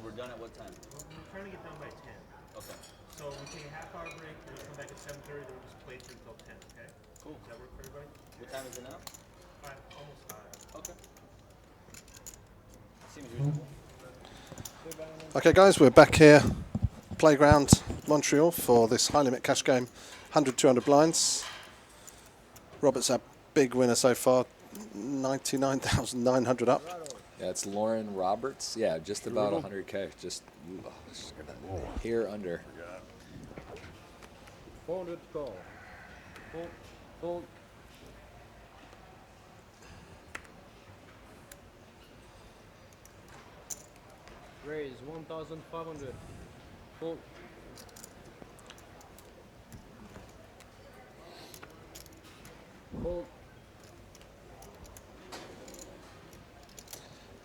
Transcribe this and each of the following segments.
we're done at what time? We're trying to get done by 10. Okay. So we take a half-hour break, then we'll come back at 7:30, then we'll just play through till 10, okay? Cool. Does that work for everybody? What time is it now? 5, almost 5. Okay. Seems reasonable. Okay, guys, we're back here, Playground Montreal, for this high limit cash game, 100, 200 blinds. Robert's our big winner so far, 99,900 up. Yeah, it's Lauren Roberts. Yeah, just about 100K. Just here under. 400 call. Fold. Raise 1,500. Fold. Fold.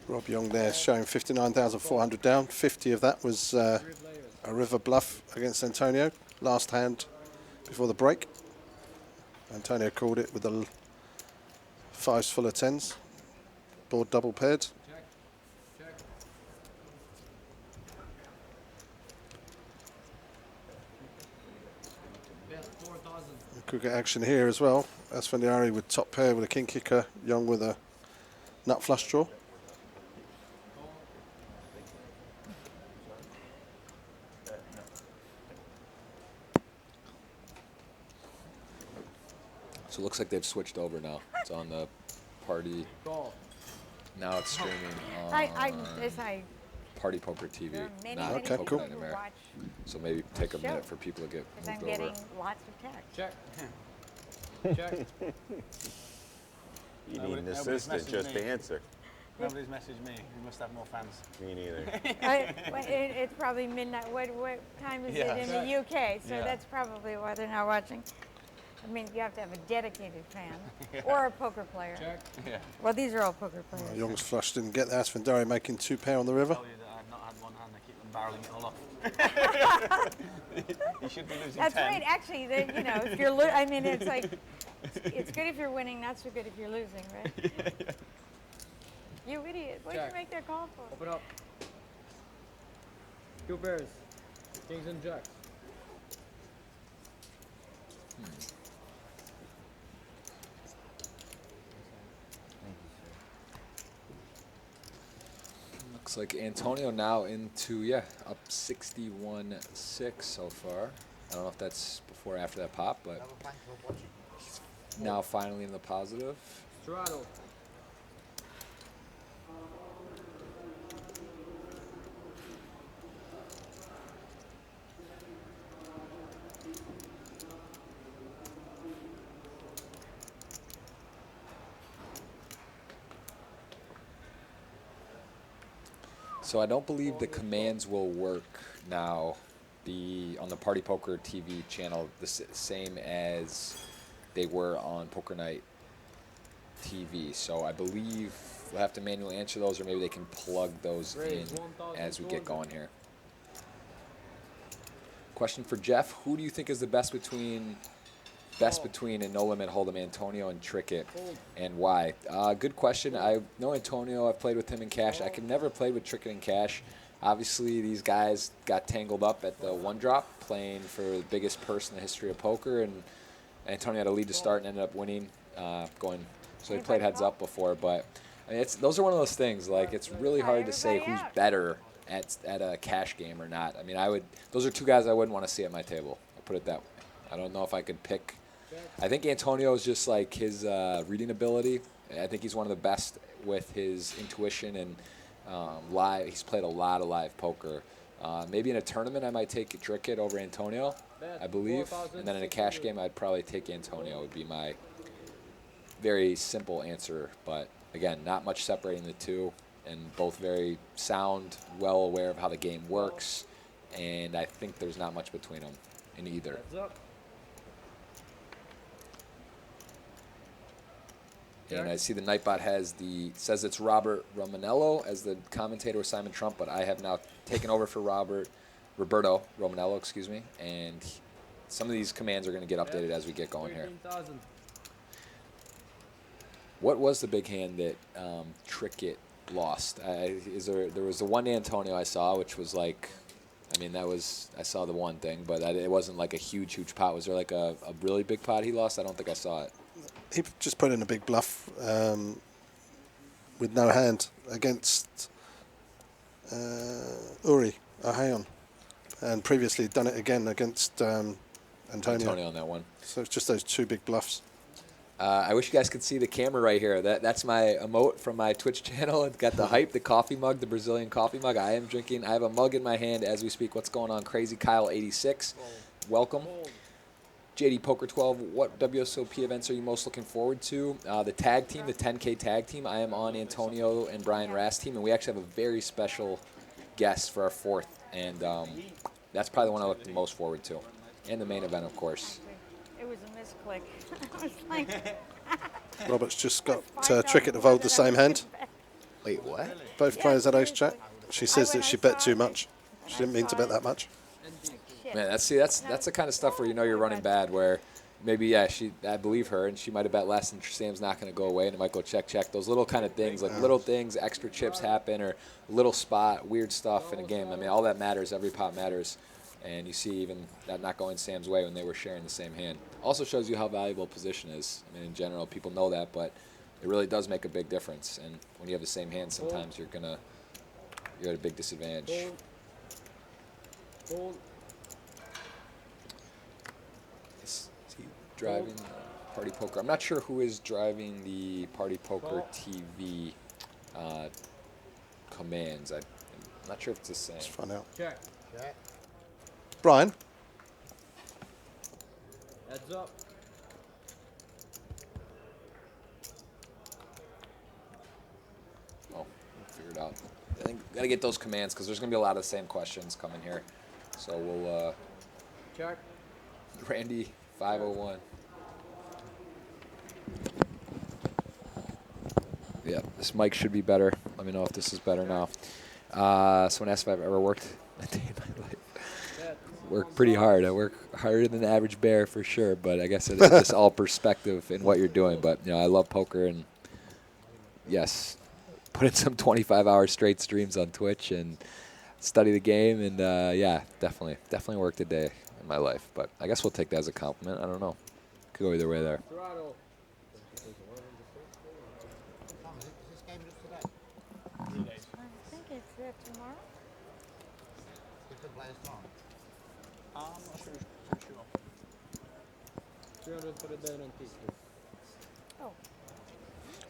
Rob Young there showing 59,400 down. 50 of that was a river bluff against Antonio. Last hand before the break. Antonio called it with the fives full of tens. Board double paired. Check. Check. Bet 4,000. Could get action here as well. Asfandari with top pair with a king kicker. Young with a nut flush draw. So it looks like they've switched over now. It's on the party. Call. Now it's streaming on I Party Poker TV. there are many, Not many Okay, people cool. Poker Night who America. watch So maybe take a Show. minute for people to get because I'm moved over. getting lots of texts. Check. Check. You need an assistant just to answer. Nobody's messaged me. You must have more fans. Me neither. It's probably midnight. What time is Yeah. it in the UK? So Yeah. that's probably why they're not watching. I mean, you have to have a dedicated fan or a poker player. Check. Yeah. Well, these are all poker players. Young's flush didn't get there. Asfandari making two pair on the river. Tell you that I've not had one hand. I keep them barreling it all off. You should be losing That's 10. right. Actually, you know, if you're, I mean, it's like, it's good if you're winning, not so good if you're losing, right? You idiot! What did Check. you make that call for? Open up. Two pairs. Kings and jacks. Looks like Antonio now into, yeah, up 61-6 so far. I don't know if that's before or after that pop, but now finally in the positive. Straddle. So I don't believe the commands will work now. On the Party Poker TV channel, the same as they were on Poker Night TV. So I believe we'll have to manually answer those, or maybe they can plug those in as we get going here. Question for Jeff: who do you think is the best between a No Limit Hold'em, Antonio and Trickett, and why? Good question. I know Antonio. I've played with him in cash. I could never play with Trickett in cash. Obviously, these guys got tangled up at the one drop, playing for the biggest purse in the history of poker, and Antonio had a lead to start and ended up winning, so he played heads up before. But I mean, those are one of those things. Like, it's really hard to say who's better at a cash game or not. I mean, those are two guys I wouldn't want to see at my table. I'll put it that way. I don't know if I could pick. I think Antonio is just like his reading ability. I think he's one of the best with his intuition and live. He's played a lot of live poker. Maybe in a tournament I might take Trickett over Antonio, I believe. And then in a cash game I'd probably take Antonio, would be my very simple answer. But again, not much separating the two, and both very sound, well aware of how the game works. And I think there's not much between them in either. And I see the Nightbot says it's Robert Romanello as the commentator with Simon Trump, but I have now taken over for Roberto Romanello, excuse me, and some of these commands are going to get updated as we get going here. What was the big hand that Trickett lost? There was the one Antonio I saw, which was like, I mean, I saw the one thing, but it wasn't like a huge pot. Was there like a really big pot he lost? I don't think I saw it. He just put in a big bluff with no hand against Uri Ahayon, and previously done it again against Antonio On that one. So it's just those two big bluffs. I wish you guys could see the camera right here. That's my emote from my Twitch channel. It's got the hype, the coffee mug, the Brazilian coffee mug. I am drinking. I have a mug in my hand as we speak. What's going on? Crazy Kyle 86. Welcome. JD Poker 12. What WSOP events are you most looking forward to? The tag team, the 10K tag team. I am on Antonio and Brian Rast team, and we actually have a very special guest for our fourth, and that's probably the one I look the most forward to. And the main event, of course. It was a misclick. I was like, Robert's just got Trickett to fold the same hand. Wait, what? Both players had ace jack. She says that she bet too much. She didn't mean to bet that much. Man, that's the kind of stuff where you know you're running bad. Where maybe I believe her, and she might have bet less, and Sam's not going to go away, and it might go check. Those little kind of things, like little things, extra chips happen, or little spot, weird stuff in a game. I mean, all that matters. Every pot matters. And you see even that not going Sam's way when they were sharing the same hand. Also shows you how valuable position is. I mean, in general, people know that, but it really does make a big difference. And when you have the same hand, sometimes you're at a big disadvantage. Is he driving Party Poker? I'm not sure who is driving the Party Poker TV commands. I'm not sure if it's the same. Let's find out. Check. Brian? Heads up. Oh, figured out. I think gotta get those commands because there's gonna be a lot of the same questions coming here. So we'll Check. Randy 501. Yeah, this mic should be better. Let me know if this is better now. Someone asked if I've ever worked a day in my life. Work pretty hard. I work harder than the average bear for sure, but I guess it's just all perspective in what you're doing. But I love poker, and yes, put in some 25-hour straight streams on Twitch and study the game, and yeah, definitely worked a day in my life. But I guess we'll take that as a compliment. I don't know. Could go either way there. Throttle. I think it's there tomorrow. I'm not sure. 300 for the dead antique. Oh,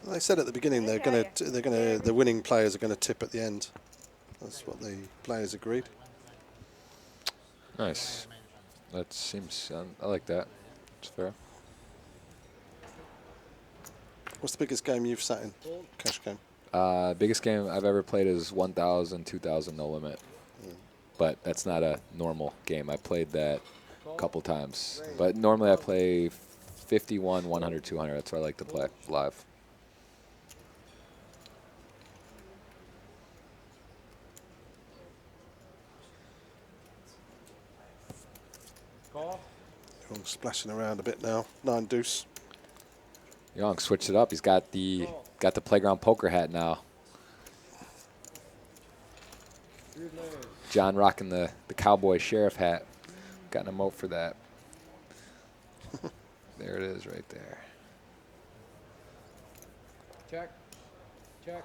Well, they said at the beginning the winning players are gonna tip at the end. That's what the players agreed. Nice. That seems. I like that. It's fair. What's the biggest game you've sat in? Cash game. Biggest game I've ever played is 1,000, 2,000 no limit. But that's not a normal game. I played that a couple times. But normally I play 51, 100, 200. That's what I like to play live. Call. Young splashing around a bit now. 9 deuce. Young switched it up. He's got the playground poker hat now. John rocking the cowboy sheriff hat. Got an emote for that. There it is right there. Check. Check.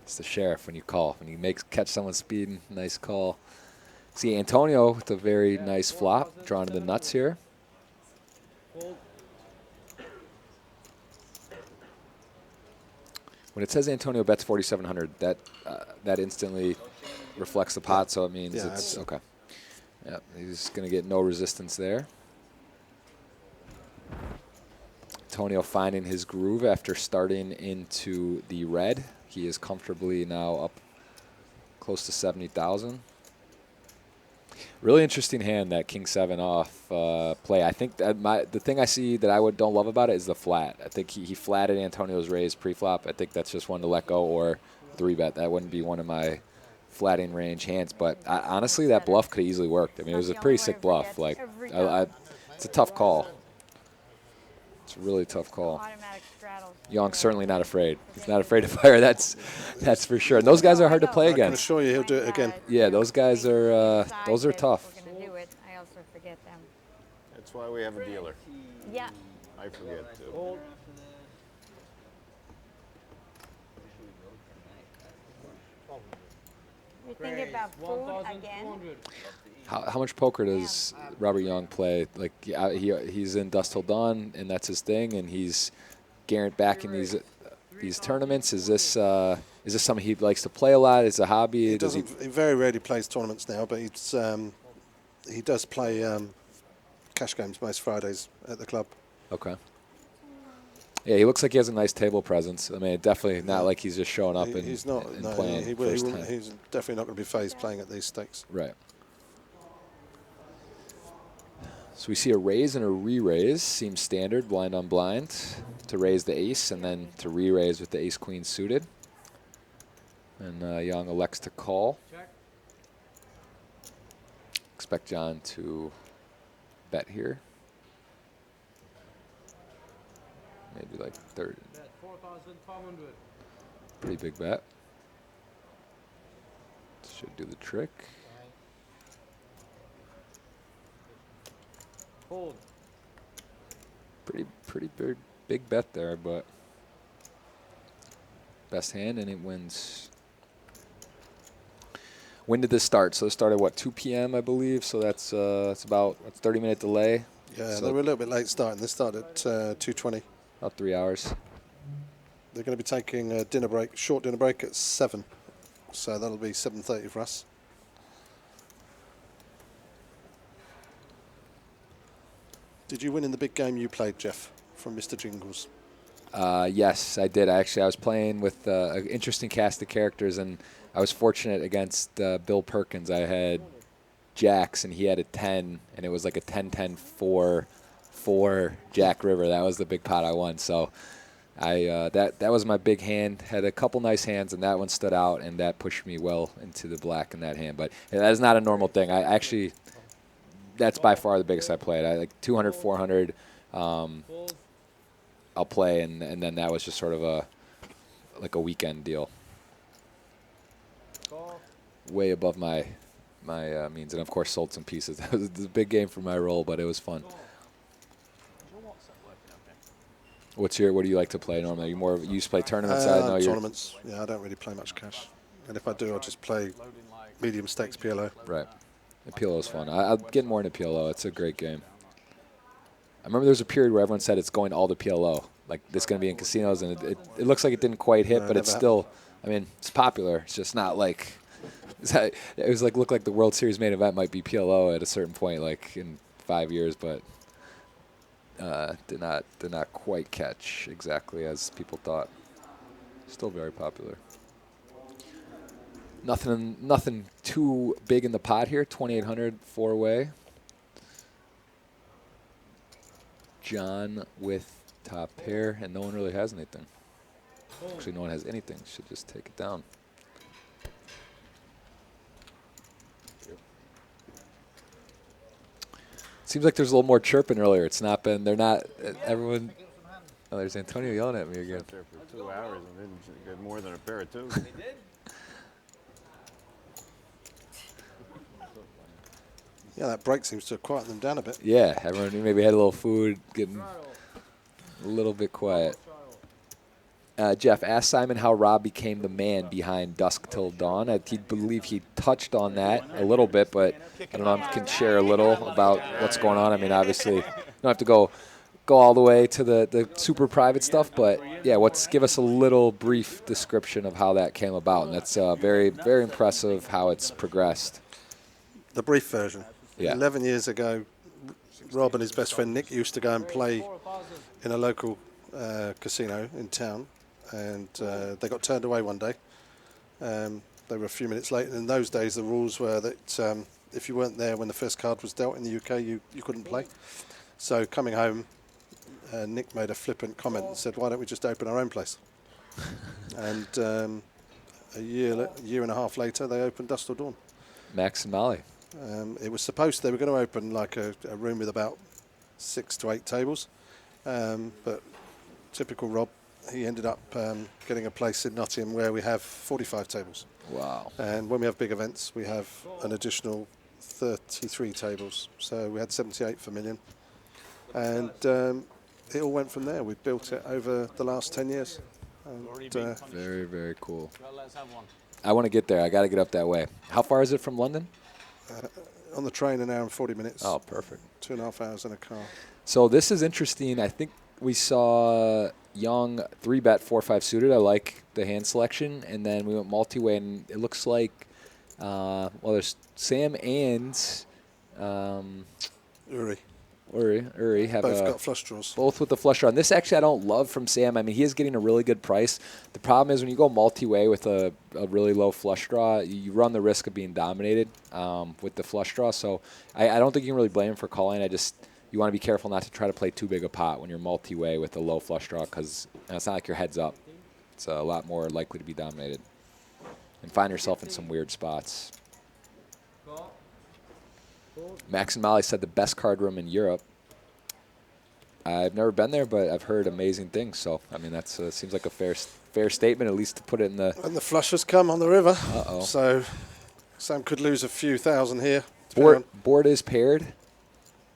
It's the sheriff when you call. When you catch someone speeding, nice call. See Antonio with a very nice flop, drawn to the nuts here. Hold. When it says Antonio bets 4,700, that instantly reflects the pot, so it means Yeah, it's okay. Yeah, he's going to get no resistance there. Antonio finding his groove after starting into the red. He is comfortably now up close to 70,000. Really interesting hand, that King 7 off play. I think that the thing I see that I don't love about it is the flat. I think he flatted Antonio's raise pre-flop. I think that's just one to let go or 3-bet. That wouldn't be one of my flatting range hands. But honestly, that bluff could have easily worked. I mean, it was a pretty sick bluff. Like, it's a tough call. It's a really tough call. automatic straddle Young's certainly not afraid. He's not afraid to fire. That's for sure. And those guys are hard to play I can against. assure you he'll do it again. Yeah, those guys are. Those are tough. We're gonna do it. I also forget them. That's why we have a dealer. Yeah. I forget too. Fold. You think about food again? 1,200. How much poker does Robert Young play? Like he's in Dust Till Dawn, and that's his thing, and he's backing these tournaments. Is this something he likes to play a lot? Is it a hobby? He very rarely plays tournaments now, but he does play cash games most Fridays at the club. Okay. Yeah, he looks like he has a nice table presence. I mean, definitely not like he's just showing up and He's not. and No, playing first time. he's definitely not going to be phased playing at these stakes. Right. So we see a raise and a re-raise. Seems standard, blind on blind, to raise the ace and then to re-raise with the ace-queen suited. And Young elects to call. Check. Expect John to bet here. Maybe like third. Bet 4,500. Pretty big bet. Should do the trick. Fold. Pretty big bet there, but best hand, and it wins. When did this start? So it started what, 2 p.m. I believe. So that's about a 30-minute delay. Yeah, so they were a little bit late starting. They started at 2:20. about 3 hours. They're going to be taking a dinner break, short dinner break at 7. So that'll be 7:30 for us. Did you win in the big game you played, Jeff, from Mr. Jingles? Yes, I did. I was playing with an interesting cast of characters, and I was fortunate against Bill Perkins. I had jacks, and he had a 10, and it was like a 10-10-4 Jack River. That was the big pot I won. So that was my big hand. Had a couple nice hands, and that one stood out, and that pushed me well into the black in that hand. But that is not a normal thing. I actually, that's by far the biggest I played. I like 200, 400. Fold. I'll play, and then that was just sort of a weekend deal. Call. Way above my means, and of course sold some pieces. That was a big game for my roll, but it was fun. What do you like to play normally? You used to play tournaments? I know Tournaments. Yeah, I don't really play much cash, and if I do, I'll just play medium stakes PLO. Right. The PLO is fun. I'll get more into PLO. It's a great game. I remember there was a period where everyone said it's going all to PLO, like it's going to be in casinos, and it looks like it didn't quite hit, but it's still, I mean, it's popular. It's just not like, it was like, looked like the World Series main event might be PLO at a certain point, like in 5 years, but did not quite catch exactly as people thought. Still very popular. Nothing too big in the pot here. 2,800 4-way. John with top pair, and no one really has anything. Actually, no one has anything. Should just take it down. Seems like there's a little more chirping earlier. It's not been. They're not. Everyone. Oh, there's Antonio yelling at me again. Sat there for 2 hours and didn't get more than a pair of twos. Yeah, that break seems to have quieted them down a bit. Yeah, everyone maybe had a little food, getting a little bit quiet. Jeff, asked Simon how Rob became the man behind Dusk Till Dawn. I believe he touched on that a little bit, but I don't know if you can share a little about what's going on. I mean, obviously, you don't have to go all the way to the super private stuff, but yeah, give us a little brief description of how that came about. And that's very, very impressive how it's progressed. The brief version. Yeah. 11 years ago, Rob and his best friend Nick used to go and play in a local casino in town, and they got turned away one day. They were a few minutes late, and in those days the rules were that if you weren't there when the first card was dealt in the UK, you couldn't play. So coming home, Nick made a flippant comment and said, "Why don't we just open our own place?" And a year and a half later, they opened Dust Till Dawn. Max and Molly. It was supposed they were going to open like a room with about 6 to 8 tables, but typical Rob he ended up getting a place in Nottingham where we have 45 tables. Wow. And when we have big events, we have an additional 33 tables. So we had 78 for million. And it all went from there. We built it over the last 10 years. And, Very, very cool. Well, let's have one. I want to get there. I got to get up that way. How far is it from London? on the train, an hour and 40 minutes. Oh, perfect. 2.5 hours in a car. So this is interesting. I think we saw Young 3-bet 4-5 suited. I like the hand selection. And then we went multi-way, and it looks like, well, there's Sam and Uri have both got flush draws. Both with the flush draw. And this actually I don't love from Sam. I mean, he is getting a really good price. The problem is when you go multi-way with a really low flush draw, you run the risk of being dominated with the flush draw. So I don't think you can really blame him for calling. You want to be careful not to try to play too big a pot when you're multi-way with a low flush draw, because it's not like your head's up. It's a lot more likely to be dominated and find yourself in some weird spots. Max and Molly said the best card room in Europe. I've never been there, but I've heard amazing things. So, I mean, that seems like a fair statement, at least to put it in the... And the flush has come on the river. Uh-oh. So Sam could lose a few thousand here. Board is paired.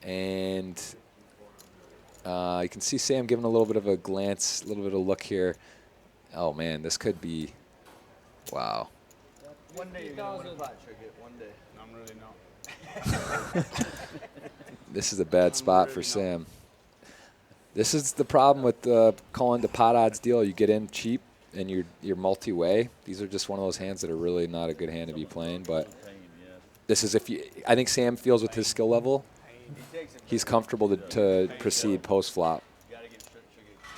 And you can see Sam giving a little bit of a glance, a little bit of a look here. Oh, man, this could be... Wow. One day you're going to win a pot trick. One day. I'm really not. This is a bad spot for Sam. This is the problem with calling the pot odds deal. You get in cheap and you're multi-way. These are just one of those hands that are really not a good hand to be playing. But this is I think Sam feels with his skill level, he's comfortable to proceed post flop.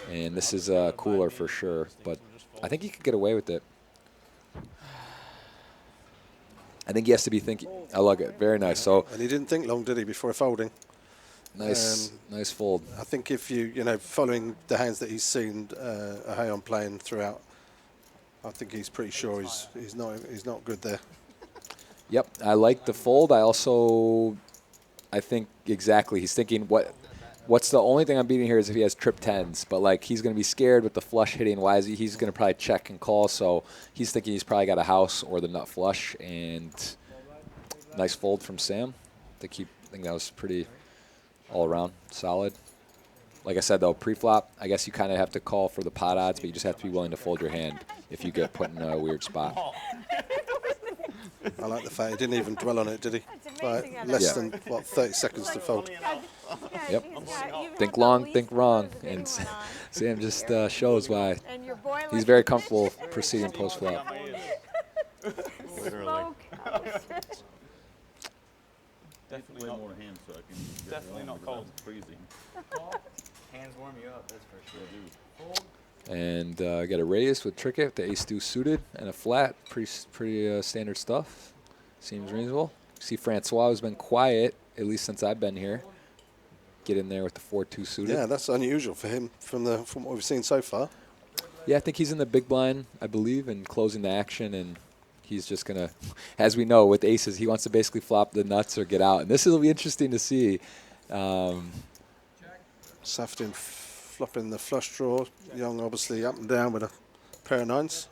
And this is cooler for sure. But I think he could get away with it. I think he has to be thinking. I like it. Very nice. So. And he didn't think long, did he, before folding? Nice fold. I think if following the hands that he's seen Ahayon playing throughout, I think he's pretty sure he's not good there. Yep, I like the fold. I think exactly. He's thinking what's the only thing I'm beating here is if he has trip tens, but like he's going to be scared with the flush hitting. Why is he's going to probably check and call? So he's thinking he's probably got a house or the nut flush, and nice fold from Sam. I think that was pretty all around solid. Like I said though, pre-flop, I guess you kind of have to call for the pot odds, but you just have to be willing to fold your hand if you get put in a weird spot. I like the fact he didn't even dwell on it, did he? Like less than 30 seconds to fold. Yep. Think long, think wrong, and Sam just shows why he's very comfortable proceeding post flop. Literally. Definitely not. More hands so I can get Definitely warm not without cold. freezing. Hands warm you up, that's for sure. And got a raise with Tricket, with the ace-deuce suited, and a flat. Pretty standard stuff. Seems reasonable. See Francois has been quiet, at least since I've been here. Get in there with the 4-2 suited. Yeah, that's unusual for him from what we've seen so far. Yeah, I think he's in the big blind, I believe, and closing the action, and he's just going to, as we know, with aces, he wants to basically flop the nuts or get out. And this will be interesting to see. Safdin flopping the flush draw. Young obviously up and down with a pair of nines.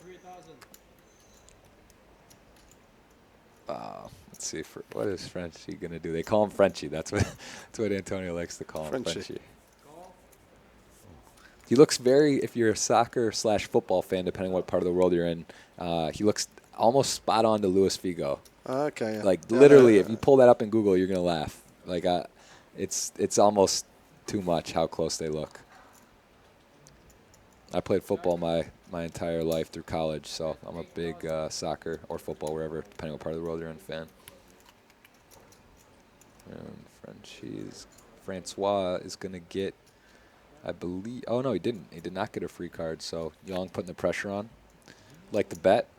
Let's see, what is Frenchie going to do? They call him Frenchie. That's what Antonio likes to call him, Frenchie. He looks if you're a soccer/football fan, depending on what part of the world you're in, he looks almost spot on to Luis Figo. Okay. Yeah. Like literally, if you pull that up in Google, you're gonna laugh. Like it's almost too much how close they look. I played football my entire life through college, so I'm a big soccer or football, wherever, depending on what part of the world you're in, fan. And Francois is gonna get, I believe. Oh no, he didn't. He did not get a free card. So Young putting the pressure on. Like the bet.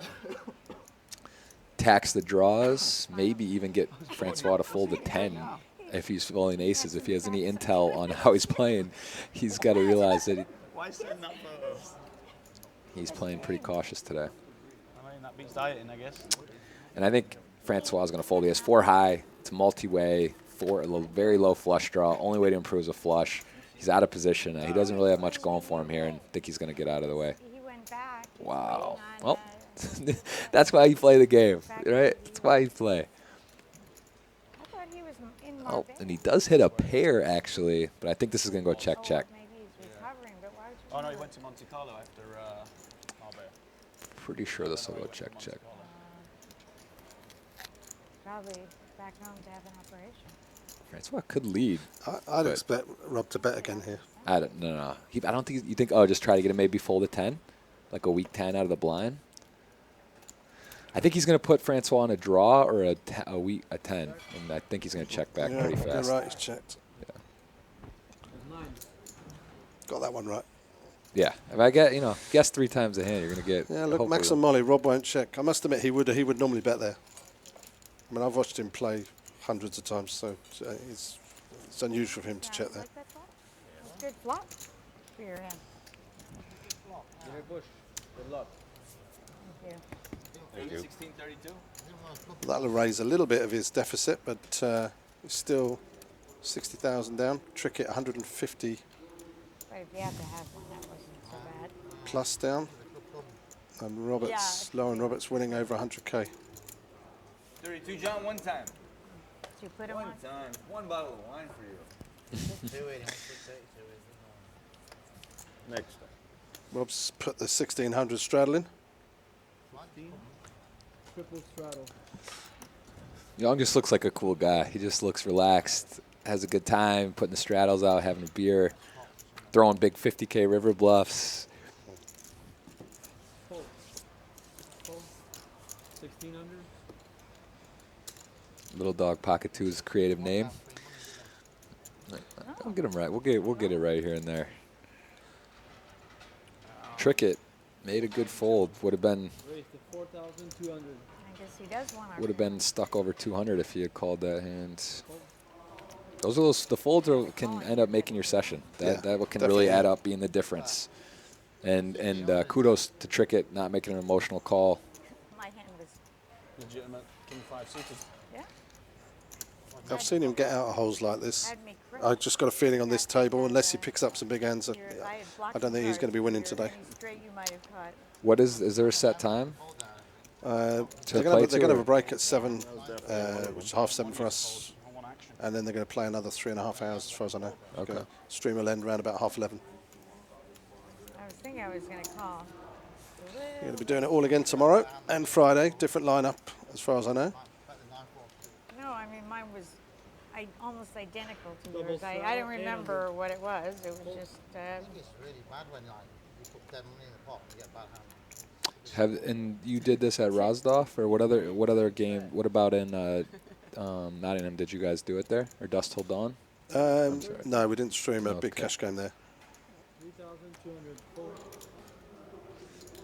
Tax the draws. Maybe even get Francois to fold a 10 if he's folding aces. If he has any intel on how he's playing, he's got to realize that he's playing pretty cautious today. I mean, that beats dieting, I guess. And I think Francois is going to fold. He has 4 high. It's multi-way. 4 very low flush draw. Only way to improve is a flush. He's out of position. He doesn't really have much going for him here, and I think he's going to get out of the way. He went back. He's Wow. waiting on, Well, that's why you play the game, right? That's why you play. I thought he was in Oh, Marbella. and he does hit a pair, actually, but I think this is going to go check, check. Maybe he's recovering, but why would you Oh no, do he it? went to Monte Carlo after Marbella. Pretty sure this will go check, check. Probably back home to have an operation. Francois could lead. I'd But- expect Rob to bet again here. I don't, no. I don't think you think. Oh, just try to get him maybe fold a 10, like a weak 10 out of the blind. I think he's going to put Francois on a draw or a 10, and I think he's going to check back Yeah, pretty you're fast. right, he's checked. Yeah. Got that one right. Yeah. If I get guess 3 times a hand, you're going to get. Yeah, look, hopefully Max and Molly, Rob won't check. I must admit, he would normally bet there. I mean, I've watched him play hundreds of times, so it's unusual for him to check there. Like that flop? It's a good flop for your hand. Bush. Good luck. Thank you. Thank you. 1632. That'll raise a little bit of his deficit, but it's still 60,000 down. Trick it 150 But if you have to have one, that wasn't so bad. plus down. And Roberts, Yeah. Lauren Roberts winning over 100k. 32, John, one time. Did you put him on? One time. One bottle of wine for you. Next time. Rob's put the 1600 straddle in. Triple straddle. Young just looks like a cool guy. He just looks relaxed, has a good time, putting the straddles out, having a beer, throwing big 50K river bluffs. 1600. Little Dog Pocket 2's creative name. We'll get him right. We'll get it right here and there. Trick it. Made a good fold. Would have been Raised to 4,200. I guess he does want to. would have been stuck over 200 if he had called that hand. Those are the folds can end up making your session. That can definitely. really add up being the difference. And kudos to Trick it, not making an emotional call. My hand was. Legitimate King 5 suited. Yeah. I've seen him get out of holes like this. Had me I just got a feeling on this table, unless he picks up some big hands, I don't think he's going to be winning today. Straight you might have caught. What is there a set time? They're play going to, to have or- a break at 7, which is half 7 for us, and then they're going to play another 3.5 hours, as far as I know. Okay. Stream will end around about half 11. I was thinking I was going to call. You're going to be doing it all again tomorrow and Friday. Different lineup, as far as I know. No, I mean mine was almost identical to yours. I didn't remember what it was. It was just. It's really bad when like you put dead money in the pot and you get bad hand. And you did this at Rosdorf, or what other game? What about in Nottingham? Did you guys do it there, or Dust Till Dawn? sorry. No, we didn't stream a big Okay. cash game there. 3,200. Fold.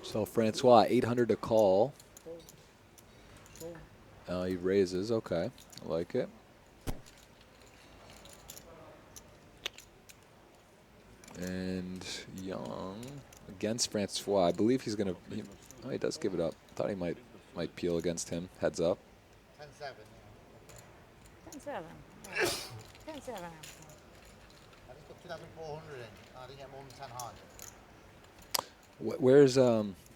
So Francois, 800 to call. Fold. He raises. Okay, I like it. And Young against Francois. I believe he's gonna. He does give it up. Thought he might peel against him. Heads up. 10-7. 10-7. 10-7. I just put 2,400 in. I didn't get more than 10 high. Where's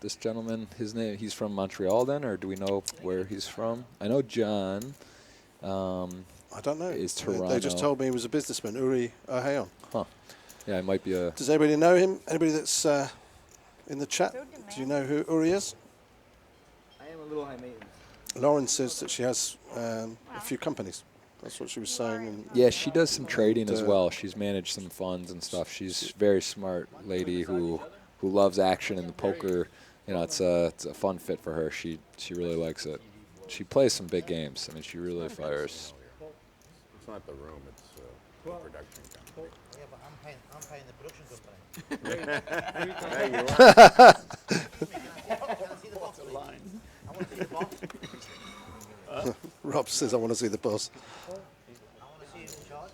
this gentleman? His name? He's from Montreal then, or do we know where he's from? I know John. I don't know. Is They just Toronto. told me he was a businessman, Uri Ahayon. Huh. Yeah, it might be a. Does anybody know him? Anybody that's in the chat? So Do you know who Uri is? I am a little high maintenance. Lauren says that she has a few companies. That's what she was saying. And Yeah, she does some trading as uh, well. She's managed some funds and stuff. She's a very smart lady who loves action and the poker. You know, it's a fun fit for her. She really likes it. She plays some big games. I mean, she really fires. It's not the room, it's the production company. Yeah, but I'm paying the production company. There you are. Can I see the box, please? I want to see the box. Rob says, I want to see the boss. I want to see who's in charge.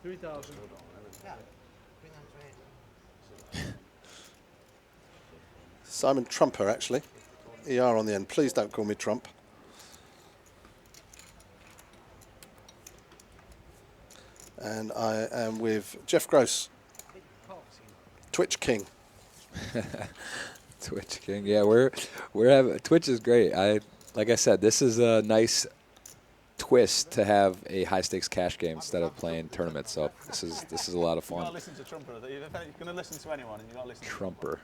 3,000. Yeah. Bring them to here. Simon Trumper, actually. ER on the end. Please don't call me Trump. And I am with Jeff Gross, Twitch King. Twitch King. Yeah, we're having Twitch is great. Like I said, this is a nice twist to have a high stakes cash game instead of playing tournaments. So this is a lot of You gotta fun. listen to Trumper. If you're gonna listen to anyone, and you gotta listen. Trumper.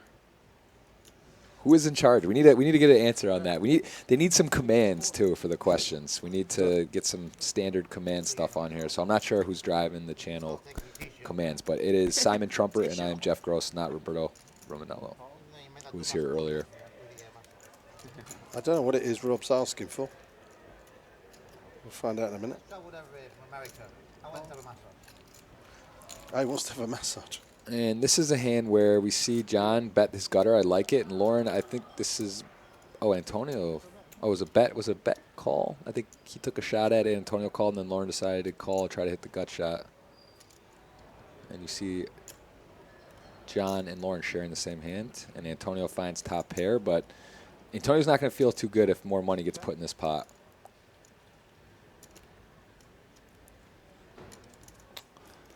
Who is in charge? We need to get an answer on that. They need some commands too for the questions. We need to get some standard command stuff on here. So I'm not sure who's driving the channel commands, but it is Simon Trumper and I am Jeff Gross, not Roberto Romanello, who was here earlier. I don't know what it is Rob's asking for. We'll find out in a minute. Go whatever it is from America. I went to have a massage. Oh, he wants to have a massage. And this is a hand where we see John bet his gutter. I like it. And Lauren, I think this is, Antonio. Oh, it was a bet call. I think he took a shot at it. Antonio called, and then Lauren decided to call, try to hit the gut shot. And you see John and Lauren sharing the same hand. And Antonio finds top pair, but Antonio's not going to feel too good if more money gets put in this pot.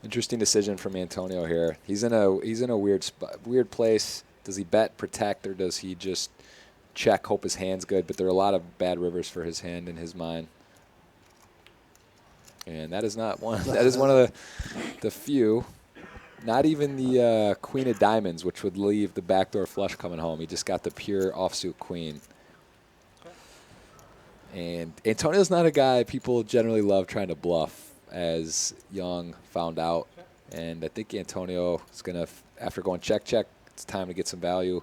Interesting decision from Antonio here. He's in a weird place. Does he bet, protect, or does he just check, hope his hand's good? But there are a lot of bad rivers for his hand in his mind. And that is not one. That is one of the few. Not even the queen of diamonds, which would leave the backdoor flush coming home. He just got the pure offsuit queen. And Antonio's not a guy people generally love trying to bluff, as Young found out. And I think Antonio is going to, after going check, it's time to get some value.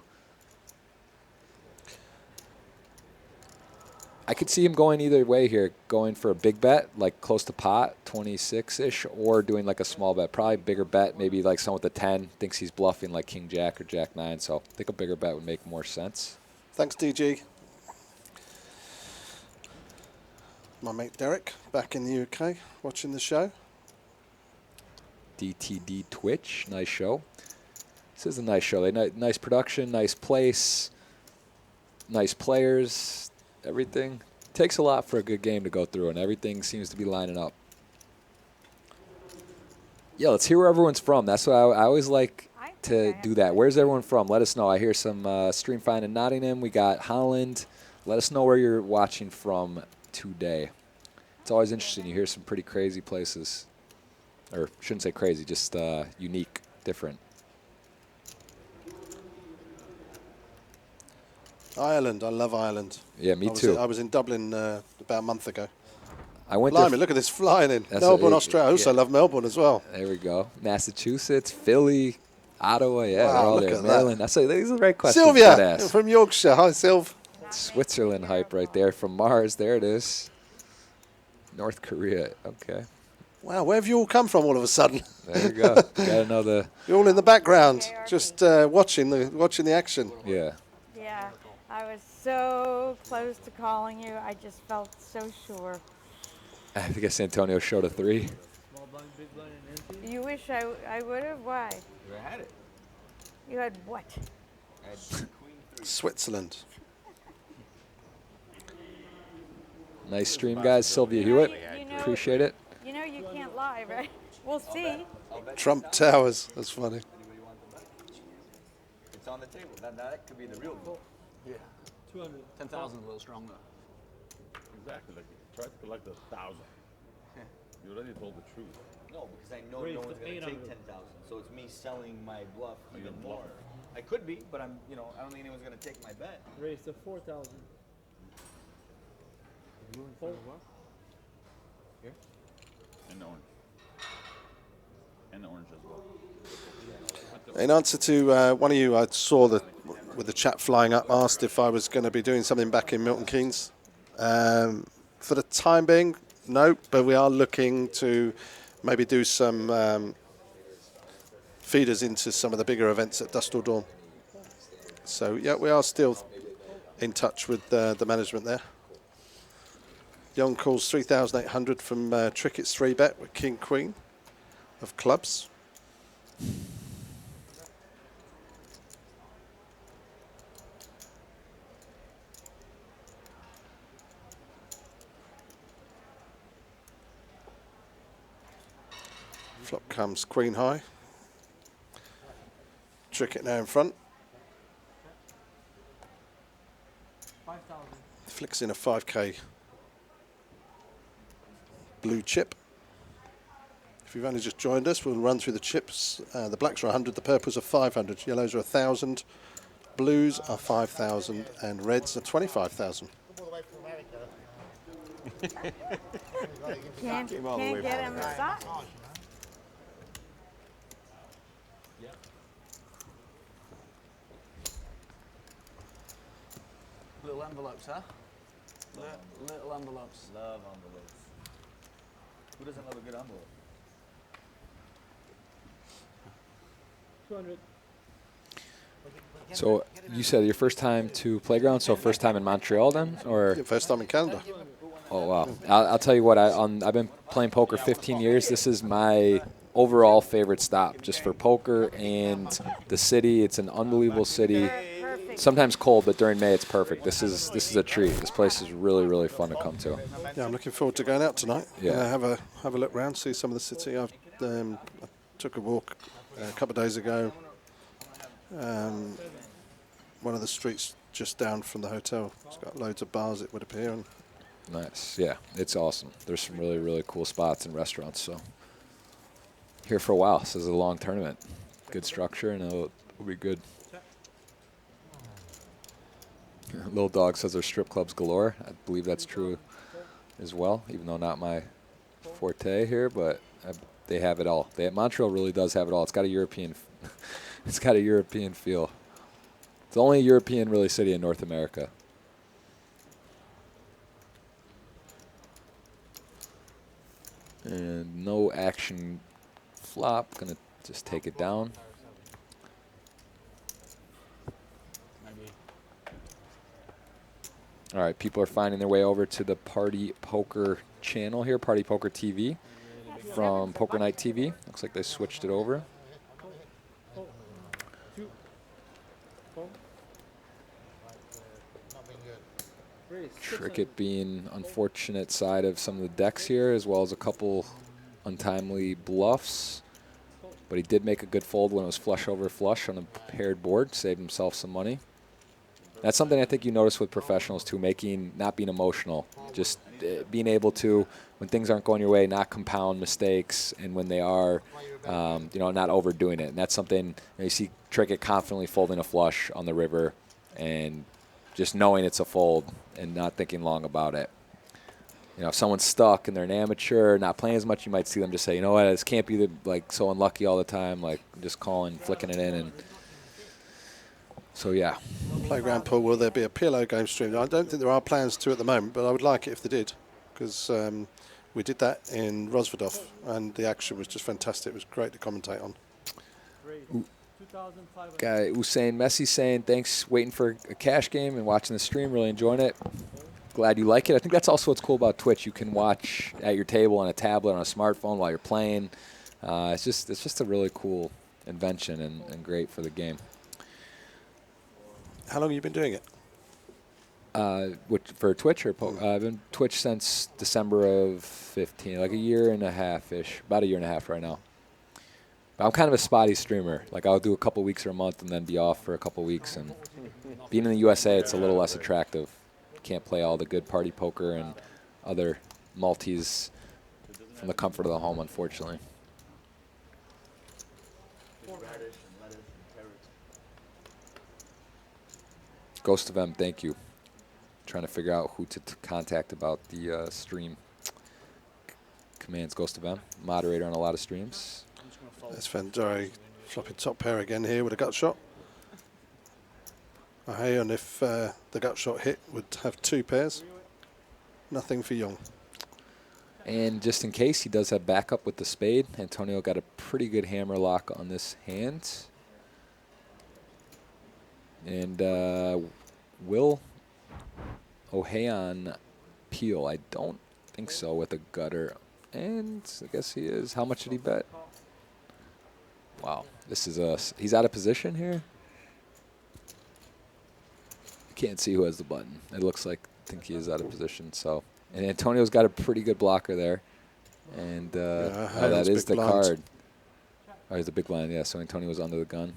I could see him going either way here, going for a big bet, like close to pot, 26-ish, or doing like a small bet. Probably bigger bet, maybe like someone with a 10 thinks he's bluffing like King Jack or Jack 9. So I think a bigger bet would make more sense. Thanks, DG. My mate Derek, back in the UK, watching the show. DTD Twitch, nice show. This is a nice show. Nice production, nice place, nice players, everything. Takes a lot for a good game to go through, and everything seems to be lining up. Yeah, let's hear where everyone's from. That's what I always like to do that. Where's everyone from? Let us know. I hear some stream find in Nottingham. We got Holland. Let us know where you're watching from today. It's always interesting. You hear some pretty crazy places. Or shouldn't say crazy, just unique, different. Ireland. I love Ireland. Yeah, me too. I was in Dublin about a month ago. I went Blimey, there. look at this flying in. That's Melbourne, Australia. I also yeah. love Melbourne as well. There we go. Massachusetts, Philly, Ottawa. Yeah, Wow, they're all look there. at Maryland. that. These are the right questions. Sylvia to ask. from Yorkshire. Hi, Sylv. Switzerland hype right there from Mars. There it is. North Korea. Okay. Wow, where have you all come from all of a sudden? There you go. Gotta know the. You're all in the background, just watching the action. Yeah. Yeah, I was so close to calling you. I just felt so sure. I guess Antonio showed a 3. Small blind, big blind, and empty. You wish I would have? Why? You had it. You had what? I had queen 3. Switzerland. Nice stream, guys. Sylvia Hewitt. You know, Appreciate it. You know you can't lie, right? We'll see. Trump Towers. That's funny. Anybody want the bet? It's on the table. That could be the real goal. Yeah. 200. 10,000 is a little strong though. Exactly. Like, try to collect 1,000. You already told the truth. No, because I know Raise no to one's going to 800. take 10,000. So it's me selling my bluff even bluff. more. I could be, but I don't think anyone's going to take my bet. Raise to 4,000. Fold. Here? And the orange. And the orange as well. In answer to one of you, I saw with the chat flying up, asked if I was going to be doing something back in Milton Keynes. For the time being, no, but we are looking to maybe do some feeders into some of the bigger events at Dusk Till Dawn. So, yeah, we are still in touch with the management there. Young calls 3,800 from Trickett's 3-bet with King Queen of clubs. Flop comes queen high. Tricket now in front. 5,000. Flicks in a 5k blue chip. If you've only just joined us, we'll run through the chips. The blacks are 100, the purples are 500, yellows are 1,000, blues are 5,000, and reds are 25,000. Come all the way from America. Can't Came all the way get from him there. a sock. Little envelopes, huh? Little envelopes. Love envelopes. Who doesn't love a good envelope? 200. So you said your first time to Playground, so first time in Montreal then, or? Yeah, first time in Canada. Oh wow! I'll tell you what. I've been playing poker 15 years. This is my overall favorite stop, just for poker and the city. It's an unbelievable city. Perfect. Sometimes cold, but during May it's perfect. This is a treat. This place is really fun to come to. Yeah, I'm looking forward to going out tonight. Yeah. Have a look round, see some of the city. I took a walk a couple of days ago. One of the streets just down from the hotel. It's got loads of bars, it would appear. And Nice. Yeah, it's awesome. There's some really cool spots and restaurants. So here for a while. This is a long tournament. Good structure, and it'll be good. Little Dog says there's strip clubs galore. I believe that's true as well, even though not my forte here, but they have it all. Montreal really does have it all. It's got a European it's got a European feel. It's the only European really city in North America. And no action flop. Gonna just take it down. All right, people are finding their way over to the Party Poker channel here, Party Poker TV from Poker Night TV. Looks like they switched it over. Tricket being unfortunate side of some of the decks here, as well as a couple untimely bluffs. But he did make a good fold when it was flush over flush on a paired board, saved himself some money. That's something I think you notice with professionals too, not being emotional, just being able to, when things aren't going your way, not compound mistakes, and when they are, not overdoing it. And that's something you see Tricket confidently folding a flush on the river, and just knowing it's a fold and not thinking long about it. If someone's stuck and they're an amateur, not playing as much, you might see them just say, you know what, this can't be so unlucky all the time, just calling, flicking it in, and so yeah. Playground pool, will there be a PLO game stream? I don't think there are plans to at the moment, but I would like it if they did, because we did that in Rosvadov, and the action was just fantastic. It was great to commentate on. Guy Usain Messi saying, thanks, waiting for a cash game and watching the stream, really enjoying it. Glad you like it. I think that's also what's cool about Twitch. You can watch at your table on a tablet, on a smartphone while you're playing. It's just a really cool invention and great for the game. How long have you been doing it? For Twitch or poker? I've been Twitch since December of 15, like a year and a half-ish, about a year and a half right now. But I'm kind of a spotty streamer. I'll do a couple weeks or a month and then be off for a couple weeks. And being in the USA, it's a little less attractive. You can't play all the good party poker and other multis from the comfort of the home, unfortunately. Ghost of M, thank you. Trying to figure out who to contact about the stream. Commands Ghost of M, moderator on a lot of streams. There's Vendori flopping top pair again here with a gut shot. Hey, and if the gut shot hit, would have two pairs. Nothing for Young. And just in case, he does have backup with the spade. Antonio got a pretty good hammer lock on this hand. And will Ohayon peel? I don't think so with a gutter. And I guess he is. How much did he bet? Wow. This is he's out of position here. Can't see who has the button. It looks like I think he is out of position. So, and Antonio's got a pretty good blocker there. And that is the card. Oh, he's a big blind, yeah. So Antonio was under the gun.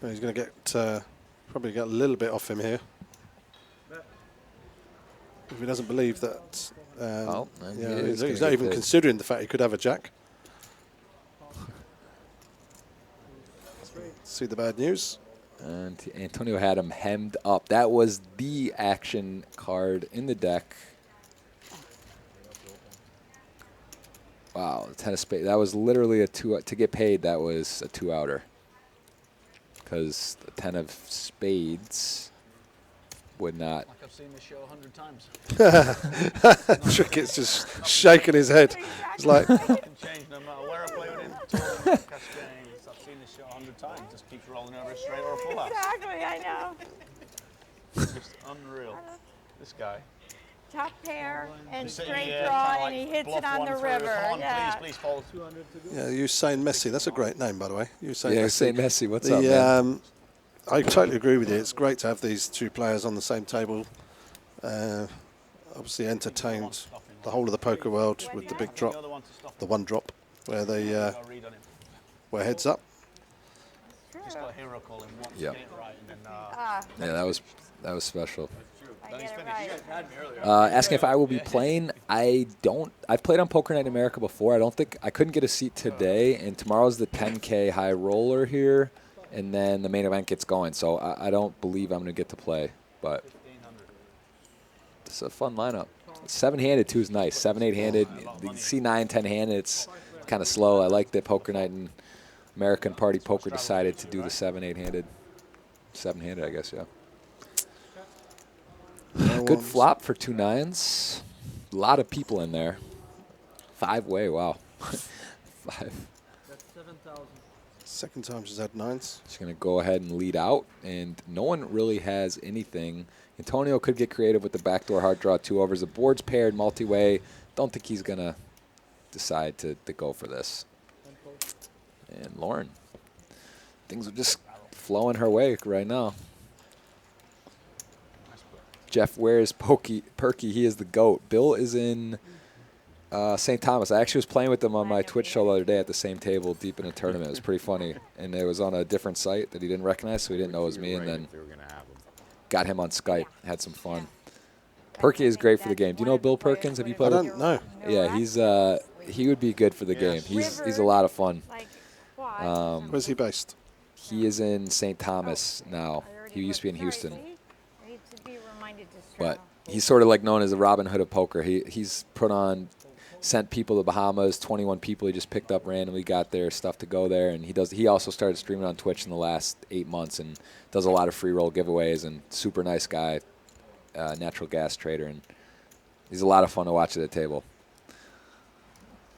He's going to get probably get a little bit off him here. If he doesn't believe that, And yeah, he is he's gonna not get even paid. considering the fact he could have a jack. See the bad news. And Antonio had him hemmed up. That was the action card in the deck. Wow, the 10 of spades. That was literally a two. To get paid, that was a 2-outer. Because the 10 of spades would not. Like I've seen this show 100 times. Tricket's just shaking his head. It's like, It can change no matter where I play with him. Tournament, cash games. I've seen this show 100 times. Just keeps rolling over a straight or a full house. Exactly, I know. Just unreal. This guy. Top pair and Just sitting straight here, draw, kinda and he like hits bluff it on one the through. river. Come on, Yeah. please fold. yeah, Usain Messi. That's a great name, by the way. Usain Yeah, Messi. St. Messi, what's up, man? I totally agree with you. It's great to have these two players on the same table. Obviously entertained the whole of the poker world with the big drop, the one drop, where they were heads up. Just got a hero call him once, Yep. get it right, and then Yeah, that was special. I get it right. Asking if I will be playing. I've played on Poker Night in America before. I couldn't get a seat today, and tomorrow's the 10K high roller here, and then the main event gets going. So I don't believe I'm going to get to play, but it's a fun lineup. 7-handed too is nice. 7, 8-handed. You see 9, 10-handed. It's kind of slow. I like that Poker Night and American Party Poker decided to do the 7, 8-handed. 7-handed, I guess, yeah. Good flop for 2 9s. A lot of people in there. 5-way, wow. 5. Second time she's had 9s. She's going to go ahead and lead out, and no one really has anything. Antonio could get creative with the backdoor hard draw 2 overs. The board's paired multi-way. Don't think he's going to decide to go for this. And Lauren, things are just flowing her way right now. Jeff, where is Perky? He is the GOAT. Bill is in St. Thomas. I actually was playing with them on my Twitch show the other day at the same table deep in a tournament. It was pretty funny. And it was on a different site that he didn't recognize, so he didn't know it was me. And then got him on Skype. Had some fun. Perky is great for the game. Do you know Bill Perkins? Have you I played with don't know. Yeah, he would be good for the game. He's a lot of fun. Like, what? Where's he based? He is in St. Thomas now. He used to be in Houston. I need to be reminded to But straddle. he's sort of like known as the Robin Hood of poker. He's sent people to Bahamas, 21 people he just picked up randomly, got their stuff to go there, and he also started streaming on Twitch in the last 8 months and does a lot of free roll giveaways, and super nice guy, natural gas trader, and he's a lot of fun to watch at the table.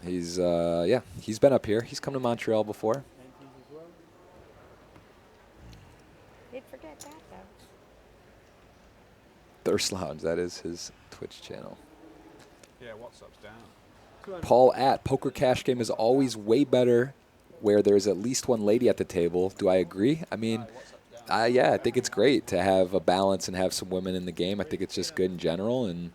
He's been up here. He's come to Montreal before. You'd forget that, though. Thirst Lounge, that is his Twitch channel. yeah, WhatsApp's down. Paul at Poker Cash Game is always way better where there's at least one lady at the table. Do I agree? I mean, yeah, I think it's great to have a balance and have some women in the game. I think it's just good in general. And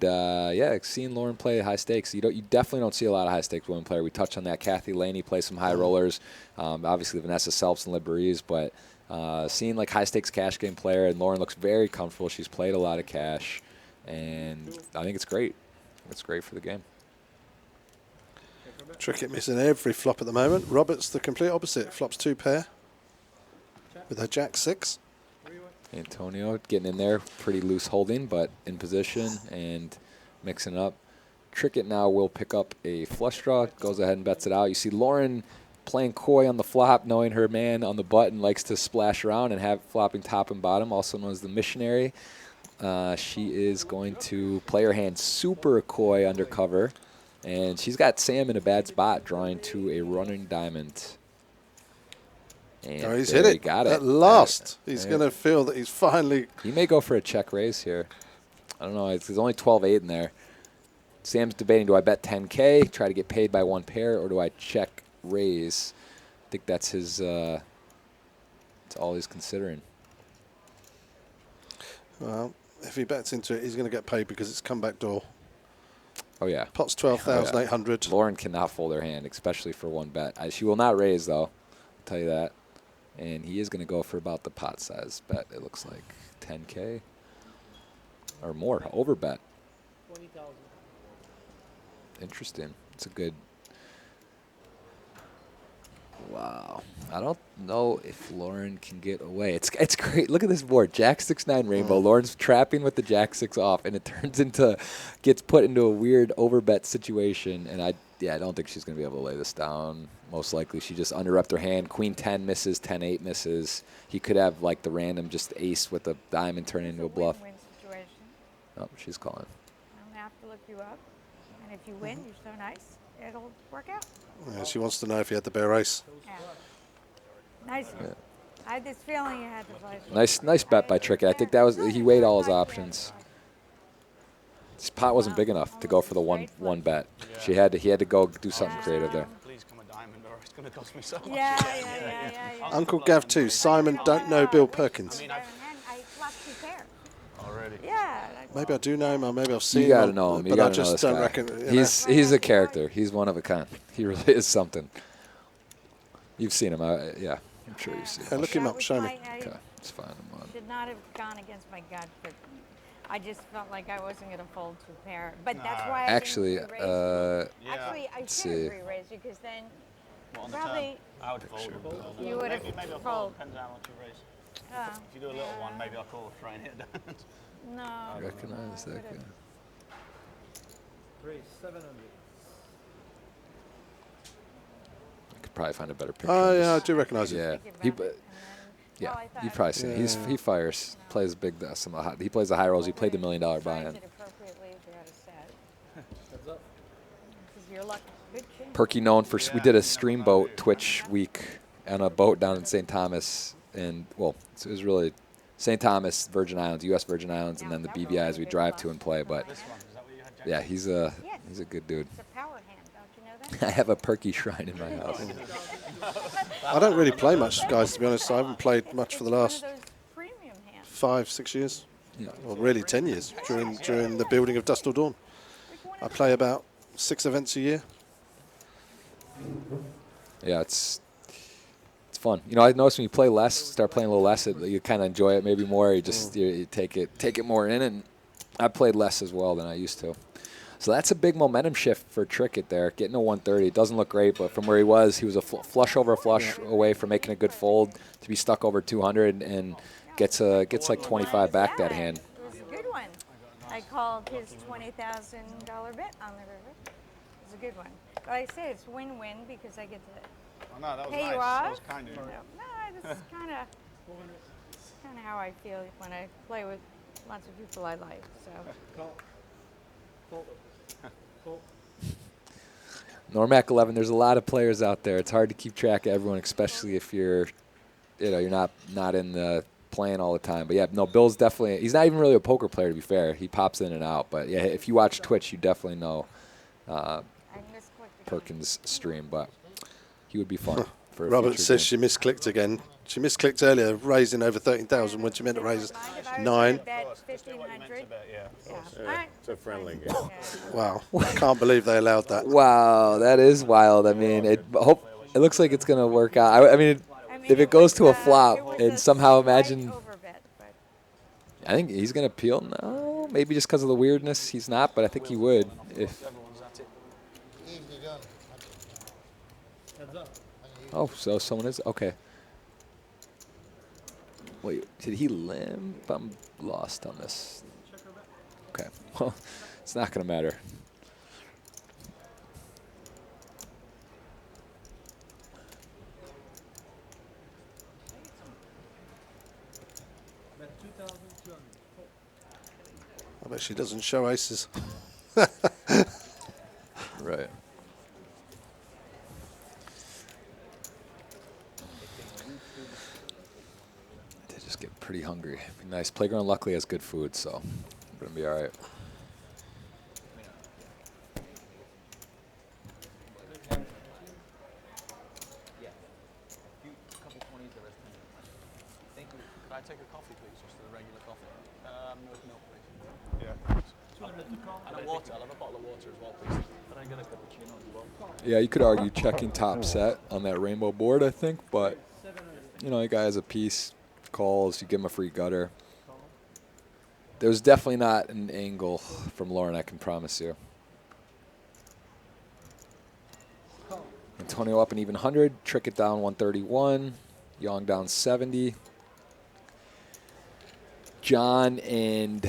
yeah, seeing Lauren play high stakes, you definitely don't see a lot of high stakes women player. We touched on that. Kathy Laney plays some high rollers. Obviously Vanessa Selps and Liberise, but seeing like high stakes cash game player, and Lauren looks very comfortable. She's played a lot of cash, and I think it's great. It's great for the game. Trickett missing every flop at the moment. Roberts the complete opposite. Flops 2 pair with her jack 6. Antonio getting in there, pretty loose holding, but in position and mixing it up. Trickett now will pick up a flush draw, goes ahead and bets it out. You see Lauren playing coy on the flop, knowing her man on the button likes to splash around and have flopping top and bottom, also known as the missionary. She is going to play her hand super coy undercover, and she's got Sam in a bad spot, drawing to a running diamond. And Oh, he's there hit he it got at last. He's Yeah. going to feel that he's finally... He may go for a check raise here. I don't know. There's only 12-8 in there. Sam's debating, do I bet 10K, try to get paid by one pair, or do I check raise? I think that's his. That's all he's considering. Well, if he bets into it, he's going to get paid because it's comeback door. Oh, yeah. Pot's 12,800. Lauren cannot fold her hand, especially for one bet. She will not raise, though. I'll tell you that. And he is going to go for about the pot size bet. It looks like 10K or more. Over bet. 20,000. Interesting. It's a good. Wow. I don't know if Lauren can get away. It's great. Look at this board. Jack 6-9 rainbow. Lauren's trapping with the Jack 6 off, and it turns into, gets put into a weird overbet situation. And I don't think she's going to be able to lay this down. Most likely she just under-repped her hand. Queen 10 misses, 10-8 misses. He could have like the random just ace with a diamond turn into a bluff. Win-win situation. Oh, she's calling. I'm gonna have to look you up, and if you win, you're so nice, it'll work out. Yeah, she wants to know if he had the bare ace. Yeah. Nice. Yeah. I had this feeling you had to play. Nice bet by Trickett. I think that was, he weighed all his options. This pot wasn't big enough to go for the one bet. He had to go do something creative there. Please come a diamond or it's going to cost me so much. Yeah. Uncle Gav 2. Simon don't know Bill Perkins. I fluffed two pair. Already. Yeah. Maybe I do know him, or maybe I've seen You gotta him, know him. You but I gotta know just this don't guy. reckon. You know. He's a character. He's one of a kind. He really is something. You've seen him. Yeah, I'm sure you've seen Yeah, him. look him up. Show me. Okay, it's fine. I'm on. Should not have gone against my gut, but I just felt like I wasn't going to fold two pair. But that's why Actually, I didn't re-raise you. Yeah. Actually, I let's should see. have re-raised you because then What, on the probably turn? I would fold. you would have Maybe I'll fold. fold. Depends on how much you raise. If you do a little one, maybe I'll call try and hit that. No. I recognize that guy. Raise 700. I could probably find a better picture. Oh of yeah, I this. do recognise it. Yeah, Think about he. it, and then- Yeah, well, I thought you've I probably was- seen. He fires, plays big. He plays the high rolls. He played the $1 million Times buy-in. it appropriately if you're out of set. Heads up. Because you're lucky. Good change. Perky known for. We did a stream boat Twitch week on a boat down in St. Thomas, and well, it was really St. Thomas, Virgin Islands, U.S. Virgin Islands, and then the BVIs we drive to and play. But This one, is that what you had, Jack? yeah, he's a good dude. It's a power hand, don't you know that? I have a Perky shrine in my house. I don't really play much, guys. To be honest, I haven't played much for the last One of those premium hands. 5-6 years, Yeah. or really 10 years during the building of Dust Till Dawn. I play about 6 events a year. Yeah, it's fun. You know, I noticed when you play less, start playing a little less, you kind of enjoy it maybe more. You just you take it more in, and I played less as well than I used to. So that's a big momentum shift for Trickett there, getting a 130. It doesn't look great, but from where he was a flush over a flush away from making a good fold to be stuck over 200 and gets like 25 back that hand. It was a good one. I called his $20,000 bet on the river. It was a good one. But I say it's win-win because I get to Oh, no, that was pay nice. you That off. was kind of you. No, this is kind of how I feel when I play with lots of people I like. So Call. Fold. Fold. Normac 11. There's a lot of players out there. It's hard to keep track of everyone, especially if you're not in the playing all the time. But yeah, no, Bill's definitely. He's not even really a poker player, to be fair. He pops in and out. But yeah, if you watch Twitch, you definitely know I misclicked again. Perkins' stream. But he would be fun for a Robert future says game. she misclicked again. She misclicked earlier, raising over 13,000 when she meant to raise Mind if I was 9. gonna bet Just do what you meant to 1,500? bet, yeah. Yeah. All right. It's a friendly game. Yeah. Wow, I can't believe they allowed that. Wow, that is wild. I mean, it looks like it's gonna work out. I mean, if it goes to a flop it was and a somehow slight imagine, overbet, but I think he's gonna appeal. No, maybe just because of the weirdness, he's not. But I think he would if. Everyone's at it. Easily done. Heads up. Oh, so someone is okay. Wait, did he limp? I'm lost on this. Okay, well, it's not gonna matter. Bet 2,200. Fold. I bet she doesn't show aces. Right. They just get pretty hungry. Be nice. Playground luckily has good food, so we're gonna be all right. Could I take a coffee? please, just the regular coffee. No milk, please. Yeah. And a water. I'll have a bottle of water as well, please. Can I get a cappuccino as well? Yeah, you could argue checking top set on that rainbow board, I think, but you know, the guy has a piece, calls, you give him a free gutter. There's definitely not an angle from Lauren, I can promise you. Antonio up an even 100, Trickett down 131, Young down 70. John and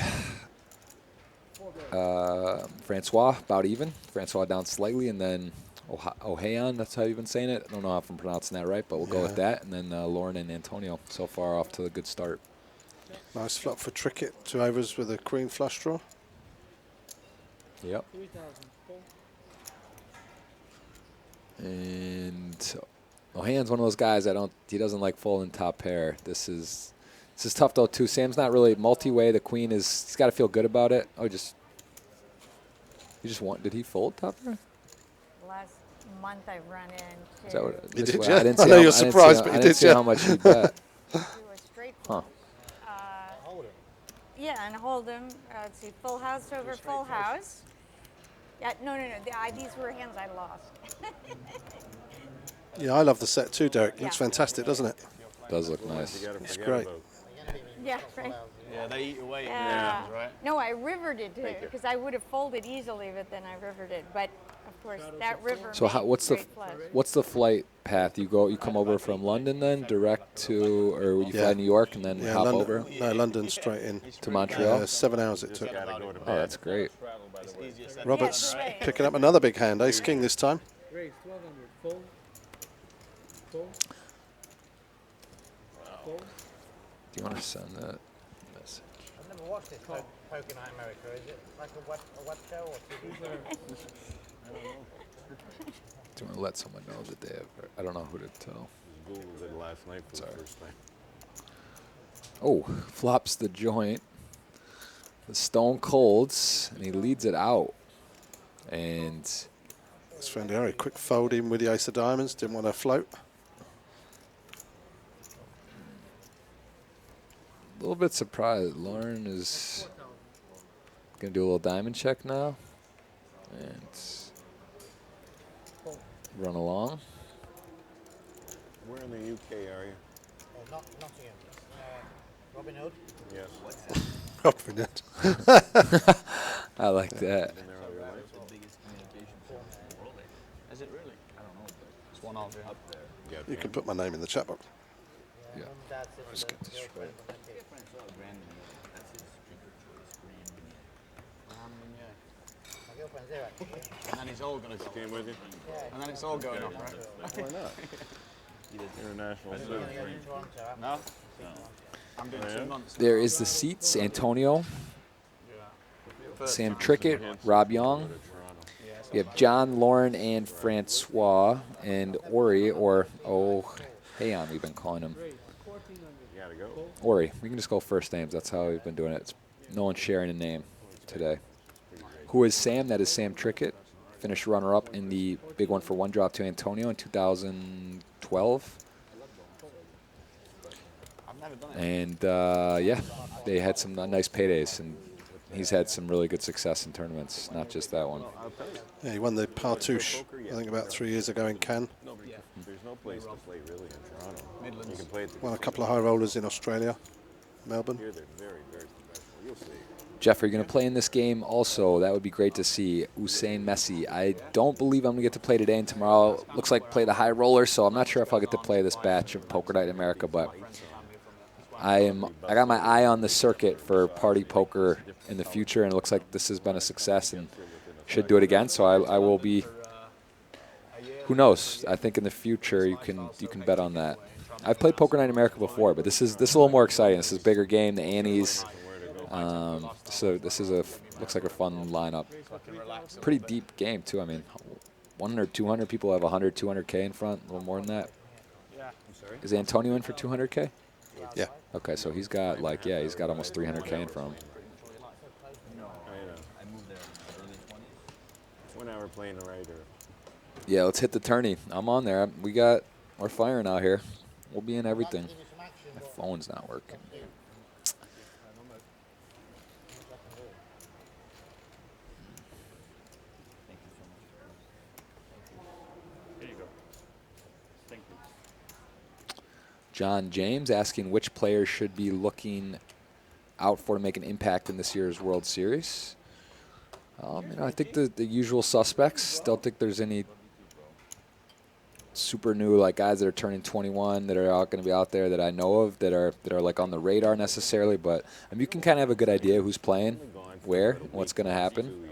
Francois about even. Francois down slightly, and then Ohayon, that's how you've been saying it. I don't know if I'm pronouncing that right, but we'll go with that. And then Lauren and Antonio so far off to a good start. Nice flop for Trickett. 2 overs with a queen flush draw. Yep. And Ohayan's one of those guys he doesn't like folding top pair. This is tough though too. Sam's not really multi-way. The queen he's got to feel good about it. Oh, did he fold top pair? Last month I've run into. Is that what, You did, way, yeah. I didn't I see know how- you're I didn't surprised, see but how- you I didn't did, see yeah. how much he bet. Do a straight Huh. fold. Yeah, and hold him. Let's see, full house over full house. Yeah, no. These were hands I lost. Yeah, I love the set too, Derek. Looks Yeah. fantastic, doesn't it? Does look nice. You gotta It's forget great. about- Yeah, right. Yeah, they eat away in Yeah. games, right? No, I rivered it too, because I would have folded easily, but then I rivered it. But of course, that river. So what's the flight path? You come over from London then direct to, or you fly Yeah. New York and then Yeah, hop London, over no, London straight in. to Montreal? 7 hours it took. Gotta go to Oh, bed. that's great. It's easier said than Robert's done, right? picking up another big hand. Ace King this time. Raise 1200. Fold. Fold. Fold. Do you want to send that message? I've never watched this Poker Night America. Is it like a web show or TV? Do you want to let someone know that they have? I don't know who to tell. Just Googled it last night for Sorry. the first time. Oh, flops the joint. The stone colds, and he leads it out. And Svendiari, quick fold in with the ace of diamonds. Didn't want to float. a little bit surprised. Lauren is going to do a little diamond check now. And run along. Where in the UK are you? Nottingham. Robin Hood. Yes. Robin Hood. I like that. Been there all your life? Is it really? I don't know. It's one off up there. Yeah, You can put my name in the chat box. Yeah. Mum, Dad, Let's sister, get this girlfriend, straight. and kids. My girlfriend's here actually. And then it's all going to go. Came with you? And then it's all going off, right? Why not? International I'm citizen. going to go to Toronto. No? I'm doing 2 months. There is the seats. Antonio, Sam Trickett, Rob Young. We have John, Lauren, and Francois, and Ori, or Ohayon, we've been calling him. You gotta go. Ori. We can just go first names. That's how we've been doing it. It's no one's sharing a name today. Who is Sam? That is Sam Trickett. Finished runner-up in the big one for one drop to Antonio in 2012. I've never done it. And, yeah, they had some nice paydays, and he's had some really good success in tournaments, not just that one. Yeah, he won the Partouche, I think, about 3 years ago in Cannes. There's no place to play really in Toronto. You can play at the Won a couple of high rollers in Australia, Melbourne. Here they're very, very professional. You'll see. Jeff, are you going to play in this game also? That would be great to see. Usain Messi. I don't believe I'm going to get to play today and tomorrow. Looks like play the high roller, so I'm not sure if I'll get to play this batch of Poker Night America, but I got my eye on the circuit for party poker in the future, and it looks like this has been a success and should do it again. So I will be. Who knows? I think in the future you can bet on that. I've played Poker Night America before, but this is a little more exciting. This is a bigger game. The Annies. So this is looks like a fun lineup. Pretty deep game too. I mean, 100, 200 people have 100, 200K in front. A little more than that. Is Antonio in for 200K? Yeah. Okay, so he's got he's got almost 300K in front of him. I moved there in the early 20s. When I were playing the right or Yeah, let's hit the tourney. I'm on there. We're firing out here. We'll be in everything. Give you some action, My but phone's not working. John James asking which players should be looking out for to make an impact in this year's World Series. You know, I think the usual suspects. Don't think there's any super new like guys that are turning 21 that are going to be out there that I know of that are like on the radar necessarily. But I mean, you can kind of have a good idea who's playing, where, what's going to happen.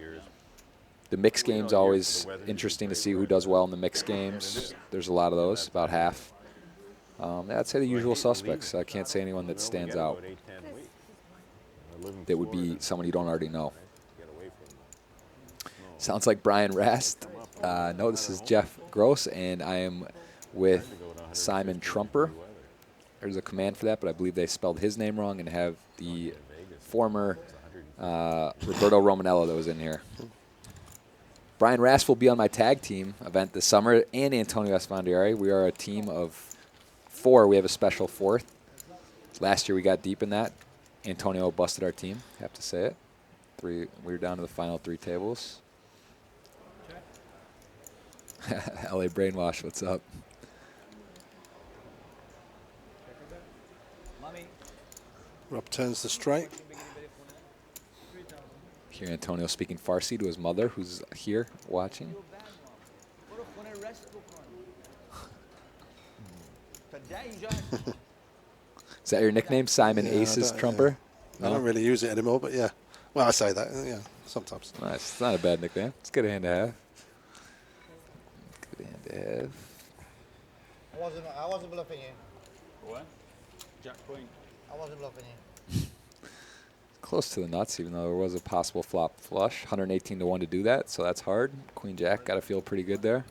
The mixed game's always interesting to see who does well in the mixed games. There's a lot of those, about half. I'd say the usual suspects. I can't say anyone that stands out that would be someone you don't already know. Sounds like Brian Rast. No, this is Jeff Gross, and I am with Simon Trumper. There's a command for that, but I believe they spelled his name wrong and have the former Roberto Romanello that was in here. Brian Rast will be on my tag team event this summer, and Antonio Esfandiari. We are a team of 4. We have a special 4th. Last year we got deep in that. Antonio busted our team, have to say it. We were down to the final 3 tables. LA Brainwash, what's up? Rob turns the straight. Here Antonio speaking Farsi to his mother, who's here watching. Is that your nickname, Simon Aces Trumper? I don't really use it anymore, but yeah. Well, I say that, yeah, sometimes. Nice. It's not a bad nickname. It's a good hand to have. Good hand to have. I wasn't bluffing you. What? Jack Queen. I wasn't bluffing you. Close to the nuts, even though there was a possible flop flush. 118 to 1 to do that, so that's hard. Queen Jack got to feel pretty good there.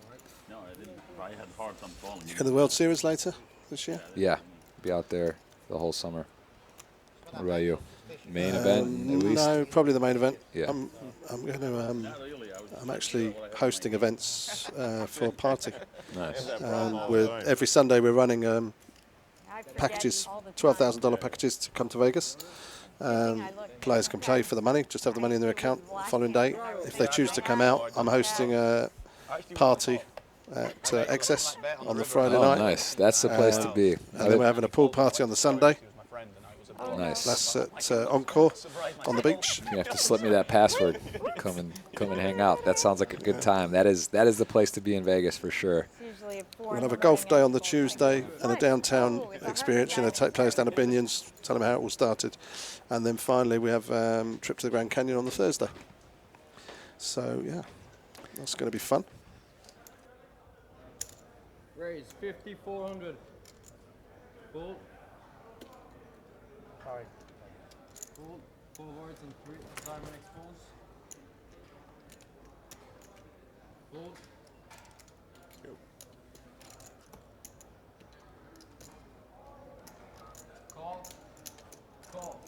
No, I didn't. I had hard time calling. You in the World Series later this year? Yeah, be out there the whole summer. What about you? Main event, at least? No, probably the main event. Yeah. I'm going to. I'm actually hosting events for a party. Nice. And every Sunday we're running packages, $12,000 packages to come to Vegas. Players can play for the money, just have the money in their account the following day. If they choose to come out, I'm hosting a party at Excess on the Friday night. Nice. That's the place to be. And then we're having a pool party on the Sunday. Nice. That's at Encore on the beach. You have to slip me that password. Come and hang out. That sounds like a good time. That is the place to be in Vegas for sure. We'll have a golf day on the Tuesday and a downtown experience. You know, take players down to Binion's, tell them how it all started, and then finally we have trip to the Grand Canyon on the Thursday. So yeah, that's going to be fun. Raise 5,400. Full. Sorry. Full. 4 words and 3 diamond expose. Full. Call. Call.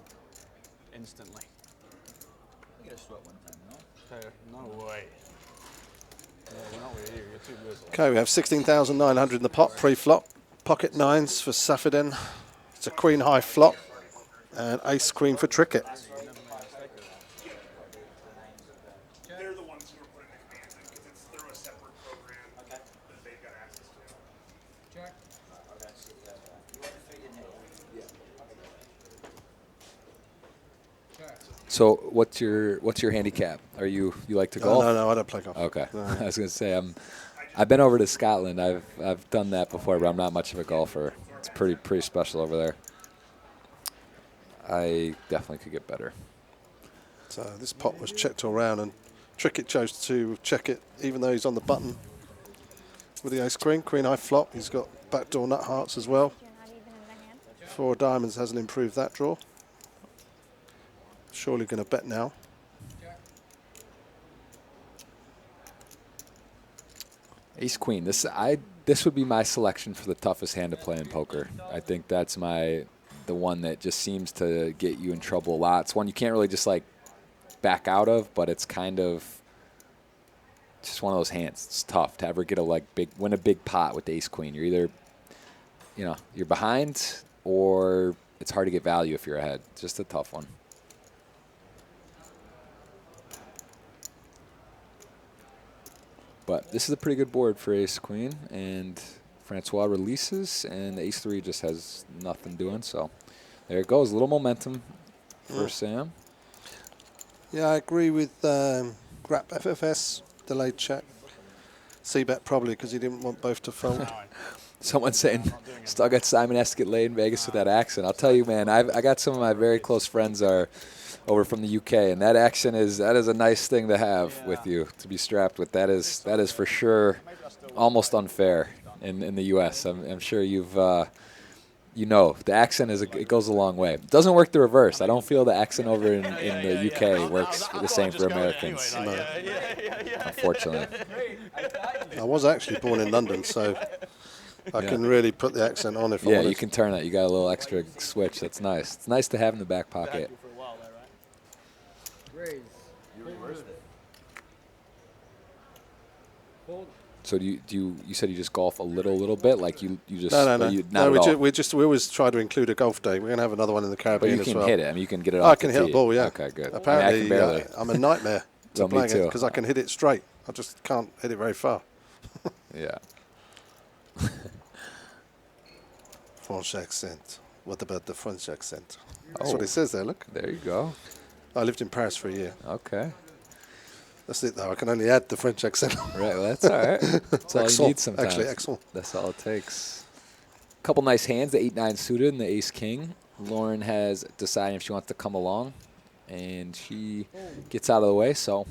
Instantly. You get a sweat one time, no? No way. No, we're not with you. You're too good. Okay, we have 16,900 in the pot pre-flop. Pocket 9s for Safedin. It's a queen high flop and ace queen for Trickett. They're the ones who are putting the commands in because it's through a separate program that they've got access to. Check. So what's your handicap? Are you like to golf? No, I don't play golf. Okay. No. I was gonna say I've been over to Scotland. I've done that before, but I'm not much of a golfer. It's pretty special over there. I definitely could get better. So this pot was checked all round, and Trickett chose to check it, even though he's on the button with the ace queen. Queen high flop. He's got backdoor nut hearts as well. 4 diamonds hasn't improved that draw. Surely going to bet now. Ace queen. This would be my selection for the toughest hand to play in poker. I think that's the one that just seems to get you in trouble a lot. It's one you can't really just like back out of, but it's kind of just one of those hands. It's tough to ever get win a big pot with the ace queen. You're either, you're behind, or it's hard to get value if you're ahead. It's just a tough one. But this is a pretty good board for ace queen, and Francois releases, and the ace-3 just has nothing doing. So there it goes. A little momentum for Sam. Yeah, I agree with Grap FFS, delayed check. C-bet probably because he didn't want both to fold. Someone saying, still got Simon has to get laid in Vegas with that accent. I'll tell you, man, I got some of my very close friends are over from the UK, and that accent is a nice thing to have with you, to be strapped with. That is for sure almost unfair in the US. I'm sure you've the accent it goes a long way. It doesn't work the reverse. I don't feel the accent over in the UK works the same for Americans. Unfortunately. I was actually born in London, so I can really put the accent on if I want. Yeah, you can turn it. You got a little extra switch. That's nice. It's nice to have in the back pocket. Raise. You reversed it. Fold. So you said you just golf a little bit, like you just No. We always try to include a golf day. We're gonna have another one in the Caribbean but you as can well. hit it. I mean, you can get it I off can the hit tee. a ball, yeah. Okay, good. Apparently, I can barely. I'm a nightmare to Well, me playing it too. because I can hit it straight. I just can't hit it very far. Yeah. French accent. What about the French accent? That's Oh. what it says there. Look. There you go. I lived in Paris for a year. Okay. That's it, though. I can only add the French accent. Right. Well, that's all right. That's all you need sometimes. Actually, excellent. That's all it takes. Couple nice hands. The 8-9 suited and the ace-king. Lauren has decided if she wants to come along, and she gets out of the way. So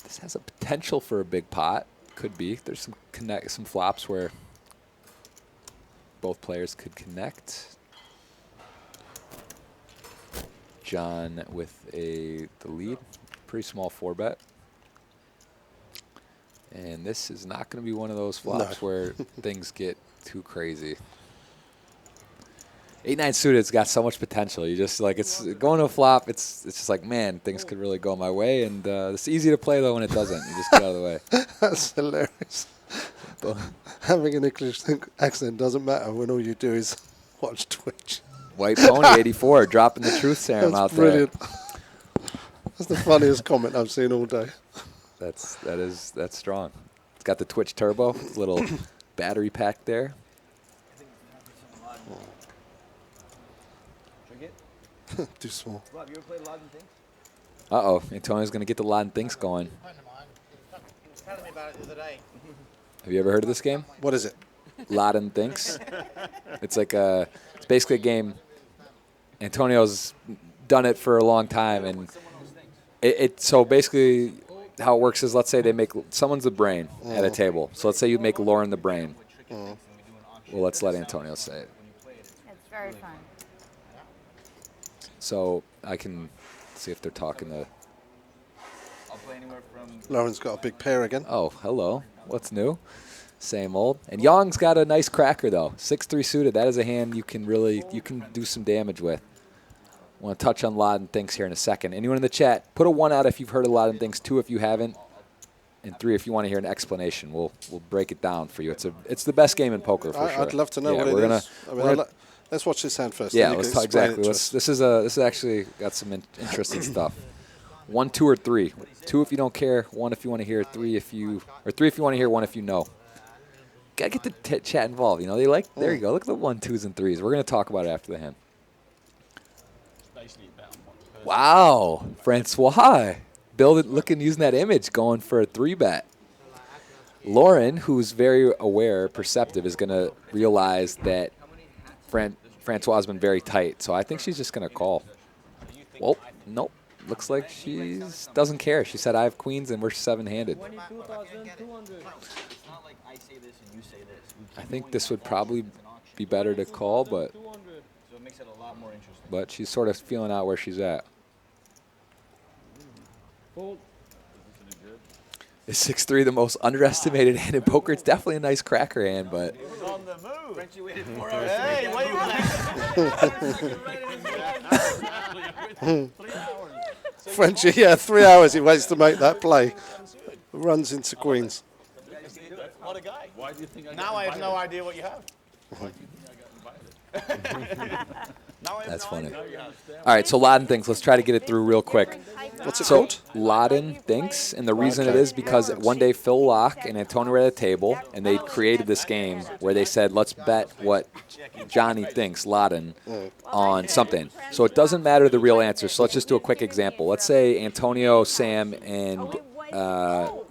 this has a potential for a big pot. Could be. There's some flops where both players could connect. John with the lead. Pretty small 4-bet. And this is not going to be one of those flops where things get too crazy. 8-9 suited's got so much potential. You just it's going to a flop. It's just like, man, things could really go my way. And it's easy to play though when it doesn't. You just get out of the way. That's hilarious. Having an English accent doesn't matter when all you do is watch Twitch. White Pony 84 dropping the truth serum out brilliant. there. That's the funniest comment I've seen all day. That's strong. It's got the Twitch Turbo, little battery pack there. Too small. Rob, you ever played Laden Things? Uh-oh, Antonio's going to get the Laden Things going. Friend of mine, he was telling me about it the other day. Have you ever heard of this game? What is it? Laden Thinks. It's it's basically a game. Antonio's done it for a long time, and so basically how it works is, let's say they make someone's the brain at a table. So let's say you make Lauren the brain. Well, let's let Antonio say it. It's very fun. So I can see if they're talking to. I'll play anywhere from. Lauren's got a big pair again. Oh, hello. What's new? Same old. And Yong's got a nice cracker though. 6-3 suited. That is a hand you can do some damage with. I want to touch on Laden Thinks here in a second. Anyone in the chat, put a 1 out if you've heard of Laden Thinks, 2 if you haven't, and 3 if you want to hear an explanation. We'll break it down for you. It's the best game in poker for sure. I'd love to know what it is. Let's watch this hand first. Yeah, let's talk exactly. This is actually got some interesting stuff. 1, 2, or 3. 2 if you don't care. 1 if you want to hear. 3 if you want to hear. 1 if you know. Gotta get the chat involved. You know they like. There you go. Look at the 1, 2s, and 3s. We're gonna talk about it after the hand. Wow, Francois, using that image, going for a 3-bet. Lauren, who's very aware, perceptive, is gonna realize that Francois has been very tight. So I think she's just gonna call. Well, nope. Looks like she doesn't care. She said, "I have queens and we're 7-handed." 22,200. It's not like I say this and you say this. I think this would probably be better to call, but So it makes it a lot more interesting. but she's sort of feeling out where she's at. Fold. Is 6-3 the most underestimated hand in poker? It's definitely a nice cracker hand, but On the move. Frenchie waited 4 hours. Hey, wait a minute. Frenchie, yeah, 3 hours he waits to make that play. Runs into queens. What a guy. Why do you think I Now I have no idea what you have. Why do you think I got invited? That's funny. All right, so Loudon thinks. Let's try to get it through real quick. What's it So called? Loudon thinks, and the reason it Okay. is because one day Phil Locke and Antonio were at a table, and they created this game where they said, let's bet what Johnny thinks, Loudon, on something. So it doesn't matter the real answer. So let's just do a quick example. Let's say Antonio, Sam, and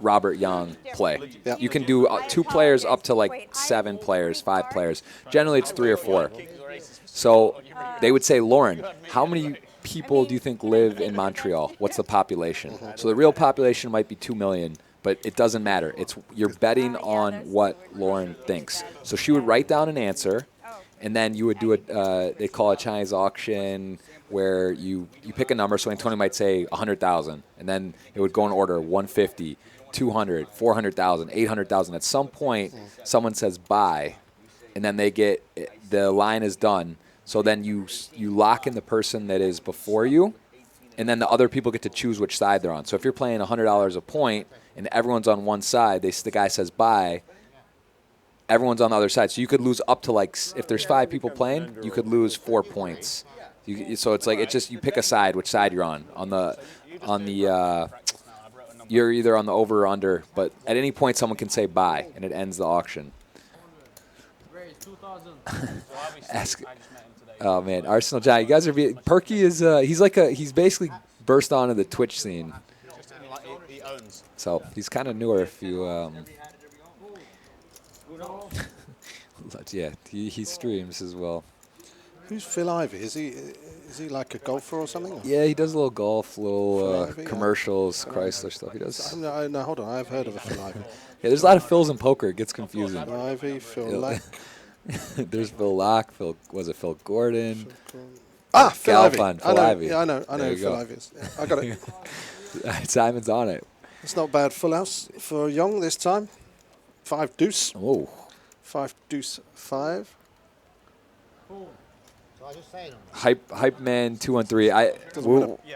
Robert Young play. Yep. You can do 2 players up to like 7 players, 5 players. Generally, it's 3 or 4. So they would say, Lauren, how many people do you think live in Montreal? What's the population? So the real population might be 2 million, but it doesn't matter. You're betting on what Lauren thinks. So she would write down an answer, and then you would do they call it a Chinese auction, where you pick a number. So Antonio might say 100,000, and then it would go in order: 150, 200, 400,000, 800,000. At some point, someone says buy, and then the line is done. So then you lock in the person that is before you, and then the other people get to choose which side they're on. So if you're playing $100 a point and everyone's on one side, the guy says buy, everyone's on the other side. So you could lose up to if there's 5 people playing, you could lose 4 points. So it's like you pick a side, which side you're on. You're either on the over or under, but at any point someone can say buy, and it ends the auction. Raise 2,000. Ask. Oh man, Arsenal Johnny, you guys are Perky is he's basically burst onto the Twitch scene. He owns. So he's kind of newer. If you yeah, he streams as well. Who's Phil Ivey? Is he like a golfer or something? Yeah, he does a little golf, little Ivey, commercials, Chrysler stuff. He does. No, hold on. I've heard of a Phil Ivey. Yeah, there's a lot of Phils in poker. It gets confusing. Phil Ivey, Phil Lack. There's Phil Locke. Phil Gordon. Phil Ivey. Phil Ivey. Yeah, I know There who you Phil go. Ivey is. Yeah, I got it. Simon's on it. It's not bad. Full house for Young this time. 5 deuce. Oh. 5 deuce 5. So I just say them. Hype man 213.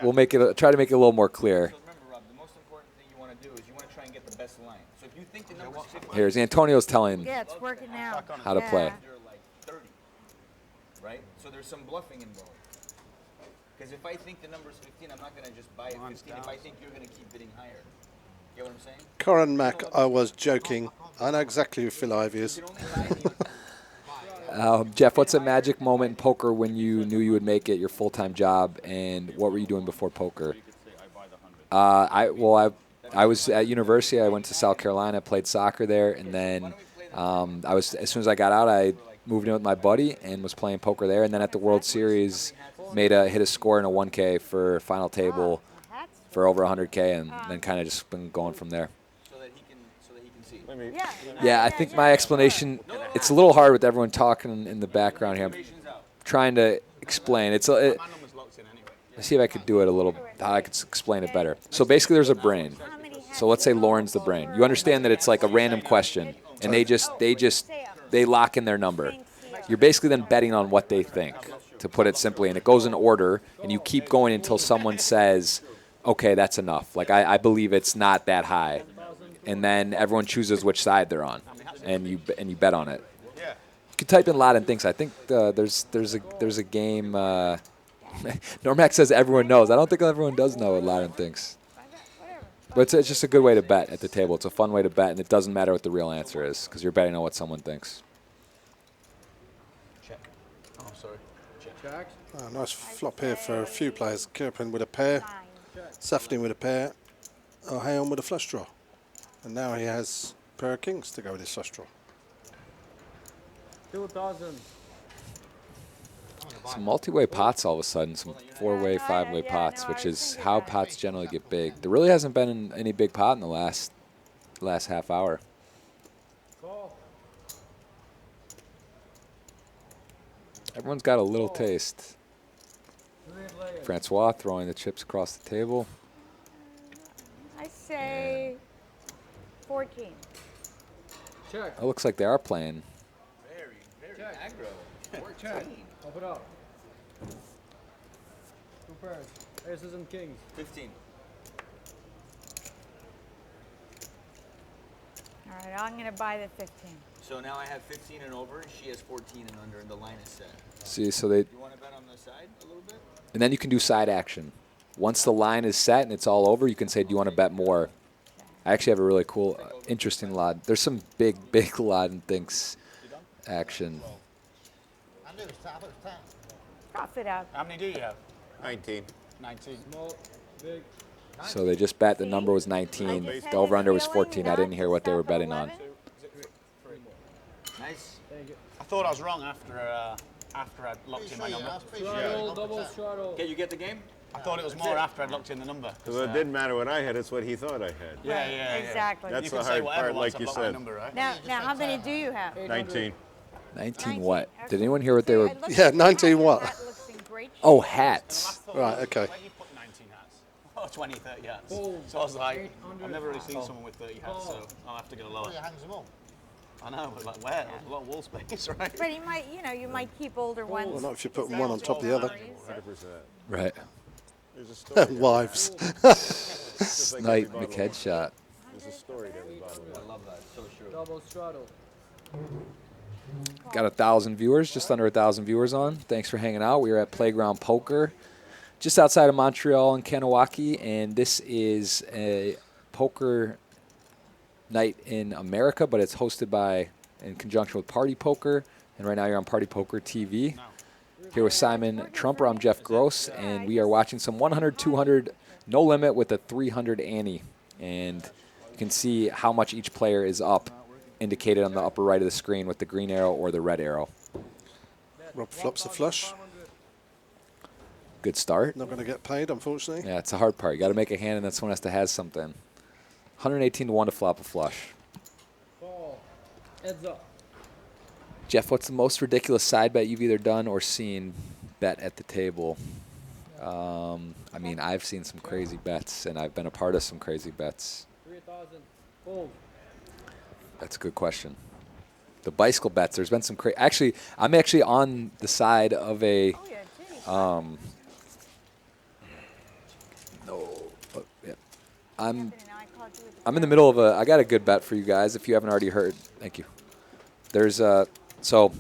We'll make it try to make it a little more clear. So remember, Rob, the most important thing you want to do is you want to try and get the best line. So if you think the number's 50, Here's Antonio's telling Yeah, it's working now. how to play. you're like 30, right? So there's some bluffing involved. Because if I think the number's 15, I'm not going to just buy it 15. If I think you're going to keep bidding higher. You know what I'm saying? Corin Mack, I was joking. I know exactly who Phil Ivey is. Jeff, what's a magic moment in poker when you knew you would make it your full-time job, and what were you doing before poker? I was at university. I went to South Carolina, played soccer there, and then as soon as I got out, I moved in with my buddy and was playing poker there. And then at the World Series, hit a score in a 1K for final table for over 100K, and then kind of just been going from there. So that he can see. Yeah, I think my explanation, it's a little hard with everyone talking in the background here. I'm trying to explain. Let's see if I could do it how I could explain it better. So basically there's a brain. So let's say Lauren's the brain. You understand that it's like a random question, and they lock in their number. You're basically then betting on what they think, to put it simply, and it goes in order, and you keep going until someone says, okay, that's enough. Like, I believe it's not that high. And then everyone chooses which side they're on, and you bet on it. You can type in Loudon thinks. I think there's a game. Normac says everyone knows. I don't think everyone does know what Loudon thinks. But it's just a good way to bet at the table. It's a fun way to bet, and it doesn't matter what the real answer is because you're betting on what someone thinks. Check. Oh, sorry. Check. Oh, nice flop here for a few players. Kirpin with a pair, Safdie with a pair, O'Hayon with a flush draw. And now he has a pair of kings to go with his flush draw. 2,000. Some multi-way pots all of a sudden, some 4-way, 5-way pots, which is how pots generally get big. There really hasn't been any big pot in the last half hour. Everyone's got a little taste. Francois throwing the chips across the table. I say 14. Check. It looks like they are playing. Very aggro. Check. Open up. 2 pairs. Aces and kings. 15. All right, I'm going to buy the 15. So now I have 15 and over, and she has 14 and under, and the line is set. See, so they, You want to bet on the side a little bit? and then you can do side action. Once the line is set and it's all over, you can say, do you want to bet more? I actually have a really cool, interesting lot. There's some big lot and thinks action. I knew it was 10. Cough it out. How many do you have? 19. 19. Small, big. So they just bet the number was 19. The over-under was 14. I didn't hear what they were betting on. Nice. Thank you. I thought I was wrong after I'd locked in my number. Straddle, double straddle. Okay, you get the game? I thought it was more after I'd locked in the number. Because it didn't matter what I had, it's what he thought I had. Yeah. Exactly. That's You the can say hard whatever part, once like I've you locked my said. number, right? Now, how many do you have? 19. 19 what? Did anyone hear what they were? Yeah, 19 what? Oh, hats. Right, okay. Where do you put 19 hats? Oh, 20, 30 hats. So I was like, I've never really seen someone with 30 hats, so I'll have to go lower. He hangs them up. I know, but like where? There's a lot of wall space, right? But you might, you might keep older ones. Well, not if you put one on top of the other. 100%. Right. There's a story. there. Wives. Just like Snipe every bottle. McHeadshot. There's a story to every bottle. I love that. So true. Double straddle. Got 1,000 viewers, just under 1,000 viewers on. Thanks for hanging out. We are at Playground Poker, just outside of Montreal and Kanawaki, and this is a poker night in America, but it's hosted by, in conjunction with Party Poker, and right now you're on Party Poker TV. Here with Simon Trumper, I'm Jeff Gross, and we are watching some 100, 200, no limit with a 300 ante, and you can see how much each player is up, indicated on the upper right of the screen with the green arrow or the red arrow. Rob flops a flush. Good start. Not going to get paid, unfortunately. Yeah, it's the hard part. You got to make a hand, and then someone has to have something. 118 to 1 to flop a flush. Call. Heads up. Jeff, what's the most ridiculous side bet you've either done or seen bet at the table? I mean, I've seen some crazy bets, and I've been a part of some crazy bets. 3,000. Fold. That's a good question. The bicycle bets, there's been some crazy. Actually, I'm actually on the side of a. I'm in the middle of a. I got a good bet for you guys. If you haven't already heard, thank you. There's a. So,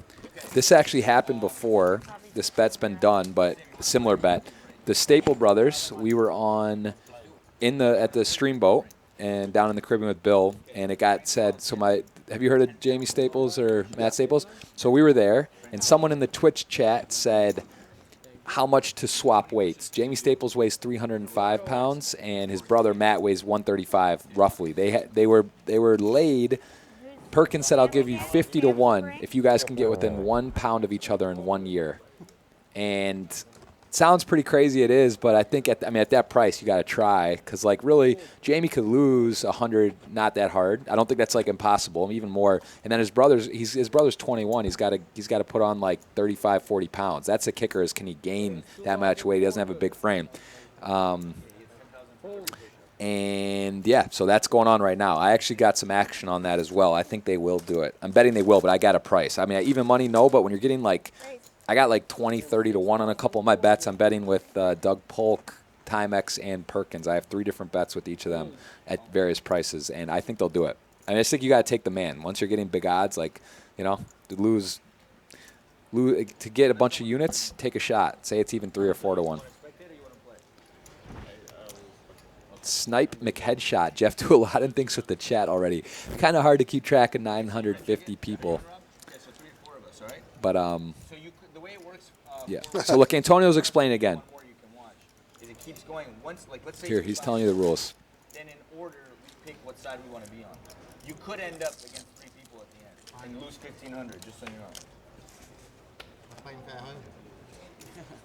this actually happened before. This bet's been done, but a similar bet. The Staple Brothers. We were on at the Streamboat and down in the Caribbean with Bill, and it got said. So have you heard of Jamie Staples or Matt Staples? So we were there, and someone in the Twitch chat said how much to swap weights. Jamie Staples weighs 305 pounds, and his brother Matt weighs 135 roughly. They were laid. Perkins said, "I'll give you 50 to 1 if you guys can get within 1 pound of each other in 1 year." And sounds pretty crazy, it is, but I think at that price you got to try, because like really Jamie could lose 100, not that hard. I don't think that's like impossible, even more. And then his brother's 21. He's got to put on like 35, 40 pounds. That's the kicker, is can he gain that much weight? He doesn't have a big frame. And yeah, so that's going on right now. I actually got some action on that as well. I think they will do it. I'm betting they will, but I got a price. I mean, even money, no, but when you're getting like, I got like 20, 30 to 1 on a couple of my bets. I'm betting with Doug Polk, Timex, and Perkins. I have 3 different bets with each of them at various prices, and I think they'll do it. I just think you got to take the man. Once you're getting big odds, like, to lose, to get a bunch of units, take a shot. Say it's even 3 or 4 to 1. Snipe McHeadshot. Jeff do a lot of things with the chat already. Kind of hard to keep track of 950 people. So 3 or 4 of us, all right? But So the way it works. yeah. So look, Antonio's explaining again. More you can watch is it keeps going once, like let's say. Here, he's telling you the rules. Then in order we pick what side we want to be on. You could end up against 3 people at the end and lose 1,500, just so you know. I'm playing fair home.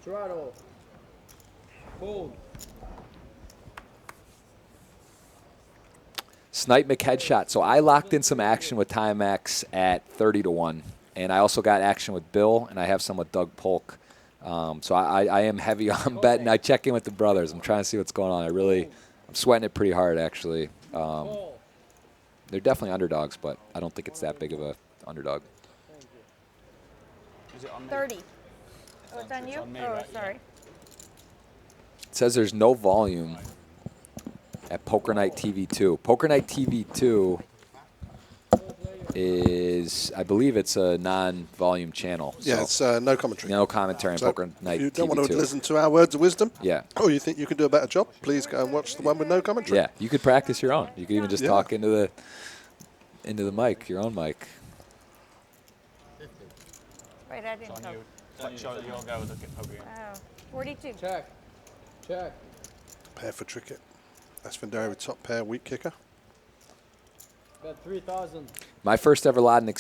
Straddle. Fold. Snipe McHeadshot. So I locked in some action with Timex at 30 to 1. And I also got action with Bill, and I have some with Doug Polk. So I am heavy on betting. I check in with the brothers. I'm trying to see what's going on. I'm sweating it pretty hard, actually. They're definitely underdogs, but I don't think it's that big of a underdog. Is it on me? 30. Oh, it's on you? on me, Oh, right? sorry. It says there's no volume at Poker Night TV 2. Poker Night TV 2 is, I believe it's a non-volume channel. Yeah, so it's no commentary. no commentary on So Poker Night if you don't want to TV2. listen to our words of wisdom, Yeah. or you think you can do a better job, please go and watch the one with no commentary. Yeah, you could practice your own. You could even just Yeah. talk into the mic, your own mic. Wait, I didn't go. You'll go with the poker game. Oh, 42. Check. Check. Pair for Trickett. That's Vendera with top pair, weak kicker. Bet 3,000. My first ever Latin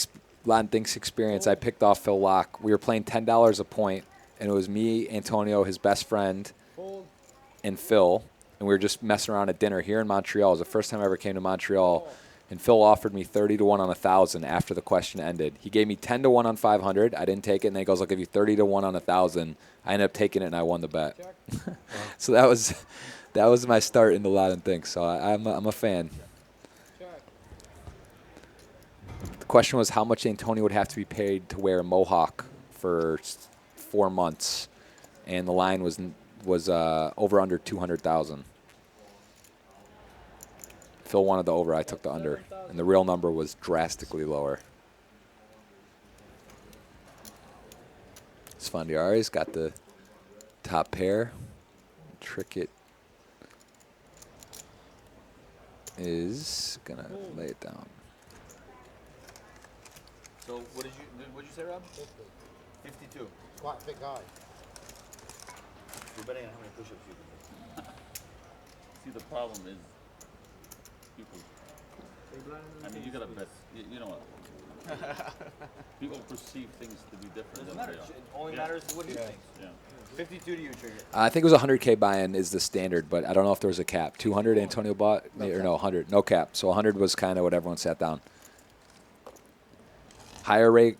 Thinks experience, I picked off Phil Locke. We were playing $10 a point, and it was me, Antonio, his best friend, Fold. and Phil, and we were just messing around at dinner here in Montreal. It was the first time I ever came to Montreal, and Phil offered me 30 to 1 on 1,000 after the question ended. He gave me 10 to 1 on 500. I didn't take it, and then he goes, "I'll give you 30 to 1 on 1,000." I ended up taking it, and I won the bet. So that was my start in the Latin Thinks. So I'm a fan. The question was how much Antonio would have to be paid to wear a mohawk for 4 months, and the line was over under 200,000. Phil wanted the over, I took the under, and the real number was drastically lower. Sfandiari's got the top pair. Trickett is gonna lay it down. So what'd you say, Rob? 52. Quite a big guy. You're betting on how many push-ups you can do. See, the problem is people. I mean, you gotta bet. You know what? People perceive things to be different Doesn't than matter. they are. It only matters what he thinks. Yeah. 52 to you, Trigger. I think it was 100K buy-in is the standard, but I don't know if there was a cap. 200 Antonio bought, or no, 100, no cap. So 100 was kind of what everyone sat down. Higher rate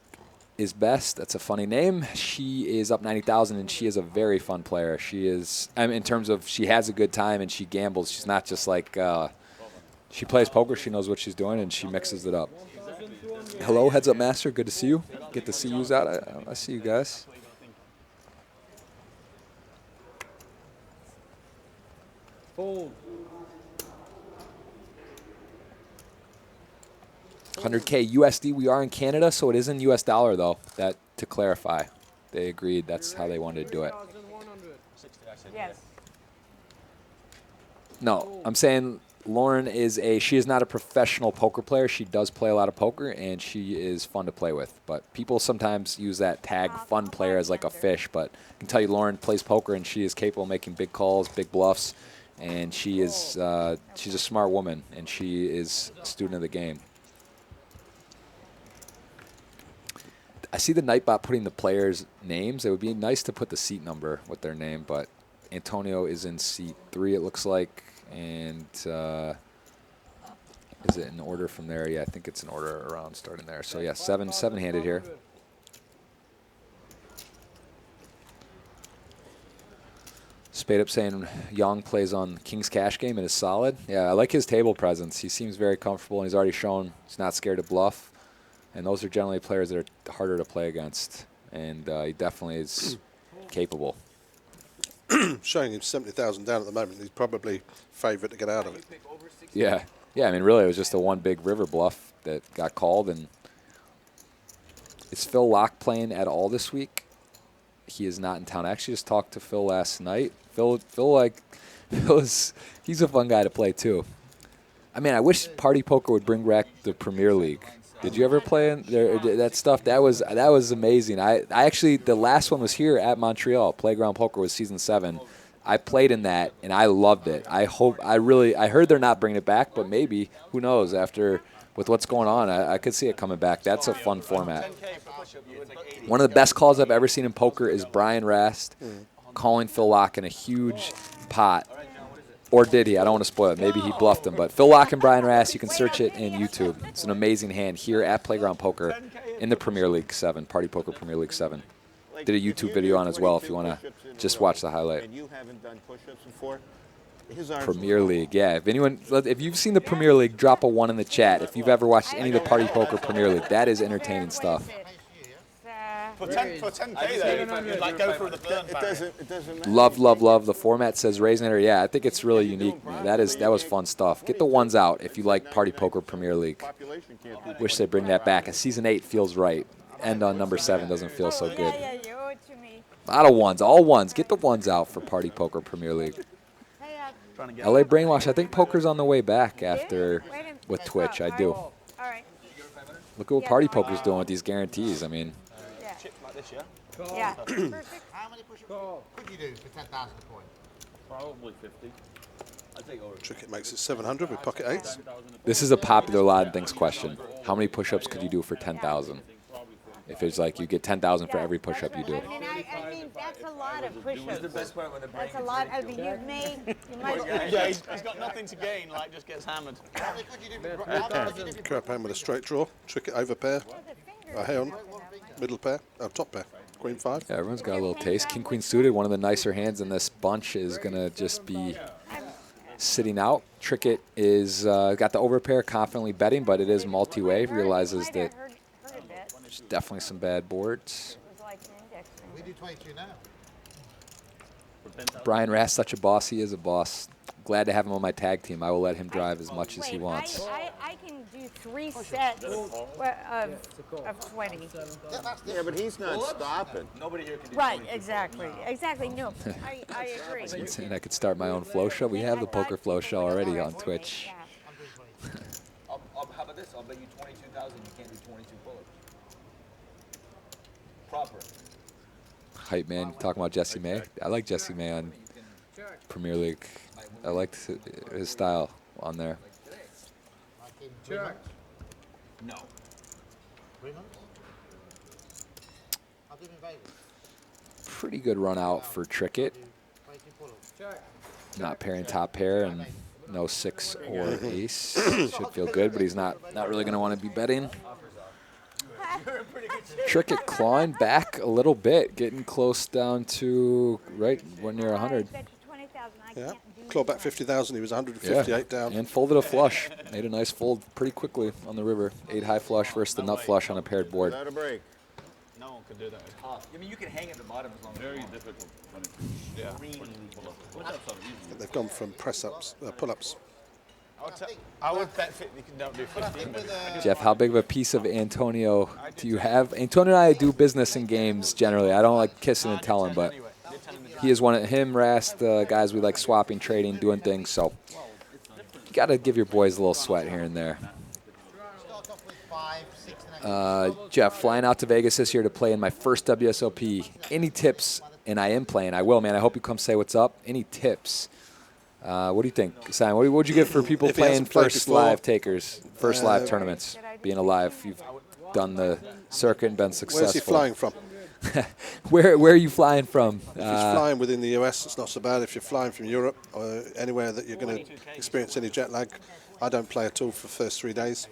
is best. That's a funny name. She is up 90,000, and she is a very fun player. She is, I mean, in terms of she has a good time and she gambles. She's not just like, she plays poker. She knows what she's doing, and she mixes it up. Hello, Heads Up Master. Good to see you. Get to see yous out. I see you guys. Fold. 100K USD. We are in Canada, so it is in US dollar, though. That to clarify, they agreed. That's how they wanted to do it. 3,100. Yes. No, I'm saying Lauren she is not a professional poker player. She does play a lot of poker, and she is fun to play with. But people sometimes use that tag "fun player" as like a fish. But I can tell you, Lauren plays poker, and she is capable of making big calls, big bluffs, and she is she's a smart woman, and she is a student of the game. I see the Nightbot putting the players' names. It would be nice to put the seat number with their name, but Antonio is in seat 3, it looks like. And is it in order from there? Yeah, I think it's in order around starting there. So, yeah, seven-handed here. Spade Up saying Young plays on King's Cash Game and is solid. Yeah, I like his table presence. He seems very comfortable, and he's already shown he's not scared to bluff. And those are generally players that are harder to play against. And he definitely is capable. Showing him 70,000 down at the moment. He's probably favourite to get out of it. Yeah. Yeah, I mean, really, it was just a one big river bluff that got called. And is Phil Locke playing at all this week? He is not in town. I actually just talked to Phil last night. He's a fun guy to play, too. I mean, I wish Party Poker would bring back the Premier League. Did you ever play in there? That stuff? That was amazing. I actually, the last one was here at Montreal. Playground Poker was season 7. I played in that and I loved it. I heard they're not bringing it back, but maybe, who knows? With what's going on, I could see it coming back. That's a fun format. One of the best calls I've ever seen in poker is Brian Rast calling Phil Locke in a huge pot. Or did he? I don't want to spoil it. Maybe he bluffed him. But Phil Locke and Brian Rast, you can search it in YouTube. It's an amazing hand here at Playground Poker in the Premier League 7, Party Poker Premier League 7. Did a YouTube video on as well if you want to just watch the highlight. And you haven't done push-ups before? Premier League, yeah. If you've seen the Premier League, drop a 1 in the chat. If you've ever watched any of the Party Poker Premier League, that is entertaining stuff. For 10K though, you'd like go through the burn barrier. It doesn't matter. Love, love, love. The format says raising it. Yeah, I think it's really unique. That was fun stuff. Get the ones out if you like Party Poker Premier League. Wish they'd bring that back. And Season 8 feels right. End on number 7 doesn't feel so good. Yeah, you owe it to me. A lot of ones, all ones. Get the ones out for Party Poker Premier League. Hey, LA Brainwash, I think poker's on the way back after with Twitch. I do. all right. Look at what Party Poker's doing with these guarantees. I mean, Yeah. Chip like this, yeah? Yeah. Perfect. How many push-ups could you do for 10,000 a point? Probably 50. I think over. Tricket makes it 700 with pocket eights. this is a popular Lot of Things question. How many push-ups could you do for 10,000? If it's like you get 10,000 for every push-up you do. I mean, that's a lot of push-ups. The best part when the brain That's a lot. I mean, you might. Yeah, he's got nothing to gain, like just gets hammered. How many could you do for Crap hand with a straight draw. Tricket over pair. Hey on. Middle pair. Top pair. Queen 5. Yeah, everyone's got a little taste. King, Queen suited, one of the nicer hands in this bunch, is going to just be sitting out. Tricket is got the overpair, confidently betting, but it is multi-way. Realizes that there's definitely some bad boards. We do 22 now. Brian Rass, such a boss. He is a boss. Glad to have him on my tag team. I will let him drive as much as he wants. I can do 3 sets of 20. Yeah, but he's not stopping. Nobody here can do Right, exactly. Exactly, no. I agree. And I could start my own flow show. We have the Poker Flow Show already on Twitch. How about this? I'll bet you 22,000 you can't do 22 pull-ups. Proper. Hype man, talking about Jesse May. I like Jesse May on Premier League. I liked his style on there. No. 3 months? I'll do him in Vegas. Pretty good run out for Tricket. 22 pull-ups. Not pairing top pair and no 6 or ace. Should feel good, but he's not really going to want to be betting. Tricket clawing back a little bit, getting close down to right when near 100. Yeah. Claw back 50,000. He was 158 down. And folded a flush. Made a nice fold pretty quickly on the river. 8 high flush versus the nut flush on a paired board. Without a break. No one could do that. I mean, you can hang at the bottom as long as Very you want. difficult. Yeah. They've gone from press-ups, pull-ups. I would bet you can don't do 15. Jeff, how big of a piece of Antonio do you have? Antonio and I do business in games generally. I don't like kissing and telling, but he is one of him, Rast, guys we like swapping, trading, doing things. So you got to give your boys a little sweat here and there. Jeff, flying out to Vegas this year to play in my first WSOP. Any tips? And I am playing. I will, man. I hope you come say what's up. Any tips? What do you think, Simon? What would you give for people playing first live takers, first live tournaments, being alive? You've done the circuit and been successful. Where's he flying from? Where are you flying from? If he's flying within the US, it's not so bad. If you're flying from Europe or anywhere that you're going to experience any jet lag, I don't play at all for the first 3 days.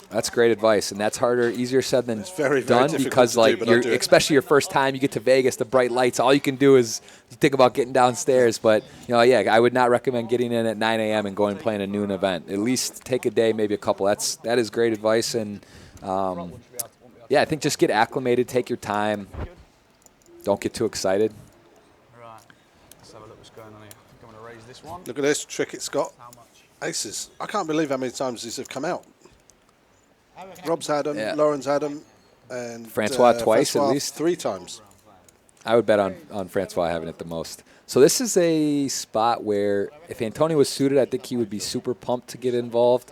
That's great advice, and that's harder, easier said than very, very done difficult because, to like, do, but I do it. especially your first time, you get to Vegas, the bright lights. All you can do is think about getting downstairs. But yeah, I would not recommend getting in at 9 a.m. and going and playing a noon event. At least take a day, maybe a couple. That is great advice, and yeah, I think just get acclimated, take your time, don't get too excited. Right. Let's have a look what's going on here. I think I'm going to raise this one. Look at this trick it's got. Aces. I can't believe how many times these have come out. Rob's had them, Yeah. Lauren's had them, and Francois twice Francois at least? 3 times. I would bet on Francois having it the most. So this is a spot where if Antonio was suited, I think he would be super pumped to get involved.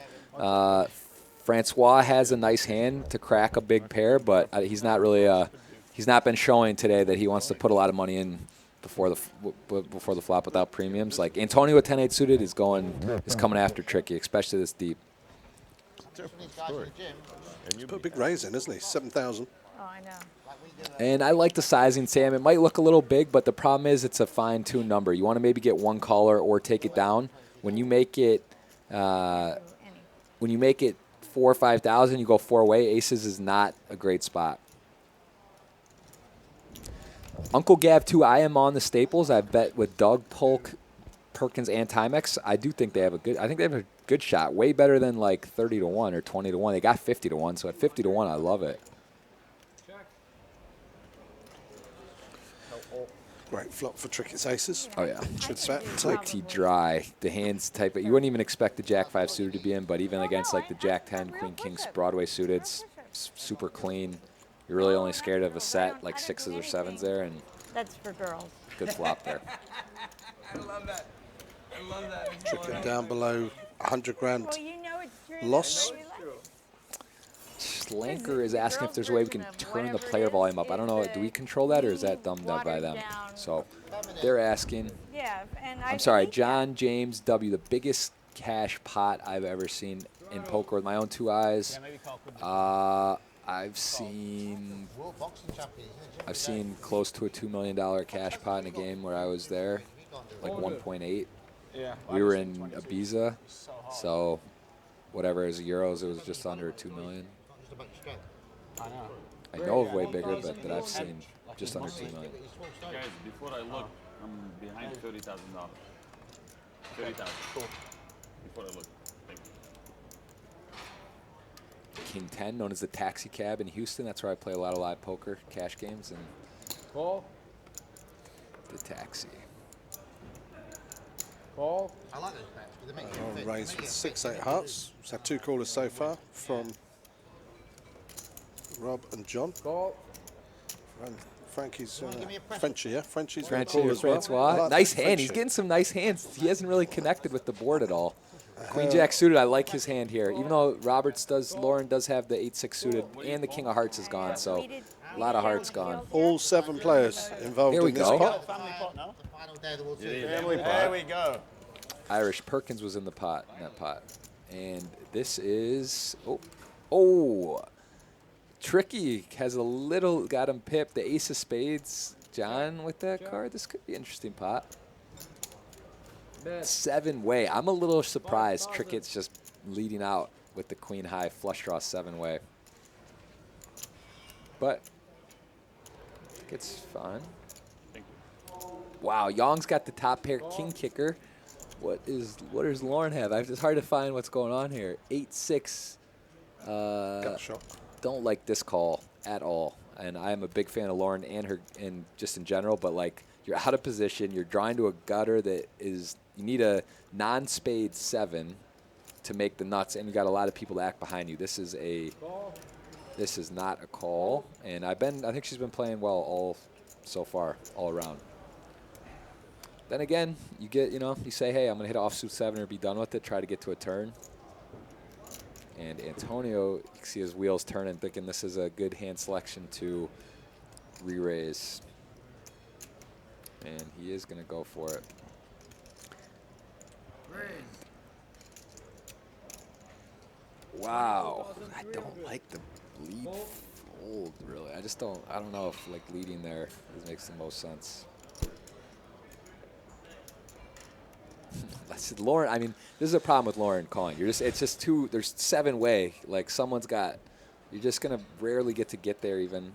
Francois has a nice hand to crack a big pair, but he's not really he's not been showing today that he wants to put a lot of money in before the flop without premiums. Like Antonio with 10-8 suited is coming after Tricky, especially this deep. He's put a big raise in, isn't he? 7,000. Oh, I know. And I like the sizing, Sam. It might look a little big, but the problem is it's a fine-tuned number. You want to maybe get one caller or take it down. When you make it 4,000 or 5,000, you go 4-way. Aces is not a great spot. Uncle Gav 2, I am on the staples. I bet with Doug, Polk, Perkins, and Timex. I do think they have a good shot. Way better than like 30 to 1 or 20 to 1. They got 50 to 1, so at 50 to 1, I love it. Great flop for Trickett's aces. Oh, yeah. Should bet. Pretty dry. The hands type, you wouldn't even expect the Jack 5 suited to be in, but even against like the Jack 10, Queen Kings, Broadway suited, super clean. You're really only scared of a set, like 6s or 7s there, and That's for girls. good flop there. I love that. I love that. Trickett down below 100 grand Well, you know it's true. loss. Slanker is asking if there's a way we can turn the player volume up. I don't know. Do we control that, or is that done by them? So they're asking. Yeah, and I'm sorry, John James W., the biggest cash pot I've ever seen in poker with my own 2 eyes. I've seen close to a $2 million cash pot in a game where I was there, like 1.8. Yeah. We were in Ibiza, so whatever is euros, it was just under 2 million. I know. I know of way bigger, but that I've seen just under 2 million. Guys, before I look, I'm behind $30,000. 30,000. Cool. Before I look. Thank you. King 10, known as the taxi cab in Houston. That's where I play a lot of live poker, cash games, and Call. the taxi. Call. I like those bets, but they make you I'll fit. raise They with make 6-8 you hearts. We've had 2 callers so far from Rob and John. Call. And Frankie's give me a preference? Frenchie, yeah? Frenchie's Frenchie cool or as well. Francois. I like Nice that hand. He's Frenchie. getting some nice hands. He hasn't really connected with the board at all. Queen Jack suited, I like his hand here. Even though Lauren does have the 8-6 suited, and the King of Hearts is gone, so a lot of hearts gone. All 7 players involved Here we in this go. pot. Family pot now. The final day of the World Series. Family There pot. we go. Irish Perkins was in the pot, in that pot. And this is, Tricky has got him pipped. The Ace of Spades, John with that card. This could be an interesting pot. 7-way. I'm a little surprised Trickett's just leading out with the Queen High flush draw 7-way. But I think it's fun. Wow, Yong's got the top pair king kicker. What does Lauren have? It's hard to find what's going on here. 8-6. Gut shot. Don't like this call at all. And I am a big fan of Lauren and her, and just in general. But like, you're out of position. You're drawing to a gutter that is. You need a non-spade 7 to make the nuts, and you got a lot of people to act behind you. This is not a call. And I think she's been playing well so far, all around. Then again, you say, hey, I'm going to hit offsuit 7 or be done with it, try to get to a turn. And Antonio, you can see his wheels turning, thinking this is a good hand selection to re-raise. And he is going to go for it. Wow. I don't like the lead fold, really. I don't know if like leading there makes the most sense. Lauren, I mean, this is a problem with Lauren calling. It's just there's 7-way. Like someone's got, you're just gonna rarely get there even.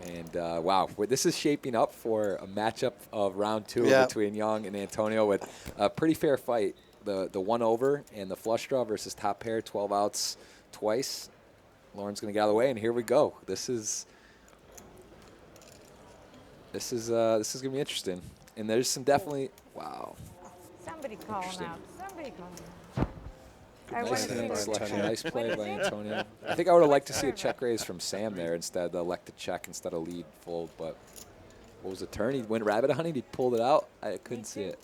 And wow, this is shaping up for a matchup of round 2 between Young and Antonio with a pretty fair fight. The 1 over and the flush draw versus top pair, 12 outs twice. Lauren's gonna get out of the way, and here we go. This is gonna be interesting. And there's some definitely, wow. Somebody call him out. Somebody call him out. I Nice wanna hand see selection, what- nice play by Antonio. I think I would have liked to see a check raise from Sam there instead, elect to check instead of lead fold, but what was the turn? He went rabbit hunting, he pulled it out. I couldn't see it.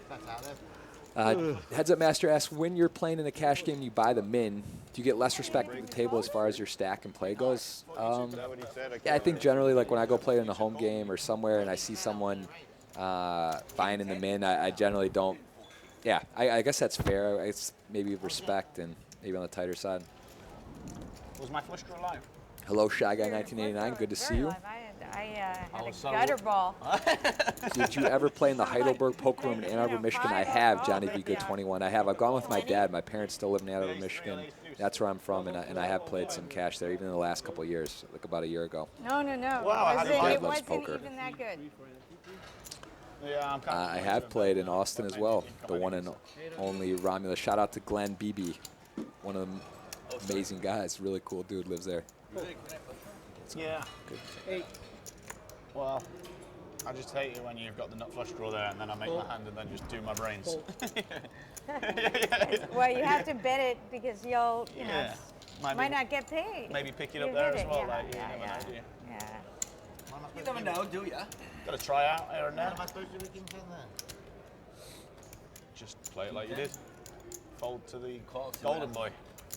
That's out there. Heads Up Master asks, when you're playing in a cash game, you buy the min. Do you get less respect at the table as far as your stack and play goes? Yeah, I think generally, like when I go play in a home game or somewhere and I see someone buying in the min, I generally don't. Yeah, I guess that's fair. It's maybe respect and maybe on the tighter side. Was my flush draw live? Hello, Shy Guy 1989. Good to see you. I had a gutter ball. Did you ever play in the Heidelberg Poker Room in Ann Arbor, Michigan? I have, Johnny B. Good 21. I have. I've gone with my dad. My parents still live in Ann Arbor, Michigan. That's where I'm from, and I have played some cash there, even in the last couple of years, like about a year ago. No. Wow, It loves wasn't poker. even that good. Yeah, I'm I have played in Austin as well. The one and only Romulus. Shout out to Glenn Beebe, one of the amazing guys. Really cool dude, lives there. Yeah. Well, I just hate it when you've got the nut flush draw there and then I make my hand and then just do my brains. Well, you have to bet it because you'll, you know, might not get paid. Maybe pick it up there as well. Like, you never know, do you? Yeah. You never know, do ya? Got to try out here and there. Am I supposed to be king 10 then? Just play it like you did. Fold to the Call to golden that. boy,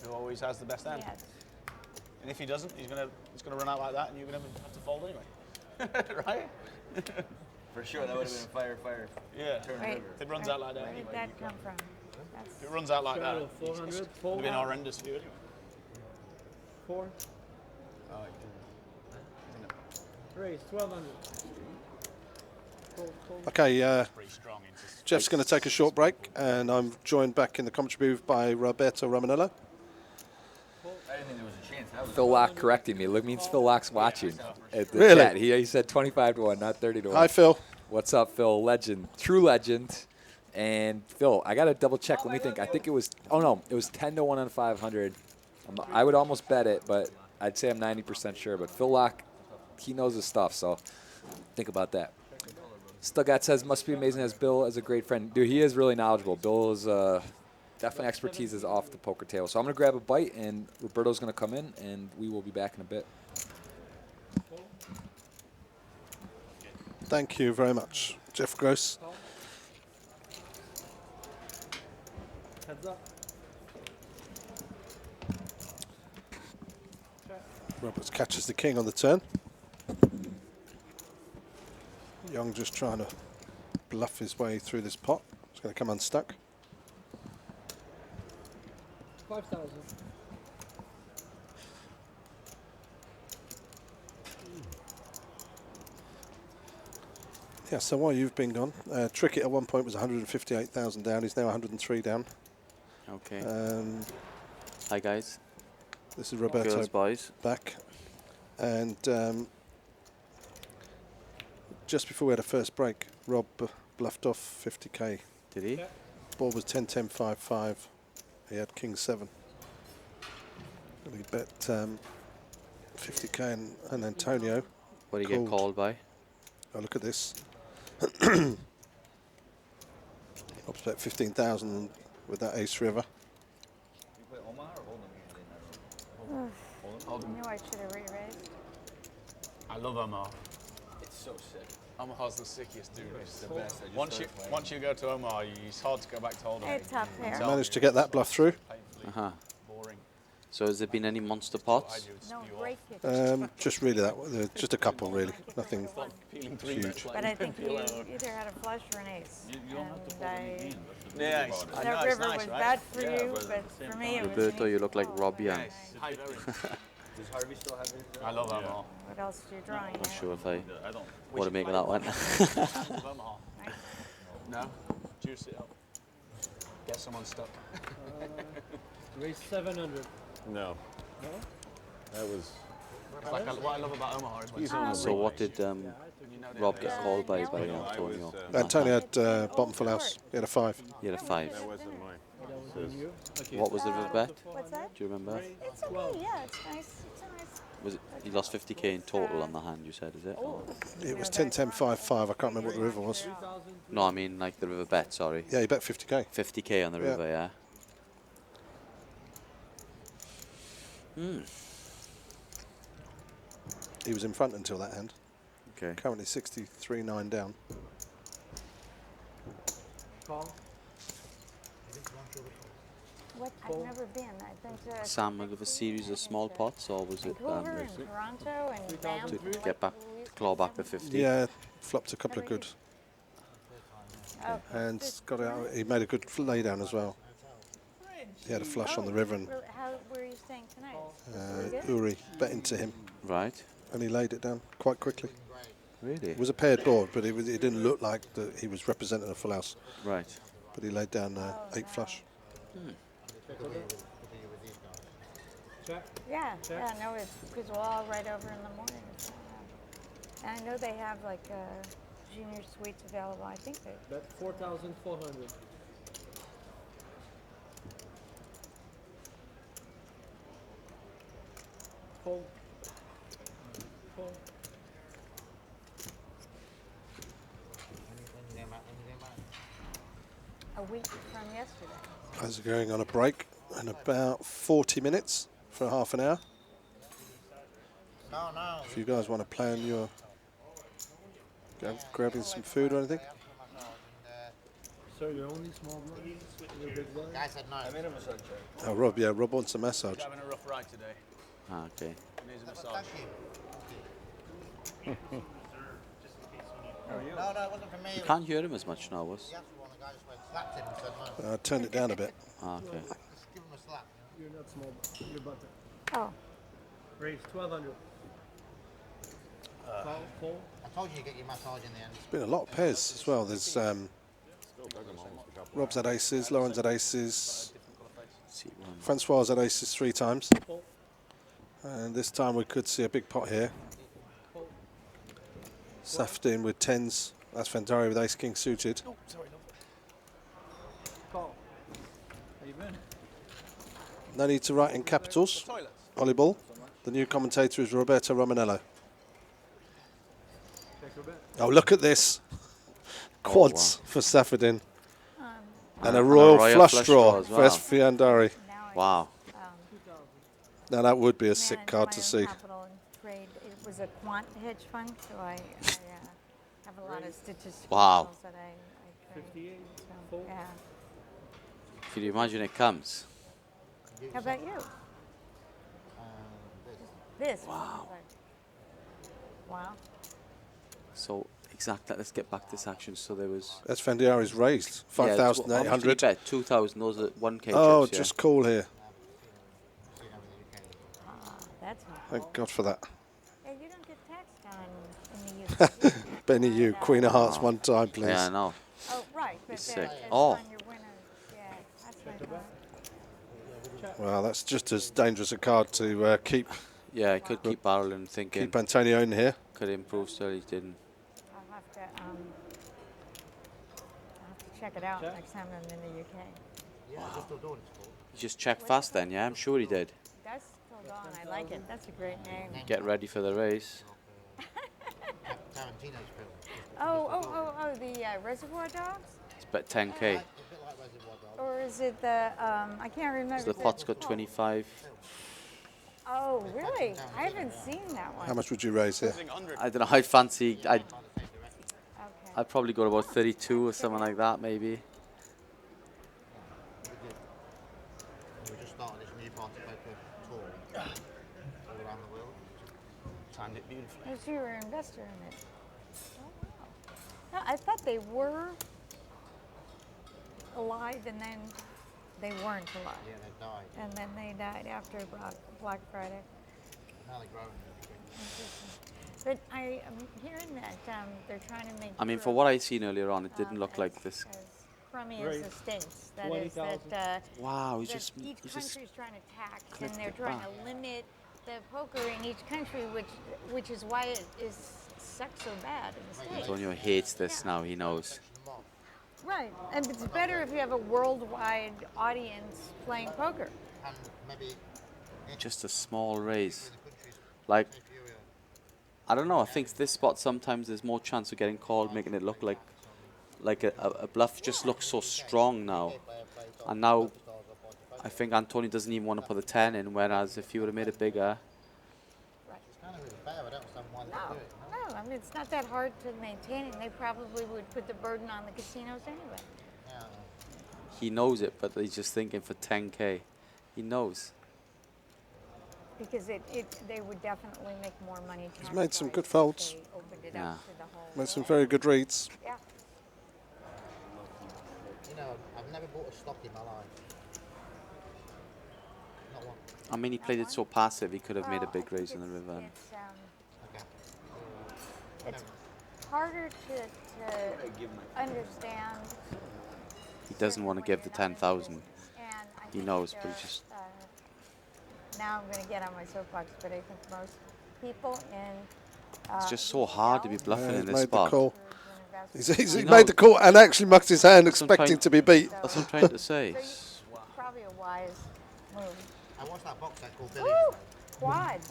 who always has the best hand. Yes. And if he doesn't, it's gonna run out like that, and you're gonna have to fold anyway, right? For sure, that would have been a fire. Yeah. Turn Wait, river. If it runs out like that where did anyway, that you come can't. from? That's If it runs out like that, Shadow, 400, it would fold. have been horrendous for you anyway. 4. Oh, Raise, 1200. Fold. Okay, pretty strong. Jeff's going to take a short break, and I'm joined back in the commentary booth by Roberto Romanello. I didn't think there was a chance. That was Phil Locke correcting me. Look, means Phil Locke's watching at the Really? chat. He said 25 to 1, not 30 to 1. Hi, Phil. What's up, Phil? Legend, true legend. And Phil, I gotta double check. Let me think. I think it was. Oh no, it was 10 to 1 on 500. I would almost bet it, but I'd say I'm 90% sure. But Phil Locke, he knows his stuff, so think about that. Stugat says, must be amazing as Bill as a great friend. Dude, he is really knowledgeable. Bill is definitely expertise is off the poker table. So I'm going to grab a bite, and Roberto's going to come in, and we will be back in a bit. Thank you very much, Jeff Gross. Heads up. Roberts catches the king on the turn. Young just trying to bluff his way through this pot. He's going to come unstuck. 5,000. Yeah, so while you've been gone, Trickett at one point was 158,000 down. He's now 103 down. Okay. Hi guys. This is Roberto Girls, boys. back. And just before we had a first break, Rob bluffed off 50k. Did he? Ball was 10, 10, 5, 5. He had king 7. And he bet 50k and Antonio. What did he get called by? Oh, look at this. Rob's bet 15,000 with that ace river. You play Omaha or Hold'em? I knew I should have re-raised. I love Omaha. It's so sick. Omaha's the sickest, dude. It's the best. Once you go to Omaha, it's hard to go back to Hold'em. Hey, tough hair. Managed to get that bluff through. Uh-huh. Boring. So has there been any monster pots? No, break it. Just really just a couple really, nothing huge. But I think you either had a flush or an ace. You don't have to fold any hand. Yeah, That's the That it's river nice, was right? bad for Yeah, you, but but at the same for me it was Roberto, an you easy look like call. Rob Young. Does Harvey still have his? I love Omaha. What else are you drawing? Not sure if I I don't. want to make that one. Omaha. No? Juice it up. Get someone stuck. Raise 700. No. No? That was. What I love about Omaha is when So what did Rob get called by Antonio? Antonio? Antonio had bottom full house. He had a 5. He had a 5. That wasn't mine. That was on you? Okay. What was the river bet? What's that? Do you remember? It's okay, yeah, it's nice. It's a nice. Was it, he lost 50k in total on the hand, you said, is it? Or- It was 10, 10, 5, 5. I can't remember what the river was. 3,000. No, I mean like the river bet, sorry. Yeah, he bet 50k. 50k on the Yeah. river, yeah. He was in front until that hand. Okay. Currently 63.9 down. Call. What? I've never been. I've been to Sam, with a series of small pots, or was it Vancouver and Toronto and Banff. to and get back, claw back the 50? Yeah, flopped a couple of good Oh, hands. Got out. He made a good lay down as well. He had a flush on the river, and really, where are you staying tonight? Uri bet into him, Right. and he laid it down quite quickly. Really? It was a paired board, but it didn't look like he was representing a full house. Right. But he laid down 8 flush. Check. Yeah, yeah, no, it's because we'll all right over in the morning. So, and I know they have like junior suites available. I think they. Bet 4,400. Fold. Fold. a week from yesterday. Guys are going on a break in about 40 minutes for half an hour. No, no. If you guys want to plan your grabbing some food or anything. Sir, you're only small blood? You're a big blood? Guy said no. I'm in a massage chair. Oh, Rob, yeah, Rob wants a massage. He's having a rough ride today. Ah, okay. He needs a massage. Thank you. No, it wasn't for me. You can't hear him as much now, was? He asked for one, the guy just went, slapped him and said no. Turned it down a bit. Ah, okay. Just give him a slap. You're not small blood. You're butter. Oh, Raise 1,200. Full? I told you get your massage in the end. There's been a lot of pairs as well. There's Rob's had aces, Lauren's had aces, Francois had aces 3 times. And this time we could see a big pot here. Safdin with 10s. That's Fendari with ace king suited. Oh, sorry, no. Call. How you been? No need to write in capitals. Toilets. Ollie Ball. The new commentator is Roberto Romanello. Check your bet. Oh, look at this. Quads for Safdin. And a a royal royal flush flush draw draw as for well. Fendari. now Wow. Now that would be a sick manage card my to own see. capital and trade. It was a quant hedge fund, so I have a lot of statistical Wow. models that I trade. 58. So, yeah. Can you imagine it comes? How about you? This. Wow. Wow. So, exactly, let's get back to this action. So there was... That's Fendari's raised. Yeah, how much did he 5,800. bet? 2,000, those are 1K Oh, chips, yeah? just call here. That's Thank God for that. Hey, you don't get taxed on in the UK. Benny, you, Queen of Hearts, one time, please. Yeah, I know. Oh, right. But He's that- sick. that's Oh. on your winners. Yeah, that's my thought. Well, that's just as dangerous a card to keep Yeah, I could keep barreling, thinking keep Antonio in here. could improve, still he didn't. I'll have to check it out next time I'm in the UK. Yeah, just still doing it. You just check fast then, yeah? I'm sure he did. That's still on. I like it. That's a great name. Get ready for the race. Tarantino's film. Oh, the Reservoir Dogs? It's about 10K. A bit like Reservoir Dogs. Or is it the, I can't remember. So the pot's got 25. Oh, really? I haven't seen that one. How much would you raise here? I don't know, I'd fancy, Okay. I'd probably go to about 32 or something like that, maybe. We just started this new party poker tour all around the world. Timed it beautifully. Oh, so you were an investor in it. Oh, wow. No, I thought they were alive and then they weren't alive. Yeah, they died. And then they died after Black Friday. Now they're growing. But I am hearing that they're trying to make. I mean, for what I seen earlier on, it didn't look like this. As crummy as the states. That is 20,000. that. Wow, That each country is trying to tax, and they're trying to limit the poker in each country, which is why it is sucks so bad in the states. Antonio hates this now, he knows. Right, and it's better if you have a worldwide audience playing poker. And maybe Just a small raise. Like, I don't know, I think this spot sometimes there's more chance of getting called, making it look like a bluff just looks so strong now. And now I think Antonio doesn't even want to put the 10 in, whereas if he would have made it bigger, it's kind of really fair. I don't understand why they do it. No, I mean, it's not that hard to maintain, and they probably would put the burden on the casinos anyway. Yeah. he knows it, but he's just thinking for 10K. He knows. Because they would definitely make more money. He's made some good tax-wise folds. if they opened it Yeah. up to the whole Made some world. very good reads. Yeah. You know, I've never bought a stock in my life. Not one. I mean, he played it so passive, he could have made a Well, big I think raise in the it's- river. Okay. It's harder to understand. He doesn't want to give the 10,000. And I He think knows, but he there, just... now I'm going to get on my soapbox, but I think most people in. It's just so hard to be bluffing Yeah, in he's this made the spot. call. He I know. made the call and actually mucked his hand, That's what I'm expecting trying- to be beat. That's what I'm trying to say. So probably a wise move. I watched that box set called Billy. Woo! Quads.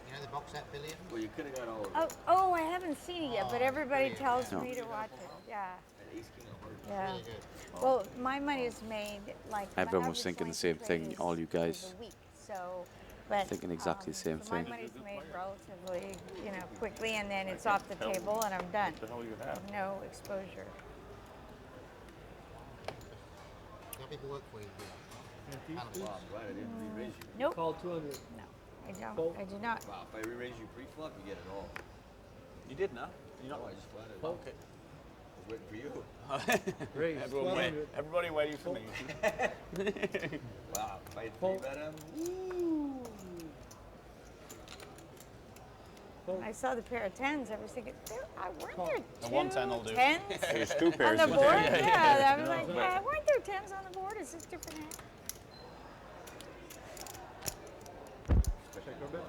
You know know the box set billion? Well, you could have got all of it. Oh, I haven't seen it yet, but everybody tells me to watch it. Yeah. Ace King of Hearts. Yeah. Really good. Well, my money is made like my Everyone was average thinking the length same of thing, trade is- all you guys. is a week. So, but Thinking exactly the same so my thing. money's made relatively, quickly, and then it's off the table, and I'm done. What the hell you I have? have no exposure. Got people work for you. Well, I'm glad I didn't re-raise you. Nope. Call 200. No, I don't. I do not. Wow, if I re-raise you pre-flop, you get it all. You did, no? You're No, not. I just flattered. Okay. I was waiting for you. Raise. Everyone, 100. everybody waiting for me. Wow, if I had 3-bet him, I saw the pair of tens. I was thinking, weren't there The 1 10 will do. tens There's two on pairs. the board? Yeah, I was No, like, but- weren't there tens on the board? Is this different hand? Check your bet.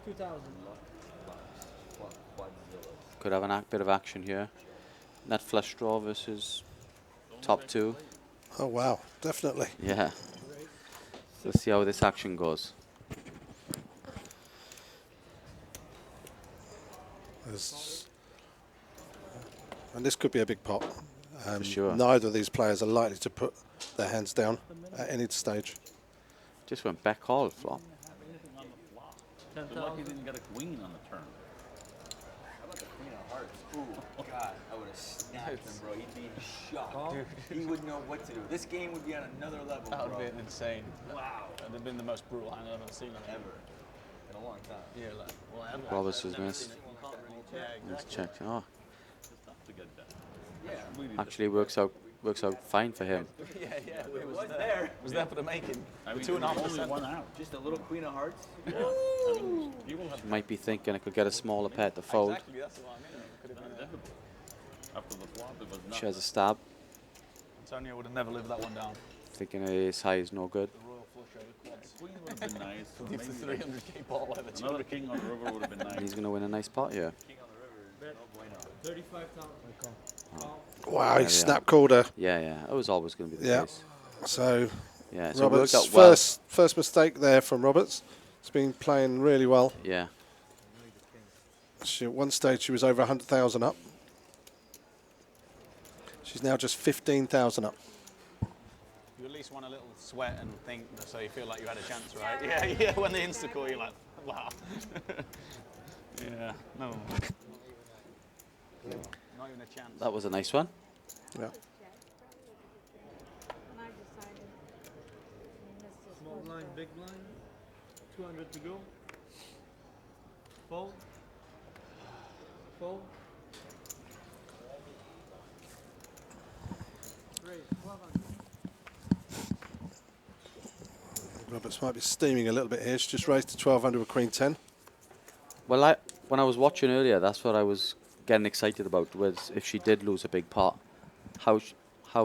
2,000. Quadzilla. Could have a bit of action here. Net flush draw versus top two. Oh, wow. Definitely. Yeah. Let's see how this action goes. And this could be a big pot. sure. Neither of these players are likely to put their hands down at any stage. Just went back call flop. Anything on the flop. Good luck he didn't get a queen on the turn. How about the Queen of Hearts? Ooh, God, I would have snapped him, bro. He'd be in shock. Dude, he wouldn't know what to do. This game would be on another level, That would bro. have been insane. Wow. That would have been the most brutal hand I've ever seen. I think. Ever. In a long time. Yeah, like, well, ever. Roberts I've has never missed. seen it. You can't really- Yeah, Let's exactly. check. Oh, It's tough to get that. Yeah. Really actually works out fine for him. Yeah, it It was was there. there. It was there for the making. I mean, The only 2.5%. one out. Just a little Queen of Hearts. Yeah. I mean, people have Might be thinking I could get a smaller pair to fold. Exactly, that's what I mean. It could have been definitely. After the flop, it was not. Shares a stab. Antonio would have never lived that one down. Thinking ace high is no good. The royal flush over quads. Queen would have been nice. or Leave the maybe 300k ball like the Another king on the river would have been And he's nice. going to win a nice pot here. King on the river is no bueno. 35,000. Call. Wow, There he we snap called her. Yeah, yeah. It was always going to be the Yeah. case. So Yeah, so it Roberts, worked out well. first mistake there from Roberts. He's been playing really well. Yeah. At one stage she was over 100,000 up. She's now just 15,000 up. You at least want a little sweat and think, so you feel like you had a chance, right? Yeah, yeah. When they insta call, you're like, wow. Yeah, no. Not even a chance. That was a nice one. Yeah. And I decided we missed this Small first blind, bet. big blind. 200 to go. Fold. Fold. Raise. 1,200. Roberts might be steaming a little bit here. She just raised to 1,200 with Queen 10. Well, when I was watching earlier, that's what I was getting excited about, was if she did lose a big pot, how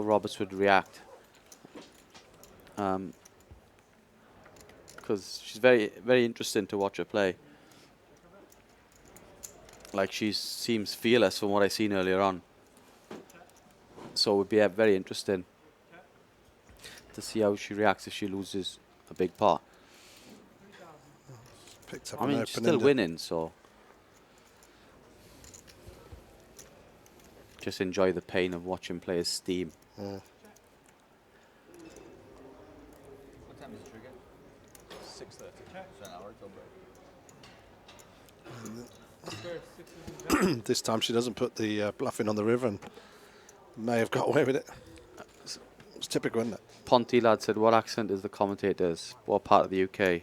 Roberts would react. Because she's very, very interesting to watch her play. Like, she seems fearless from what I seen earlier on. So it would be very interesting to see how she reacts if she loses a big pot. Picked up I an mean, open she's still ender. winning, so just enjoy the pain of watching players steam. Yeah. What time is the trigger? 6:30. So an hour till break. First, 600. This time she doesn't put the bluffing on the river and may have got away with it. It's typical, isn't it? Ponty lad said, "What accent is the commentators? What part of the UK?"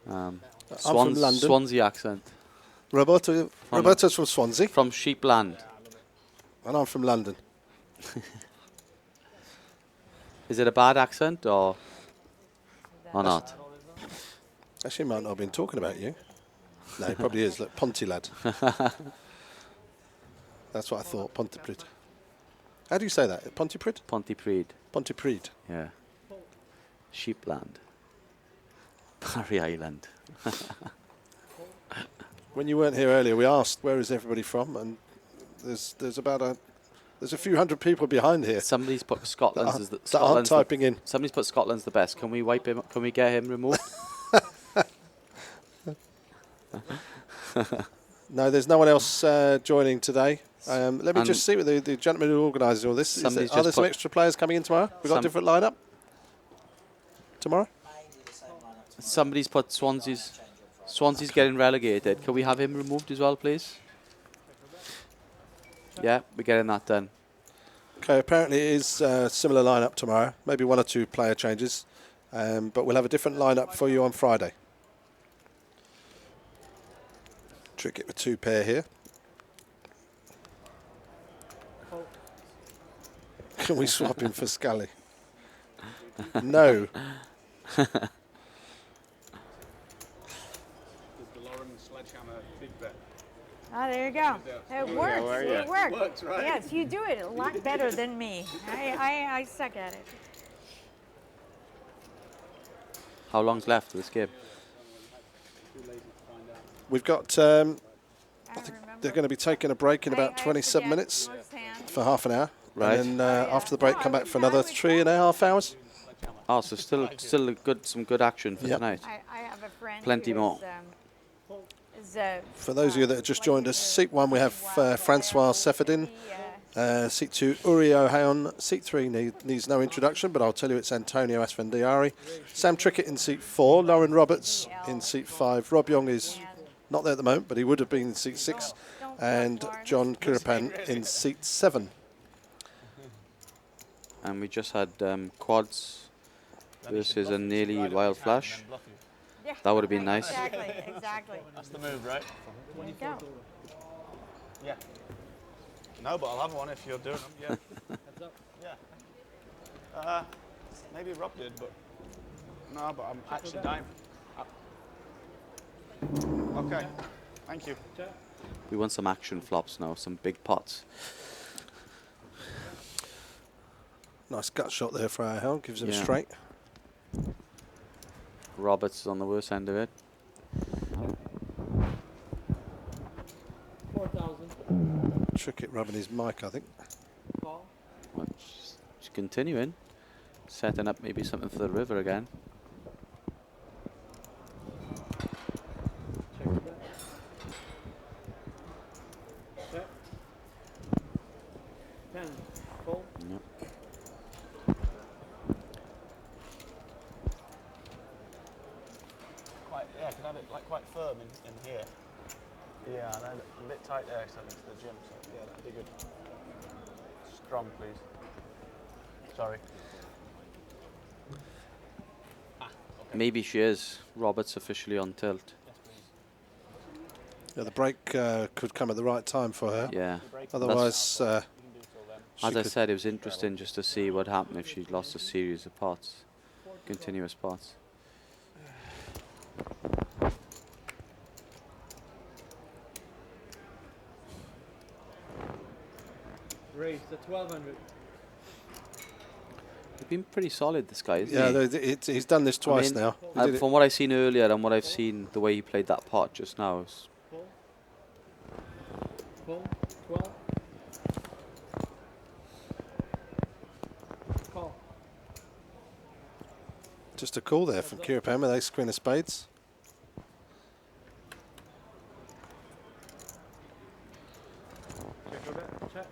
I'm from London. Swansea accent. Roberto's from Swansea, From Sheepland. and I'm from London. Is it a bad accent or not? Actually, he might not have been talking about you. No, he probably is. Look, Ponty lad. That's what I thought. Pontypridd. How do you say that? Pontypridd? Pontypridd. Pontypridd. Yeah. Sheepland. Barry Island. When you weren't here earlier, we asked where is everybody from, and there's a few hundred people behind here Somebody's put Scotland's as the that aren't Scotland's the- typing in. Somebody's put Scotland's the best. Can we wipe him? Can we get him removed? No, there's no one else joining today. Let me And just see with the gentleman who organises all this. somebody's Are there just some put- extra players coming in tomorrow? We've got a Some- different lineup tomorrow? Somebody's put Swansea's getting relegated. Can we have him removed as well, please? Yeah, we're getting that done. Okay, apparently it is a similar lineup tomorrow. Maybe one or two player changes. But we'll have a different lineup for you on Friday. Trick it with 2 pair here. Can we swap him for Scully? No. The Lauren Sledgehammer big bet. Oh, there you go. It works. where are you? It works. It works, right? Yes, you do it a lot better than me. I suck at it. How long's left of this game? We've got, I think they're going to be taking a break in about 27 minutes for half an hour. Right. And then after the break, come back for another 3.5 hours. Oh, so still some good action for Yep. tonight. I have a friend. Plenty who more. For those of you that have just joined us, seat 1 we have Francois Seferdin. Seat 2, Uri O'Haon. Seat 3 needs no introduction, but I'll tell you it's Antonio Asfandiari. Sam Trickett in seat 4, Lauren Roberts in seat 5. Rob Young is not there at the moment, but he would have been in seat 6. And John Kiripan in seat 7. And we just had quads versus a nearly wild flash. Yeah, That would have been nice. Exactly. That's the move, right? There you go. Yeah. No, but I'll have one if you're doing them. Yeah. Yeah. Maybe Rob did, but no. But I'm actually dying. Okay. Thank you. We want some action flops now, some big pots. Nice gut shot there for O'Haon, gives him a Yeah. straight. Roberts is on the worst end of it. 4,000. Trickett rubbing his mic, I think. Call. Well, just continuing, setting up maybe something for the river again. Check your bet. Check. 10. Call. Yep. Can have it like quite firm in here. Yeah, and then a bit tight there because it's the gym. So yeah, that'd be good. Strong, please. Sorry. Maybe she is. Roberts officially on tilt. Yeah, the break could come at the right time for her. Yeah. Otherwise, As I could- said, it was interesting just to see what happened if she lost a series of pots, continuous pots. Raise the 1,200. He's been pretty solid, this guy, isn't yeah, he? he's done this twice I mean, now. He did it- from what I've seen earlier and what I've seen, the way he played that pot just now, is Pull. Pull. 12. Call. Just a call there from Kiripan with ace queen of spades. Check your bet. Check.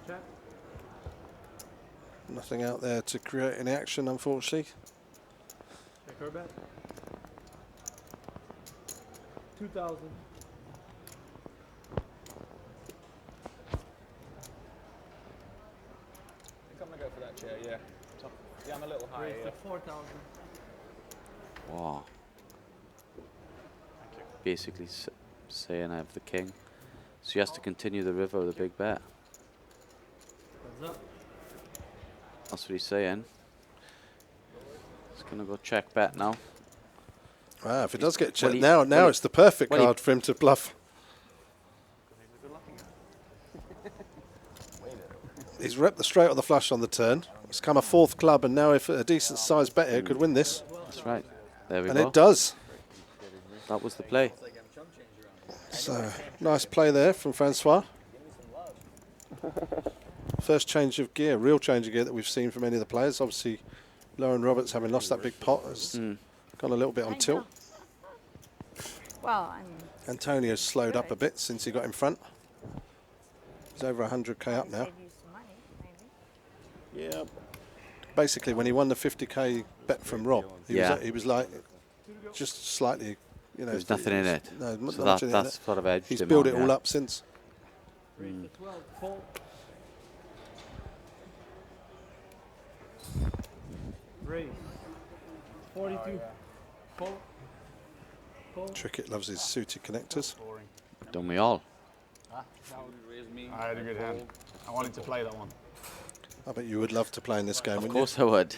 Check. Nothing out there to create any action, unfortunately. Check your bet. 2,000. I think I'm gonna go for that chair. Yeah. Yeah, I'm a little high. Raise Yeah. the 4,000. wow. Basically saying I have the king. So he has to continue the river with a big bet. Heads up. That's what he's saying. He's going to go check bet now. Ah, if it does get Well, checked he- now well, it's the perfect well, he- card for him to bluff. He's repped the straight or the flush on the turn. It's come a fourth club, and now if a decent sized bet here could win this, That's right. There we and go. it does. That was the play. So nice play there from Francois. First change of gear, real change of gear that we've seen from any of the players. Obviously, Lauren Roberts, having lost that big pot, has gone Gone a little bit on I tilt. know. Well, I mean, Antonio's slowed up a good. bit since he got in front. He's over 100k up now. save you some money, maybe. Yeah. Basically, when he won the 50k bet from Rob, he was like just slightly, you know. There's nothing in it. No, So not that, much in that's it. sort of edged He's him built on, it all yeah. up since. Mm. 12, fold. Raise. 42. Fold. Fold. Trickett loves his suited connectors. Don't we all? I had a good hand. I wanted to play that one. I bet you would love to play in this game, Of wouldn't course I would.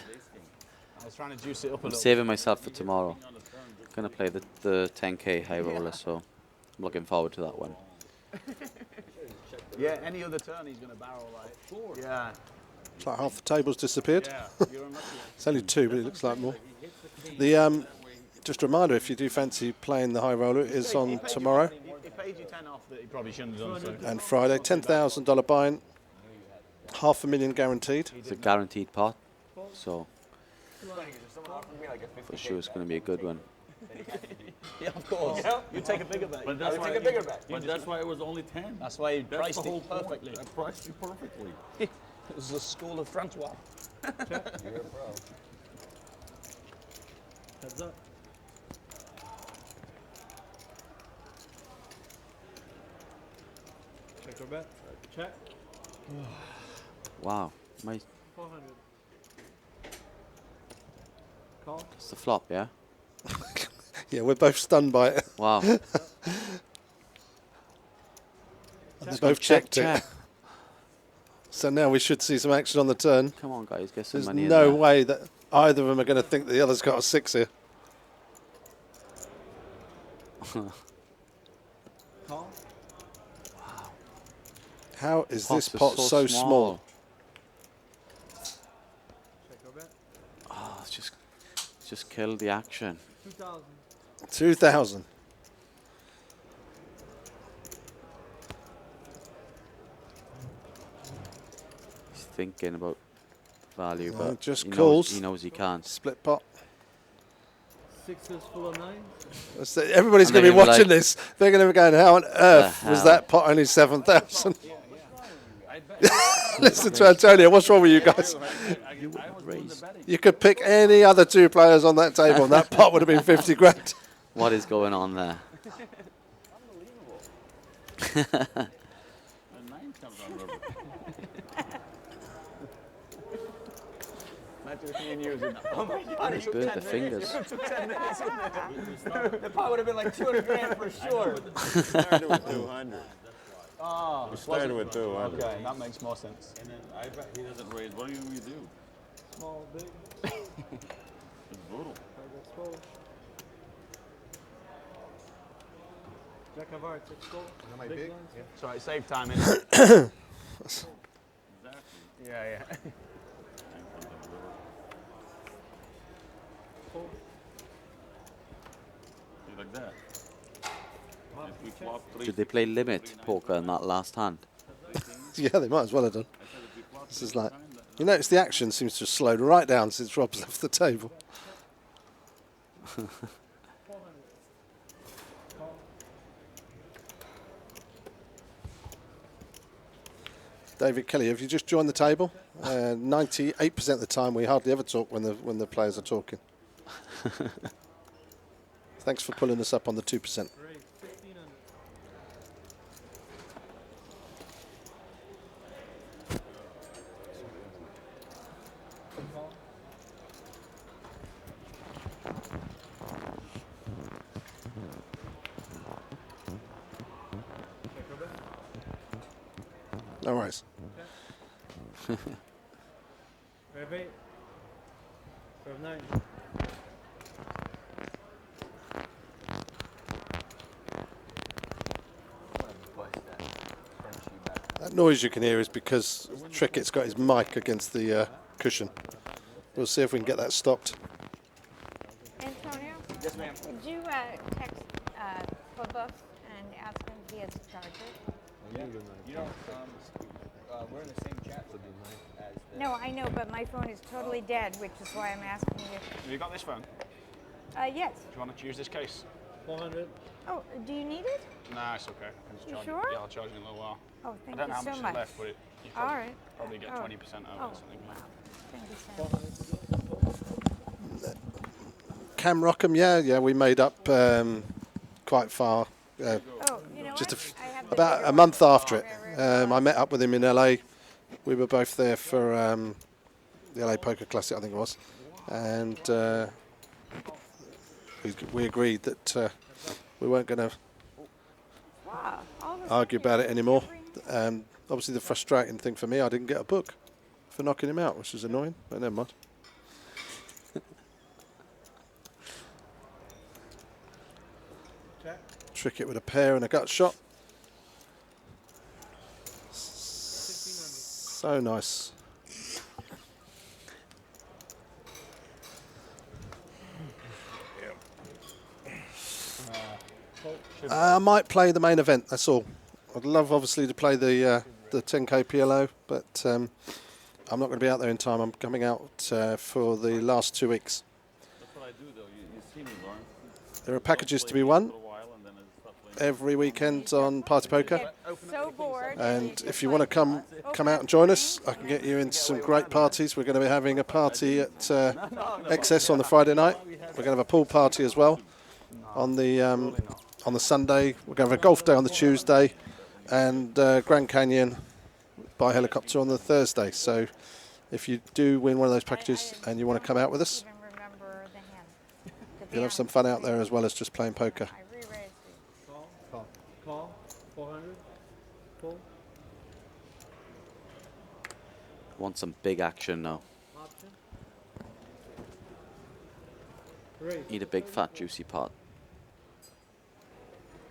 I was trying to juice it up a I'm little. saving myself for tomorrow. Gonna play the 10k high roller, so I'm looking forward to that one. Yeah, any other turn he's going to barrel like. Yeah. It's like half the table's disappeared. Yeah. You're unlucky. It's only 2, but it looks like more. The just a reminder, if you do fancy playing the high roller, it is on tomorrow He paid you 10 off that he probably shouldn't have done so. and Friday. $10,000 buy-in, $500,000 guaranteed. It's a guaranteed pot, so for sure it's gonna be a good one. Yeah, of course. You take a bigger bet. But that's why take a bigger bet. But that's why it was only 10. That's why he That's priced the whole it perfectly. point. I priced you perfectly. It was the school of Francois. You're a pro. Heads up. Check or bet. Check. Wow, my 400. Call. it's the flop, yeah. Yeah, we're both stunned by it. Wow. They both checked it. So now we should see some action on the turn. Come on, guys, get some There's money in no there. way that either of them are going to think that the other's got a 6 here. Call. How is Pots this are pot so small? Check or bet. Oh, it's just killed the action. 2000. 2,000. He's thinking about value, No, but just he calls. knows he can't. Split pot. Sixes full of 9s. Everybody's And going to they're be gonna be watching like, this. They're going to be going, how on earth was hell? that pot only 7,000? Listen to Antonio, what's wrong with you guys? You could pick any other 2 players on that table and that pot would have been 50 grand. What is going on there? Imagine if me and you was in that. Oh my God, it took Good, 10 the minutes. fingers. It took 10 minutes in there. The pot would have been like 200 grand for sure. Started with 200. Oh, We started with 200. okay, that makes more sense. And then I bet he doesn't raise. What do you do? Small, big. It's brutal. Card exposed. Jack of hearts exposed. Am I Big big? blinds. Yeah. Sorry, save time, innit? Exactly. Yeah. Fold. See, like that. If we flop 3, Did they play limit poker in that last hand? Yeah, they might as well have done. This is like, you notice the action seems to have slowed right down since Rob's left the table. David Kelly, have you just joined the table? 98% of the time we hardly ever talk when the players are talking. Thanks for pulling us up on the 2%. Raise. 1500. Call. Check or bet. No worries. Pair of 8. Pair of 9. That noise you can hear is because Trickett's got his mic against the cushion. We'll see if we can get that stopped. Antonio? Yes, ma'am. Did you text Buff and ask him if he has a charger? You know, we're in the same chat as the... No, I know, but my phone is totally dead, which is why I'm asking you. Have you got this phone? Yes. Do you want to choose this case? 400. Oh, do you need it? Nah, it's okay. I can just You charge sure? it. Yeah, I'll charge you in a little while. Oh, thank I don't you know how so much much. is left, but you All probably, right. probably get 20% over Oh, or something. wow. Thank you so much. Cam Rockham, yeah, we made up quite far. Oh, you know Just what? I have the about bigger a one. month after it. Right. I met up with him in LA. We were both there for the LA Poker Classic, I think it was, and we agreed that we weren't going to Wow. All of a argue sudden about you're it anymore. every- Obviously, the frustrating thing for me, I didn't get a book for knocking him out, which is annoying, but never mind. Trick it with a pair and a gut shot. So nice. I might play the main event, that's all. I'd love, obviously, to play the 10K PLO, but I'm not going to be out there in time. I'm coming out for the last 2 weeks. That's what I do, though. You see me, Lawrence. There are packages to be won every weekend on Party Poker. So bored. And if you want to come out and join us, I can get you into some great parties. We're going to be having a party at XS on the Friday night. We're going to have a pool party as well on the Sunday. We're going to have a golf day on the Tuesday, and Grand Canyon by helicopter on the Thursday. So if you do win one of those packages and you want to come out with us, you'll have some fun out there as well as just playing poker. Call. 400. Full. Want some big action now. Option. Raise. Need a big fat juicy pot.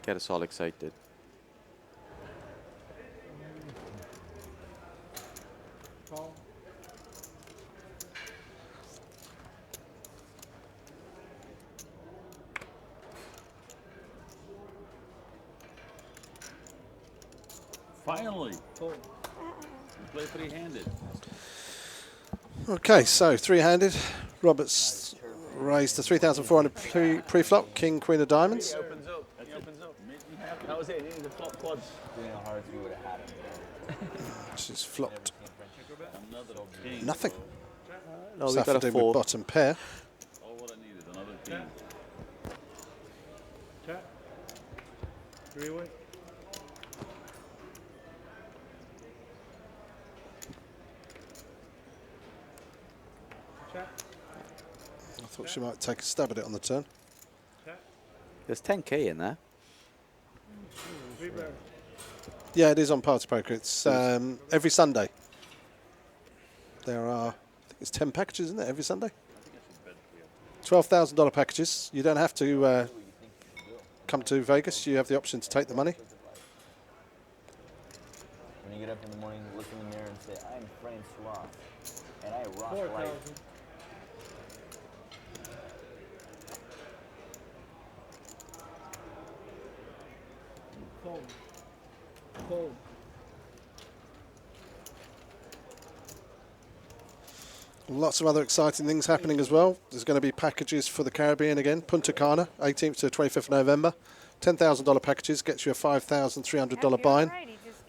Get us all excited. Call. Finally, Full. you play three-handed. Okay, so three-handed. Roberts raised the 3,400 pre-flop. King, Queen of Diamonds. He opens up. That was it. He needed the flop quads. You know how hard we would have had him. She's flopped Another king. nothing. No, we Suffered got a in four. with bottom pair. All what I needed, another king. Chat. 3-way. Chat. I thought she might take a stab at it on the turn. Chat. There's 10K in there. 3 bear. Yeah, it is on Party Poker. It's every Sunday. There are, I think it's 10 packages, isn't it, every Sunday? $12,000 packages. You don't have to come to Vegas. You have the option to take the money. When you get up in the morning, look in the mirror and say, I'm Francois, and I rock 4,000. life. Fold. Fold. Lots of other exciting things happening as well. There's going to be packages for the Caribbean again. Punta Cana, 18th to 25th of November. $10,000 packages gets you a $5,300 buy-in.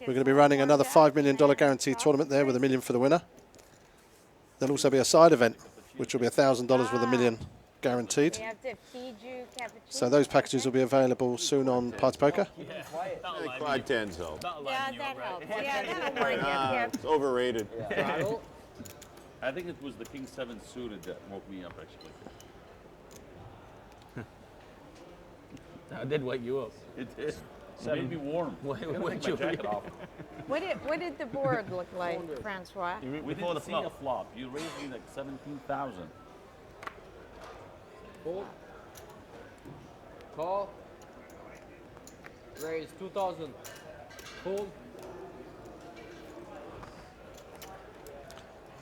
We're going to be running another $5 million guaranteed tournament there with $1 million for the winner. There'll also be a side event, which will be $1,000 with $1 million guaranteed. We have to feed you cappuccino. So those packages will be available soon on Party Poker. Quad 10s though. Yeah, that helps. Yeah, that'll wind you up here. It's overrated. I think it was the king 7 suited that woke me up actually. That did wake you up. It did. It made me warm. Wait, I gotta wait, take my jacket off. What did the board look like, Francois? We didn't see a flop. You raised me like 17,000. Fold. Call. Raise 2,000. Fold.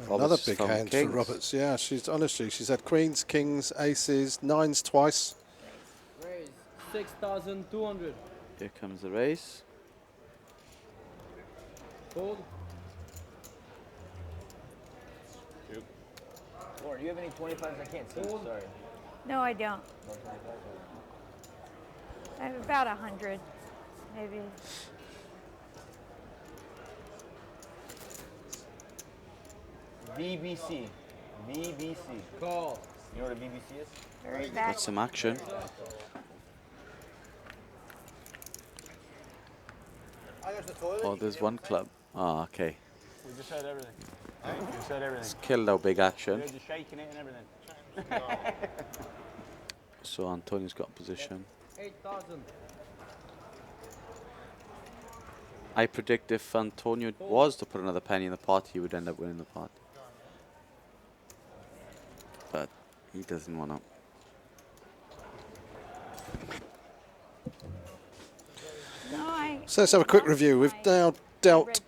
Another Roberts big from hand for kings. Roberts. Yeah, she's had queens, kings, aces, nines twice. Raise 6,200. Here comes the race. Fold. Lauren, do you have any 25s? I can't see. Fold. Sorry. No, I don't. I have about 100, maybe. VBC. VBC. Call. You know what a VBC is? Very back. That's some action. Oh, there's one club. Oh, okay. We just heard everything. We just heard everything. It's killed our big action. We heard you shaking it and everything. So Antonio's got position. 8,000. I predict if Antonio was to put another penny in the pot, he would end up winning the pot. But he doesn't want to. No, So let's have a quick review. We've now dealt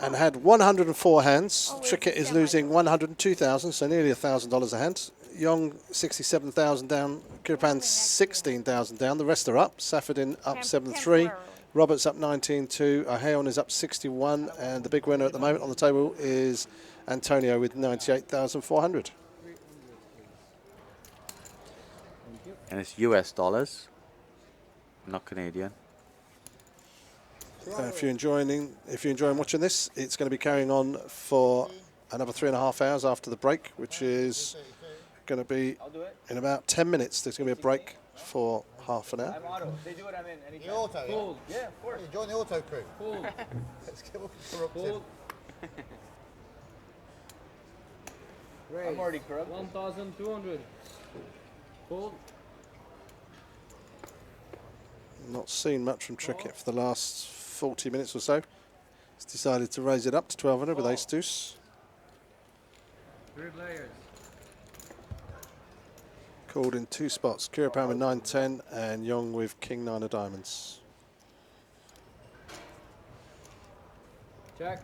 and had 104 hands. Trickett is losing 102,000, so nearly $1,000 a hand. Young 67,000 down. Kiripan 16,000 down. The rest are up. Safadin up 7-3. Roberts up 19-2. Aheon is up 61, and the big winner at the moment on the table is Antonio with 98,400. And it's US dollars, not Canadian. If you're enjoying watching this, it's going to be carrying on for another 3.5 hours after the break, which is going to be in about 10 minutes. There's going to be a break for half an hour. I'm auto. If they do it, I'm in anytime. You auto, yeah? Hold. Yeah, of course. You join the auto crew. Hold. Let's get corrupted. I'm already corrupt. 1,200. Hold. Not seen much from Trickett for the last 40 minutes or so. He's decided to raise it up to 1,200 with ace deuce. 3 players. Called in 2 spots. Kiripan with 9-10 and Young with king 9 of diamonds. Check.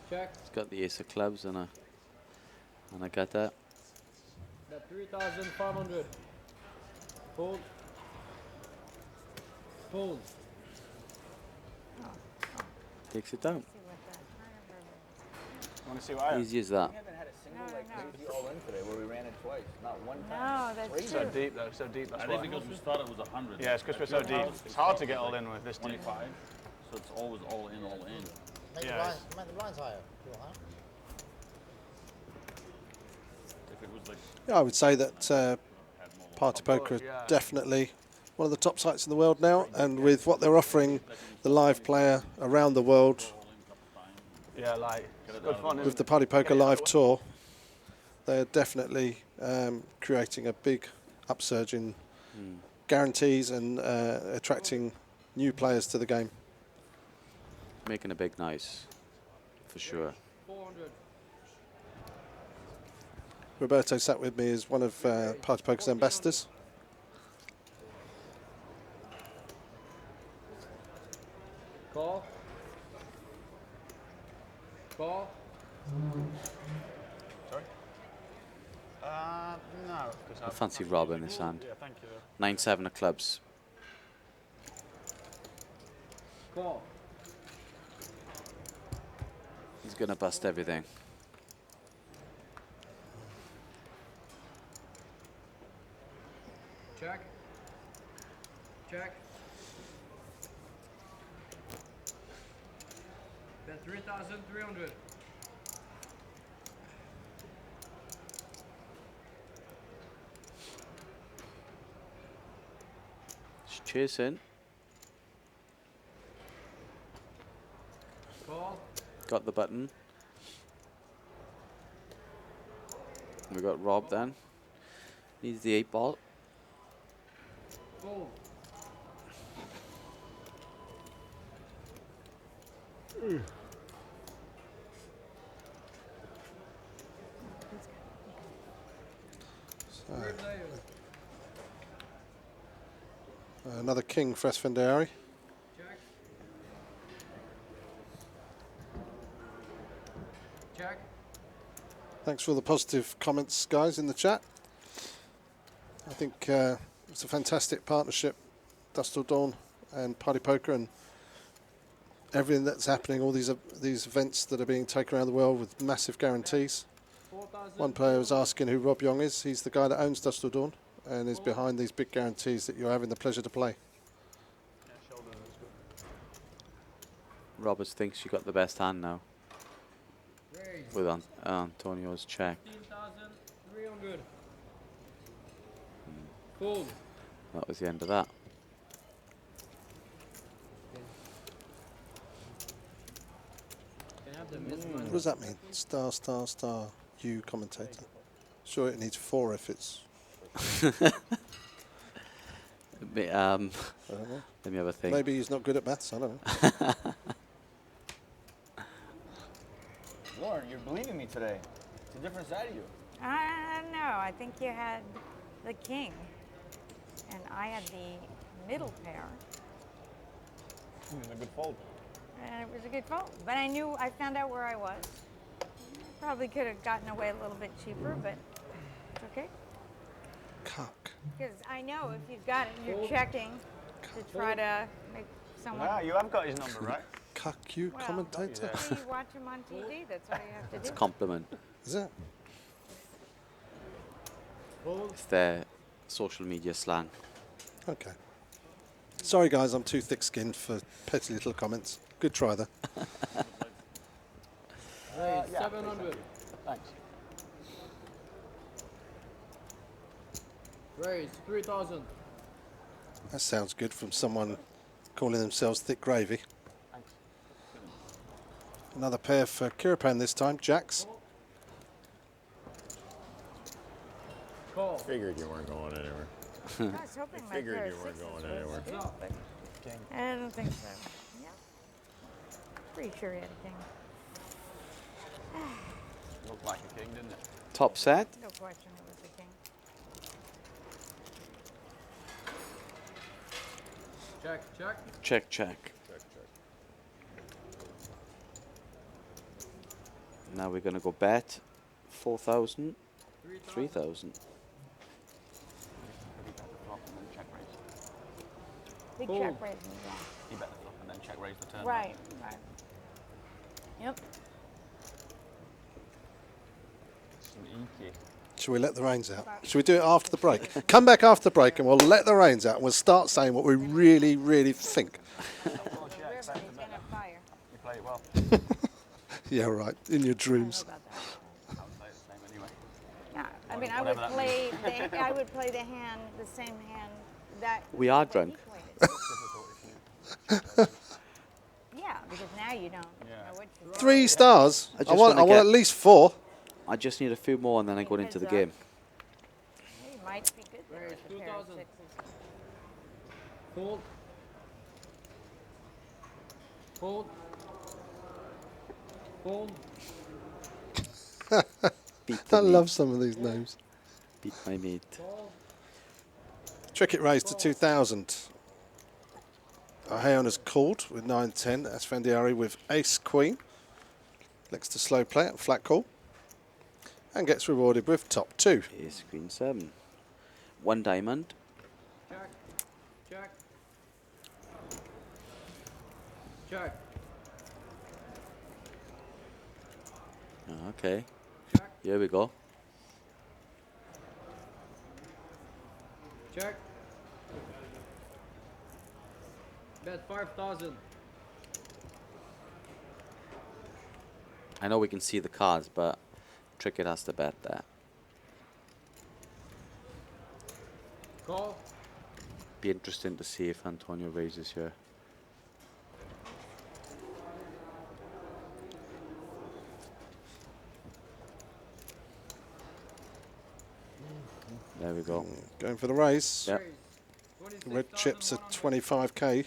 Check. He's got the ace of clubs and I got that. That 3,500. Hold. Hold. Takes it down. Want to see what I have? Easy as that. We haven't had a single crazy all in today where we ran it twice. Not one No, time. that's So true. deep though, so deep. That's I why. think because we started with 100. Yeah, it's because we're so deep. It's hard to get all in with this deep. 25, so it's always all in, all in. Make Yeah, the blinds higher. Do you want that? If it was like Yeah, I would say that Party Poker is definitely one of the top sites in the world now, and with what they're offering the live player around the world Yeah, like it's good fun. with the Party Poker live tour, they're definitely creating a big upsurge in guarantees and attracting new players to the game. Making a big noise, for sure. 400. Roberto sat with me as one of Party Poker's ambassadors. Call. Call. Sorry? No. I fancy Rob in this hand. Yeah, thank you. 9-7 of clubs. Call. He's gonna bust everything. Check. Check. That 3,300. Just chasing. Call. Got the button. We got Rob then. Needs the 8 ball. Fold. So, 3 players. another king for Esfandiari. Check. Check. Thanks for all the positive comments, guys, in the chat. I think it's a fantastic partnership, Dusk Till Dawn and Party Poker, and everything that's happening, all these events that are being taken around the world with massive guarantees. 4 One player was asking who Rob Young is. He's the guy that owns Dust Till Dawn and is behind these big guarantees that you're having the pleasure to play. Roberts thinks you got the best hand now. With Antonio's check. 15,300. Fold. That was the end of that. What does that mean? Star, star, star, you commentator. Sure, it needs 4 if it's... Let I don't know. me have a think. Maybe he's not good at maths, I don't know. Lauren, you're believing me today. It's a different side of you. I don't know. I think you had the king, and I had the middle pair. It was a good fold. And it was a good fold. But I found out where I was. Probably could have gotten away a little bit cheaper, but it's okay. Cuck. Because I know if you've got it, you're checking to try to make someone. Ah, you have got his number, right? Cuck, you Well, commentator. You watch him on TV. That's all you have to It's a do. compliment. Is it? It's their social media slang. Okay. Sorry, guys, I'm too thick-skinned for petty little comments. Good try, though. Raise 700. Thanks. Raise 3,000. That sounds good from someone calling themselves Thick Gravy. Thanks. Another pair for Kirapan this time, Jacks. Call. Figured you weren't going anywhere. I was hoping my Figured pair you of weren't sixes going was anywhere. good, but I don't think so. Yeah. Pretty sure he had a king. Looked like a king, didn't it? Top set. No question it was a king. Check, check. Check, check. Now we're going to go bet 4,000, 3,000. Big Fold. check raise, yeah. He bet the flop and then check raise the turn. Right, right. Yep. Some EQ. Shall we let the reins out? Shall we do it after the break? Come back after the break and we'll let the reins out and we'll start saying what we really, really think. River, he's gonna fire. You play it well. Yeah, right. In your I don't dreams. know about that. I would play it the same anyway. Yeah, I mean, I would Whatever that play. I would play the hand, the same hand that. We are that drunk. he played. Yeah, because now you don't know what you 3 stars? I just I want wanna get- at least 4. I just need a few more and then I go into the Heads up. game. He might be good there Raise with a pair of 2,000. sixes. Fold. Fold. Fold. Beat I the meat. love some of these names. Beat my meat. Call. Trick it raised to 2,000. Aheon has called with 9-10. Asfandiari with ace-queen. Next to slow play at flat call. And gets rewarded with top 2. Ace, queen, 7. 1 diamond. Check. Check. Check. Okay. Check. Here we go. Check. Bet 5,000. I know we can see the cards, but Trickett has to bet that. Call. Be interesting to see if Antonio raises here. There we go. Going for the raise. Yep. Raise. Red chips at 26,100. 25k.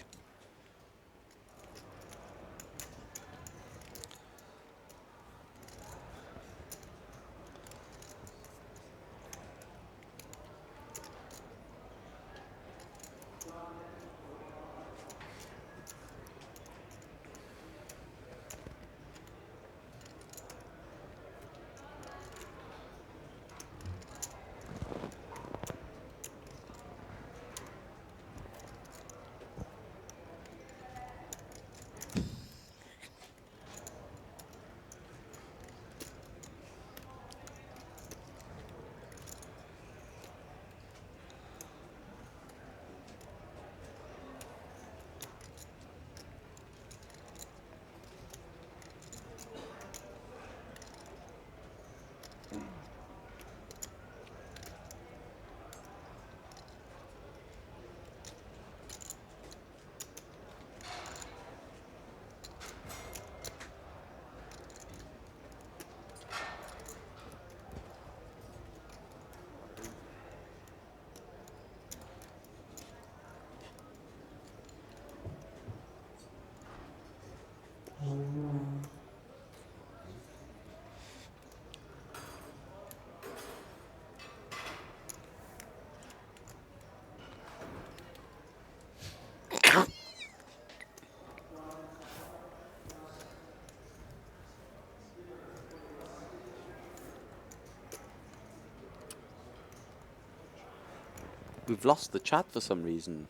We've lost the chat for some reason.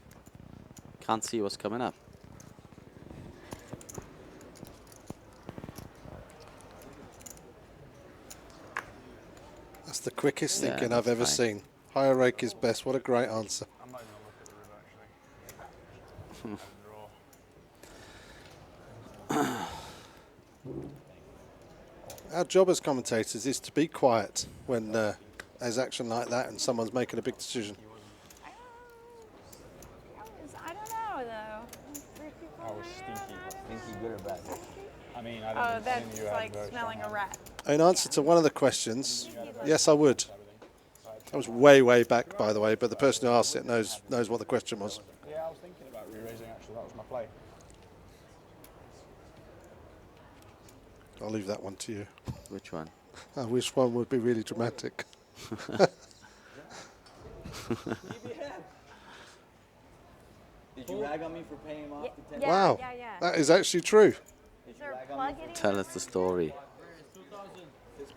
Can't see what's coming up. That's the quickest Yeah, thinking I've that's ever fine. seen. Higher rake is best. What a great answer. I'm not even going to look at the river, actually. Our job as commentators is to be quiet when there's action like that and someone's making a big decision. I don't know, though. Three people I was hanging stinky. out. Stinky, good or bad? I mean, I Oh, didn't that's you had like very smelling strong a rat. In answer to one of the questions, yes, I would. That was way, way back, by the way, but the person who asked it knows what the question was. Yeah, I was thinking about re-raising, actually. That was my play. I'll leave that one to you. Which one? Which one would be really dramatic? Did you rag on me for paying him off the 10? Yeah, Wow, yeah. that is actually true. Did Is you there a rag on plug me anywhere? Tell us the story.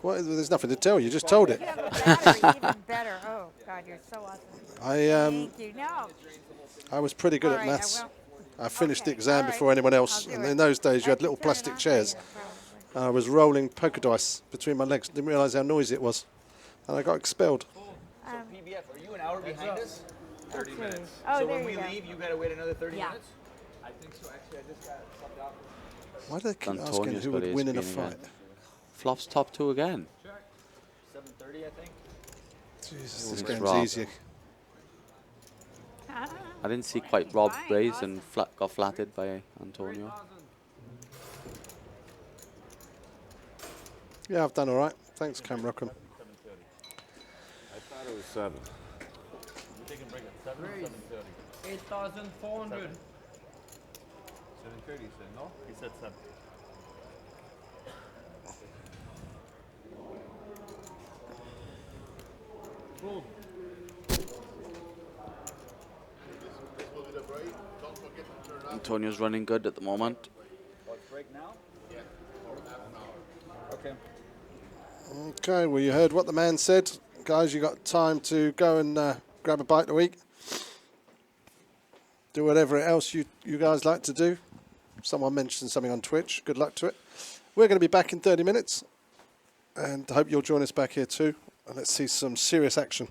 Well, there's nothing to tell. You just told it. You have a battery, even better. Oh, God, you're so awesome. Thank you. No. I was pretty good All at right, I maths. will. I finished the Okay, exam all right. before anyone else, I'll do and it. in those days you I had can little turn it plastic on chairs. later, probably. And I was rolling poker dice between my legs. Didn't realise how noisy it was, and I got expelled. So PBF, are you an hour behind us? 30 minutes. Oh, So there when you we go. leave, you got to wait another 30 Yeah. minutes? I think so. Actually, I just got subbed out. Why do they keep asking Antonio's who got would his win in a screen fight? again. Flops top 2 again. 7:30, I think. Jesus, this It's game's Rob. easy. Ah, I didn't see quite Rob Fine, raise awesome. and got flatted by Antonio. Yeah, I've done all right. Thanks, Cam Rockham. I thought it was 7. We're taking a break at 7 or 7:30. 8,400. 7:30, you said, no? He said 7. Boom. Antonio's running good at the moment. Let's break now? Okay. Okay, well, you heard what the man said. Guys, you got time to go and grab a bite to eat. Do whatever else you guys like to do. Someone mentioned something on Twitch. Good luck to it. We're going to be back in 30 minutes. And I hope you'll join us back here too. And let's see some serious action.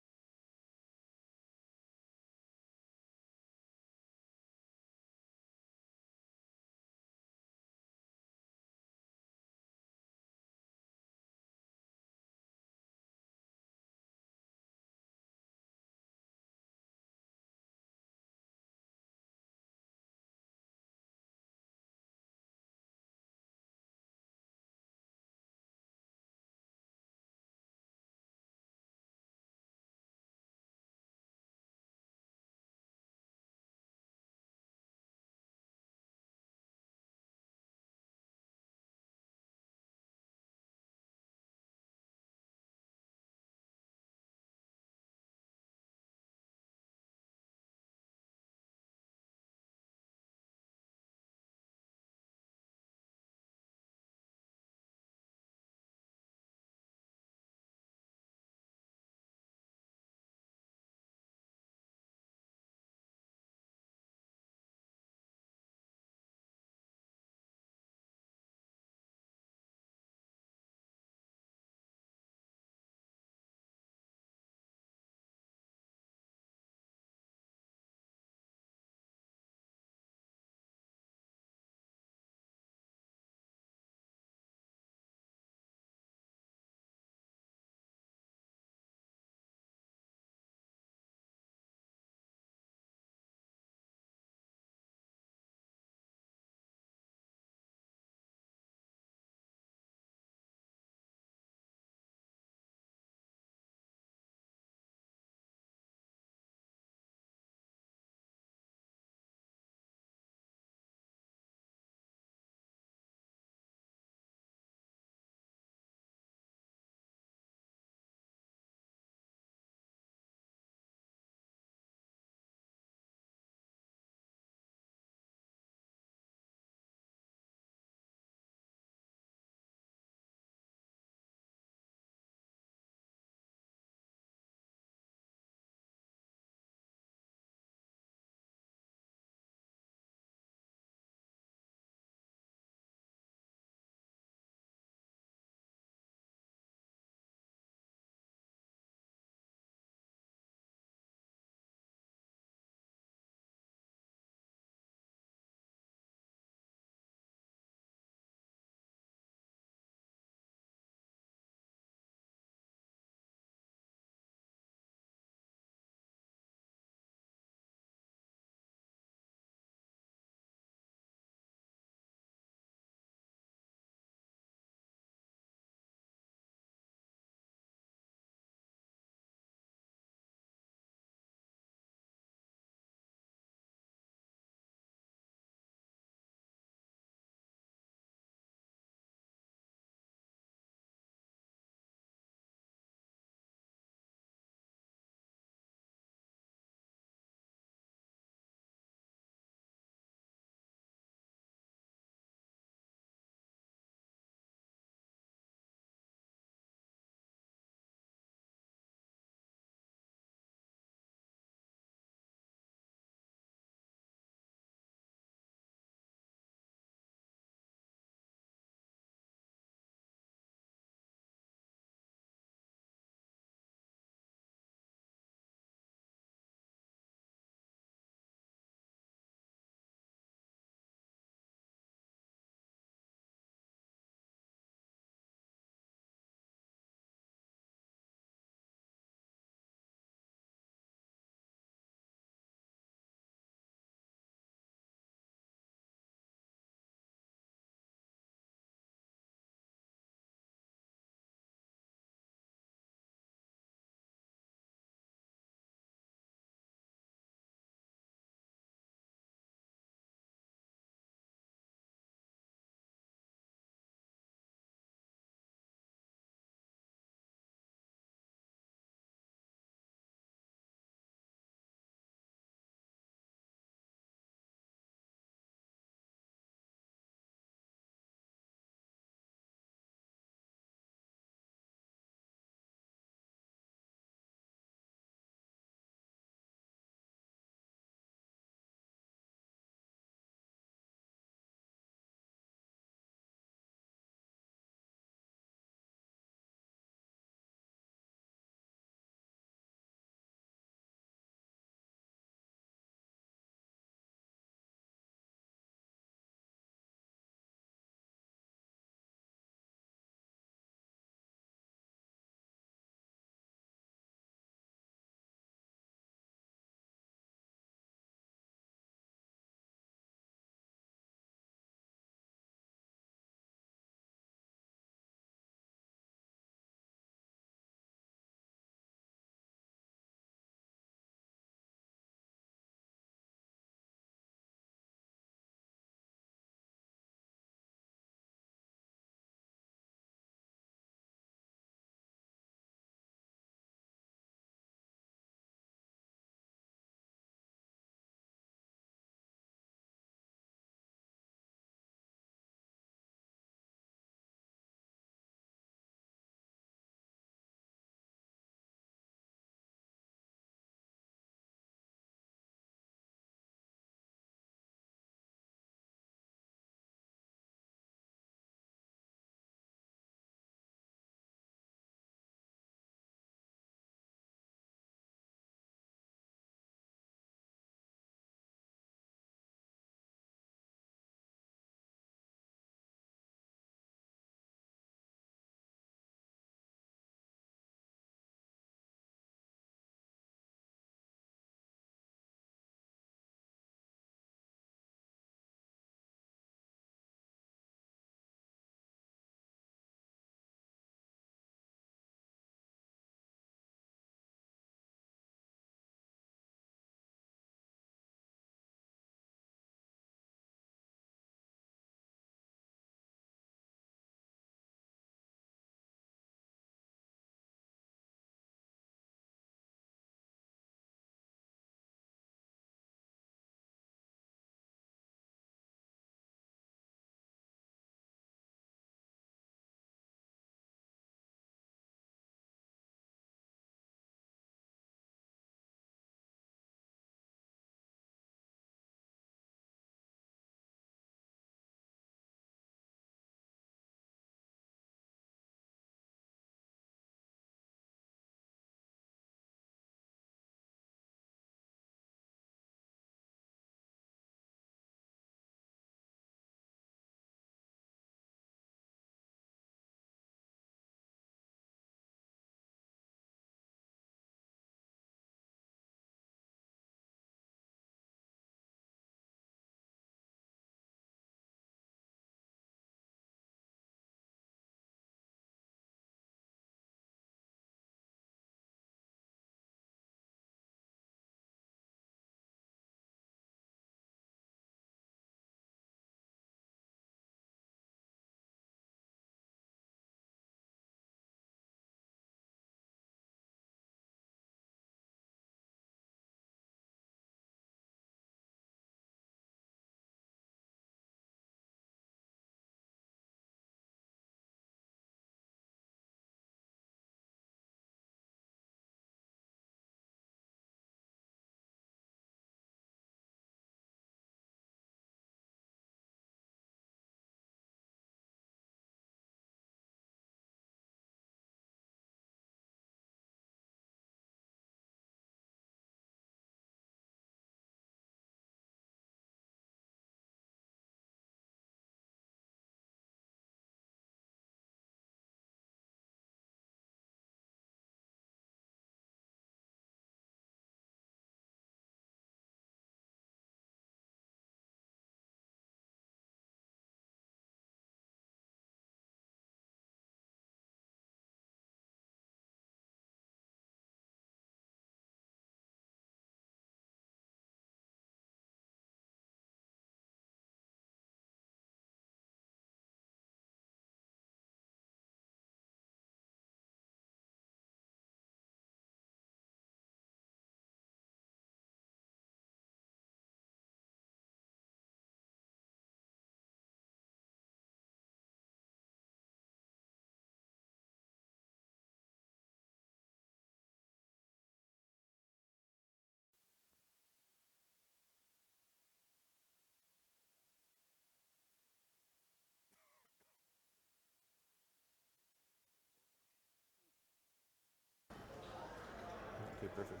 perfect.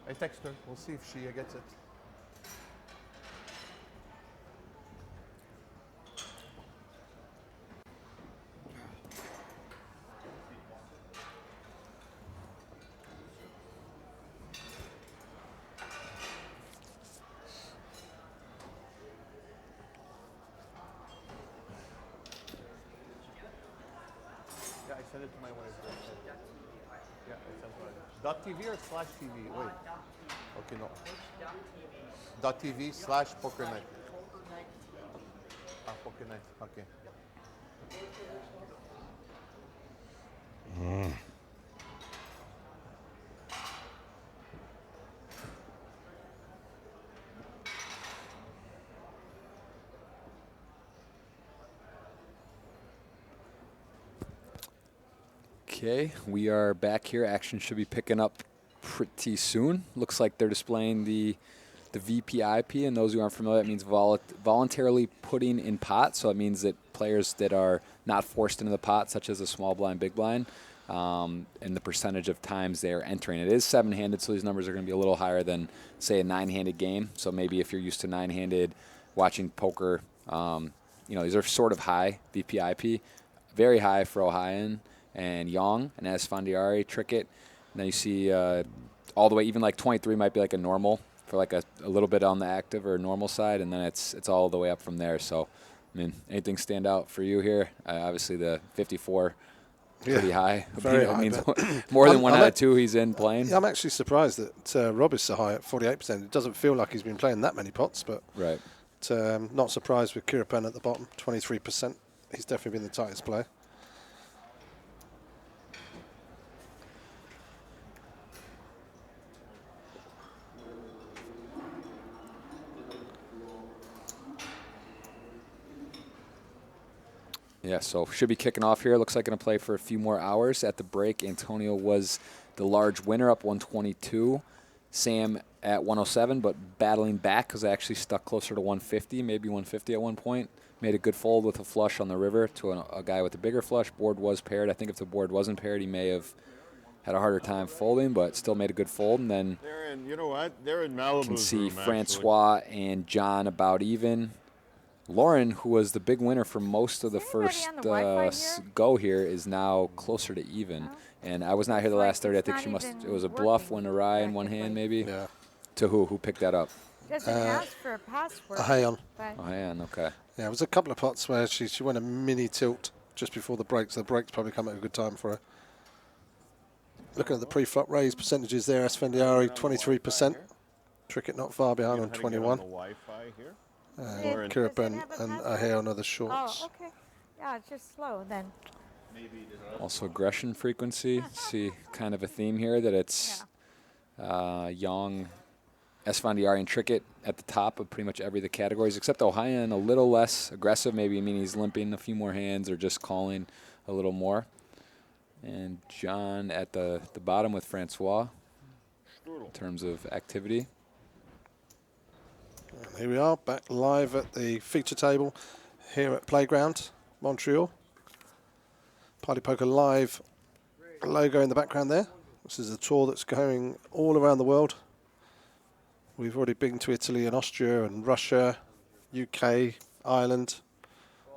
I text her. We'll see if she gets it. Yeah, I sent it to my wife. Yeah, I sent it. Dot .tv or slash .tv? Wait. Okay, no. Dot .tv slash poker night. Ah, poker night. Okay. Okay, we are back here. Action should be picking up pretty soon. Looks like they're displaying the VPIP, and those who aren't familiar, that means voluntarily putting in pot. So it means that players that are not forced into the pot, such as a small blind, big blind, and the percentage of times they are entering. It is 7-handed, so these numbers are going to be a little higher than, say, a 9-handed game. So maybe if you're used to 9-handed watching poker, these are sort of high VPIP, very high for Ohio and Young and Esfandiari, Trickett. And then you see all the way, even like 23 might be like a normal for like a little bit on the active or normal side, and then it's all the way up from there. So, I mean, anything stand out for you here? Obviously, the 54, pretty high. Very it high. means more than one out of two he's in playing. Yeah, I'm actually surprised that Rob is so high at 48%. It doesn't feel like he's been playing that many pots, but right. Not surprised with Kiripan at the bottom, 23%. He's definitely been the tightest player. Yeah, so should be kicking off here. Looks like going to play for a few more hours. At the break, Antonio was the large winner, up 122. Sam at 107, but battling back because I actually stuck closer to 150, maybe 150 at one point. Made a good fold with a flush on the river to a guy with a bigger flush. Board was paired. I think if the board wasn't paired, he may have had a harder time folding, but still made a good fold. And then They're in, you know what? They're in Malibu's can see room, Francois and John about even. Lauren, who was the big winner for most of the first go here, is now closer to even. Oh. And I was not here the last 30. I think she must. It was a bluff, went awry in one hand, maybe. Yeah. To who? Who picked that up? Doesn't ask for a password. Ahayon. Ahayon, okay. Yeah, it was a couple of pots where she went a mini tilt just before the break, so the breaks probably come at a good time for her. Looking at the pre-flop raise percentages there, Esfandiari 23%. Trickett not far behind on 21. Wi-Fi here. Kiripan and Ahayon are the shorts. Oh, okay. Yeah, it's just slow then. Also aggression frequency. See kind of a theme here that it's Young, Esfandiari, and Trickett at the top of pretty much every of the categories, except Ohio a little less aggressive. Maybe he's limping a few more hands or just calling a little more. And John at the bottom with Francois in terms of activity. And here we are, back live at the feature table here at Playground, Montreal. Party Poker Live logo in the background there. This is a tour that's going all around the world. We've already been to Italy and Austria and Russia, UK, Ireland,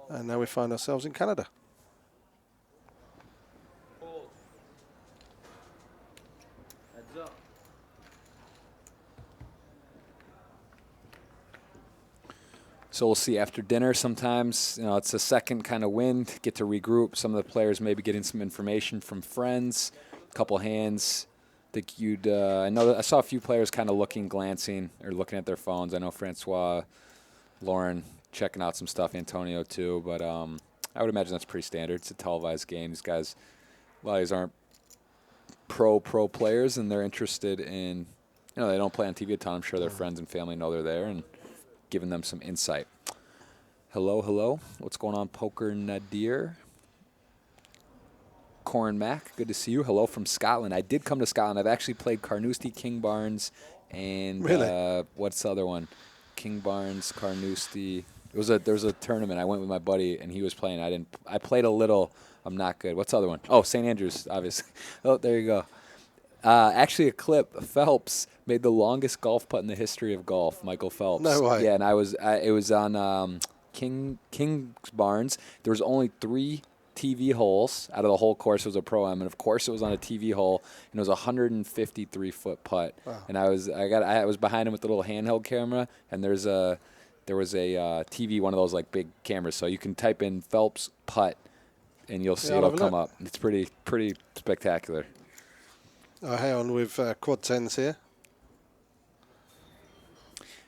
and now we find ourselves in Canada. So we'll see after dinner. Sometimes, it's a second kind of wind, get to regroup. Some of the players maybe getting some information from friends, a couple hands. I think you'd, I saw a few players kind of glancing or looking at their phones. I know Francois, Lauren checking out some stuff, Antonio too, but I would imagine that's pretty standard. It's a televised game. These guys, a lot of these aren't pro players, and they're interested in, they don't play on TV a ton. I'm sure their friends and family know they're there, and giving them some insight. Hello. What's going on, Poker Nadir? Corin Mack, good to see you. Hello from Scotland. I did come to Scotland. I've actually played Carnoustie, King Barnes, and Really? What's the other one? King Barnes, Carnoustie. There was a tournament. I went with my buddy, and he was playing. I played a little. I'm not good. What's the other one? Oh, St. Andrews, obviously. Oh, there you go. Actually, a clip. Phelps made the longest golf putt in the history of golf. Michael Phelps. No way. Yeah, and it was on King Barnes. There was only 3 TV holes out of the whole course. It was a pro-am, and of course it was on a TV hole, and it was a 153-foot putt. Wow. And I was behind him with the little handheld camera, and there was a TV, one of those like big cameras, so you can type in Phelps putt, and you'll see it'll come up. It's pretty spectacular. Hang on with quad 10s here.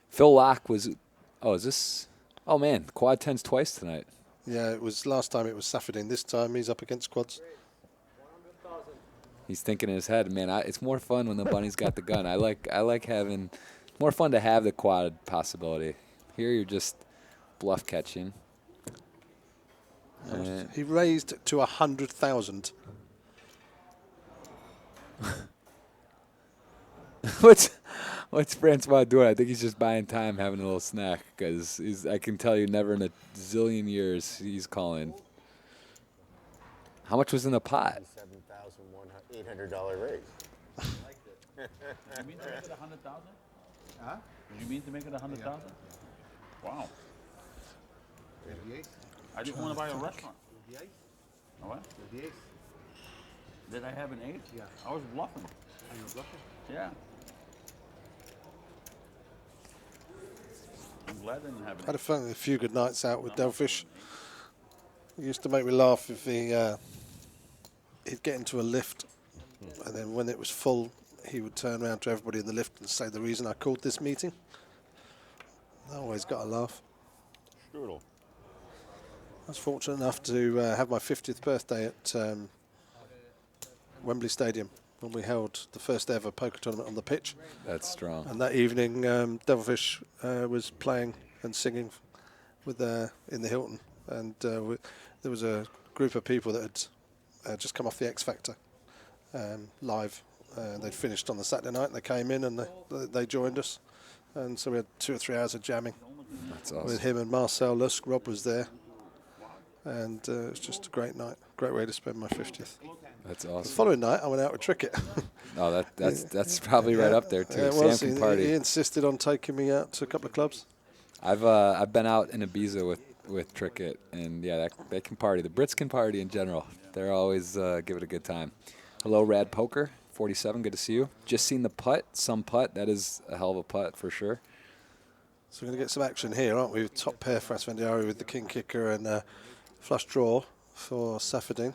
Phil Locke was. Oh, is this? Oh man, quad 10s twice tonight. Yeah, it was last time. It was Safadine. This time he's up against quads. He's thinking in his head, man. It's more fun when the bunny's got the gun. I like having. More fun to have the quad possibility. Here you're just bluff catching. He raised to 100,000. What's Francois doing? I think he's just buying time, having a little snack, because I can tell you, never in a zillion years he's calling. How much was in the pot? $7,800 raise. You mean to make it 100,000? Huh? You mean to make it 100,000? Wow. I didn't want to buy a restaurant. Oh, what? Did I have an 8? Yeah. I was bluffing. Are you bluffing? Yeah. I'm glad I didn't have an 8. Had a few good nights out with Delfish. It used to make me laugh if he'd get into a lift, and then when it was full, he would turn around to everybody in the lift and say, "The reason I called this meeting." I always got a laugh. Strudel. I was fortunate enough to have my 50th birthday at Wembley Stadium when we held the first ever poker tournament on the pitch. That's strong. And that evening, Devilfish was playing and singing with in the Hilton, and there was a group of people that had just come off the X Factor live. They'd finished on the Saturday night, and they came in and they joined us, and so we had 2 or 3 hours of jamming. That's awesome. With him and Marcel Lusk. Rob was there, and it was just a great night. Great way to spend my 50th. That's awesome. The following night, I went out with Trickett. Oh, that's probably right up there too. It was. Sam can party. He insisted on taking me out to a couple of clubs. I've been out in Ibiza with Trickett, and yeah, they can party. The Brits can party in general. They're always give it a good time. Hello, Rad Poker 47. Good to see you. Just seen the putt. Some putt. That is a hell of a putt for sure. So we're going to get some action here, aren't we? With top pair for Asvendiari with the king kicker and flush draw for Safadine.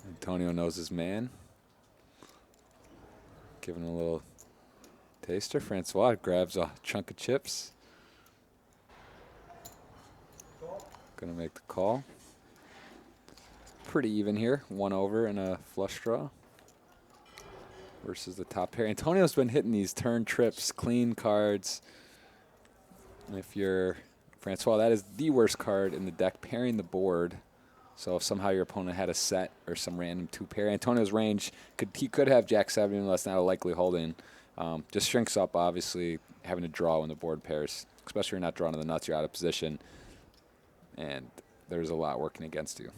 Antonio knows his man. Giving a little taster. Francois grabs a chunk of chips. Gonna make the call. Pretty even here. 1 over and a flush draw versus the top pair. Antonio's been hitting these turn trips, clean cards. And if you're Francois, that is the worst card in the deck, pairing the board. So if somehow your opponent had a set or some random 2-pair, Antonio's range, he could have Jack 7, even though that's not a likely hold-in. Just shrinks up, obviously, having to draw when the board pairs. Especially if you're not drawing to the nuts, you're out of position. And there's a lot working against you.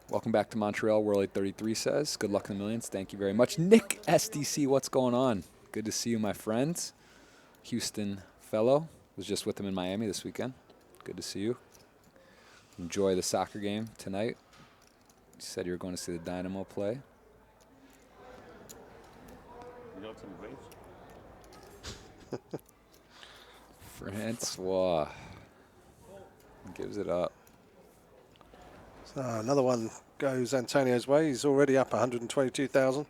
Welcome back to Montreal. World 33 says, good luck in the millions. Thank you very much. Nick SDC, what's going on? Good to see you, my friends. Houston fellow. Was just with him in Miami this weekend. Good to see you. Enjoy the soccer game tonight. You said you were going to see the Dynamo play. You got some grapes? Francois gives it up. So another one goes Antonio's way. He's already up 122,000.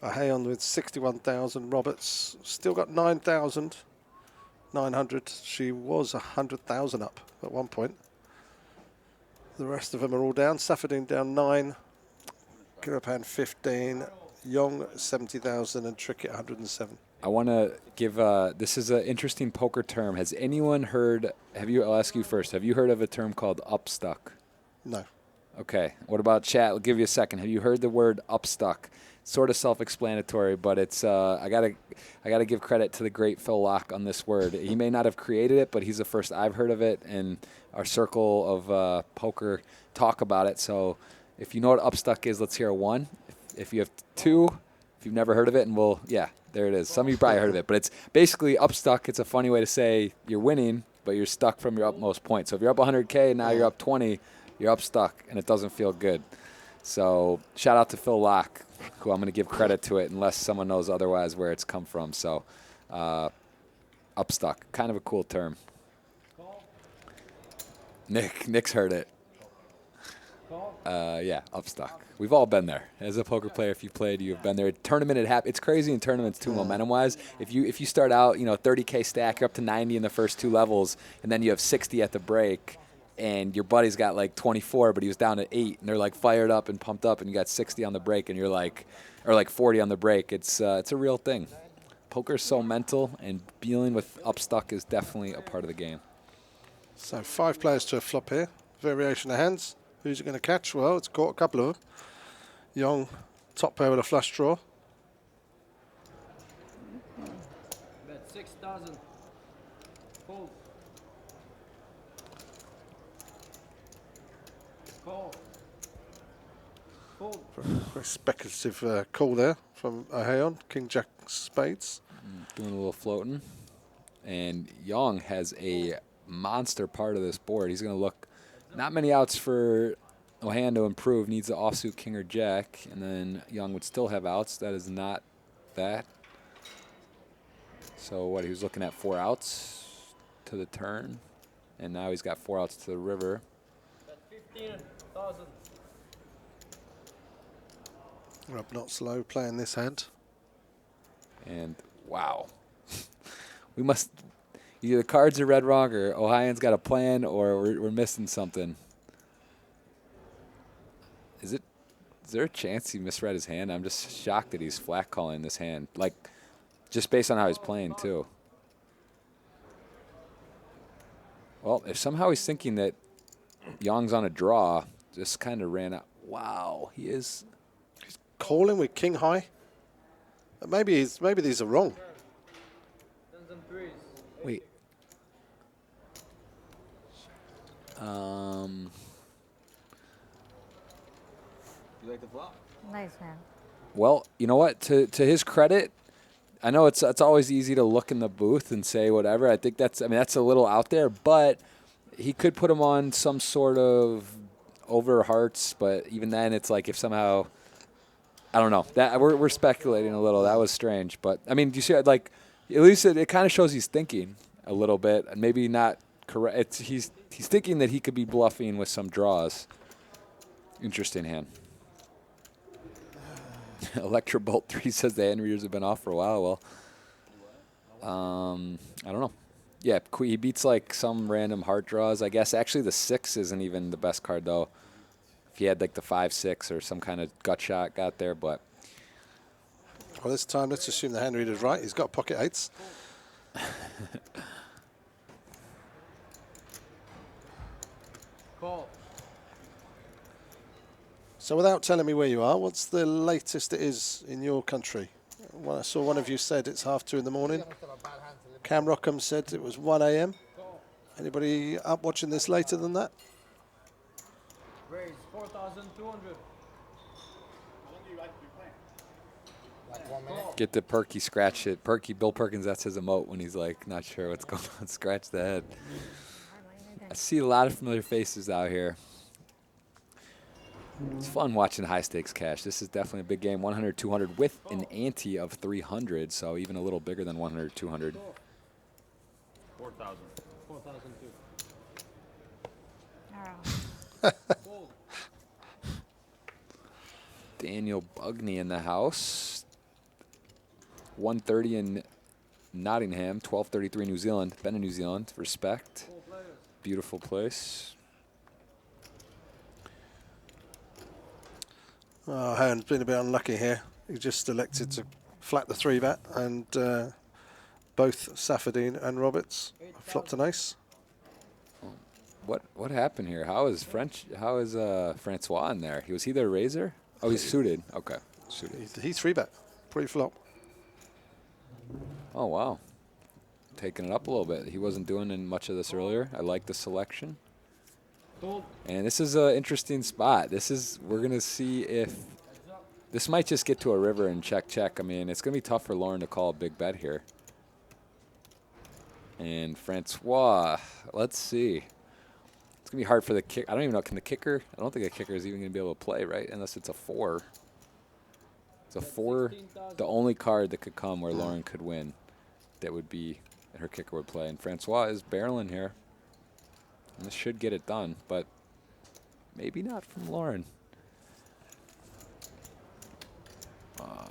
Ahayon with 61,000. Roberts still got 9,900. She was 100,000 up at one point. The rest of them are all down. Safadine down 9. Kirapan 15. Young 70,000 and Trickett 107. I want to give, this is an interesting poker term. Has anyone heard, I'll ask you first, have you heard of a term called upstuck? No. Okay. What about chat? I'll give you a second. Have you heard the word upstuck? Sort of self-explanatory, but it's I gotta give credit to the great Phil Locke on this word. He may not have created it, but he's the first I've heard of it, and our circle of poker talk about it. So if you know what upstuck is, let's hear a 1. If you have 2, if you've never heard of it, and there it is. Some of you probably heard of it, but it's basically upstuck. It's a funny way to say you're winning, but you're stuck from your upmost point. So if you're up 100K and now you're up 20, you're up stuck, and it doesn't feel good. So shout out to Phil Locke, who I'm going to give credit to it unless someone knows otherwise where it's come from. So upstuck, kind of a cool term. Nick's heard it. Yeah, upstuck. We've all been there. As a poker player, if you played, you've been there. Tournament, it's crazy in tournaments too, momentum-wise. If you start out, 30K stack, you're up to 90 in the first 2 levels, and then you have 60 at the break, and your buddy's got like 24, but he was down at 8, and they're like fired up and pumped up, and you got 60 on the break, and you're like, or like 40 on the break. It's a real thing. Poker's so mental, and dealing with upstuck is definitely a part of the game. So 5 players to a flop here. Variation of hands. Who's it going to catch? Well, it's caught a couple of them. Young, top pair with a flush draw. Bet 6,000. Fold. Call. Fold. Very speculative call there from Aheon. King Jack spades. Doing a little floating. And Young has a monster part of this board. He's going to look, not many outs for Ohan to improve. Needs the offsuit king or jack, and then Young would still have outs. That is not that. So what, he was looking at 4 outs to the turn, and now he's got 4 outs to the river. 15,000. Rob not slow playing this hand. And wow. We must, either the cards are read wrong, or Ohio's got a plan, or we're missing something. Is there a chance he misread his hand? I'm just shocked that he's flat calling this hand. Like, just based on how he's playing, too. Well, if somehow he's thinking that Young's on a draw, just kind of ran out. Wow, he's calling with king high. Maybe these are wrong. Wait. You like the flop? Nice, man. Well, you know what? To his credit, I know it's always easy to look in the booth and say whatever. I think that's a little out there, but he could put him on some sort of over hearts. But even then, it's like if somehow, I don't know. That we're speculating a little. That was strange, but I mean, do you see? Like, at least it kind of shows he's thinking a little bit, and maybe not correct. He's thinking that he could be bluffing with some draws. Interesting hand. Electrobolt 3 says the hand readers have been off for a while. Well, I don't know. Yeah, he beats like some random heart draws. I guess actually the 6 isn't even the best card though. If he had like the 5-6 or some kind of gut shot got there, but. Well, this time let's assume the hand reader's right. He's got pocket 8s. Call. So without telling me where you are, what's the latest it is in your country? Well, I saw one of you said it's 2:30 in the morning. Cam Rockham said it was 1 a.m. Anybody up watching this later than that? Raise 4,200. Get the Perky scratch it. Perky, Bill Perkins, that's his emote when he's like not sure what's going on. Scratch the head. I see a lot of familiar faces out here. It's fun watching high stakes cash. This is definitely a big game. 100, 200 with an ante of 300, so even a little bigger than 100, 200. 4,000. 4,002. Daniel Bugney in the house. 130 in Nottingham, 1233 New Zealand. Been in New Zealand, respect. Beautiful place. Oh, Hearn's been a bit unlucky here. He just elected to flat the 3-bet, and both Safadine and Roberts flopped an ace. What happened here? How is Francois in there? Was he their raiser? Oh, he's suited. Okay, suited. He 3-bet pre-flop. Oh wow, taking it up a little bit. He wasn't doing much of this earlier. I like the selection. And this is an interesting spot. We're gonna see if this might just get to a river and check. I mean, it's gonna be tough for Lauren to call a big bet here. And Francois, let's see. It's gonna be hard for the kick. I don't even know. Can the kicker? I don't think a kicker is even gonna be able to play, right? Unless it's a 4. It's a 4. The only card that could come where Lauren could win, that would be that her kicker would play. And Francois is barreling here. And this should get it done, but maybe not from Lauren.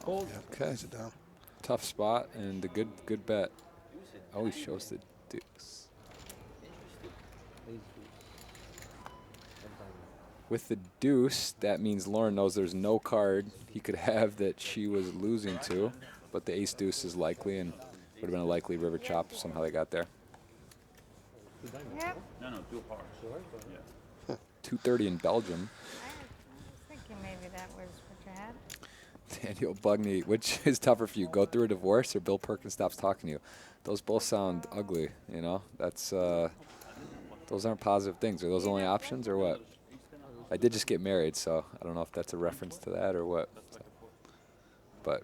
Okay. Tough spot and a good bet. Oh, he shows the deuce. With the deuce, that means Lauren knows there's no card he could have that she was losing to, but the ace deuce is likely and would have been a likely river chop if somehow they got there. Yep. No, 2 hearts. Yeah. 230 in Belgium. I was thinking maybe that was what you had. Daniel Bugney, which is tougher for you, go through a divorce or Bill Perkins stops talking to you? Those both sound ugly, you know? That's those aren't positive things. Are those only options or what? I did just get married, so I don't know if that's a reference to that or what. So, but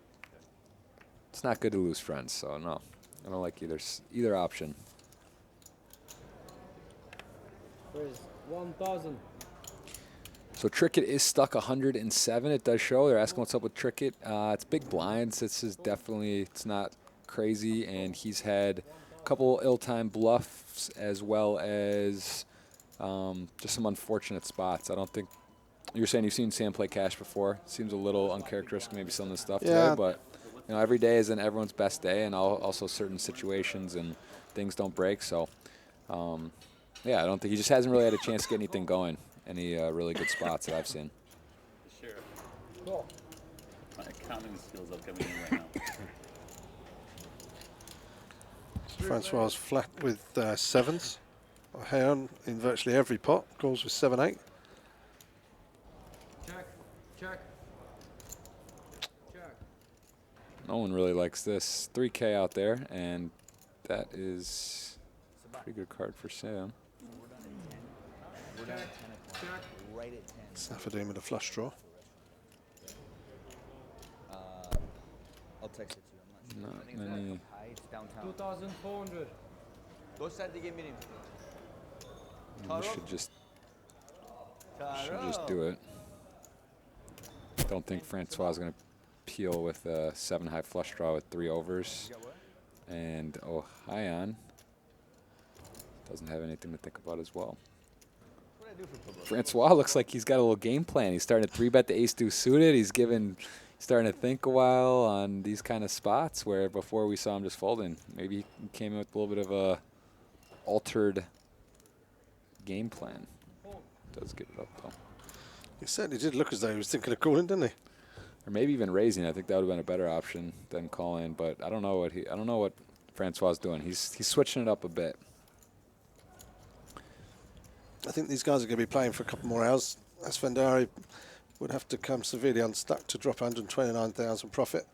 it's not good to lose friends, so no. I don't like either option. Where's 1,000? So Trickett is stuck 107. It does show. They're asking what's up with Trickett. It's big blinds. This is definitely, it's not crazy, and he's had a couple ill-timed bluffs as well as just some unfortunate spots. I don't think you're saying you've seen Sam play cash before. Seems a little uncharacteristic, maybe some of the stuff today, but you know, every day isn't everyone's best day, and also certain situations and things don't break. So, yeah, I don't think he just hasn't really had a chance to get anything going. Any really good spots that I've seen. Sure. Cool. My accounting skills are coming in right now. Francois flat with 7s. Heon in virtually every pot, calls with 7-8. Check. No one really likes this. 3K out there, and that is a pretty good card for Sam. We're done at 10 o'clock. Right at 10. Safadine with a flush draw. I'll text it to you. I'm not sure. Not I think many. it's high. It's downtown. 2,400. Go start the game meeting. We should just do it. Don't think Francois is going to peel with a 7-high flush draw with 3 overs. And Ohayon doesn't have anything to think about as well. Francois looks like he's got a little game plan. He's starting to 3-bet the ace-deuce suited. He's starting to think a while on these kind of spots where before we saw him just folding. Maybe he came in with a little bit of a altered game plan. Does get it up though. He certainly did look as though he was thinking of calling, didn't he? Or maybe even raising. I think that would have been a better option than calling. But I don't know what Francois is doing. He's switching it up a bit. I think these guys are going to be playing for a couple more hours. Asfandari would have to come severely unstuck to drop 129,000 profit.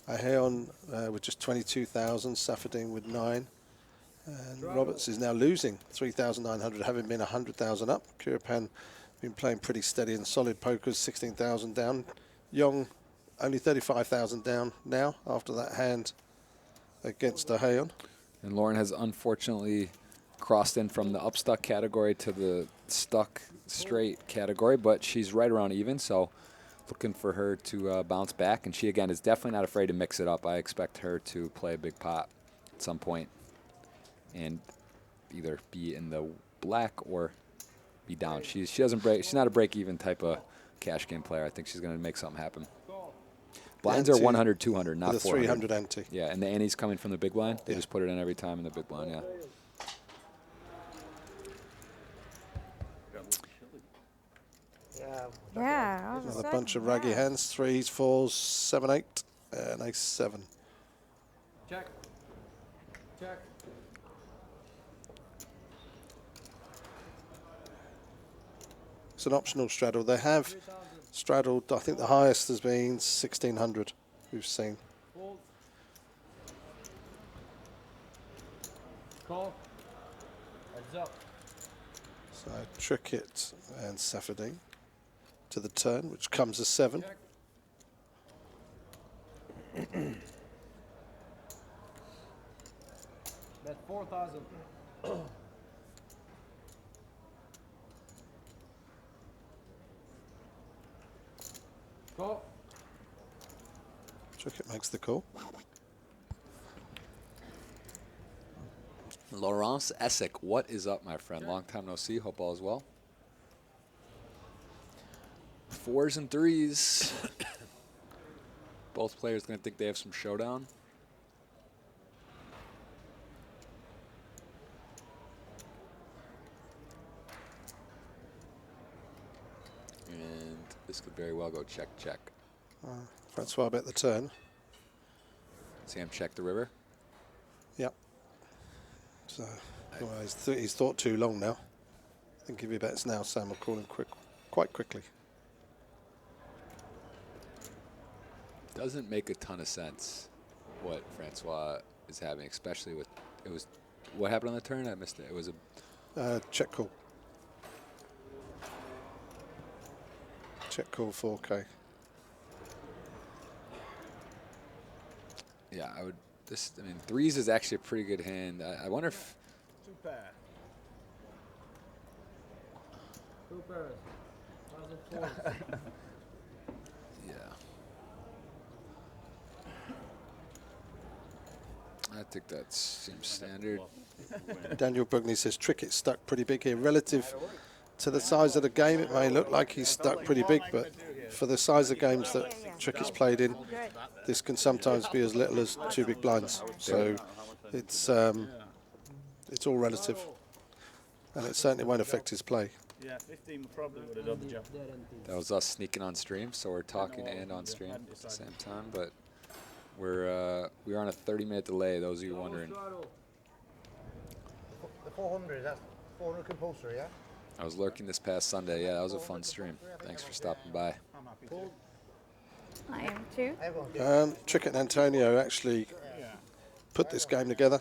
Aheon with just 22,000, Safadine with 9. And Roberts is now losing 3,900, having been 100,000 up. Kurapan been playing pretty steady and solid pokers, 16,000 down. Young only 35,000 down now after that hand against Aheon. And Lauren has unfortunately crossed in from the upstuck category to the stuck straight category, but she's right around even, so looking for her to bounce back. And she, again, is definitely not afraid to mix it up. I expect her to play a big pot at some point and either be in the black or be down. She doesn't break. She's not a break-even type of cash game player. I think she's going to make something happen. Blinds are 100, 200, not 400. 300 ante. Yeah, and the ante's coming from the big blind. They just put it in every time in the big blind, yeah. Yeah. Another bunch of raggy hands, 3s, 4s, 7, 8. and ace-7. Check. Check. It's an optional straddle. They have straddled, I think the highest has been 1,600 we've seen. Fold. Call. Heads up. So Trickett and Safadine to the turn, which comes as 7. Check. Bet 4,000. Call. Trickett makes the call. Laurence Essick, what is up, my friend? Long time no see. Hope all is well. 4s and 3s. Both players going to think they have some showdown. And this could very well go check, check. Francois bet the turn. Sam check the river. Yep. So well, he's thought too long now. I think if he bets now, Sam will call him quite quickly. Doesn't make a ton of sense what Francois is having, especially with what happened on the turn? I missed it. It was a check call. Check call 4K. Yeah, I would. I mean, 3s is actually a pretty good hand. I wonder if. 2 pair. 2 pairs. 1,004. Yeah. I think that seems standard. Daniel Brugney says Trickett's stuck pretty big here. Relative to the size of the game, it may look like he's stuck pretty big, but for the size of games that Trickett's played in, this can sometimes be as little as 2 big blinds. So it's all relative, and it certainly won't affect his play. Yeah, 15 probably would have done the job. That was us sneaking on stream, so we're talking and on stream at the same time, but we're on a 30-minute delay. Those of you wondering. The 400, that's 400 compulsory, yeah? I was lurking this past Sunday. Yeah, that was a fun stream. Thanks for stopping by. I'm happy to. I am too. Trickett and Antonio actually put this game together.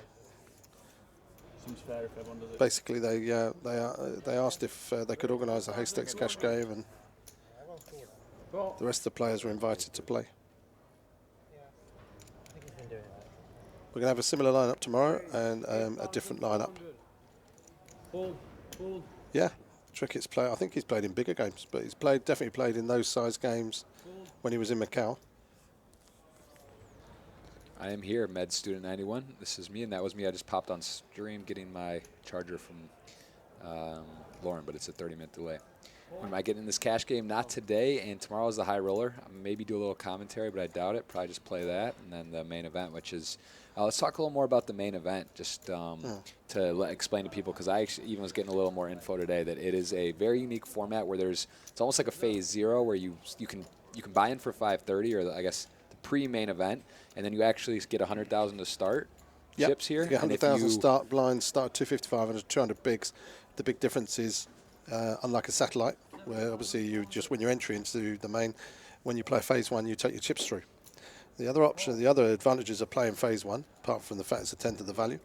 Seems fair if everyone does it. Basically, they asked if they could organise a Haystacks cash game, and the rest of the players were invited to play. We're going to have a similar lineup tomorrow and a different lineup. Fold. Fold. Yeah, Trickett's play. I think he's played in bigger games, but he's definitely played in those size games when he was in Macau. I am here, Med Student 91. This is me, and that was me. I just popped on stream getting my charger from Lauren, but it's a 30-minute delay. When am I getting in this cash game? Not today, and tomorrow is the high roller. Maybe do a little commentary, but I doubt it. Probably just play that, and then the main event, which is let's talk a little more about the main event, just to explain to people, because I actually even was getting a little more info today that it is a very unique format where it's almost like a phase 0 where you can buy in for 530, or I guess the pre-main event, and then you actually get 100,000 to start chips here. You get 100,000 start blinds, start 255 and 200 bigs. The big difference is, unlike a satellite, where obviously you just win your entry into the main, when you play phase 1, you take your chips through. The other option, the other advantages of playing phase 1, apart from the fact it's a tenth of the value,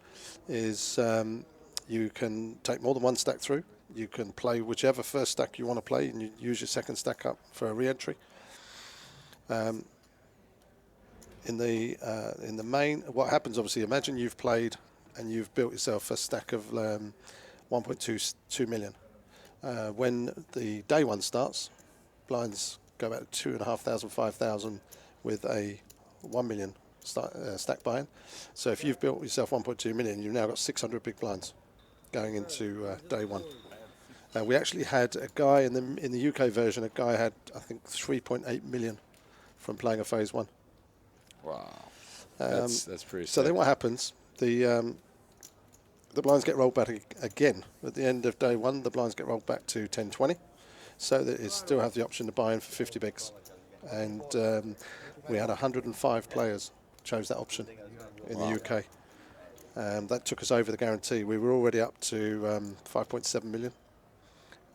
is you can take more than one stack through. You can play whichever first stack you want to play, and you use your second stack up for a re-entry. In the main, what happens, obviously, imagine you've played and you've built yourself a stack of 1.22 million. When the day 1 starts, blinds go back to 2,500, 5,000 with a 1 million stack buy-in. So if you've built yourself 1.2 million, you've now got 600 big blinds going into day 1. We actually had a guy in the UK version. A guy had, I think, 3.8 million from playing a phase 1. Wow, that's pretty. So then what happens? The blinds get rolled back again at the end of day 1. The blinds get rolled back to 1020, so that it still have the option to buy in for 50 bigs and we had 105 players chose that option in the UK. That took us over the guarantee. We were already up to 5.7 million,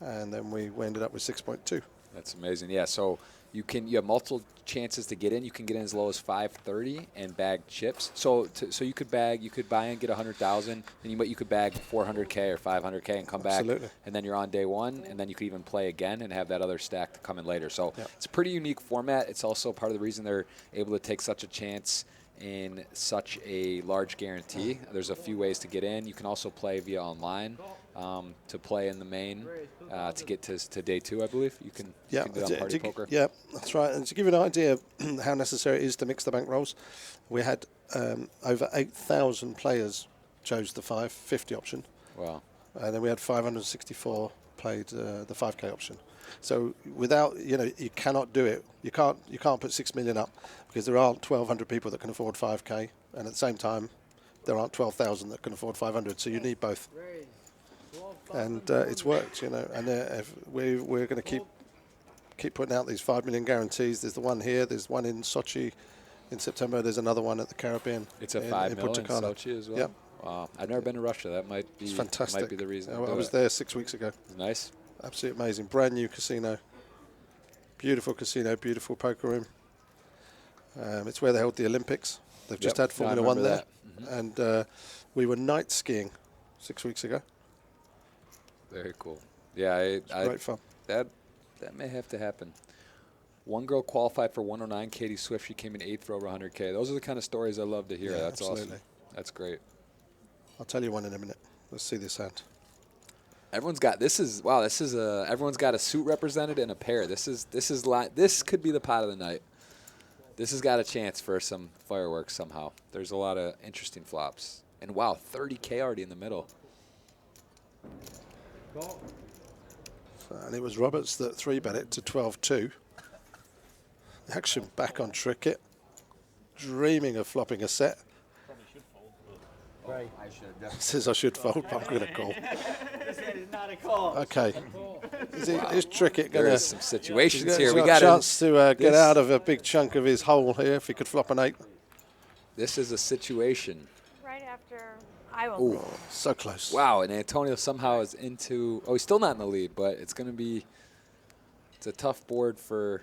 and then we ended up with 6.2. That's amazing. Yeah, so you have multiple chances to get in. You can get in as low as 530 and bag chips. So you could buy and get 100,000, and you could bag 400K or 500K and come back, and then you're on day one, and then you could even play again and have that other stack to come in later. So it's a pretty unique format. It's also part of the reason they're able to take such a chance in such a large guarantee. There's a few ways to get in. You can also play via online to play in the main to get to day two, I believe. You can do it on Party Poker. Yeah, that's right. And to give you an idea of how necessary it is to mix the bankrolls, we had over 8,000 players chose the 550 option. Wow. And then we had 564 played the 5K option. So without, you cannot do it. You can't put 6 million up because there aren't 1,200 people that can afford 5K, and at the same time, there aren't 12,000 that can afford 500. So you need both. And it's worked, And if we're going to keep putting out these 5 million guarantees. There's the one here. There's one in Sochi in September. There's another one at the Caribbean. It's a 5 million in Sochi as well. Yep. Wow. I've never been to Russia. That might be it's fantastic. Might be the reason. I was there 6 weeks ago. Nice. Absolutely amazing. Brand new casino. Beautiful casino. Beautiful poker room. It's where they held the Olympics. They've just had Formula One there. Mm-hmm. And we were night skiing 6 weeks ago. Very cool. Yeah, great fun. That may have to happen. One girl qualified for 109, Katie Swift. She came in 8th for over 100K. Those are the kind of stories I love to hear. Yeah, that's absolutely. Awesome. That's great. I'll tell you one in a minute. Let's see this hand. Everyone's got everyone's got a suit represented and a pair. This could be the pot of the night. This has got a chance for some fireworks somehow. There's a lot of interesting flops. And wow, 30K already in the middle. And it was Roberts that 3-bet it to 12-2. Action back on Trickett. Dreaming of flopping a set. Probably should fold. Right. I should. Says I should fold, but I'm going to call. This hand is not a call. Okay. Is Trickett going to... There's some situations here. We got a chance to get out of a big chunk of his hole here if he could flop an 8. This is a situation. Right after I will. Ooh, so close. Wow, and Antonio somehow is into... Oh, he's still not in the lead, but it's going to be... It's a tough board for...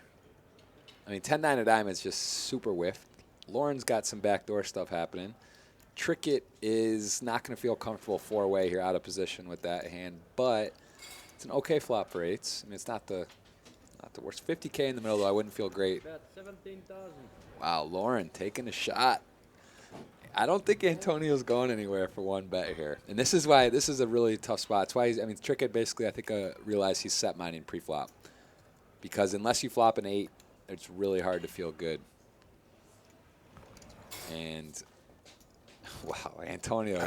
I mean, 10-9 of diamonds just super whiffed. Lauren's got some backdoor stuff happening. Trickett is not going to feel comfortable 4-way here out of position with that hand, but it's an okay flop for 8s. I mean, it's not the worst. 50K in the middle, though, I wouldn't feel great. Bet 17,000. Wow, Lauren taking a shot. I don't think Antonio's going anywhere for one bet here. And this is why this is a really tough spot. It's why Trickett basically, I think, realized he's set mining pre-flop. Because unless you flop an 8, it's really hard to feel good. And wow, Antonio,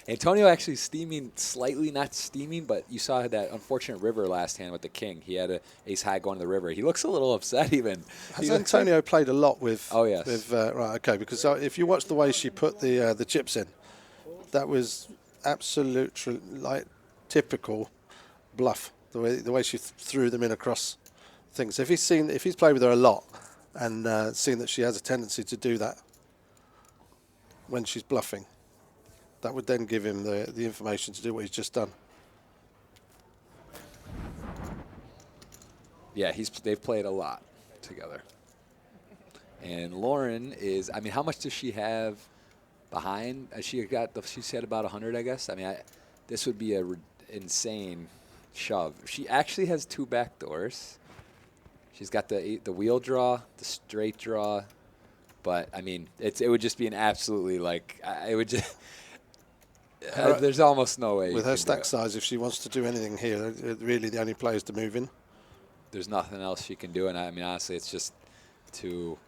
Antonio actually steaming slightly, not steaming, but you saw that unfortunate river last hand with the king. He had a ace high going to the river. He looks a little upset even. Has Antonio played a lot with? Oh yes. With, right, okay. Because if you watch the way she put the chips in, that was absolute typical bluff. The way she threw them in across things. If he's played with her a lot and seen that she has a tendency to do that when she's bluffing, that would then give him the information to do what he's just done. Yeah, they've played a lot together. And Lauren is, I mean, how much does she have behind? She said about 100, I guess. I mean, this would be a insane shove. She actually has 2 back doors. She's got the wheel draw, the straight draw. But, I mean, it would just be an absolutely, it would just... there's almost no way. With her stack size, if she wants to do anything here, really the only play is to move in. There's nothing else she can do. And, I mean, honestly, it's just to...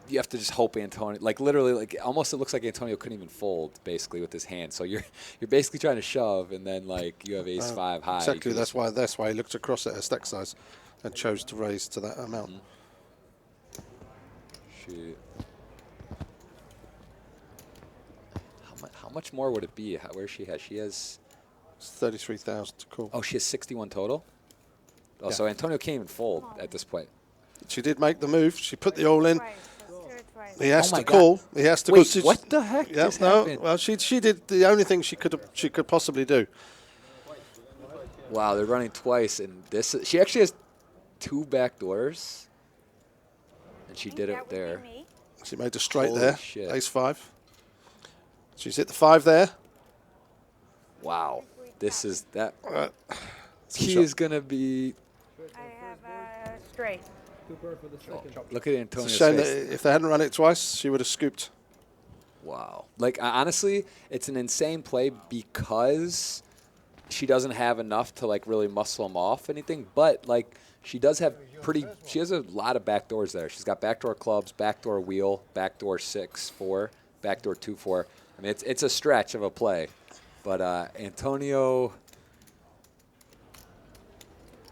You have to just hope Antonio... literally, almost it looks like Antonio couldn't even fold, basically, with his hand. So you're basically trying to shove, and then, you have ace-5 high. Exactly. That's why he looked across at her stack size and chose to raise to that amount. Mm-hmm. Shoot. How much more would it be? Where she has 33,000 to call. Oh, she has 61 total. Oh, yeah. So Antonio can't even fold at this point. She did make the move. She put the all in. Twice. Let's do it twice. He has Oh to my God. call. He has to. Wait, call. what the heck just happened? Well, she did the only thing she could possibly do. Wow, they're running twice, and she actually has 2 back doors, and she did it there. She made a straight Holy there. shit. Ace 5. She's hit the 5 there. Wow, this is that. He shot. is gonna be. I have straight. Look at It's Antonio's a shame face. that if they hadn't run it twice, she would have scooped. Wow. Like, honestly, it's an insane play because she doesn't have enough to, like, really muscle him off anything. But, like, she does have she has a lot of back doors there. She's got backdoor clubs, backdoor wheel, backdoor 6-4, backdoor 2-4. I mean, it's a stretch of a play. But Antonio,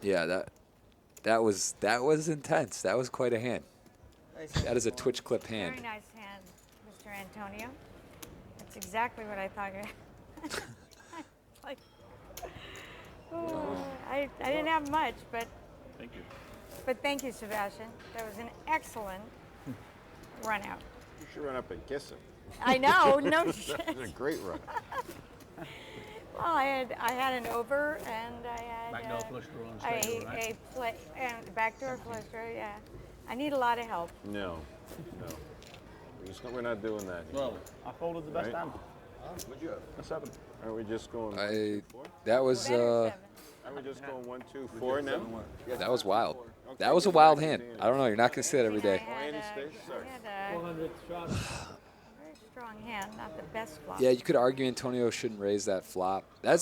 yeah, that was intense. That was quite a hand. That is a Twitch clip hand. Very nice hand, Mr. Antonio. That's exactly what I thought. Like, I didn't have much, but Thank you. But thank you, Sebastian. That was an excellent run out. You should run up and kiss him. I know, no shit. That was a great run. Well, I had an over and I had Backdoor flush draw and straight draw, right? a play and backdoor flush draw. Yeah, I need a lot of help. No. We're not doing that. Well, I folded the best Right. hand. What'd you have? A 7. Aren't we just going? That was Better 7. Aren't we just going 1, 2, 4 now? that was wild. That was a wild hand. I don't know. You're not gonna see that every day. I had a 400 shots. very strong hand, not the best flop. Yeah, you could argue Antonio shouldn't raise that flop. That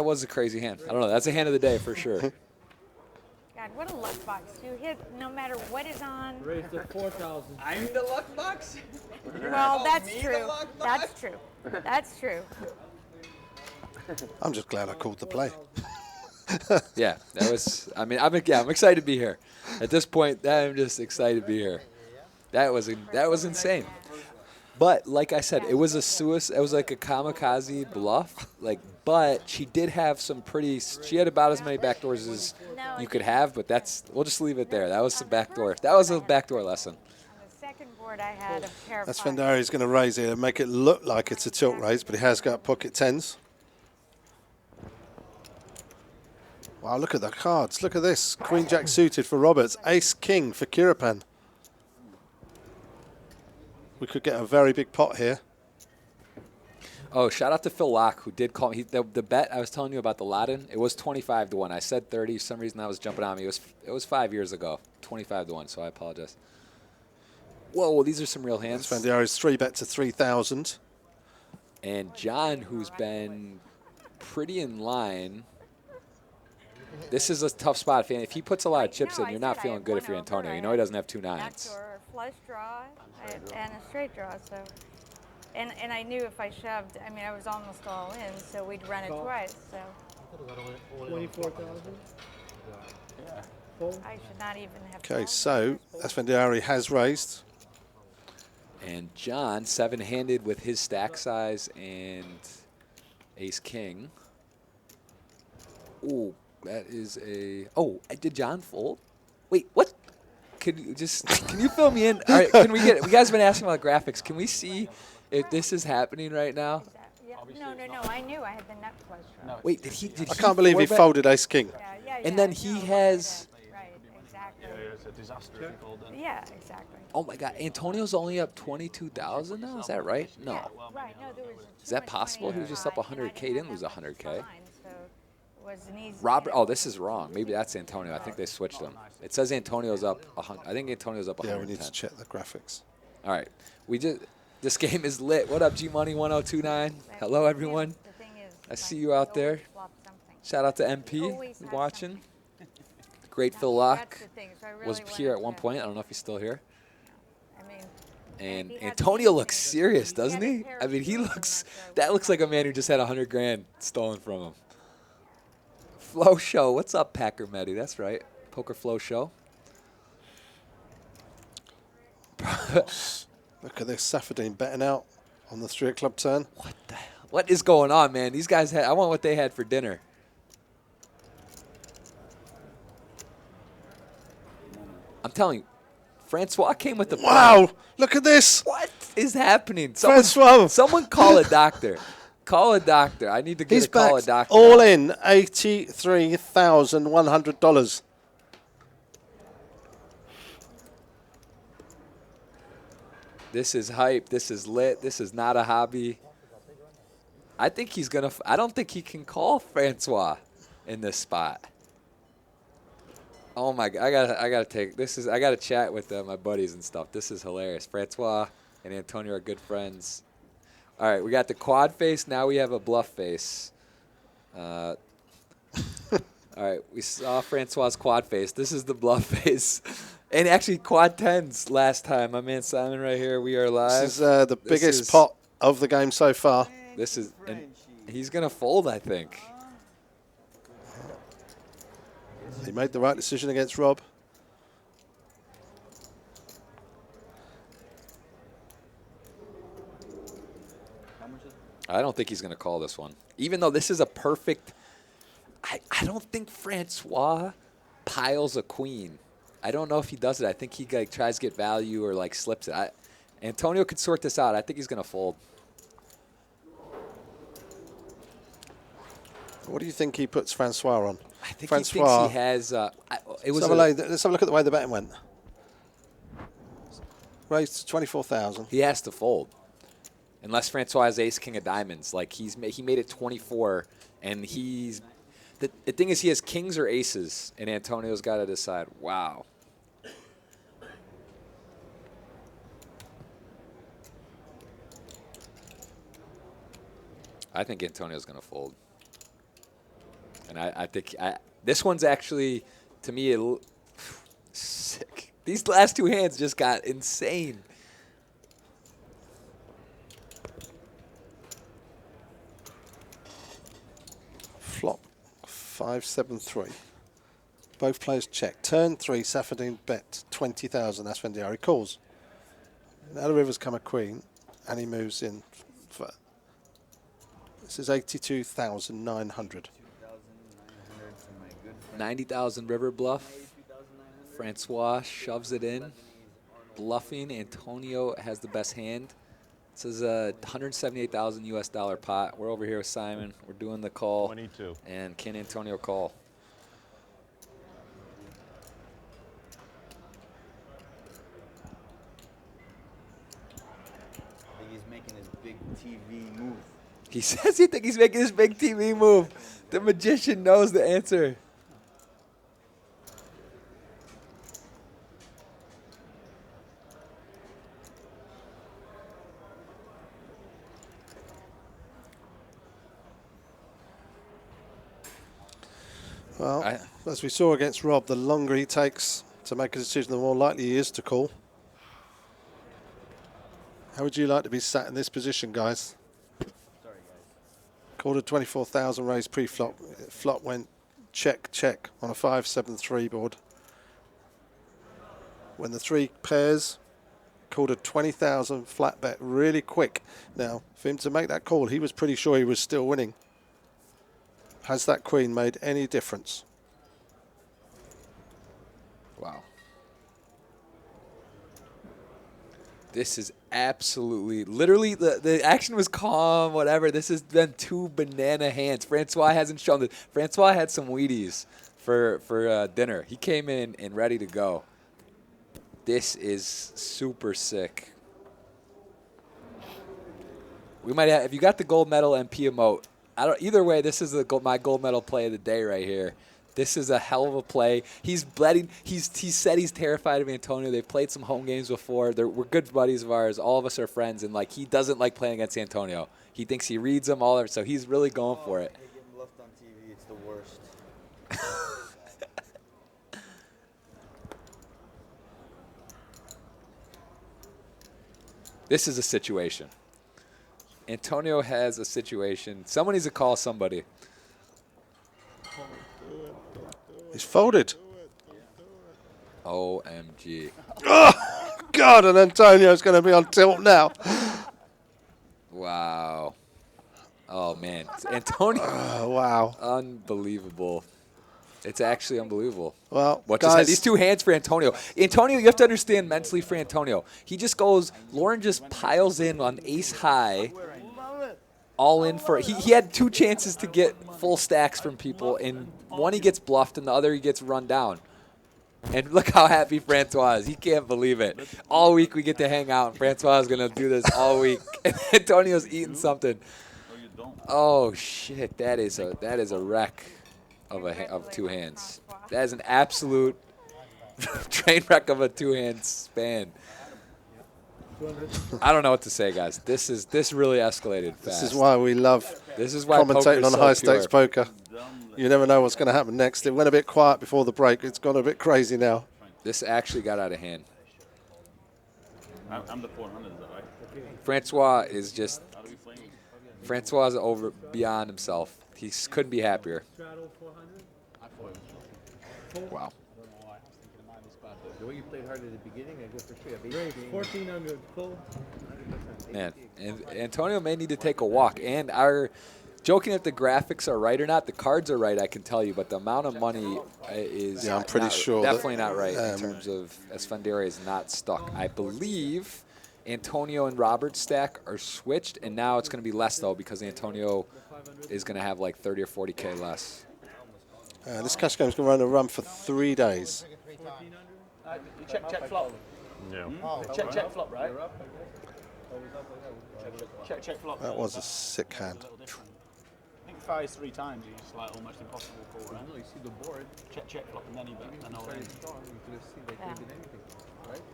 was a crazy hand. I don't know. That's a hand of the day for sure. God, what a luck box. You hit no matter what is on. Raised to 4,000. I'm the luck box? Well, that's Me the true. luck box? That's true. That's true. I'm just glad I called the play. Yeah, that was. I mean, I'm excited to be here. At this point, I'm just excited to be here. That was insane. But like I said, it was a It was like a kamikaze bluff. But she did have some pretty. She had about as many backdoors as you could have. But we'll just leave it there. That was some backdoor. That was a backdoor lesson. On the second board, I had a pair of That's fives. Vendari's going to raise here and make it look like it's a tilt raise, but he has got pocket 10s. Wow, look at the cards. Look at this. Queen Jack suited for Roberts. Ace King for Kirapan. We could get a very big pot here. Oh, shout out to Phil Locke, who did call me. The bet I was telling you about the Latin, it was 25 to 1. I said 30. For some reason, that was jumping on me. It was 5 years ago, 25 to 1. So I apologize. Whoa, these are some real hands. That's Vendari's 3-bet to 3,000. And John, who's been pretty in line. This is a tough spot. If he puts a lot of chips in, you're not feeling good if you're Antonio. You know he doesn't have 2 9s. Backdoor, flush draw, and a straight draw. So, and I knew if I shoved, I mean, I was almost all in, so we'd run it twice. So 24,000. I should not even have. Okay, called. so Vendari has raised. And John, 7-handed with his stack size and ace king. Ooh, that is a. Oh, did John fold? Wait, what? Can you fill me in? All right, can we get? You guys have been asking about graphics. Can we see if this is happening right now? Yeah. No. I knew I had the nut flush draw. Wait, did he? I can't believe he 4-bet? folded Ace King. Yeah. And then he has. Right. Exactly. It's a disaster if you fold in. Yeah. Exactly. Oh my God, Antonio's only up 22,000 now. Is that right? No. Yeah, right. No, there was. Is that possible? He was just up 100K. He didn't lose 100K. So it was an easy. Robert. Oh, this is wrong. Maybe that's Antonio. I think they switched him. It says Antonio's up. I think Antonio's up 110. Yeah, we need to check the graphics. All right. This game is lit. What up, G Money 1029? Hello, everyone. The thing is, I see you out there. Shout out to MP watching. Great Phil Locke was here at one point. I don't know if he's still here. And Antonio looks serious, doesn't he? I mean, that looks like a man who just had 100 grand stolen from him. Flow Show. What's up, Packer Meddy? That's right. Poker Flow Show. Look at this. Safadine betting out on the 3 o'clock turn. What the hell? What is going on, man? These guys I want what they had for dinner. I'm telling you, Francois came with the Wow, look at this. What is happening? Francois. Someone call a doctor. Call a doctor. I need to He's call a backed doctor. all out. in $83,100. This is hype. This is lit. This is not a hobby. I think he's gonna. I don't think he can call Francois in this spot. Oh my god! I gotta take this. I gotta chat with my buddies and stuff. This is hilarious. Francois and Antonio are good friends. All right, we got the quad face. Now we have a bluff face. All right, we saw Francois's quad face. This is the bluff face. And actually, quad tens last time. My man Simon right here. We are live. This is the biggest pot of the game so far. This is, and he's gonna fold, I think. He made the right decision against Rob. I don't think he's gonna call this one, even though this is a perfect. I don't think Francois piles a queen. I don't know if he does it. I think he like tries to get value or like slips it. Antonio could sort this out. I think he's gonna fold. What do you think he puts Francois on? I think Francois, he thinks he has. Let's have a look at the way the betting went. Raised to 24,000. He has to fold, unless Francois has ace king of diamonds. Like he made it 24, and he's. The thing is, he has kings or aces, and Antonio's got to decide. Wow. I think Antonio's going to fold. And I think this one's actually, to me, sick. These last two hands just got insane. Flop 5-7-3. Both players check. Turn 3, Safadine bet 20,000. That's Vendiari calls. Now the river's come a queen, and he moves in. This is 82,900. 90,000 river bluff. Francois shoves it in. Bluffing. Antonio has the best hand. This is a $178,000 US pot. We're over here with Simon. We're doing the call. 22. And can Antonio call? I think he's making his big TV move. He says he thinks he's making his big TV move. The magician knows the answer. Well, as we saw against Rob, the longer he takes to make a decision, the more likely he is to call. How would you like to be sat in this position, guys? Sorry, guys. Called a 24,000 raised pre-flop. Flop went check, check on a 5-7-3 board. When the three pairs, called a 20,000 flat bet really quick. Now, for him to make that call, he was pretty sure he was still winning. Has that queen made any difference? Wow. This is absolutely, literally, the action was calm, whatever. This has been two banana hands. Francois hasn't shown it. Francois had some Wheaties for dinner. He came in and ready to go. This is super sick. We might have, if you got the gold medal MP emote, either way, this is my gold medal play of the day right here. This is a hell of a play. He's bleeding. He said he's terrified of Antonio. They've played some home games before. We're good buddies of ours. All of us are friends, and like he doesn't like playing against Antonio. He thinks he reads them all, so he's really going for it. They get bluffed on TV. It's the worst. This is a situation. Antonio has a situation. Someone needs to call somebody. He's folded. OMG. Oh, God, and Antonio's going to be on tilt now. Wow. Oh, man. Antonio. Oh, wow. Unbelievable. It's actually unbelievable. Well, What just had guys, these two hands for Antonio. Antonio, you have to understand mentally for Antonio. He just goes, Lauren just piles in on ace high, all in for, he had two chances to get full stacks from people, and one he gets bluffed and the other he gets run down. And look how happy Francois is. He can't believe it. All week we get to hang out, and Francois is going to do this all week. And Antonio's eating something. Oh, shit. That is a wreck of two hands. That is an absolute train wreck of a two-hand span. I don't know what to say, guys. This really escalated fast. this is why we love commentating on high stakes poker. You never know what's going to happen next. It went a bit quiet before the break. It's gone a bit crazy now. This actually got out of hand. I'm the 400, is that right? Francois is just Francois is over beyond himself. He couldn't be happier. Wow. The way you played hard at the beginning, I go for 3. 1400 full. Man, and Antonio may need to take a walk. And joking if the graphics are right or not, the cards are right, I can tell you, but the amount of money is I'm pretty sure definitely not right in terms of Esfandera is not stuck. I believe Antonio and Robert's stack are switched, and now it's going to be less, though, because Antonio is going to have like 30 or 40K less. This cash game is going to run for 3 days. Check flop. Yeah. Check flop, right? Check flop. That was a sick hand. I think fires 3 times is like almost impossible for right? You see the board. Check flop and then he bet. And all in.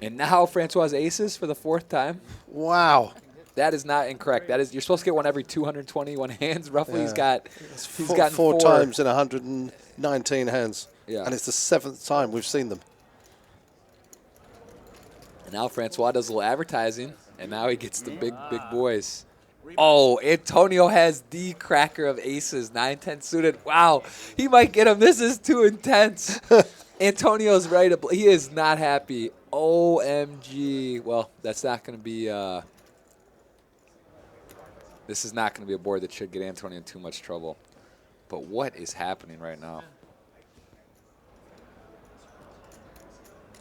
And now Francois aces for the 4th time. Wow. That is not incorrect. That is, you're supposed to get one every 221 hands. Roughly, Yeah. he's gotten four times in 119 hands. Yeah. And it's the 7th time we've seen them. And now Francois does a little advertising, and now he gets the big boys. Oh, Antonio has the cracker of aces, 9-10 suited. Wow, he might get him. This is too intense. Antonio's right. He is not happy. OMG. Well, that's not going to be this is not going to be a board that should get Antonio in too much trouble. But what is happening right now?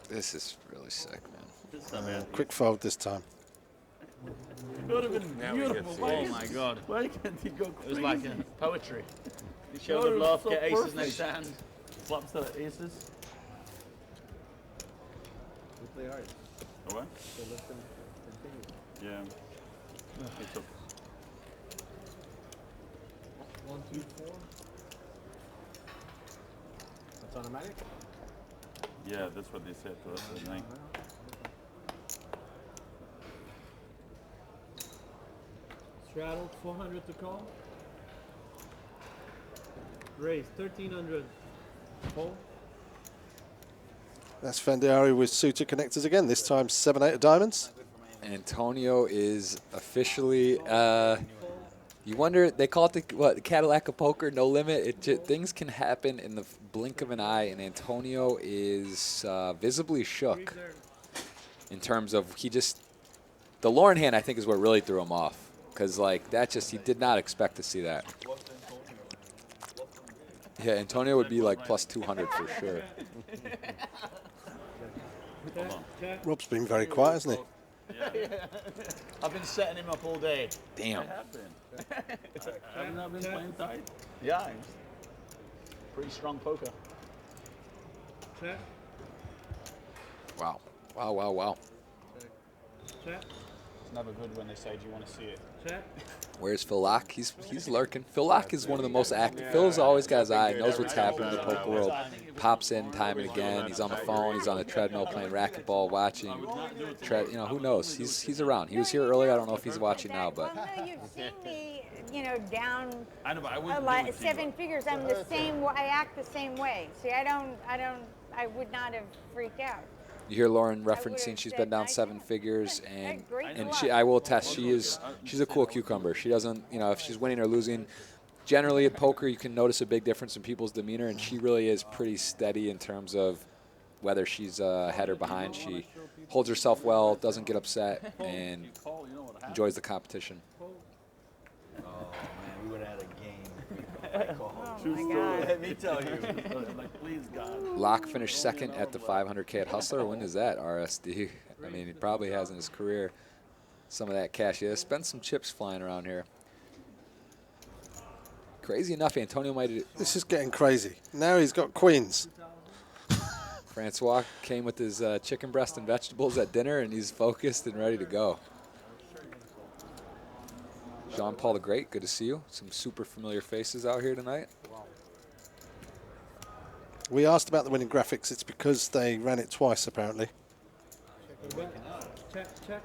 This is really sick, man. Quick fold this time. It would have been beautiful. Oh my god. Why can't he go crazy? It was like poetry. He showed the bluff, get aces next hand. Flops to aces. We play hard. Oh, what? So let them continue. Yeah. It's okay. 1, 2, 4. That's automatic? Yeah, that's what they said to us at night. Straddle, 400 to call. Raise, 1300. Fold. That's Fendiari with suited connectors again. This time 7-8 of diamonds. Antonio is officially, you wonder, they call it the Cadillac of poker, no limit. Things can happen in the blink of an eye, and Antonio is visibly shook in terms of the Lauren hand, I think, is what really threw him off. Because, like, he did not expect to see that. Yeah, Antonio would be, like, plus 200 for sure. Rob's been very quiet, hasn't he? I've been setting him up all day. Damn. Haven't I been playing tight? Yeah. Pretty strong poker. Check. Wow. Wow, wow, wow. Check. It's never good when they say, do you want to see it? Check. Where's Phil Locke? He's lurking. Phil Locke is one of the most active. Phil's always got his eye, knows what's happening in the poker world. Pops in time and again. He's on the phone. He's on the treadmill playing racquetball, watching. Who knows? He's around. He was here earlier. I don't know if he's watching now, but. Well, no, you've seen me, down I know, but I a wouldn't lot, do it to 7 you. figures. I'm the same. I act the same way. See, I would not have freaked out. You hear Lauren referencing she's been down 7 figures, and I will attest she's a cool cucumber. She doesn't, if she's winning or losing, generally at poker you can notice a big difference in people's demeanor, and she really is pretty steady in terms of whether she's ahead or behind. She holds herself well, doesn't get upset, and enjoys the competition. Oh man, we would have had a game. Oh True my story. God. Let me tell you. I'm like, please, God. Locke finished second at the 500K at Hustler. When is that, RSD? I mean, he probably has in his career some of that cash. Yeah, spent some chips flying around here. Crazy enough, Antonio might have. This is getting crazy. Now he's got queens. Francois came with his chicken breast and vegetables at dinner, and he's focused and ready to go. Jean-Paul the Great, good to see you. Some super familiar faces out here tonight. We asked about the winning graphics. It's because they ran it twice, apparently. Check, check,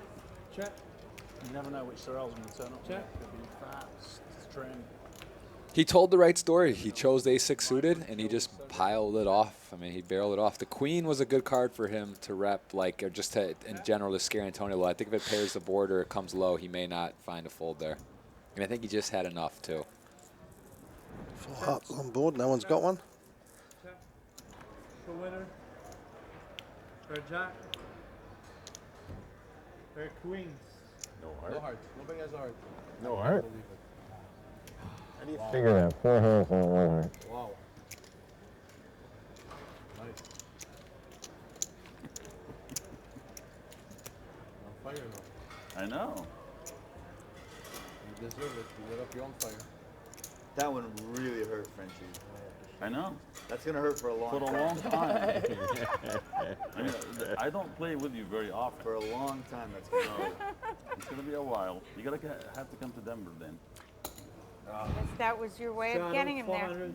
check. You never know which Sorrel's going to turn up. Check. Could be fast, trim. He told the right story. He chose the A6 suited, and he just piled it off. I mean, he barreled it off. The queen was a good card for him to rep, like, or just to, in general, to scare Antonio low. I think if it pairs the board or it comes low, he may not find a fold there. And I think he just had enough, too. 4 hearts on board. No one's got one. Check. For winner. For jack. For queens. No No heart. hearts. Nobody has a heart. No heart. Believe it. How do you figure that? 4 hearts on 1 heart. Wow. Nice. On fire now. I know. You deserve it. You lit up your own fire. That one really hurt, Frenchie. I know. That's gonna hurt for a long For a time. long time. I mean, I don't play with you very often. For a long time, that's gonna hurt. It's gonna be a while. You gotta have to come to Denver then. That was your way of Shadow, getting him there. 400.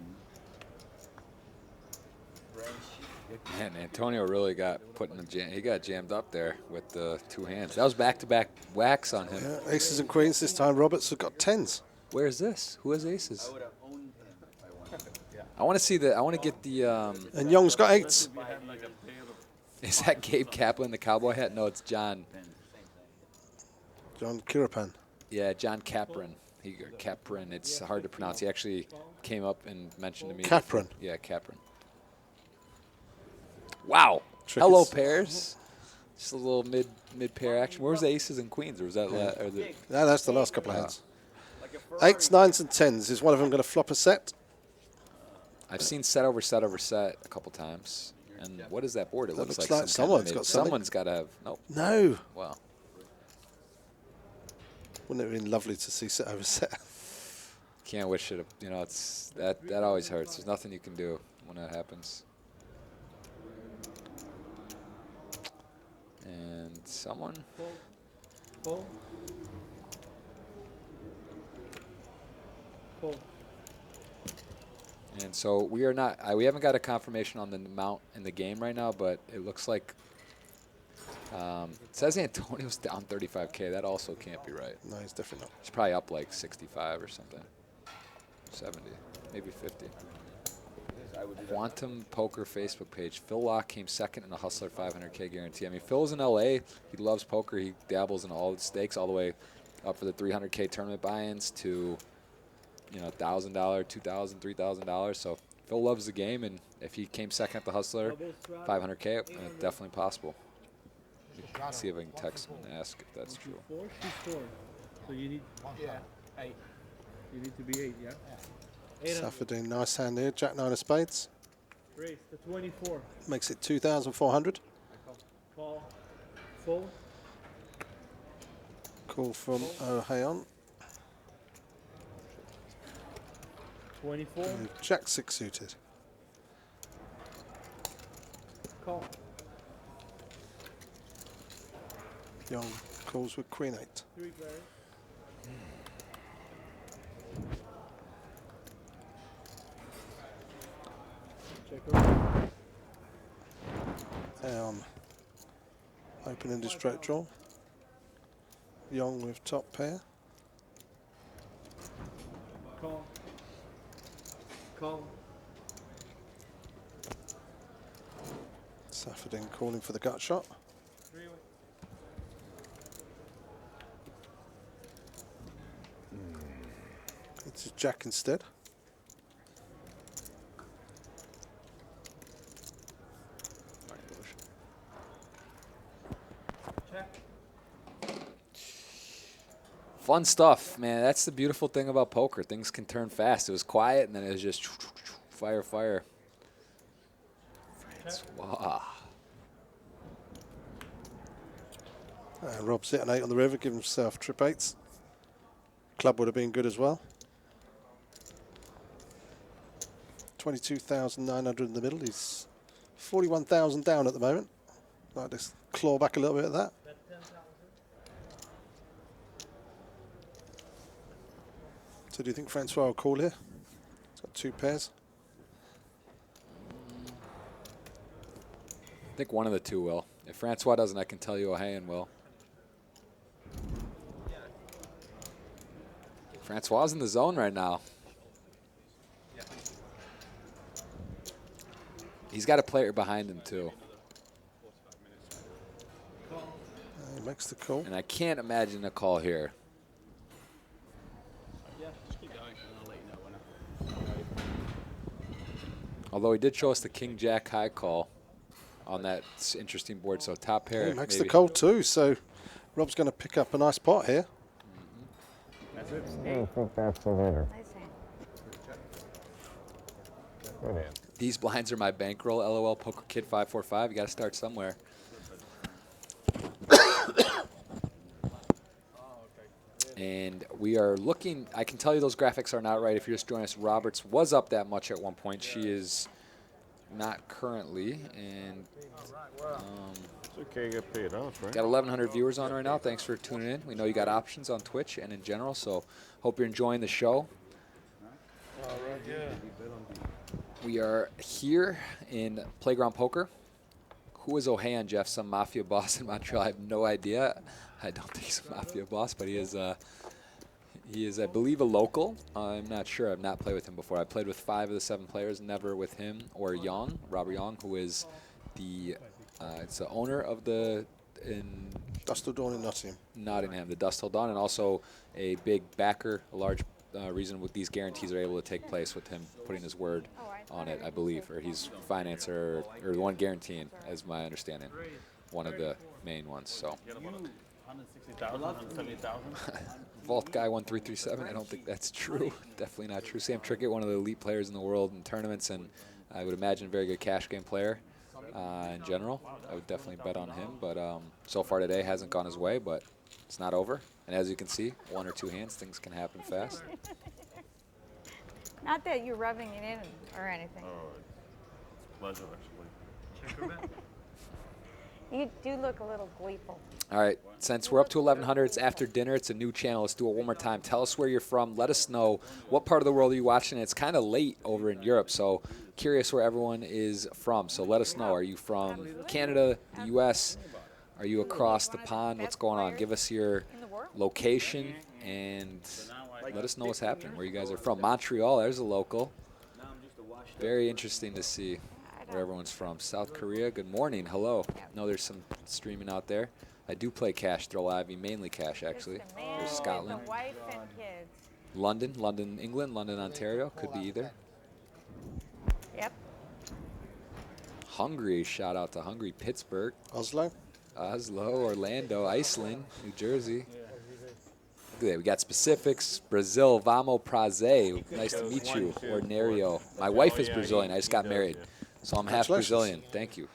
Man, Antonio really got put in the jam. He got jammed up there with the 2 hands. That was back-to-back whacks on him. Yeah, aces and queens this time. Roberts has got 10s. Where is this? Who has aces? I would have owned him if I wanted. Yeah. I want to see the. I want to get the. And Young's got 8s. If we had like a pair of Is that Gabe Kaplan, the cowboy hat? No, it's John. John Kirapan. Yeah, John Capron. Capron. It's hard to pronounce. He actually came up and mentioned to me. Capron. Yeah, Capron. Wow. Trick Hello, is- pairs. Just a little mid pair action. Where was the aces and queens? Or was that or the? No, that's the last couple of hands. 8s, 9s, and 10s. Is one of them going to flop a set? I've seen set over set over set a couple times. And what is that board? It That looks looks like like some kind of someone's got something. someone's got to have. Nope. No. Wow. Wouldn't it have been lovely to see set over set? Can't wish it. You know, it's that always hurts. There's nothing you can do when that happens. And someone. Pull. Pull. And so we are not. We haven't got a confirmation on the amount in the game right now, but it looks like. It says Antonio's down 35K. That also can't be right. No, he's definitely not. He's probably up like 65 or something. 70, maybe 50. Quantum Poker Facebook page. Phil Locke came second in the Hustler 500K guarantee. I mean, Phil's in LA. He loves poker. He dabbles in all the stakes, all the way up for the 300K tournament buy-ins to, you know, $1,000, $2,000, $3,000. So Phil loves the game, and if he came second at the Hustler 500K, definitely possible. Let's see if I can text him and ask if that's true. 4, she's 4. So you need. Yeah. 8. You need to be 8. Yeah. 800. Safadine, nice hand here. Jack 9 of spades. Raise the 24. Makes it 2,400. Call. Full. Call from O'Hayon. 24. Jack 6 suited. Call. Young calls with Queen 8. 3 players. Check over. Open-ended straight draw. Young with top pair. Call. Call. Safadine calling for the gut shot. 3 away. It's Jack instead. Check. Fun stuff, man. That's the beautiful thing about poker. Things can turn fast. It was quiet, and then it was just fire, fire. Francois. Rob's hit an 8 on the river, give himself trip 8s. Club would have been good as well. 22,900 in the middle. He's 41,000 down at the moment. Like to claw back a little bit of that. So do you think Francois will call here? He's got 2 pairs. I think one of the two will. If Francois doesn't, I can tell you O'Hayan will. Francois in the zone right now. He's got a player behind him, too. He makes the call. And I can't imagine a call here. Although he did show us the King-Jack high call on that interesting board, so top pair. He makes maybe. the call too, so Rob's going to pick up a nice pot here. I think that's the winner. Good hand. These blinds are my bankroll, LOL Poker Kid 545. You got to start somewhere. And we are looking, I can tell you those graphics are not right if you're just joining us. Roberts was up that much at one point. She is not currently. And It's okay, you get paid off, right? got 1,100 viewers on right now. Thanks for tuning in. We know you got options on Twitch and in general, so hope you're enjoying the show. We are here in Playground Poker. Who is O'Hayan, Jeff? Some mafia boss in Montreal? I have no idea. I don't think he's a mafia boss, but he is, I believe, a local. I'm not sure. I've not played with him before. I played with 5 of the 7 players, never with him or Young, Robert Young, who is the it's the owner of the Dust Till Dawn in Nottingham, the Dust Till Dawn, and also a big backer, a large reason with these guarantees are able to take place with him putting his word on it, I believe, or he's financer or the one guaranteeing, as my understanding, one of the main ones. So. 160,000, 170,000. Vault Guy 1337. I don't think that's true. Definitely not true. Sam Trickett, one of the elite players in the world in tournaments, and I would imagine a very good cash game player in general. I would definitely bet on him, but so far today hasn't gone his way, but it's not over. And as you can see, 1 or 2 hands, things can happen fast. Not that you're rubbing it in or anything. Oh, it's a pleasure, actually. You do look a little gleeful. All right, since we're up to 1,100, it's after dinner. It's a new channel. Let's do it one more time. Tell us where you're from. Let us know what part of the world are you watching. It's kind of late over in Europe, so curious where everyone is from. So let us know. Are you from Canada, the U.S.? Are you across the pond? What's going on? Give us your location and let us know what's happening, where you guys are from. Montreal, there's a local. Very interesting to see where everyone's from. South Korea, good morning. Hello. No, there's some streaming out there. I do play cash, throw live, mainly cash, actually. There's Scotland. Wife and kids. London, England, London, Ontario. Could be either. Yep. Hungary, shout out to Hungary. Pittsburgh. Oslo, Orlando, Iceland, New Jersey. Look at that. We got specifics. Brazil, Vamo Praze. Nice to meet you. Ordinario. My wife is Brazilian. I just got married. So I'm half Brazilian. Thank you.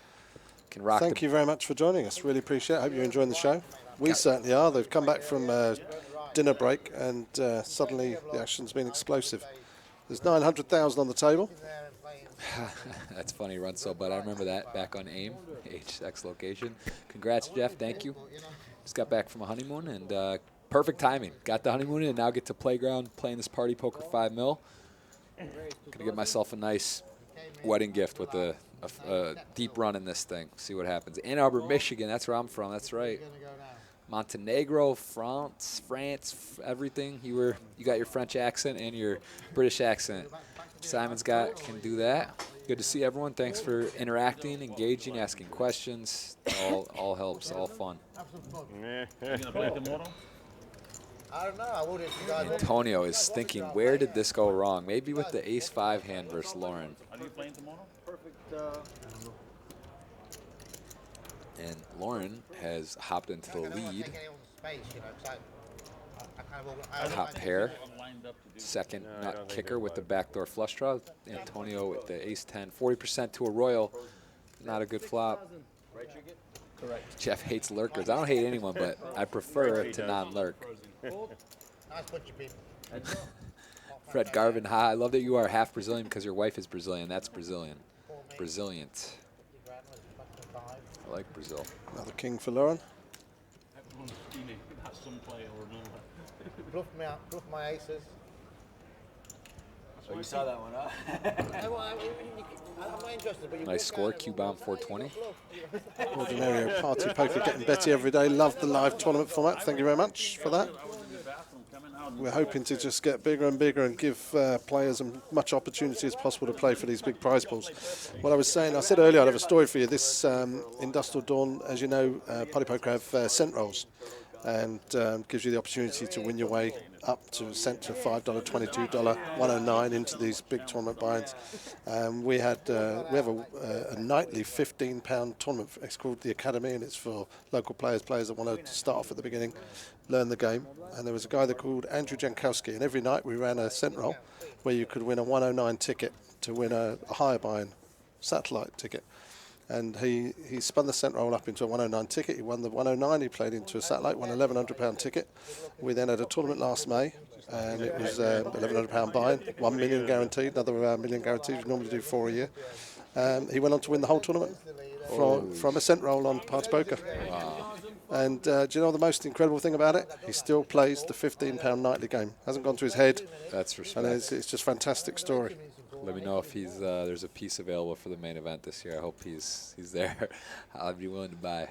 Can rock. Thank you very much for joining us. Really appreciate it. Hope you're enjoying the show. We certainly are. They've come back from dinner break, and suddenly the action's been explosive. There's 900,000 on the table. That's funny, run so, but I remember that back on AIM, HX location. Congrats, Jeff. Thank you. Just got back from a honeymoon, and perfect timing. Got the honeymoon and now get to Playground playing this Party Poker 5 mil. Gonna get myself a nice wedding gift with a deep run in this thing. See what happens. Ann Arbor, Michigan. That's where I'm from. That's right. Montenegro, France, everything. You got your French accent and your British accent. Simon's can do that. Good to see everyone. Thanks for interacting, engaging, asking questions. All helps. All fun. You gonna play tomorrow? I don't know. I would if you guys. Antonio is thinking, where did this go wrong? Maybe with the ace-5 hand versus Lauren. Are you playing tomorrow? Perfect. And Lauren has hopped into the lead. Top pair. lined up to do second No, I nut don't think kicker they're with the live. backdoor flush draw. Antonio with the ace-10, 40% to a royal. Not a good flop. Right trinket? Correct. Jeff hates lurkers. I don't hate anyone, but I prefer to non-lurk. Nice bunch of people. Fred Garvin, hi. I love that you are half Brazilian because your wife is Brazilian. That's Brazilian. Braziliant. I like Brazil. Another king for Lauren. Everyone's feeling that's some play or another. Bluff my aces. Oh, you saw that one, huh? I'm not interested, but you Nice score, Q-Bomb 420. Ordinario Party Poker getting better every day. Love the live tournament format. Thank you very much for that. We're hoping to just get bigger and bigger and give players as much opportunity as possible to play for these big prize pools. What I was saying, I said earlier, I'd have a story for you. This Industrial Dawn, as you know, Party Poker have cent rolls, and gives you the opportunity to win your way up to cent to $5, $22, $109 into these big tournament buy-ins. We have a nightly £15 tournament. It's called the Academy, and it's for local players that want to start off at the beginning, learn the game. And there was a guy there called Andrew Jankowski, and every night we ran a cent roll where you could win a 109 ticket to win a higher buy-in satellite ticket. And he spun the cent roll up into a 109 ticket. He won the 109. He played into a satellite, won a £1,100 ticket. We then had a tournament last May, and it was £1,100 buy-in, $1 million guaranteed, another $1 million guaranteed. We normally do 4 a year. He went on to win the whole tournament from a cent roll on Party Poker. Wow. And do you know the most incredible thing about it? He still plays the £15 nightly game. Hasn't gone to his head. That's respect. And it's just a fantastic story. Let me know if he's there's a piece available for the main event this year. I hope he's there. I'd be willing to buy.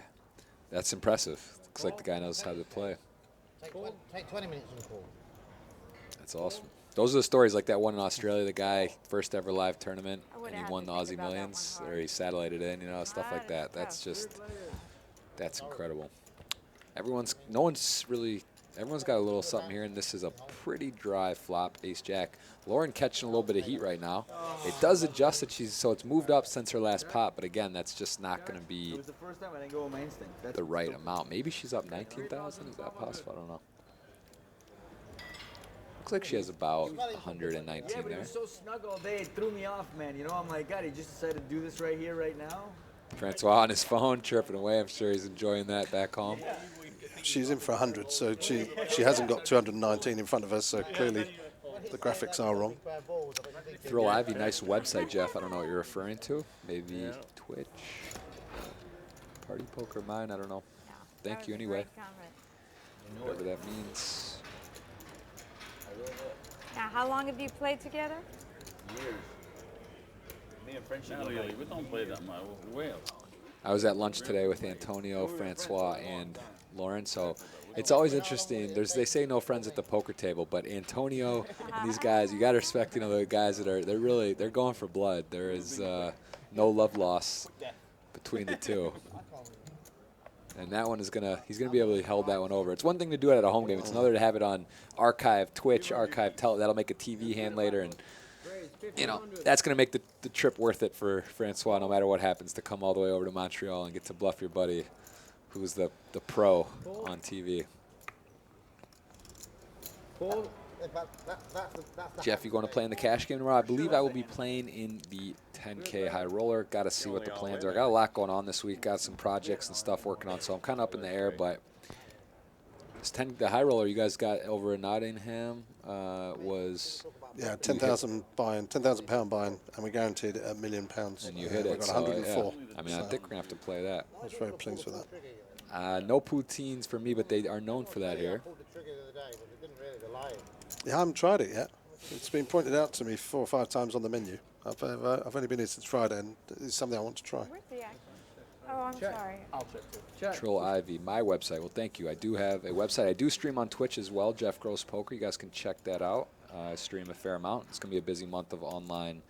That's impressive. Looks like the guy knows how to play. Take 20 minutes and call. That's awesome. Those are the stories like that one in Australia, the guy, first ever live tournament, and he have won to the think Aussie about that Millions, one or he satellited in, you know, stuff like that. That's just, that's incredible. Everyone's got a little something here, and this is a pretty dry flop, ace-jack. Lauren catching a little bit of heat right now. It does adjust that so it's moved up since her last pot, but again, that's just not going to be It was the first time I didn't go with my instinct. the right amount. Maybe she's up 19,000. Is that possible? I don't know. Looks like she has about 119 Yeah, but he there. was so snug all day, it threw me off, man. You know, I'm like, God, he just decided to do this right here, right now. Francois on his phone, chirping away. I'm sure he's enjoying that back home. She's in for 100, so she hasn't got 219 in front of her, so clearly the graphics are wrong. Thrill Ivy, nice website, Jeff. I don't know what you're referring to. Maybe Twitch, Party Poker Mine. I don't know. Thank you anyway. Whatever that means. Now, how long have you played together? Years. Me and Frenchie. Not really. We don't play that much. Well. I was at lunch today with Antonio, Francois, and Lauren, so it's always interesting. They say no friends at the poker table, but Antonio and these guys, you got to respect, you know, the guys that they're going for blood. There is no love lost between the two. And that one he's gonna be able to hold that one over. It's one thing to do it at a home game. It's another to have it on archive, Twitch, archive, that'll make a TV hand later, and you know, that's going to make the trip worth it for Francois, no matter what happens, to come all the way over to Montreal and get to bluff your buddy who's the pro on TV. Jeff, you going to play in the cash game tomorrow? I believe I will be playing in the 10K high roller. Got to see what the plans are. Got a lot going on this week. Got some projects and stuff working on, so I'm kind of up in the air, but the high roller you guys got over in Nottingham was... Yeah, 10,000 buy-in, £10,000 buy-in, and we guaranteed £1 million. And you hit it. We got So, 104. yeah. I mean, I think we're going to have to play that. I was very pleased with that. No poutines for me, but they are known for that here. Yeah, I haven't tried it yet. It's been pointed out to me 4 or 5 times on the menu. I've only been here since Friday, and it's something I want to try. Where's the action? Oh, I'm sorry. I'll check too. Trill Ivy, my website. Well, thank you. I do have a website. I do stream on Twitch as well, Jeff Gross Poker. You guys can check that out. I stream a fair amount. It's going to be a busy month of online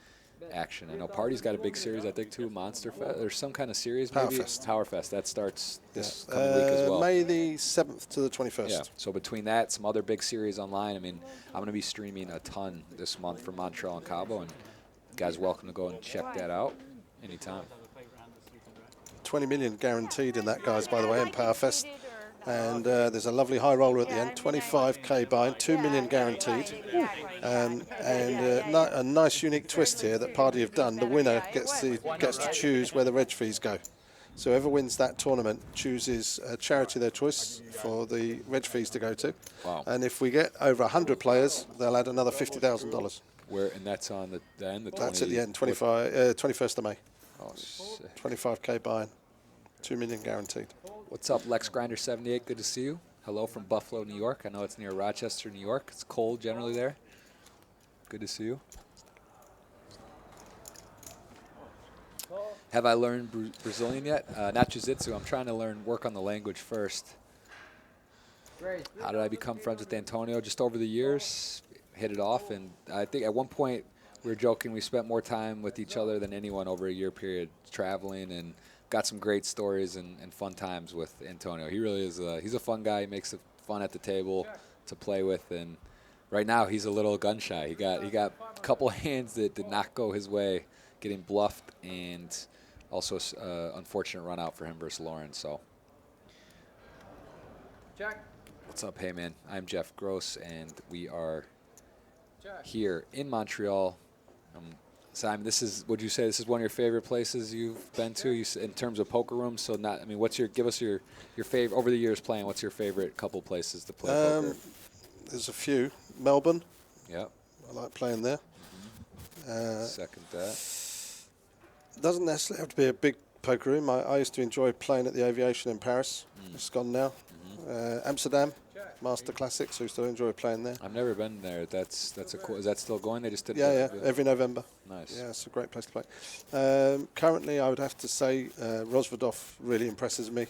action. I know Party's got a big series, I think, too. Monster Fest. There's some kind of series, maybe. Powerfest. That starts this coming week as well. May the 7th to the 21st. Yeah. So between that, some other big series online. I mean, I'm going to be streaming a ton this month for Montreal and Cabo, and you guys are welcome to go and check that out anytime. 20 million guaranteed in that, guys, by the way, in Powerfest. And there's a lovely high roller at the end, 25k bind, 2 million guaranteed. And a nice unique twist here that Party have done. The winner gets to choose where the reg fees go. So whoever wins that tournament chooses a charity of their choice for the reg fees to go to. Wow. And if we get over 100 players, they'll add another $50,000. Where, and that's on the end? That's at the end, 21st of May. Oh, shit. 25k buy-in, 2 million guaranteed. What's up, Lex Grinder 78? Good to see you. Hello from Buffalo, New York. I know it's near Rochester, New York. It's cold generally there. Good to see you. Have I learned Brazilian yet? Not Jiu-Jitsu. I'm trying to work on the language first. How did I become friends with Antonio? Just over the years, hit it off. And I think at one point we were joking, we spent more time with each other than anyone over a year period, traveling, and got some great stories and fun times with Antonio. He really is he's a fun guy. He makes it fun at the table to play with. And right now he's a little gun shy. He got a couple hands that did not go his way, getting bluffed, and also unfortunate run out for him versus Lawrence. So, what's up, hey man? I'm Jeff Gross, and we are here in Montreal. Simon, would you say this is one of your favorite places you've been to in terms of poker rooms? So not, I mean, give us your favorite over the years playing. What's your favorite couple places to play poker? There's a few. Melbourne. Yep. I like playing there. Second that. Doesn't necessarily have to be a big poker room. I used to enjoy playing at the Aviation in Paris. It's gone now. Amsterdam, Master Classics. I used to enjoy playing there. I've never been there. That's a cool. Is that still going? They just did. Yeah, every November. Nice. Yeah, it's a great place to play. Currently, I would have to say Rosvadov really impresses me.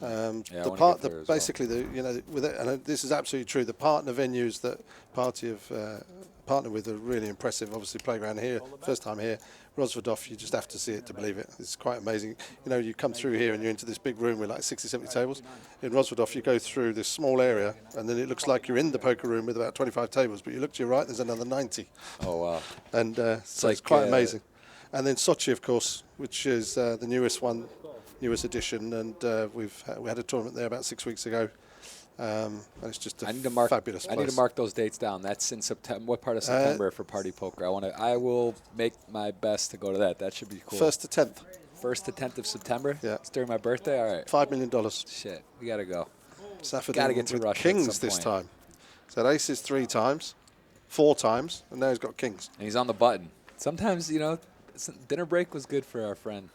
Basically, and this is absolutely true. The partner venues that Party have partnered with are really impressive. Obviously, Playground here, first time here. Rosvadov, you just have to see it to believe it. It's quite amazing. You know, you come through here and you're into this big room with like 60, 70 tables. In Rosvadov, you go through this small area, and then it looks like you're in the poker room with about 25 tables, but you look to your right, there's another 90. Oh, wow. And so it's quite amazing. And then Sochi, of course, which is the newest edition, and we had a tournament there about 6 weeks ago. And it's just a fabulous place. I need to mark those dates down. That's in September. What part of September for Party Poker? I will make my best to go to that. That should be cool. 1st to 10th. 1st to 10th of September? Yeah. It's during my birthday? All right. $5 million. Shit. We got to go. Safford got to get to Russia Kings this time. So aces 3 times, 4 times, and now he's got Kings. And he's on the button. Sometimes, dinner break was good for our friend.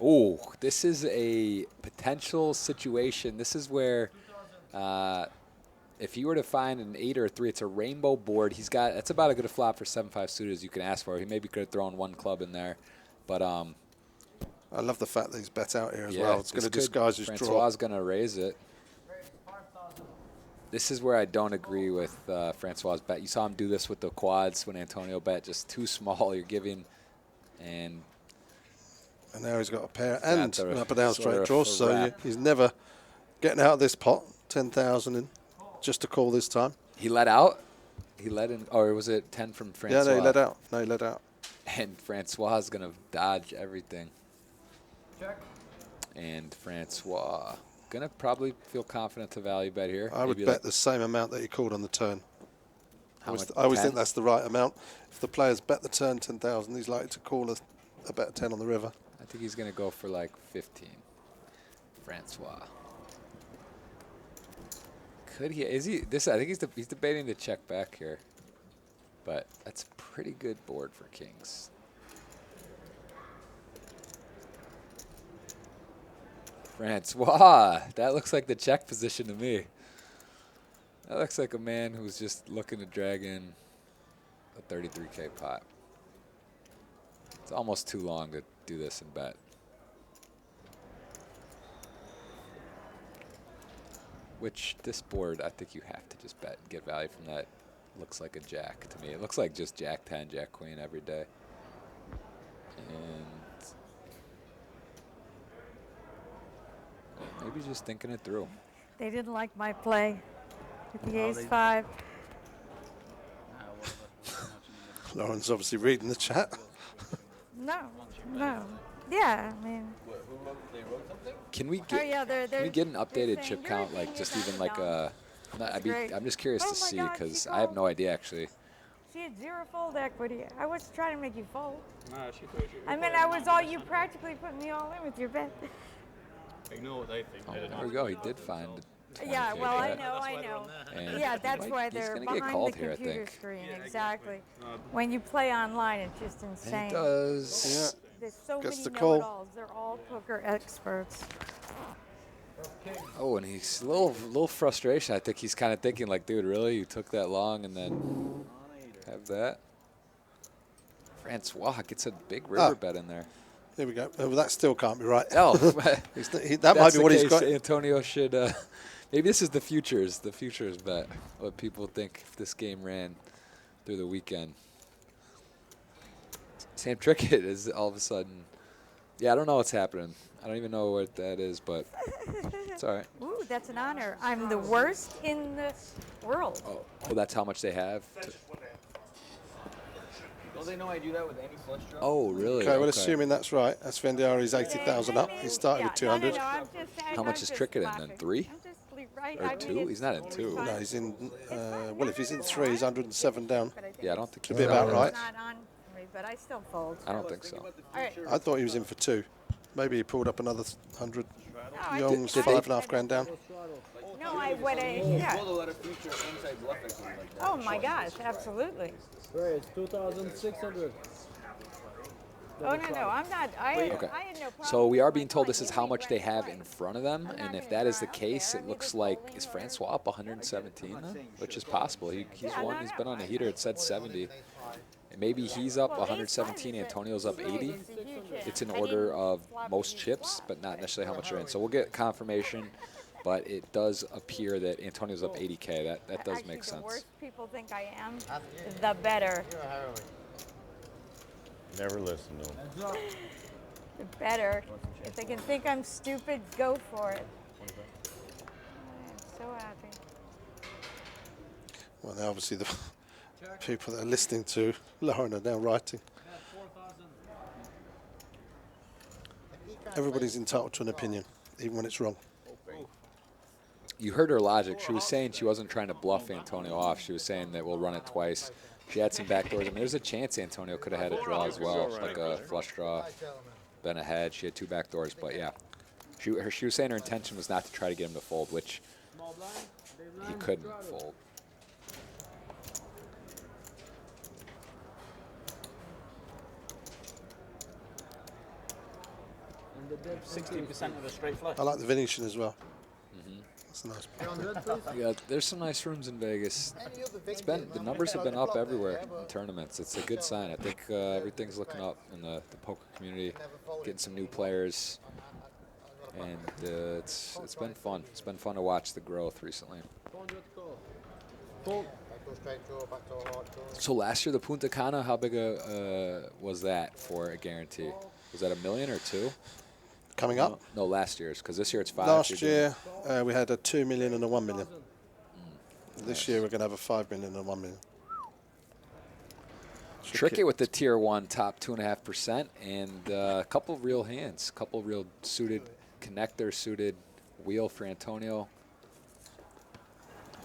Oh, this is a potential situation. This is where... if you were to find an 8 or a 3, it's a rainbow board. That's about as good a flop for 7-5 suited as you can ask for. He maybe could have thrown 1 club in there, but I love the fact that he's bet out here as well. It's going to disguise his draw. Francois going to raise it. This is where I don't agree with Francois' bet. You saw him do this with the quads when Antonio bet just too small. You're giving, and now he's got a pair and an up and down straight draw. So he's never getting out of this pot. 10,000 in, just to call this time. He let out? He let in, or was it 10 from Francois? Yeah, no, he let out. No, he let out. And Francois is going to dodge everything. Check. And Francois going to probably feel confident to value bet here. I would bet the same amount that he called on the turn. I always 10? think that's the right amount. If the players bet the turn 10,000, he's likely to call a bet 10 on the river. I think he's going to go for like 15. Francois. Could he? Is he? I think he's debating to check back here, but that's a pretty good board for Kings. Francois, that looks like the check position to me. That looks like a man who's just looking to drag in a 33K pot. It's almost too long to do this and bet. Which this board, I think you have to just bet and get value from that. Looks like a jack to me. It looks like just jack 10, jack queen every day. And maybe just thinking it through. They didn't like my play with the ace-5. Lauren's obviously reading the chat. No. Yeah, I mean. Who wrote? They wrote something. Can we Oh get yeah, can we get an updated saying chip count, everything like is just even like underdone. I'm just curious Oh to my see God, she because I have called. no idea actually. She had 0 fold equity. I was trying to make you fold. No, she thought you. I mean, I was all you practically put me all in with your bet. Ignore what they think. Oh, They don't there we go. He did find. a Yeah, 20K well, I bet. know. And Yeah, that's why he's they're gonna get behind called the here, I computer think. screen. Exactly. When you play online, it's just insane. He does. There's so Gets many the call. know-it-alls. They're all poker experts. Oh, and he's a little frustration. I think he's kind of thinking like, dude, really? You took that long and then have that? Francois gets a big river bet in there. Here we go. Well, that still can't be right. Oh, that might be what he's got. Antonio should. Maybe this is the futures bet. What people think if this game ran through the weekend. Sam Trickett is all of a sudden. Yeah, I don't know what's happening. I don't even know what that is, but it's all right. Ooh, that's an honor. I'm the worst in the world. Oh, that's how much they have. Don't they know I do that with any flush draw? Oh, really? Okay, well, assuming that's right, that's Vendiari's 80,000 up. He started with 200. How much is Trickett in then? 3? Or 2? He's not in 2. No, he's in. Well, if he's in 3, he's 107 down. Yeah, I don't think Should be about right. Not on me, but I still fold. I don't think so. All right. I thought he was in for 2. Maybe he pulled up another 100. I Young's did they- 5.5 grand down. No, yeah. Pulled a lot of future inside bluff equity like that. Oh my gosh, absolutely. Right, it's 2,600. Oh no, I'm not. I had no problem. So we are being told this is how much they have in front of them, and if that is the case, it looks like is Francois up 117, then? Which is possible. He's won. He's been on a heater. It said 70. And maybe he's up 117. Antonio's up 80. It's in order of most chips, but not necessarily how much they're in. So we'll get confirmation. But it does appear that Antonio's up 80K. That does make The sense. worse people think I am, the better. Never listen to him. The better. If they can think I'm stupid, go for it. I'm so happy. Well, now obviously the people that are listening to Lauren are now writing. Everybody's entitled to an opinion, even when it's wrong. You heard her logic. She was saying she wasn't trying to bluff Antonio off. She was saying that we'll run it twice. She had some backdoors. I mean, there's a chance Antonio could have had a draw as well, like a flush draw, been ahead. She had 2 backdoors, but yeah. She was saying her intention was not to try to get him to fold, which he couldn't fold. And the 16% of a straight flush. I like the Venetian as well. That's a nice. Yeah, there's some nice rooms in Vegas. The numbers have been up everywhere in tournaments. It's a good sign. I think everything's looking up in the poker community, getting some new players, and it's been fun. It's been fun to watch the growth recently. So last year the Punta Cana, how big was that for a guarantee? Was that $1 million or 2? Coming up? No, last year's, because this year it's 5. Last year we had a 2 million and a 1 million. This year we're going to have a 5 million and 1 million. Trickett with the tier 1 top 2.5%, and a couple real hands, couple real suited connector, suited wheel for Antonio.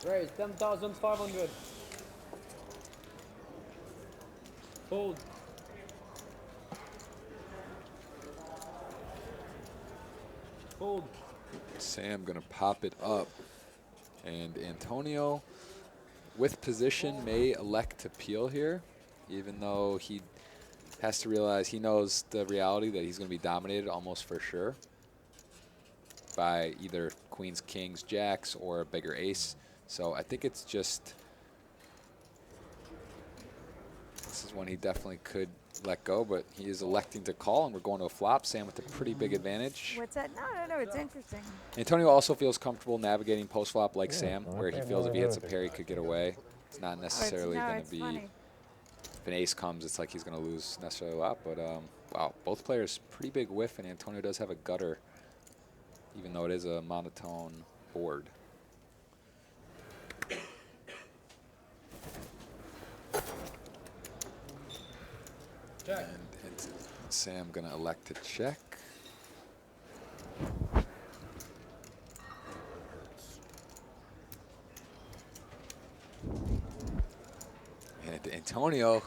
Raise 10,500. Hold. Hold. Sam gonna pop it up, and Antonio with position may elect to peel here, even though he has to realize he knows the reality that he's gonna be dominated almost for sure by either queens, kings, jacks, or a bigger ace. So I think it's just, this is when he definitely could let go, but he is electing to call, and we're going to a flop. Sam with a pretty big advantage. What's that? No, it's interesting. Antonio also feels comfortable navigating post-flop like Sam, where he feels if he hits a pair, he could get away. It's not necessarily going to be, if an ace comes, it's like he's going to lose necessarily a lot. But, wow, both players, pretty big whiff, and Antonio does have a gutter, even though it is a monotone board. And Sam gonna elect to check. And Antonio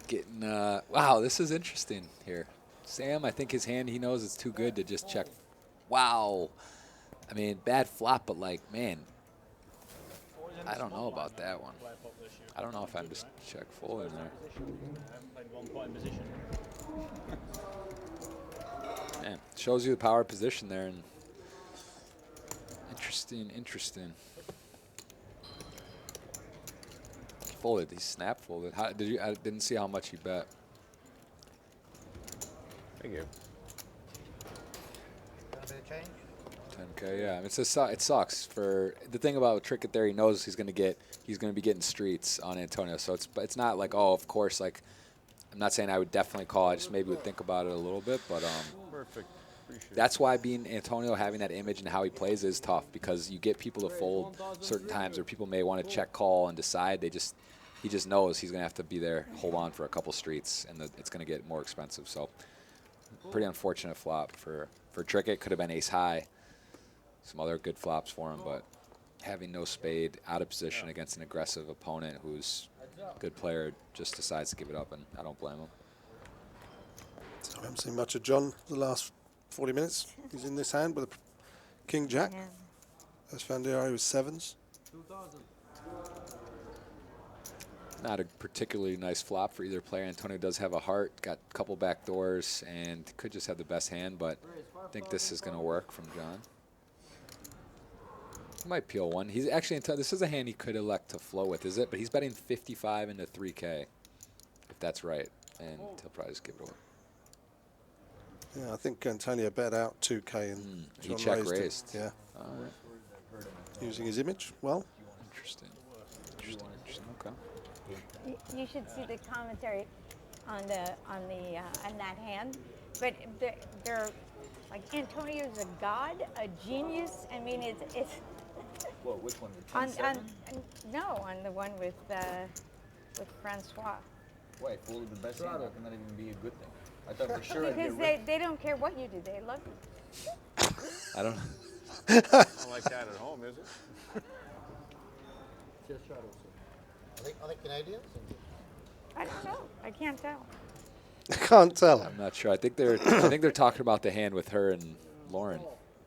getting, wow, this is interesting here. Sam, I think his hand, he knows it's too good to just check. Wow. I mean, bad flop, but like, man, I don't know about that one. I don't know if I'm just check full in there. Man, shows you the power position there. And interesting, interesting. Folded. He snap folded. How did you? I didn't see how much he bet. Thank you. Got a bit of change? 10K. Yeah. It sucks for the thing about Trickett there. He knows he's gonna be getting streets on Antonio. So it's not like, oh, of course. Like, I'm not saying I would definitely call. I just maybe would think about it a little bit. But Perfect. Appreciate that's why being Antonio, having that image and how he plays is tough, because you get people to fold certain times where people may want to check call and decide. He just knows he's going to have to be there, hold on for a couple streets, and it's going to get more expensive. So pretty unfortunate flop for Trickett. Could have been ace high. Some other good flops for him, but having no spade, out of position against an aggressive opponent who's a good player, just decides to give it up, and I don't blame him. So I haven't seen much of John the last 40 minutes. He's in this hand with a king jack. Yeah. As Fandero with sevens. 2000. Not a particularly nice flop for either player. Antonio does have a heart, got a couple back doors, and could just have the best hand, but I think this is going to work from John. He might peel one. He's actually, this is a hand he could elect to flow with, is it? But he's betting 55 into 3K, if that's right, and he'll probably just give it away. Yeah, I think Antonio bet out 2K and He John check raised. raised. Yeah. Right. Using his image well. Interesting. Interesting. Okay. You should see the commentary on that hand. But they're like, Antonio's a god, a genius. I mean, it's Whoa, which one? The on 10-7? no, on the one with Francois. Why, folded the best hand? How can that even be a good thing? I thought for sure I'd Because get they don't care what you do, they love you. I don't Not like that at home, is it? Just shadows. Are they Canadians? I don't know. I can't tell. I can't tell. I'm not sure. I think they're talking about the hand with her and Lauren,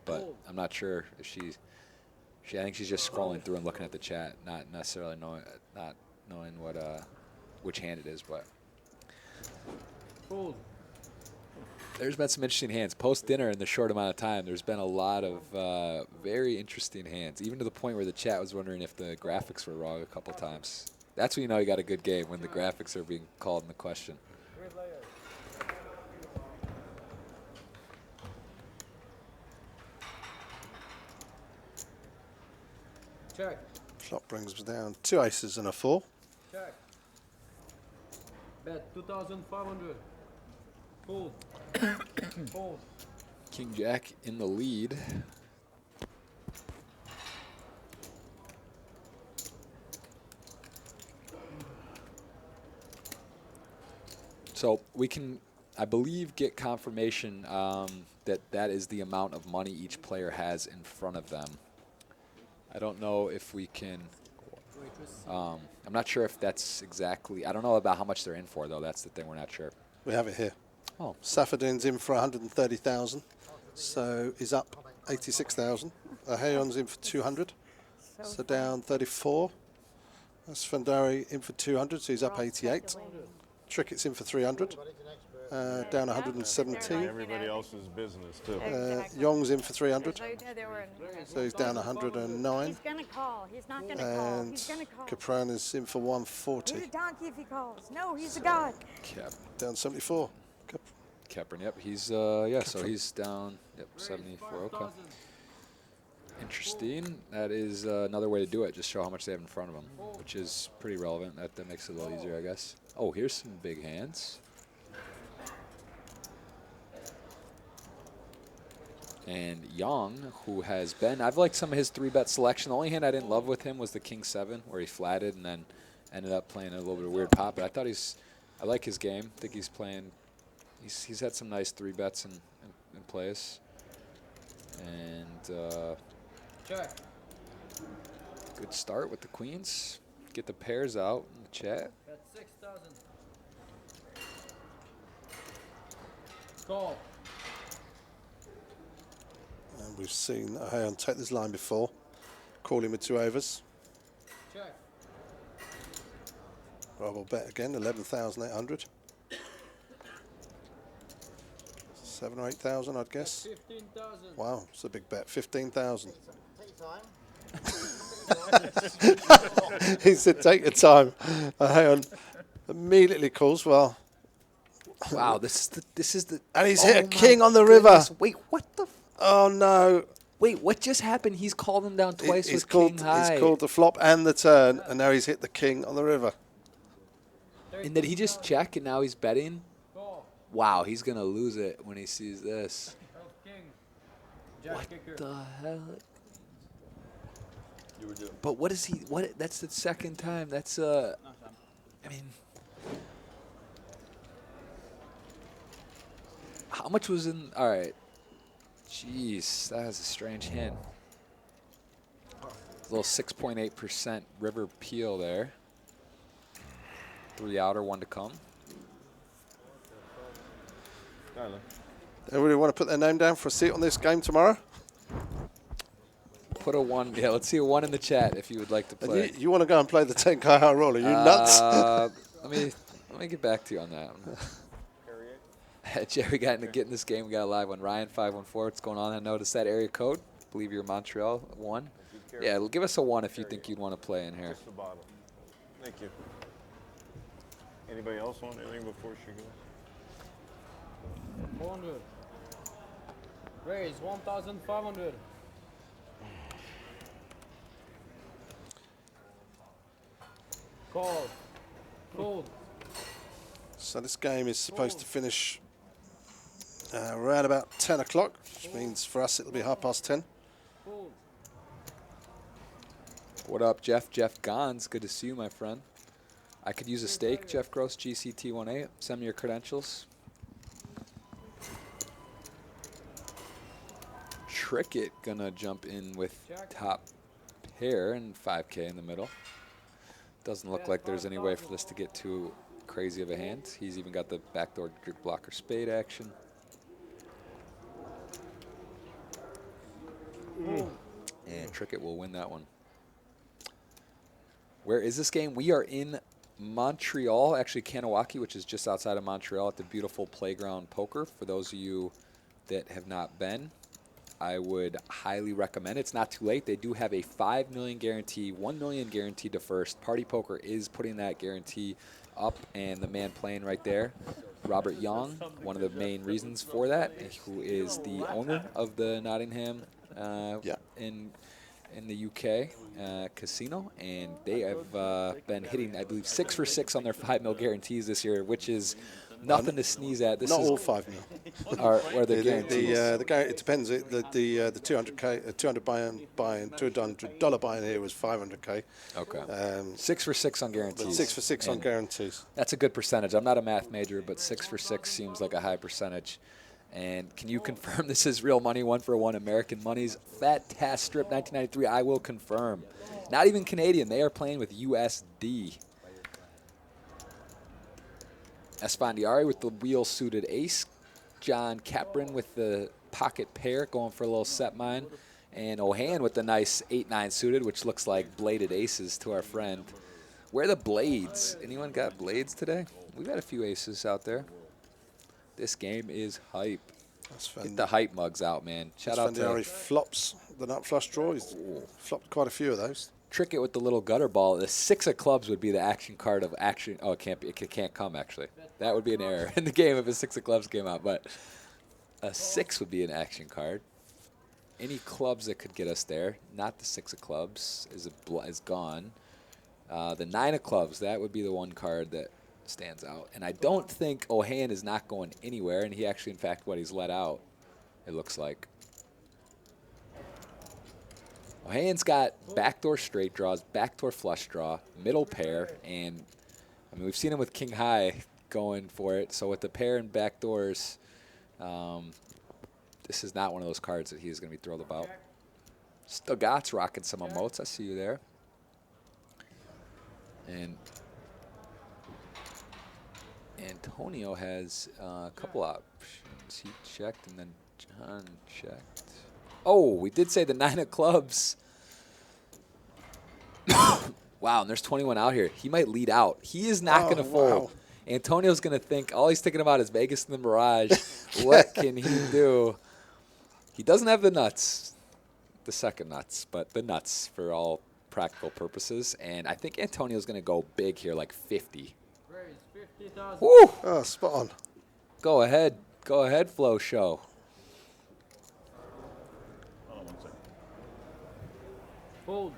but I'm not sure if I think she's just scrolling through and looking at the chat, not necessarily knowing what which hand it is, but Fold. there's been some interesting hands. Post-dinner in the short amount of time, there's been a lot of very interesting hands, even to the point where the chat was wondering if the graphics were wrong a couple times. That's when you know you got a good game, when the graphics are being called into question. Check. Flop brings us down 2 aces and a 4. Check. Bet 2,500. Fold. Fold. King Jack in the lead. So we can, I believe, get confirmation that is the amount of money each player has in front of them. I don't know if we can, I'm not sure if that's exactly, I don't know about how much they're in for, though. That's the thing, we're not sure. We have it here. Oh. Safadin's in for 130,000, so he's up 86,000. Hayon's in for 200, so down 34. That's Fandari in for 200, so he's up 88. Trickett's in for 300, down 117. Everybody else's business, too. Yong's in for 300, so he's down 109. He's going to call. He's not going to call. And He's going to call. Capran is in for 140. He's a donkey if he calls. No, he's a god. Down 74. Capron, yep, he's, yeah, so he's down, yep, 74, okay. Interesting. That is another way to do it, just show how much they have in front of them, which is pretty relevant. That makes it a little easier, I guess. Oh, here's some big hands. And Young, who has been, I've liked some of his 3-bet selection. The only hand I didn't love with him was the King 7, where he flatted and then ended up playing a little bit of weird pop. But I thought I like his game. I think he's playing He's had some nice 3-bets in plays. And Check. good start with the queens. Get the pairs out in the chat. That's 6,000. Call. And we've seen O'Hayon take this line before, calling with 2 overs. Check. Rob will bet again, 11,800. 7 or 8,000, I'd guess. 15,000. Wow, it's a big bet. 15,000. Take your time. He said, "Take your time." O'Hayon immediately calls. Well, wow, this is the. And he's oh hit a my king on the goodness. river. Wait, what the? Oh no! Wait, what just happened? He's called him down twice He's with called. king high. He's called the flop and the turn, and now he's hit the king on the river. And did he just check and now he's betting? Wow, he's gonna lose it when he sees this. What the hell? You were doing. But what is he? What? That's the second time. That's I mean, how much was in? All right. Jeez, that was a strange hand. A little 6.8% river peel there. 3 outer, 1 to come. Everybody want to put their name down for a seat on this game tomorrow? Put a 1. Yeah, let's see a 1 in the chat if you would like to play. You want to go and play the 10K high roll? Are you nuts? let me get back to you on that. Jerry got into getting this game. We got a live one. Ryan 514. What's going on? I noticed that area code. I believe you're Montreal 1. Yeah, give us a 1 if you think you'd want to play in here. Just the bottom. Thank you. Anybody else want anything before she goes? 400. Raise 1,500. Call. Fold. So this game is supposed to finish around about 10 o'clock, which means for us it'll be 10:30. Fold. What up, Jeff? Jeff Gons. Good to see you, my friend. I could use a steak, Jeff Gross, GCT18. Send me your credentials. Trickett gonna jump in with top pair and 5K in the middle. Doesn't look like there's any way for this to get too crazy of a hand. He's even got the backdoor blocker spade action. And Trickett will win that one. Where is this game? We are in Montreal, actually Kanawaki, which is just outside of Montreal, at the beautiful Playground Poker. For those of you that have not been, I would highly recommend it. It's not too late. They do have a $5 million guarantee, $1 million guaranteed to first. Party Poker is putting that guarantee up, and the man playing right there, Robert Young, one of the main reasons for that, who is the owner of the Nottingham in the UK casino, and they have been hitting, I believe, 6 for 6 on their $5 million guarantees this year, which is nothing to sneeze at. This Not is all 5 mil. Or the guarantees. It depends. The 200K, 200 buy-in, $200 buy-in here was 500K. Okay. 6 for 6 on guarantees. 6 for 6 on guarantees. That's a good percentage. I'm not a math major, but 6 for 6 seems like a high percentage. And can you confirm this is real money, 1-for-1 American monies? Fat Task Strip 1993, I will confirm. Not even Canadian. They are playing with USD. Esfandiari with the wheel-suited ace. John Capron with the pocket pair going for a little set mine. And O'Hayon with the nice 8-9 suited, which looks like bladed aces to our friend. Where are the blades? Anyone got blades today? We've had a few aces out there. This game is hype. Get the hype mugs out, man. Shout out to Esfandiari flops the nut flush draw. He's flopped quite a few of those. Trickett with the little gutter ball. The 6 of clubs would be the action card of action. Oh, it can't be. It can't come, actually. That would be an error in the game if a 6 of clubs came out. But a 6 would be an action card. Any clubs that could get us there. Not the 6 of clubs is gone. The 9 of clubs, that would be the one card that stands out. And I don't think O'Hayon is not going anywhere. And he actually, in fact, he's let out, it looks like. O'Hayon's got backdoor straight draws, backdoor flush draw, middle pair, and I mean we've seen him with king high going for it. So with the pair and backdoors, this is not one of those cards that he's going to be thrilled about. Stogat's rocking some emotes. I see you there. And Antonio has a couple options. He checked and then John checked. Oh, we did say the 9 of clubs. Wow, and there's 21 out here. He might lead out. He is not going to fold. Wow. Antonio's going to think, all he's thinking about is Vegas and the Mirage. What can he do? He doesn't have the nuts, the second nuts, but the nuts for all practical purposes. And I think Antonio's going to go big here, like 50. Woo! Oh, spot on. Go ahead. Go ahead, Flo Show. Hold on 1 second. Fold.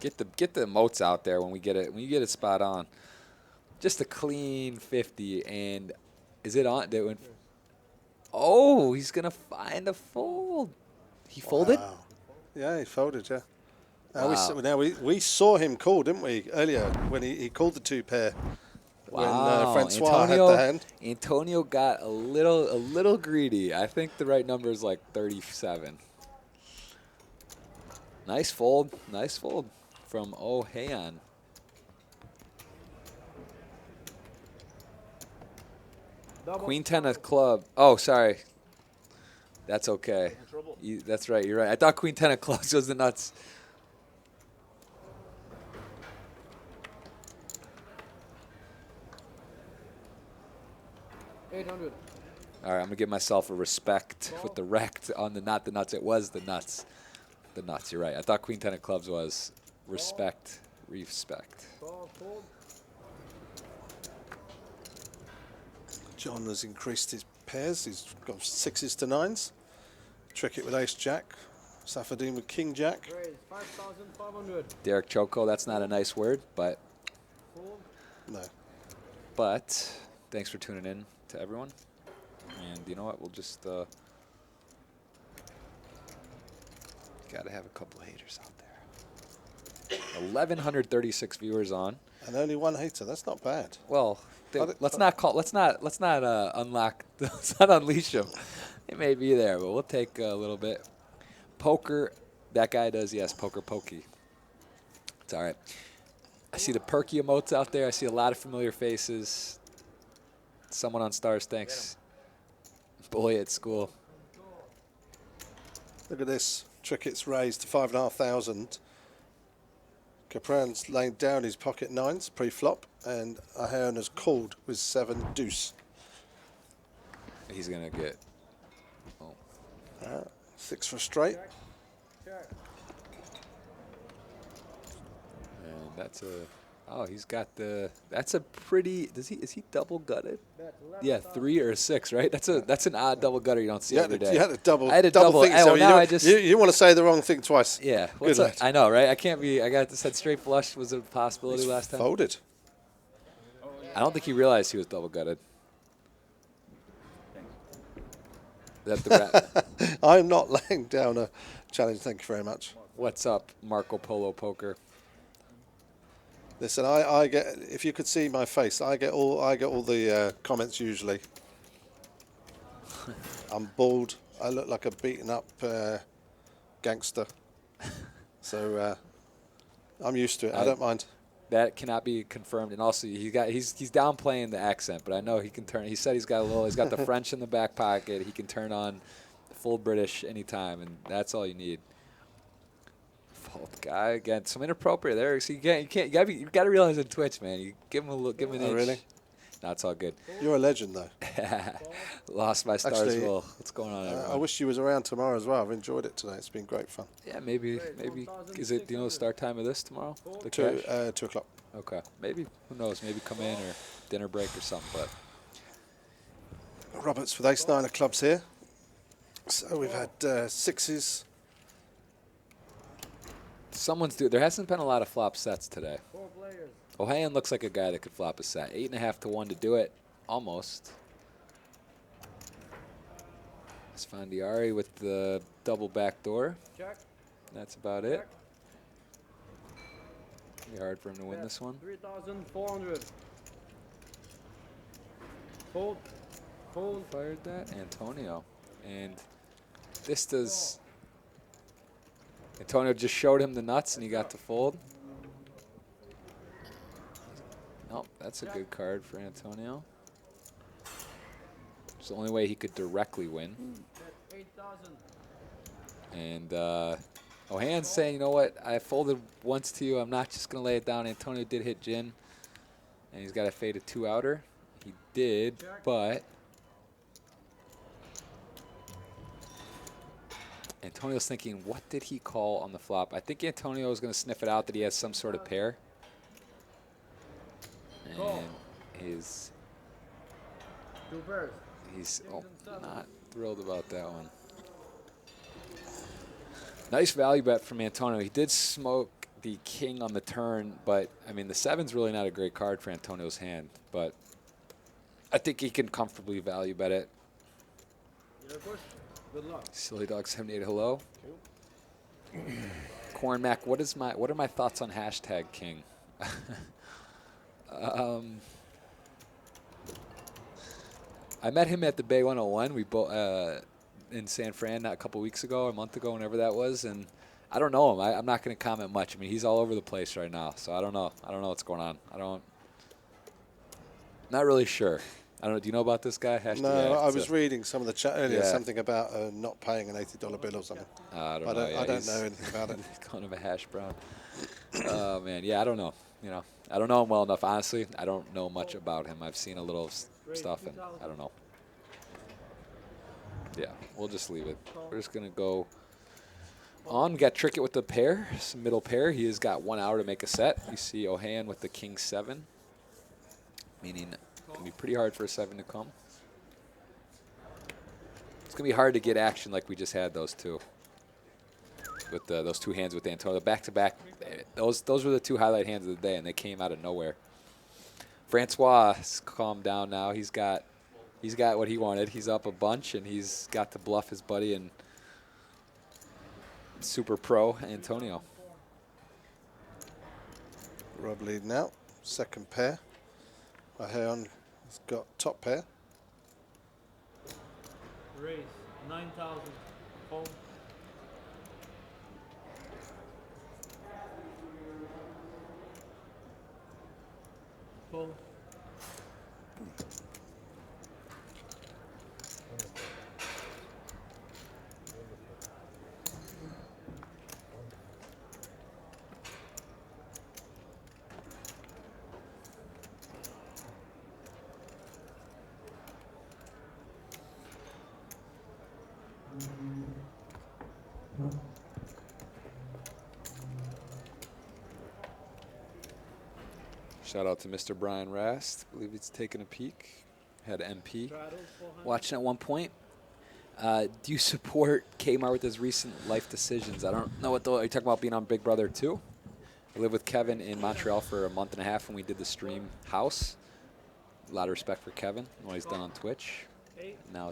Get the emotes out there when we get it. When you get it spot on. Just a clean 50, and is it on? Oh, he's gonna find a fold. He folded. Wow. Yeah, he folded. Yeah. Wow. We saw him call, didn't we, earlier when he called the 2 pair Wow. when Francois had the hand. Antonio got a little greedy. I think the right number is like 37. Nice fold. Nice fold from Ohayon. Queen 10 of club. Oh, sorry. That's okay. That's right. You're right. I thought Queen 10 of clubs was the nuts. $800. All right, I'm going to give myself a respect with the rect on the not the nuts. It was the nuts. The nuts, you're right. I thought Queen 10 of clubs was respect. Respect. John has increased his pairs. He's got 6s to 9s. Trick it with Ace Jack. Safadine with King Jack. 5,500. Derek Choco, that's not a nice word, but No. thanks for tuning in to everyone. And you know what? We'll just got to have a couple haters out there. 1,136 viewers on. And only 1 hater. That's not bad. Well, let's not unlock. Let's not unleash them. It may be there, but we'll take a little bit. Poker, that guy does, yes, poker pokey. It's all right. I see the perky emotes out there. I see a lot of familiar faces. Someone on Stars, thanks. Bully at school. Look at this. Tricket's raised to 5,500. Capran's laid down his pocket 9s pre-flop, and Ahern has called with 7 deuce. He's going to get... 6 for straight. And that's a... Oh, he's got the... That's a pretty... Is he double gutted? Yeah, 3 or 6, right? That's an odd double gutter you don't see every day. You had a double. I had a double thing. Oh, So now I just... You want to say the wrong thing twice. Yeah. Good lad. I know, right? I can't be... I got said straight flush was a possibility He's last time. folded. I don't think he realized he was double gutted. Is that the rap? I'm not laying down a challenge. Thank you very much. What's up, Marco Polo Poker? Listen, I get. If you could see my face, I get all the comments usually. I'm bald. I look like a beaten up gangster. So I'm used to it. I don't mind. That cannot be confirmed, and also he's downplaying the accent, but I know he can turn. He said he's got the French in the back pocket. He can turn on full British anytime, and that's all you need. Fault guy again, some inappropriate there. So you got to realize on Twitch, man. You give him a look, give him an inch. Really? No, it's all good. You're a legend, though. Lost my stars. Actually, Will. What's going on? I wish you was around tomorrow as well. I've enjoyed it today. It's been great fun. Yeah, maybe. Is it? Do you know the start time of this tomorrow? The 2 o'clock. Okay, maybe. Who knows? Maybe come in or dinner break or something. But Roberts with ace 9 of clubs here. So we've had 6s. There hasn't been a lot of flop sets today. Ohayon looks like a guy that could flop a set. 8.5 to 1 to do it, almost. Sfandiari with the double backdoor. That's about it. It'll be hard for him to win this one. 3,400. Fold. Fold. Fired that. Antonio. And this does... Antonio just showed him the nuts and he got to fold. Nope, that's a good card for Antonio. It's the only way he could directly win. 8,000. And Ohan's saying, you know what, I folded once to you. I'm not just going to lay it down. Antonio did hit Jin. And he's got to fade a 2-outer. He did, but... Antonio's thinking, what did he call on the flop? I think Antonio is going to sniff it out that he has some sort of pair. And his... Two pairs. He's not thrilled about that one. Nice value bet from Antonio. He did smoke the king on the turn, but, I mean, the 7's really not a great card for Antonio's hand. But I think he can comfortably value bet it. Good luck. Silly Dog 78, hello. Corn Mac, what are my thoughts on hashtag king? I met him at the Bay 101. We both in San Fran a couple weeks ago, a month ago, whenever that was, and I don't know him. I'm not going to comment much. I mean, he's all over the place right now, so I don't know. I don't know what's going on. Not really sure. I don't know. Do you know about this guy? Hashtag No, I was reading some of the chat earlier, Yeah. something about not paying an $80 bill or something. I don't I know. don't know anything about it. Calling him a hash brown. Oh, man. Yeah, I don't know. You know, I don't know him well enough. Honestly, I don't know much about him. I've seen a little stuff, and I don't know. Yeah, we'll just leave it. We're just going to go on. We got Trickett with the pair, some middle pair. He has got 1 hour to make a set. You see Ohan with the king 7, meaning it's going to be pretty hard for a 7 to come. It's going to be hard to get action like we just had those two. With those two hands with Antonio. Back-to-back, those were the two highlight hands of the day, and they came out of nowhere. Francois has calmed down now. He's got what he wanted. He's up a bunch, and he's got to bluff his buddy and super pro Antonio. Rob leading out. Second pair. Ohan has got top pair. Raise. 9,000. Fold. Fold. Shout out to Mr. Brian Rast. I believe he's taking a peek. Had MP watching at one point. Do you support Kmart with his recent life decisions? I don't know what are you talking about being on Big Brother 2? I lived with Kevin in Montreal for a month and a half when we did the stream house. A lot of respect for Kevin and what he's done on Twitch. Now,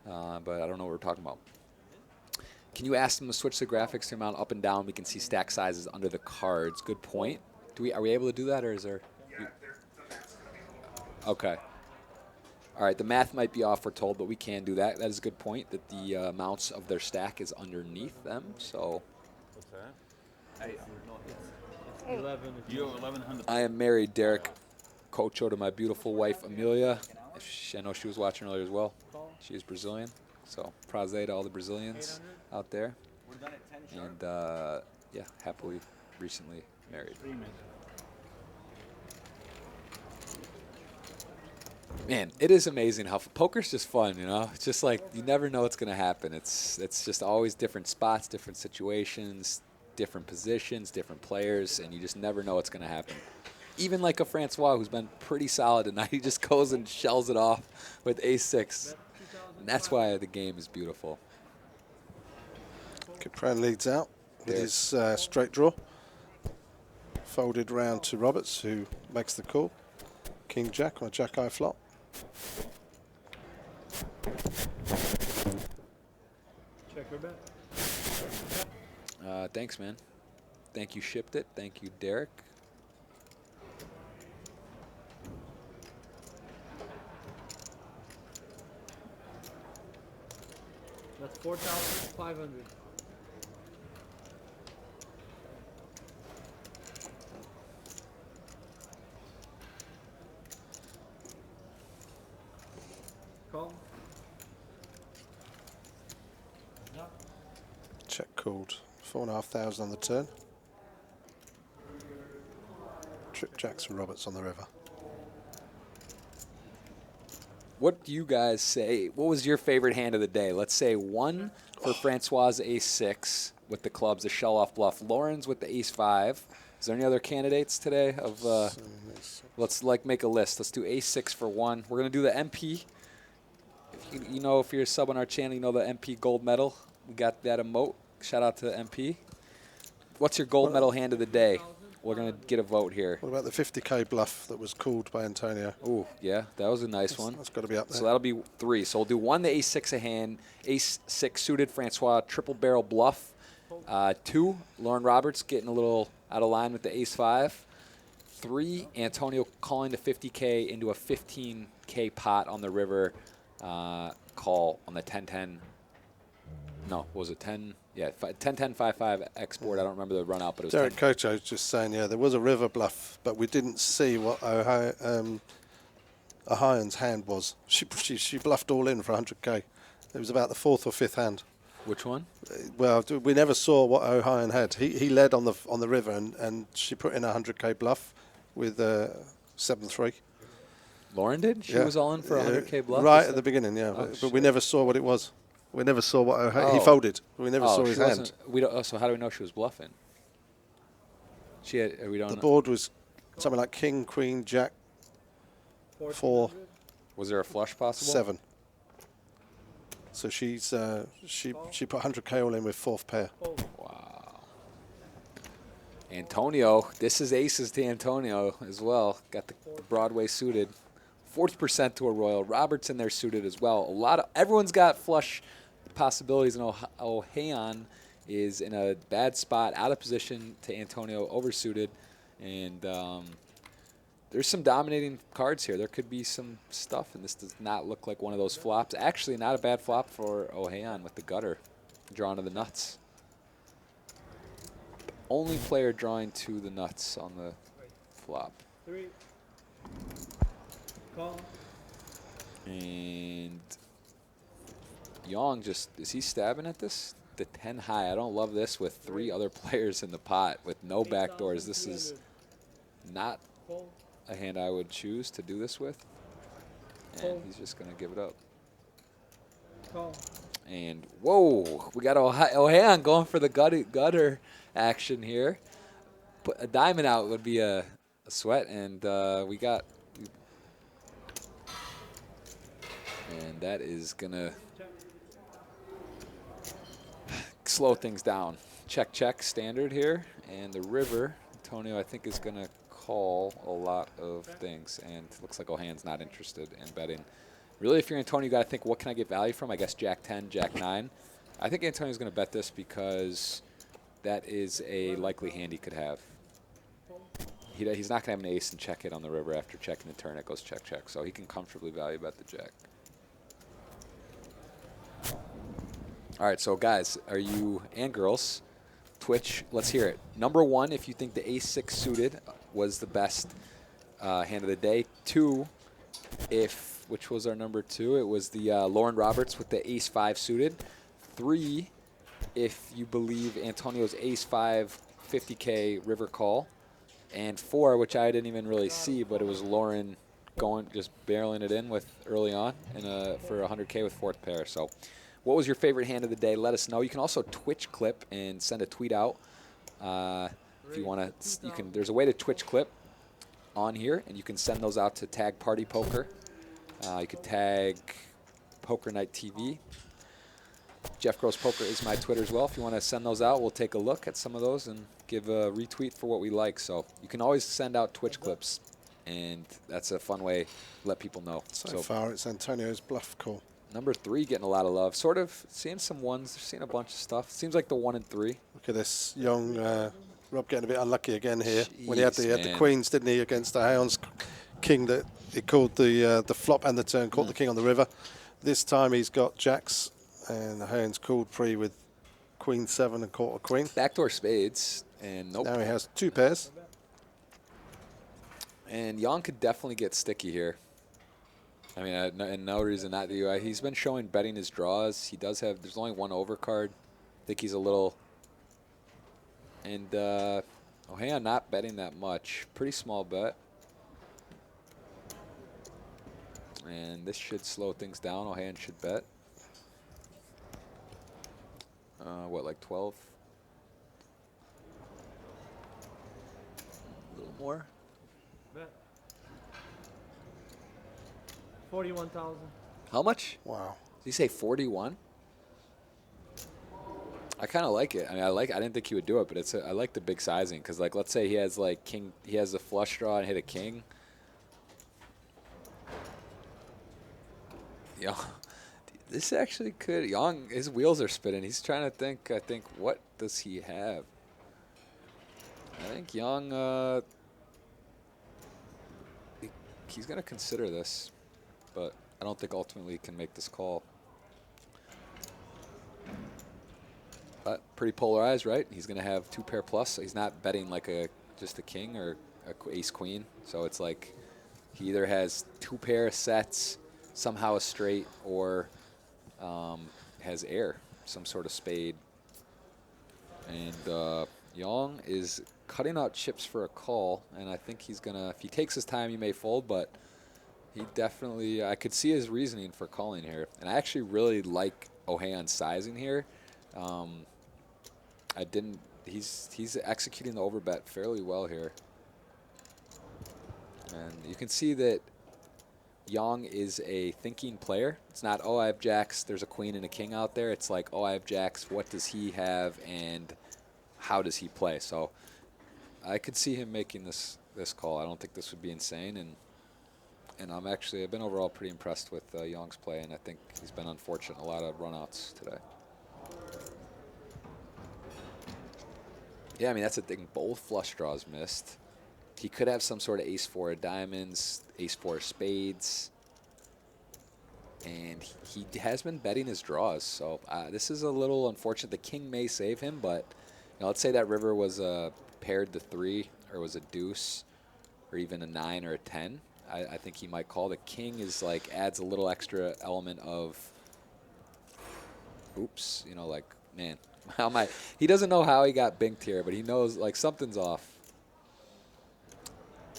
but I don't know what we're talking about. Can you ask them to switch the graphics to amount up and down? We can see stack sizes under the cards. Good point. Are we able to do that, or is there? Yeah, the math's going to be a little off. Okay. All right, the math might be off, we're told, but we can do that. That is a good point, that the amounts of their stack is underneath them, so. What's that? 11. You're 1,100. I am married, Derek Cocho, to my beautiful wife, Amelia. I know she was watching earlier as well. She is Brazilian, so praze to all the Brazilians out there. We're done at 10 sharp. And, yeah, happily, recently married. Man, it is amazing how poker's just fun, you know? It's just like you never know what's going to happen. It's just always different spots, different situations, different positions, different players, and you just never know what's going to happen. Even like a Francois who's been pretty solid tonight, he just goes and shells it off with ace-6. And that's why the game is beautiful. Capran leads out with his straight draw. Folded round to Roberts, who makes the call. King Jack on a Jack Eye flop. Check your bet. Thanks, man. Thank you, Shipped It. Thank you, Derek. That's 4,500. Call. Check called. 4,500 on the turn. Trip Jackson Roberts on the river. What do you guys say? What was your favorite hand of the day? Let's say 1 for Francois ace-6 with the clubs, the shell-off bluff. Lauren's with the ace-5. Is there any other candidates today? Let's make a list. Let's do ace-6 for 1. We're going to do the MP. You know, if you're a sub on our channel, you know the MP gold medal. We got that emote. Shout out to MP. What's your gold medal hand of the day? We're going to get a vote here. What about the 50K bluff that was called by Antonio? Ooh, yeah, that was a nice one. That's got to be up there. So that'll be 3. So we'll do 1, the ace-6 a hand, ace-6 suited Francois, triple barrel bluff. 2, Lauren Roberts getting a little out of line with the ace-5. 3, Antonio calling the 50K into a 15K pot on the river. Call on the 10-10. No, was it 10? Yeah, 10-10-5-5 export. I don't remember the run out, but it was Derek Kocho's just saying, yeah, there was a river bluff, but we didn't see what Ohio's hand was. She bluffed all in for 100K. It was about the 4th or 5th hand. Which one? Well, we never saw what Ohio had. He led on the river, and she put in a 100K bluff with 7-3. Lauren did? She was all in for a 100K bluff? Right at the beginning, yeah. Oh, but we never saw what it was. We never saw what he folded. We never saw his hand. We don't. So how do we know she was bluffing? She had. We don't. The board was something like king, queen, jack, 4. Was there a flush possible? 7. So she put 100K all in with 4th pair. Wow. Antonio, this is aces to Antonio as well. Got the Broadway suited. 40% to a Royal. Roberts in there suited as well. Everyone's got flush possibilities, and O'Hayan is in a bad spot, out of position to Antonio, oversuited, and there's some dominating cards here. There could be some stuff, and this does not look like one of those flops. Actually, not a bad flop for O'Hayan with the gutter, drawn to the nuts. Only player drawing to the nuts on the flop. 3. Call. And Young is he stabbing at this? The 10 high. I don't love this with 3 other players in the pot with no backdoors. This is not a hand I would choose to do this with. And he's just going to give it up. Call. And whoa, we got O'Hayan going for the gutter action here. Put a diamond out would be a sweat, and we got. And that is going to slow things down. Check, check, standard here. And the river, Antonio, I think, is going to call a lot of things. And it looks like O'Han's not interested in betting. Really, if you're Antonio, you got to think, what can I get value from? I guess Jack 10, Jack 9. I think Antonio's going to bet this because that is a likely hand he could have. He's not going to have an ace and check it on the river after checking the turn. It goes check, check. So he can comfortably value bet the jack. All right, so guys, and girls, Twitch, let's hear it. Number 1, if you think the ace-6 suited was the best hand of the day. 2, which was our number 2? It was the Lauren Roberts with the ace-5 suited. 3, if you believe Antonio's ace-5 50K river call. And 4, which I didn't even really see, but it was Lauren just barreling it in with early on for 100K with 4th pair. So what was your favorite hand of the day? Let us know. You can also Twitch clip and send a tweet out. If you want to, there's a way to Twitch clip on here, and you can send those out to tag Party Poker. You could tag Poker Night TV. Jeff Gross Poker is my Twitter as well. If you want to send those out, we'll take a look at some of those and give a retweet for what we like. So you can always send out Twitch clips, and that's a fun way to let people know. So far, it's Antonio's bluff call. Number 3 getting a lot of love. Sort of seeing some ones, seeing a bunch of stuff. Seems like the 1 and 3. Look at this young Rob getting a bit unlucky again here. When he had the man. queens, didn't he, against the hounds king that he called the flop and the turn, caught the king on the river. This time he's got jacks and the hounds called pre with queen 7 and caught a queen. Backdoor spades and nope. Now he has 2 pairs. And Jan could definitely get sticky here. I mean, and no reason not to. He's been showing betting his draws. He does have, there's only one overcard. I think he's a little, and Ohayon not betting that much. Pretty small bet. And this should slow things down. Ohayon should bet. What, like 12? A little more. Bet. 41,000. How much? Wow. Did he say 41? I kind of like it. I mean, I didn't think he would do it, but I like the big sizing because, like, let's say he has like king, he has a flush draw and hit a king. Yeah, this actually could. Young, his wheels are spinning. He's trying to think. I think, what does he have? I think Young. He's gonna consider this, but I don't think ultimately he can make this call. But pretty polarized, right? He's going to have 2 pair plus. So he's not betting like just a king or a ace queen. So it's like he either has 2 pair sets, somehow a straight, or has air, some sort of spade. And Yang is cutting out chips for a call, and I think he's going to, if he takes his time, he may fold, but he definitely, I could see his reasoning for calling here. And I actually really like Ohayon's sizing here. He's executing the overbet fairly well here. And you can see that Yang is a thinking player. It's not, oh, I have jacks, there's a queen and a king out there. It's like, oh, I have jacks, what does he have and how does he play? So I could see him making this call. I don't think this would be insane, and I've been overall pretty impressed with Yang's play, and I think he's been unfortunate in a lot of runouts today. Yeah, I mean, that's the thing. Both flush draws missed. He could have some sort of ace-4 of diamonds, ace-4 of spades, and he has been betting his draws. So this is a little unfortunate. The king may save him, but let's say that river was paired to 3 or was a deuce or even a 9 or a 10. I think he might call. The king is like adds a little extra element of, oops, like, man. He doesn't know how he got binked here, but he knows like something's off.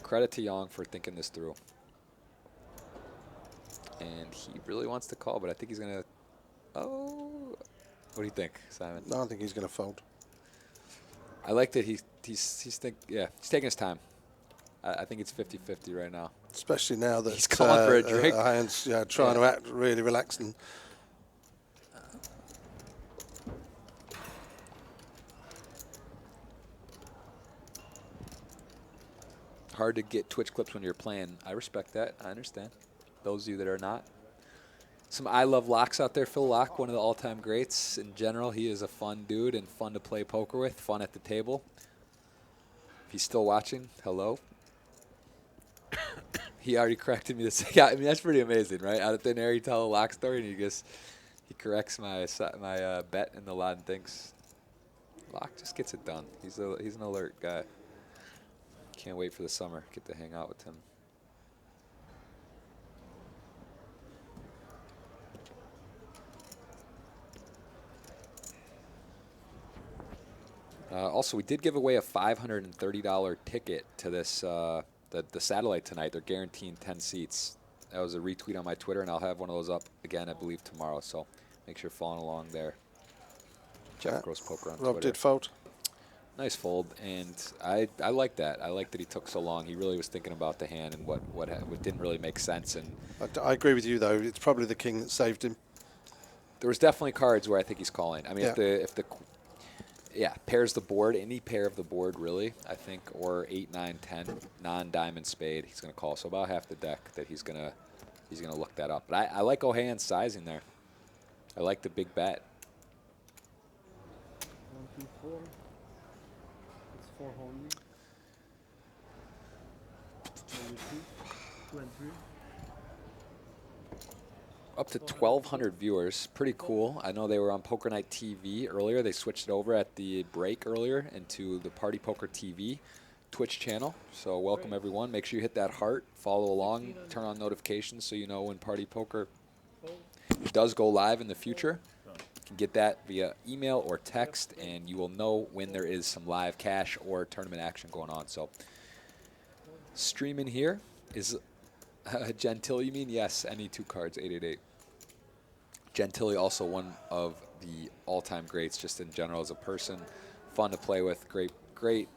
Credit to Yang for thinking this through. And he really wants to call, but I think he's going to, what do you think, Simon? No, I think he's going to fold. I like that he's taking his time. I think it's 50-50 right now. Especially now that he's calling for a drink. Ohayon's trying to act really relaxed and hard to get Twitch clips when you're playing. I respect that. I understand. Those of you that are not. Some I Love Locks out there. Phil Locke, one of the all-time greats. In general, he is a fun dude and fun to play poker with, fun at the table. If he's still watching, hello. He already corrected me this. Yeah, I mean, that's pretty amazing, right? Out of thin air, you tell a lock story, and he corrects my bet in the lot and thinks, Locke just gets it done. He's an alert guy. Can't wait for the summer. Get to hang out with him. Also, we did give away a $530 ticket to this the satellite tonight. They're guaranteeing 10 seats. That was a retweet on my Twitter, and I'll have one of those up again, I believe, tomorrow. So make sure you're following along there. Jeff Gross Poker on Twitter. Rob did fold. Nice fold, and I like that. I like that he took so long. He really was thinking about the hand and what didn't really make sense. And I agree with you, though. It's probably the king that saved him. There was definitely cards where I think he's calling. I mean, if the pairs the board, any pair of the board really, I think, or 8, 9, 10, non-diamond spade, he's going to call. So about half the deck that he's gonna look that up. But I like Ohayon's sizing there. I like the big bet. 1, 2, 4. It's 4 only. Maybe 2 and 3. Up to 1,200 viewers. Pretty cool. I know they were on Poker Night TV earlier. They switched it over at the break earlier into the Party Poker TV Twitch channel. So welcome everyone. Make sure you hit that heart, follow along, turn on notifications so you know when Party Poker does go live in the future. You can get that via email or text, and you will know when there is some live cash or tournament action going on. So streaming here is Gentile, you mean? Yes, any 2 cards, 888. Gentile, also one of the all-time greats just in general as a person. Fun to play with, great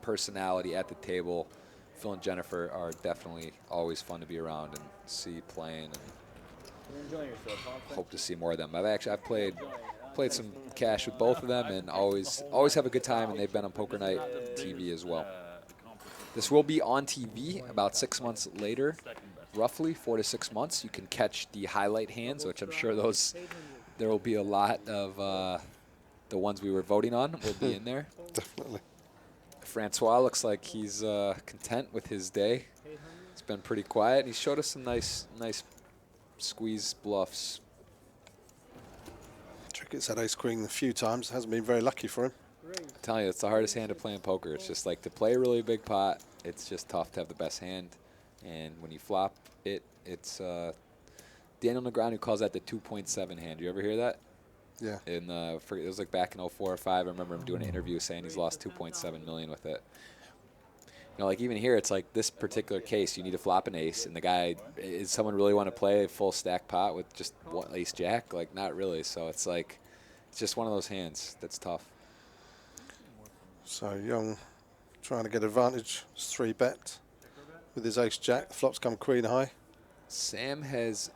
personality at the table. Phil and Jennifer are definitely always fun to be around and see playing. And You're enjoying yourself, huh? hope to see more of them. I've played some cash with both of them and always have a good time, and they've been on Poker Night TV as well. This will be on TV about 6 months later, roughly 4 to 6 months. You can catch the highlight hands, which I'm sure there will be a lot of the ones we were voting on will be in there. Definitely. Francois looks like he's content with his day. It's been pretty quiet. He showed us some nice squeeze bluffs. Trickett's had ace queen a few times. Hasn't been very lucky for him. I'm telling you, it's the hardest hand to play in poker. It's just like to play a really big pot, it's just tough to have the best hand. And when you flop it, it's Daniel Negreanu calls that the 2.7 hand. You ever hear that? Yeah. It was like back in 04 or 05. I remember him doing an interview saying he's lost 2.7 million with it. You know, like even here, it's like this particular case, you need to flop an ace, and the guy, is someone really want to play a full stack pot with just ace jack? Like, not really. So it's like, it's just one of those hands that's tough. So Young trying to get advantage. 3-bet with his ace jack. The flops come queen high. Sam has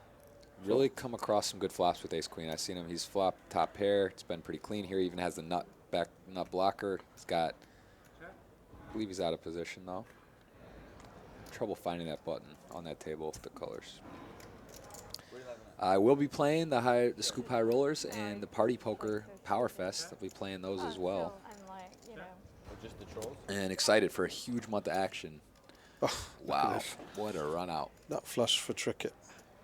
really come across some good flops with ace queen. I've seen him. He's flopped top pair. It's been pretty clean here. Even has the nut blocker. He's got, I believe he's out of position though. Trouble finding that button on that table with the colors. I will be playing the Scoop High Rollers and the Party Poker Power Fest. I'll be playing those as well. Just the trolls? And excited for a huge month of action. Oh, wow, what a run out. Nut flush for Trickett.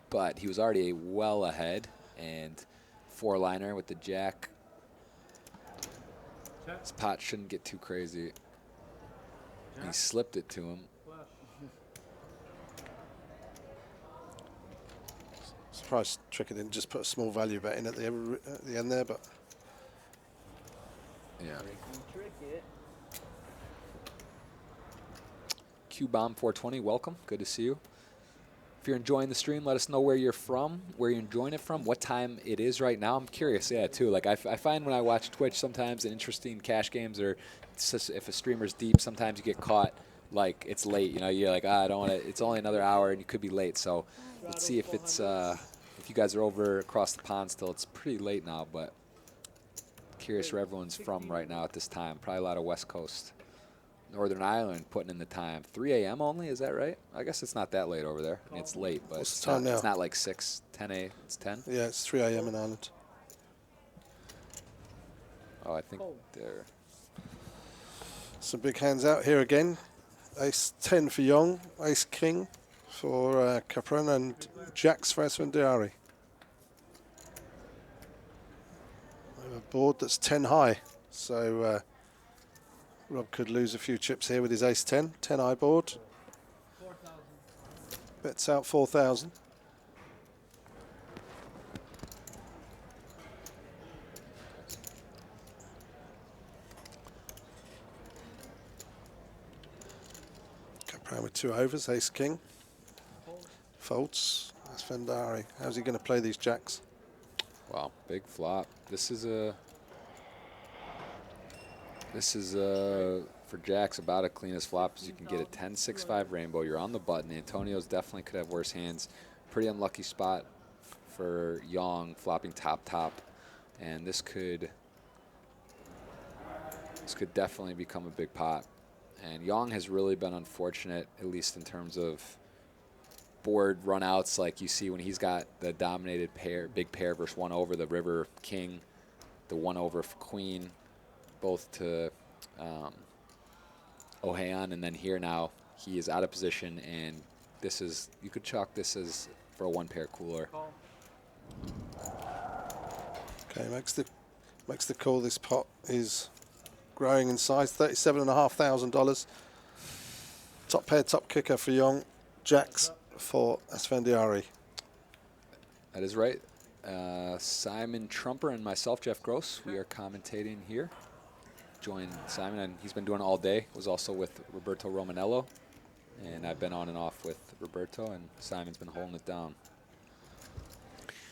But he was already well ahead, and 4-liner with the jack. This pot shouldn't get too crazy. He slipped it to him. Surprised Trickett didn't just put a small value bet in at the end there, but yeah. Q-Bomb 420, welcome. Good to see you. If you're enjoying the stream, let us know where you're from, where you're enjoying it from, what time it is right now. I'm curious, yeah, too. Like I find when I watch Twitch, sometimes in interesting cash games, or if a streamer's deep, sometimes you get caught like it's late. You know, you're like, I don't want to. It's only another hour, and you could be late. So let's see if it's if you guys are over across the pond still. It's pretty late now, but curious where everyone's from right now at this time. Probably a lot of West Coast. Northern Ireland putting in the time. 3 a.m. only, is that right? I guess it's not that late over there. I mean, it's late, but it's not like 6, 10 a.m. It's 10? Yeah, it's 3 a.m. in Ireland. Oh, I think they're... Some big hands out here again. Ace 10 for Young, Ace King for Capron, and Jacks for Esfandiari. A board that's 10 high, so Rob could lose a few chips here with his ace 10 high board. Bets out 4,000. Capron with 2 overs, ace king. Folds, Esfandiari. How's he going to play these jacks? Wow, big flop. This is for jacks about as clean as flop as you can get it. 10-6-5 rainbow. You're on the button. Antonio's definitely could have worse hands. Pretty unlucky spot for Young, flopping top, and this could definitely become a big pot. And Young has really been unfortunate, at least in terms of board runouts, like you see when he's got the dominated pair, big pair versus 1 over, the river king, the 1 over queen, both to Ohayon, and then here now he is out of position, and this is, you could chalk this as for a 1-pair cooler. Okay, makes the call. This pot is growing in size. $37,500. Top pair, top kicker for Young. Jacks for Asfandiari. That is right. Simon Trumper and myself, Jeff Gross, we are commentating here. Joined Simon, and he's been doing it all day. Was also with Roberto Romanello, and I've been on and off with Roberto, and Simon's been holding it down.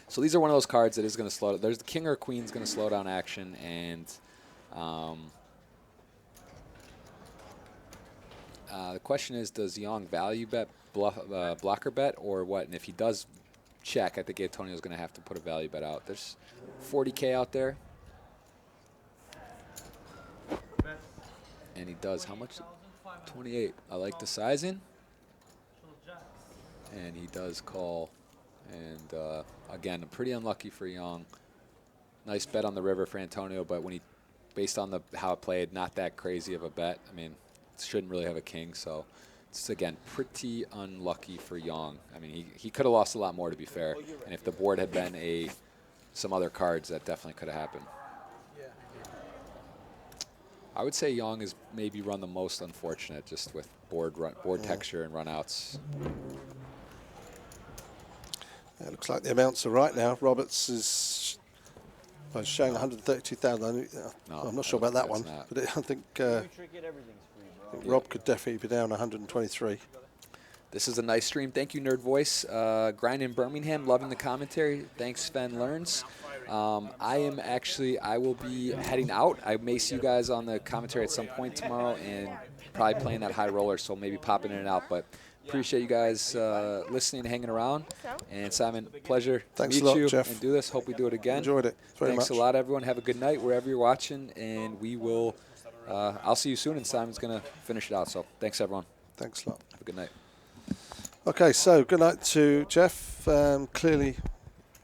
So these are one of those cards that is going to slow. There's the king or queen's going to slow down action, and the question is, does Young value bet, blocker bet, or what? And if he does check, I think Antonio's going to have to put a value bet out. There's 40K out there. And he does, how much? 28. I like the sizing. And he does call. And again, pretty unlucky for Young. Nice bet on the river for Antonio, but when he, based on how it played, not that crazy of a bet. I mean, shouldn't really have a king, so it's, again, pretty unlucky for Young. I mean, he could have lost a lot more, to be fair. And if the board had been some other cards, that definitely could have happened. I would say Young is maybe run the most unfortunate, just with board texture and runouts. Yeah, it looks like the amounts are right now. Roberts is showing 132,000. No, I'm not sure about that one, not. but I think Rob could definitely be down 123. This is a nice stream. Thank you, Nerd Voice. Grind in Birmingham, loving the commentary. Thanks, Sven Learns. I will be heading out. I may see you guys on the commentary at some point tomorrow, and probably playing that high roller, so maybe popping in and out. But appreciate you guys listening and hanging around. And Simon, pleasure to meet you Jeff. and do this. Hope we do it again. Enjoyed it very Thanks much. a lot, everyone. Have a good night wherever you're watching, and we will. I'll see you soon, and Simon's going to finish it out. So thanks, everyone. Thanks a lot. Have a good night. Okay, so good night to Jeff. Clearly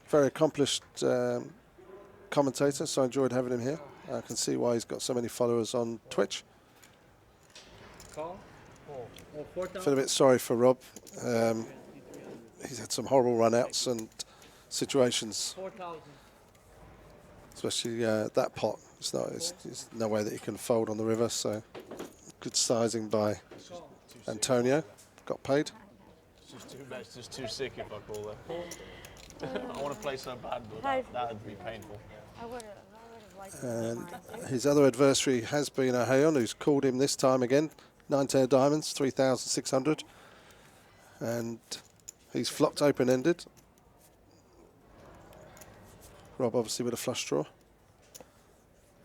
very accomplished commentator, so I enjoyed having him here. I can see why he's got so many followers on Twitch. Feel a bit sorry for Rob. He's had some horrible runouts and situations, especially that pot. It's no way that he can fold on the river, so good sizing by Antonio. Got paid. It's just too sick if I call that. I want to play so bad, but that would be painful. I would have liked And his other adversary has been Ohayon, who's called him this time again. 9-10 of diamonds, 3,600. And he's flopped open-ended. Rob obviously with a flush draw.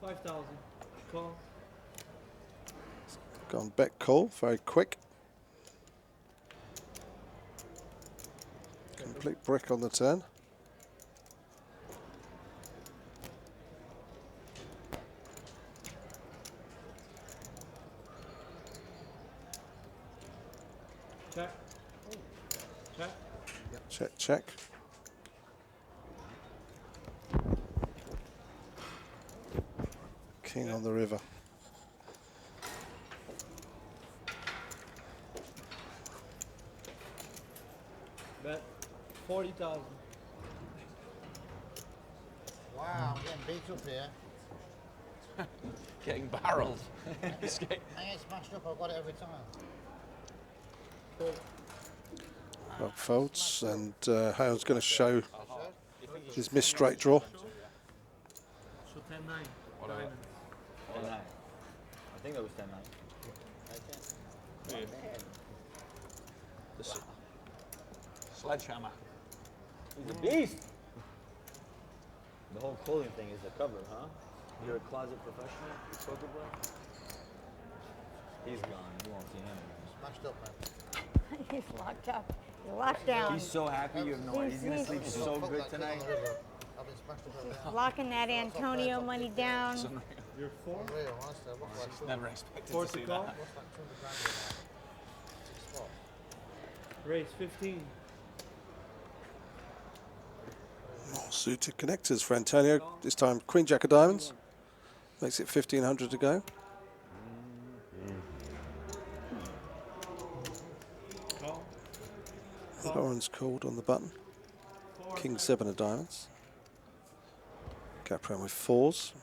5,000. Call. Gone bet call, very quick. Complete brick on the turn. Check. Check. Check, check. King on the river. Bet 40,000. Wow, I'm getting beat up here. Getting barreled. I get smashed up, I've got it every time. Rob folds, and Hayon's going to show his missed straight draw. So 10-9. Diamond. 10-9. I think that was 10-9. Sledgehammer. He's a beast. The whole clothing thing is the cover, huh? You're a closet professional, poker player? He's gone. You won't see him anymore. Smashed up, man. He's locked up. He's locked down. He's so happy you have no idea. He's going to sleep so good tonight. I've been smashed up over there. Locking that Antonio money down. You're 4. Real, honestly, I look like Never expected Four to to see call. that. what's like 200 grand in that spot. Raise 15. More suited connectors for Antonio. This time Queen Jack of diamonds. Makes it 1,500 to go. Lauren's called on the button. King 7 of diamonds. Capron with 4s.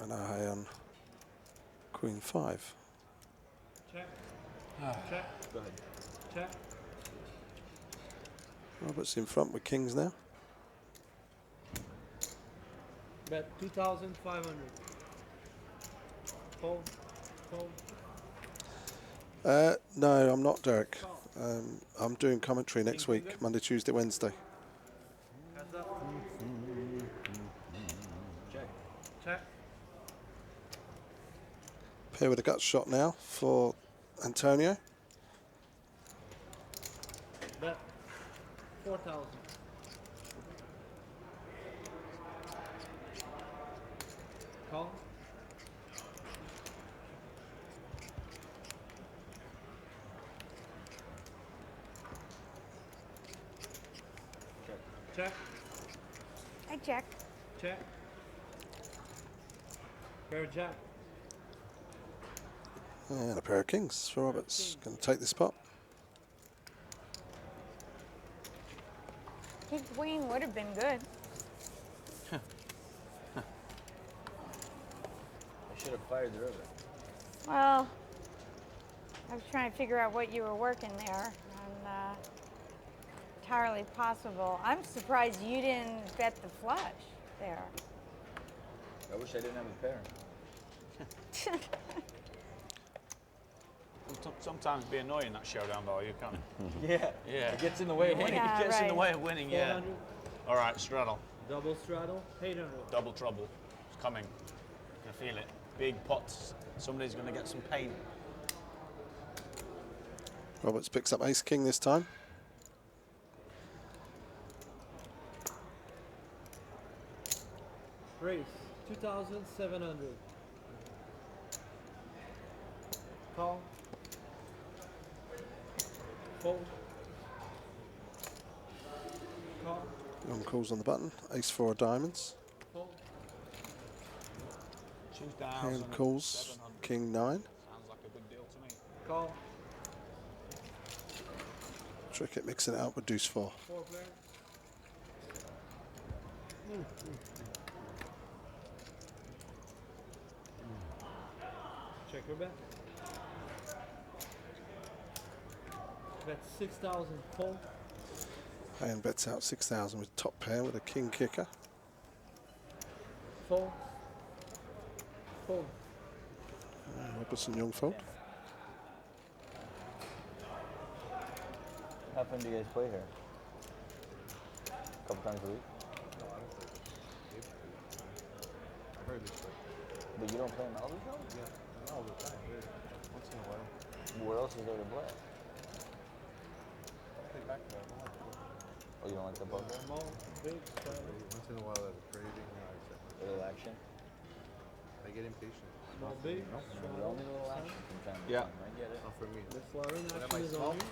And I on Queen 5. Check. Check. Go ahead. Check. Robert's in front with kings now. Bet 2,500. Fold. Fold. No, I'm not, Derek. I'm doing commentary next week, Monday, Tuesday, Wednesday. Heads up. Check. Check. Pair with a gut shot now for Antonio. Bet 4,000. Call. Check. I check. Check. Pair of jack. And a pair of kings for Roberts. Going to take this pot. King queen would have been good. I should have fired the river. Well, I was trying to figure out what you were working there, and entirely possible. I'm surprised you didn't bet the flush there. I wish I didn't have a pair. Sometimes be annoying that showdown value, can't it? Yeah. Yeah. It gets in the way of winning. Yeah, It gets in the right. way of winning, yeah. 400. All right, straddle. Double straddle. 800. Double trouble. It's coming. You can feel it. Big pots. Somebody's going to get some pain. Roberts picks up ace king this time. Race 2,700. Call. Fold. Call. Long calls on the button. Ace 4 of diamonds. Fold. 2,000. Hand calls. King 9. Sounds like a good deal to me. Call. Trickett mixing it out with deuce 4. 4 player. Check your bet. Bet 6,000. Fold. And bets out 6,000 with top pair with a king kicker. Fold. Fold. Robertson Young fold. How often do you guys play here? A couple times a week? No, I don't think it's. I've heard this like. But you don't play in all the shows? Yeah, not all the time. Really. Once in a while. Where else is there to play? I play back there. I don't like poker. Oh, you don't like the poker? Small, big, straddle. Once in a while, there's a craving. A little action? I get impatient. Small, big, You straddle. only a little action from time to Yeah. time. I get it. Not for me. The flowering When am action I is small? on you.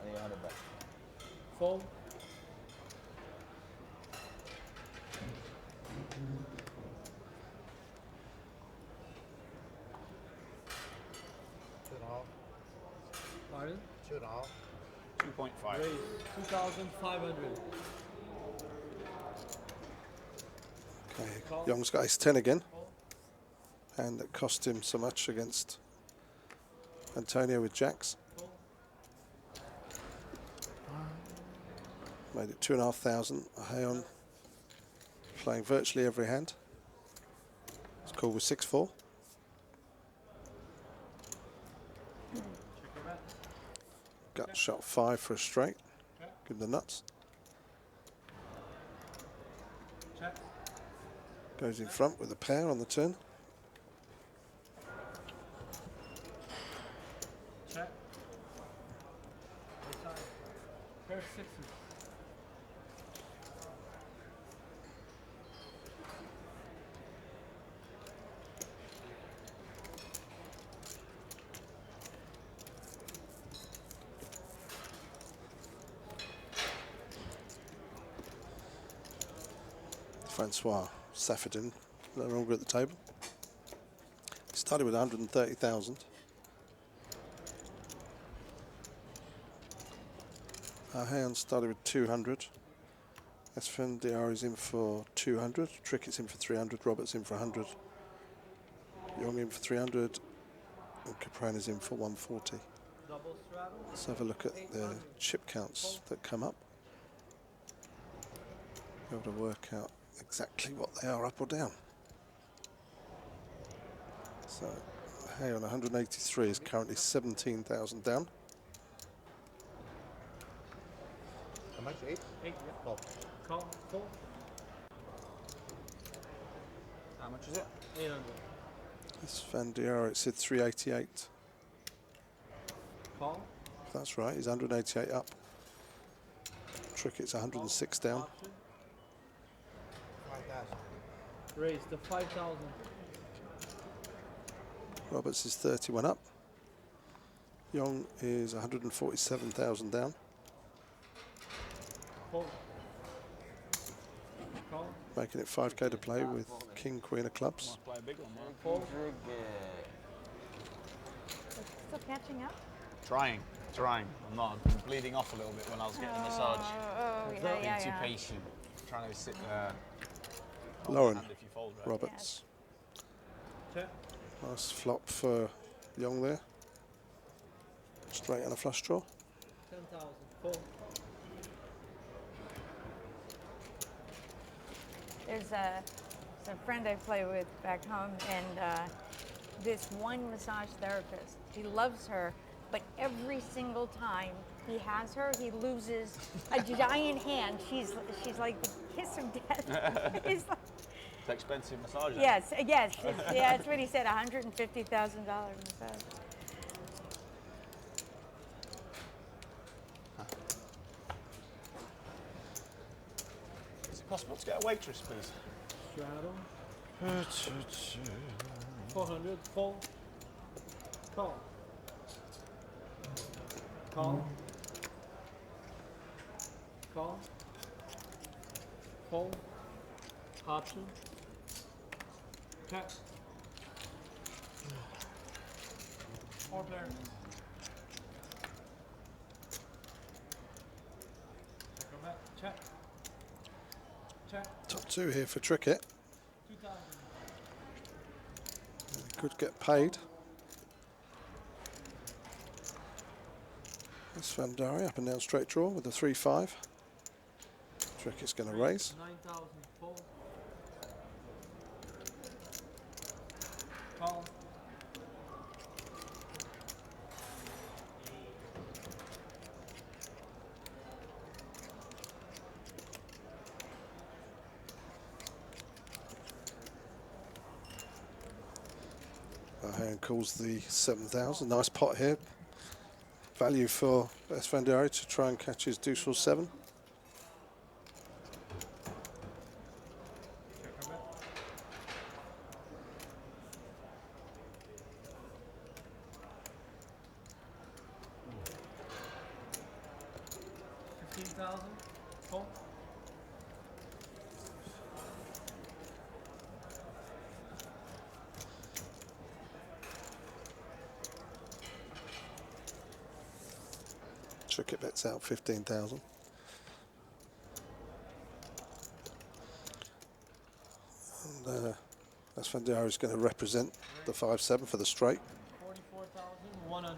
I need 100 bucks. Fold. Two and a half. Pardon? 2.5. 2.5. Raise 2,500. Okay, Young's got ace 10 again. And it cost him so much against Antonio with jacks. Made it 2,500. Aheon playing virtually every hand. It's called with 6-4. Gut shot 5 for a straight. Give the nuts. Check. Goes in front with a pair on the turn. Check. Pair of sixes. Francois Saffordin, no longer at the table. He started with 130,000. Hound started with 200. Esfandiari is in for 200. Trickett's in for 300. Roberts in for 100. Young in for 300. And Capran is in for 140. Let's have a look at the chip counts that come up. Be able to work out exactly what they are, up or down. So, Hay on 183 is currently 17,000 down. How much? 8? 8, yeah. Call. Call. Full. How much is it? 800. This Vandiara, it said 388. Call. That's right, he's 188 up. Trickett's 106 down. Option. 5,000. Raise to 5,000. Roberts is 31 up. Young is 147,000 down. Full. Call. Making it 5k to play with King, Queen of clubs. Play a big one, man. Full. Still catching up? Trying. I'm not. I'm bleeding off a little bit when I was getting the massage. Oh, Being yeah. too patient. Trying to sit there. Lauren If you fold, right? Roberts. Check. Nice flop for Young there. Straight on a flush draw. 10,000. Full. There's a friend I play with back home, and this one massage therapist, he loves her, but every single time he has her, he loses a giant hand. She's like the kiss of death. He's like, It's expensive massage. yes, that's what he said, $150,000 massage. Is it possible to get a waitress, please? Straddle. 400. Full. Call. Call. Call. Full. Option. Check. Four player. Check. Check. Top two here for Trickett. 2,000. Could get paid. That's Vandari up and down straight draw with a 3-5. Trickett's going to raise. 9,000. Full. Call. Hand calls the 7,000. Nice pot here. Value for Esfandiari to try and catch his deuce or 7. Full. Trickett bets out 15,000. And Esfandiari is going to represent the 5-7 for the straight. 44,100.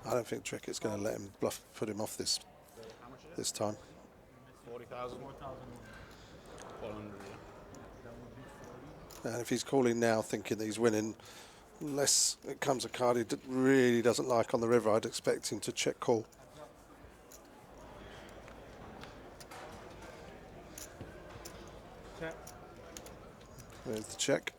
I don't think Trickett's going to let him bluff, put him off this time. 40,000. 400. And if he's calling now thinking that he's winning, unless it comes a card he really doesn't like on the river, I'd expect him to check call. Check. There's the check.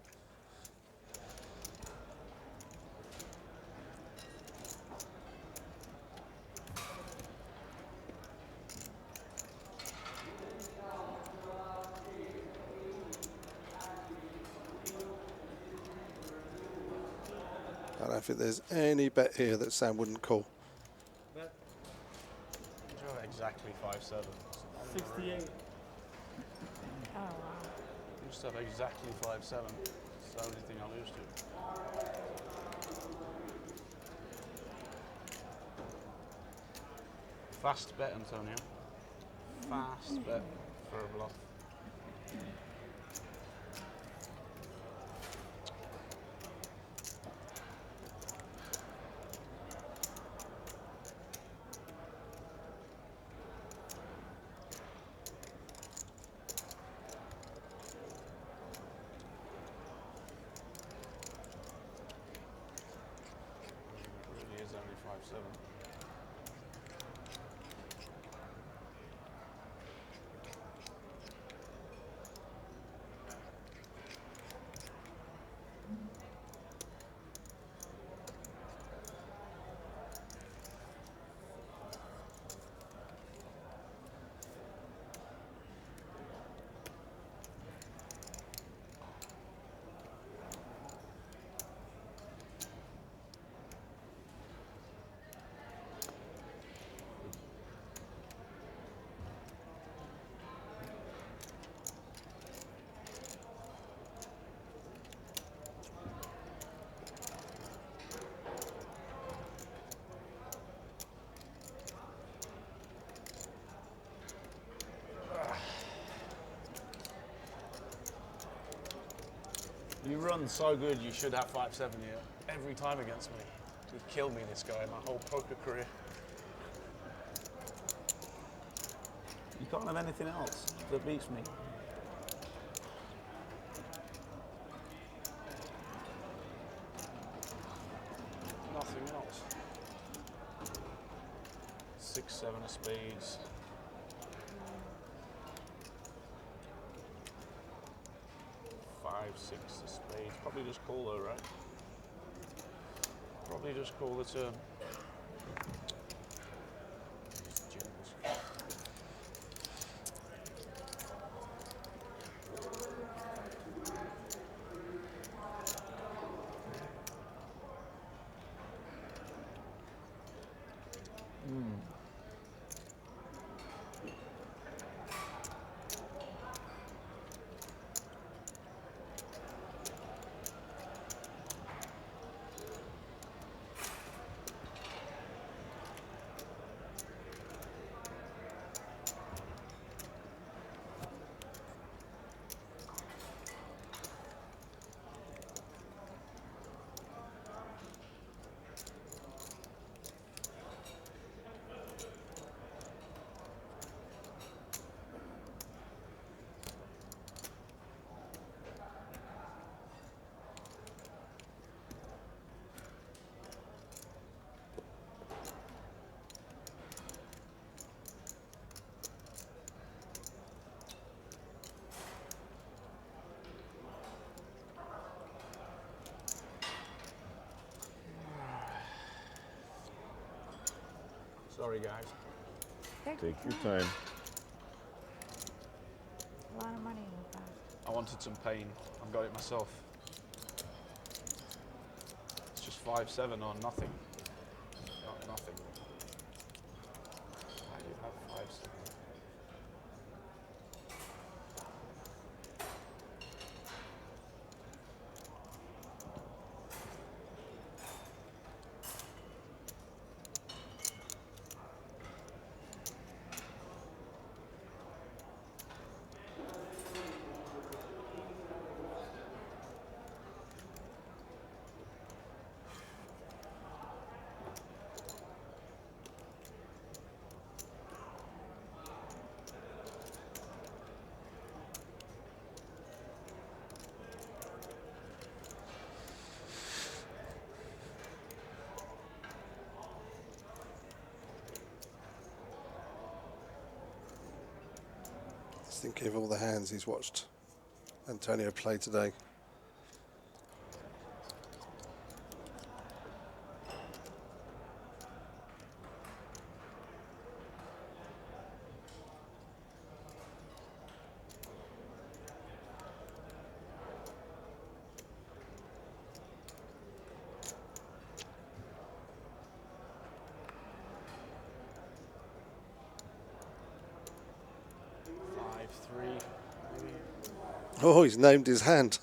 I don't think there's any bet here that Sam wouldn't call. Bet exactly 5'7". 68. Oh, wow. I used to have exactly 5'7". It's the only thing I lose to. Fast bet, Antonio. Fast bet for a bluff. It really is only 5'7". You run so good, you should have 5'7" here every time against me. He'd kill me, this guy, my whole poker career. You can't have anything else that beats me. Nothing else. 6, 7 of spades. 5, 6 of spades. Probably just call though, right? Probably just call the turn. Sorry, guys. Take your time. A lot of money in the past. I wanted some pain. I've got it myself. It's just 5'7" or nothing. Not nothing. Why do you have 5'7"? Just thinking of all the hands he's watched Antonio play today. 5-3, maybe. Oh, he's named his hand.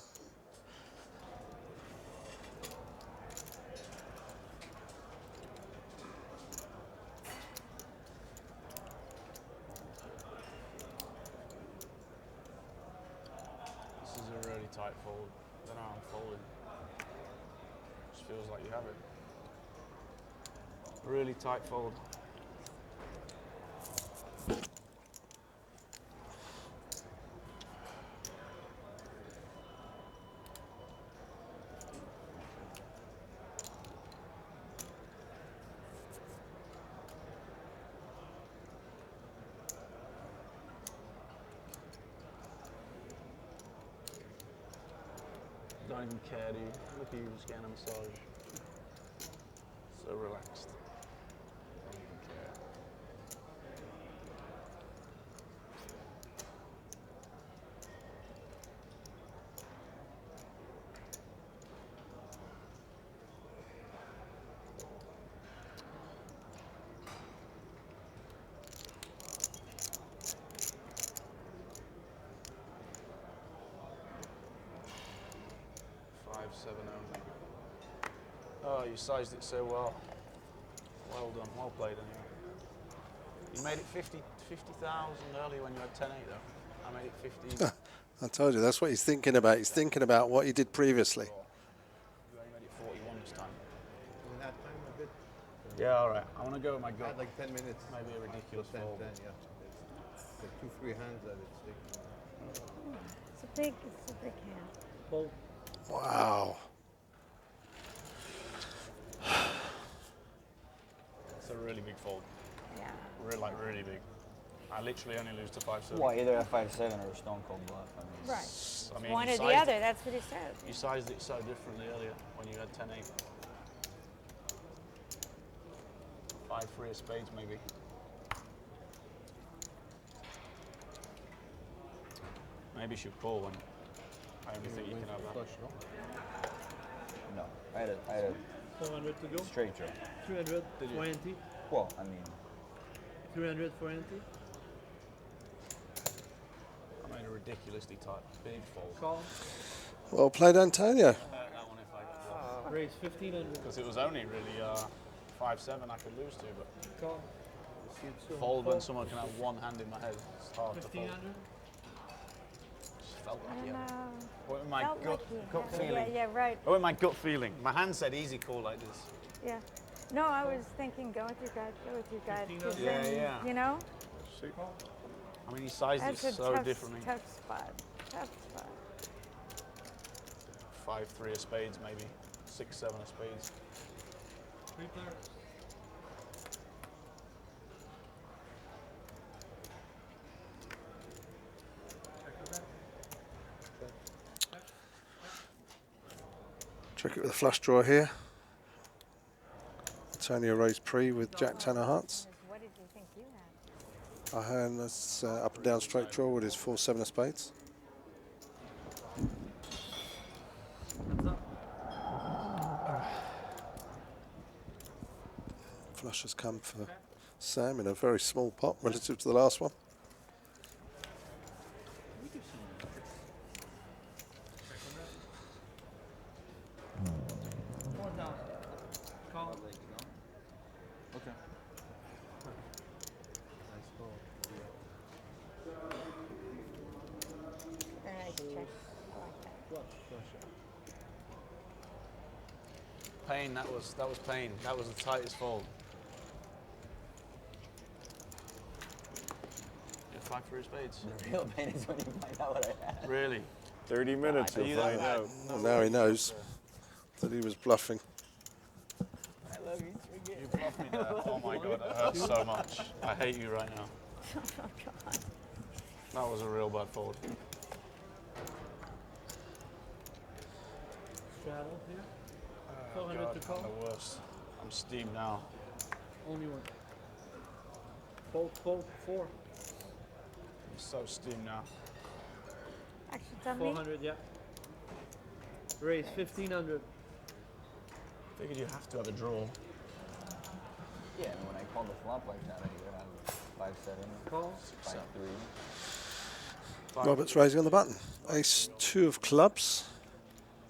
This is a really tight fold. I don't know how I'm folding. Just feels like you have it. Really tight fold. Don't even care, dude. Look at you just getting a massage. So relaxed. Don't even care. Oh, you sized it so well. Well done, well played anyway. You made it 50,000 earlier when you had 10-8 though. I made it 15. I told you, that's what he's thinking about. He's thinking about what he did previously. You only made it 41 this time. In that time a bit. Yeah, all right. I want to go with my I gut. had like 10 minutes. Maybe a ridiculous 10, fold. 10, yeah. The 2-3 hands that it's taking. It's a big hand. Fold. Wow. It's a really big fold. Yeah. Really big. I literally only lose to 5-7. Well, either a 5-7 or a stone cold bluff. I mean, Right. I mean, One you or the sized other, it- that's what he said. You sized it so differently earlier when you had 10-8. 5-3 of spades maybe. Maybe you should call when I only think you can have that. Flush, no? no, I had a 400 to go. straight draw. 300 Did you? for ante. Well, I mean, 300 for ante. I made a ridiculously tight, big fold. Call. Well played, Antonio. That one if I could. Raise 1500. Because it was only really 5-7 I could lose to, but Call. fold when someone can have one hand in my head. It's hard to fold. 1500. Just felt I like don't it. know. What with my Felt gut, like he gut had it. feeling. Yeah, right. What with my gut feeling. My hand said easy call like this. Yeah. No, I was thinking, go with your gut, go with your gut. 'cause 1500. Yeah, then, yeah. you know, I mean, he sized that's it a so tough, differently. tough spot. Tough spot. 5-3 of spades maybe. 6-7 of spades. 3 players. Check it with a flush draw here. Antonio raised pre with Jack 10 of hearts. What did you think you had? Our hand that's up and down straight draw with his 4-7 of spades. Flush has come for Sam in a very small pot relative to the last one. Call. Okay. Nice call. Very nice check. I like that. Flush. Flush. Pain, that was pain. That was the tightest fold. Yeah, 5-3 of spades. the real pain is when you find out what I had. Really? 30 minutes, Are you'll you that find bad? out. Well, now he knows that he was bluffing. I love you, You bluffed me there. Oh my god, that hurts so much. I hate you right now. Oh, God. That was a real bad fold. Straddle here. Oh 400 god, to call. I'm the worst. I'm steamed now. Only one. Fold, fold, 4. I'm so steamed now. Actually, tell me. 400, yeah. Raise 1500. Figured you have to have a draw. Yeah, and when I called the flop like that, I either have 5-7, Call. 5-3. Robert's raising on the button. Ace 2 of clubs.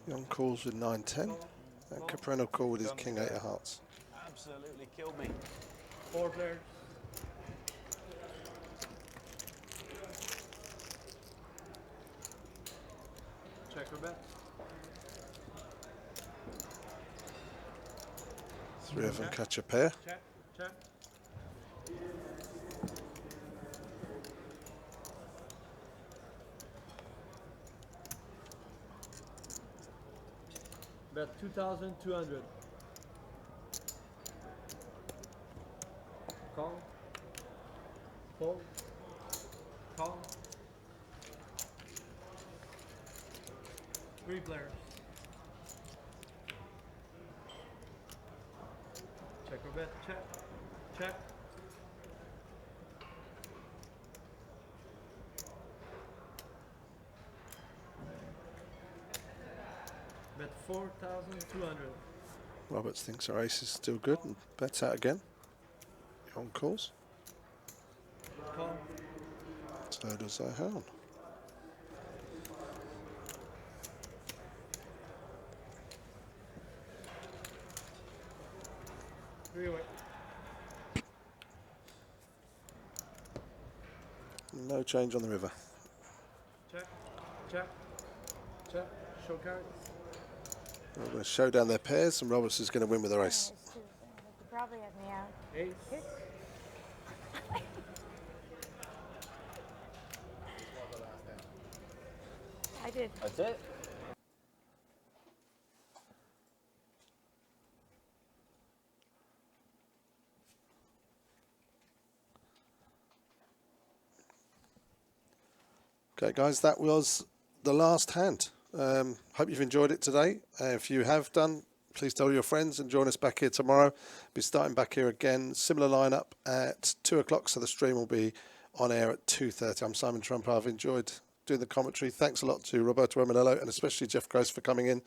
Young calls with 9-10. And Caprino call with his King 8 of hearts. Absolutely killed me. 4 players. Check or bet. 3 of them catch a pair. Check, check. Bet 2,200. Call. Fold. Call. 3 players. Check or bet. Check. Check. Bet 4,200. Roberts thinks our ace is still good and bets out again. Young calls. Call. So does our hound. Three-way. No change on the river. Check. Check. Check. Show cards. We're going to show down their pairs, and Roberts is going to win with their ace. You probably have me out. Ace. I did. That's it? Okay, guys, that was the last hand. Hope you've enjoyed it today. If you have done, please tell your friends and join us back here tomorrow. Be starting back here again. Similar lineup at 2 o'clock, so the stream will be on air at 2:30. I'm Simon Trump. I've enjoyed doing the commentary. Thanks a lot to Roberto Emanello and especially Jeff Gross for coming in.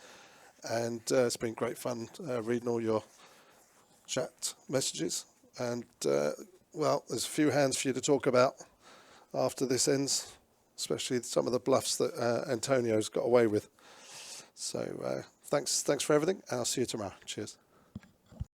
And it's been great fun reading all your chat messages. And, well, there's a few hands for you to talk about after this ends, especially some of the bluffs that Antonio's got away with. So thanks for everything, and I'll see you tomorrow. Cheers.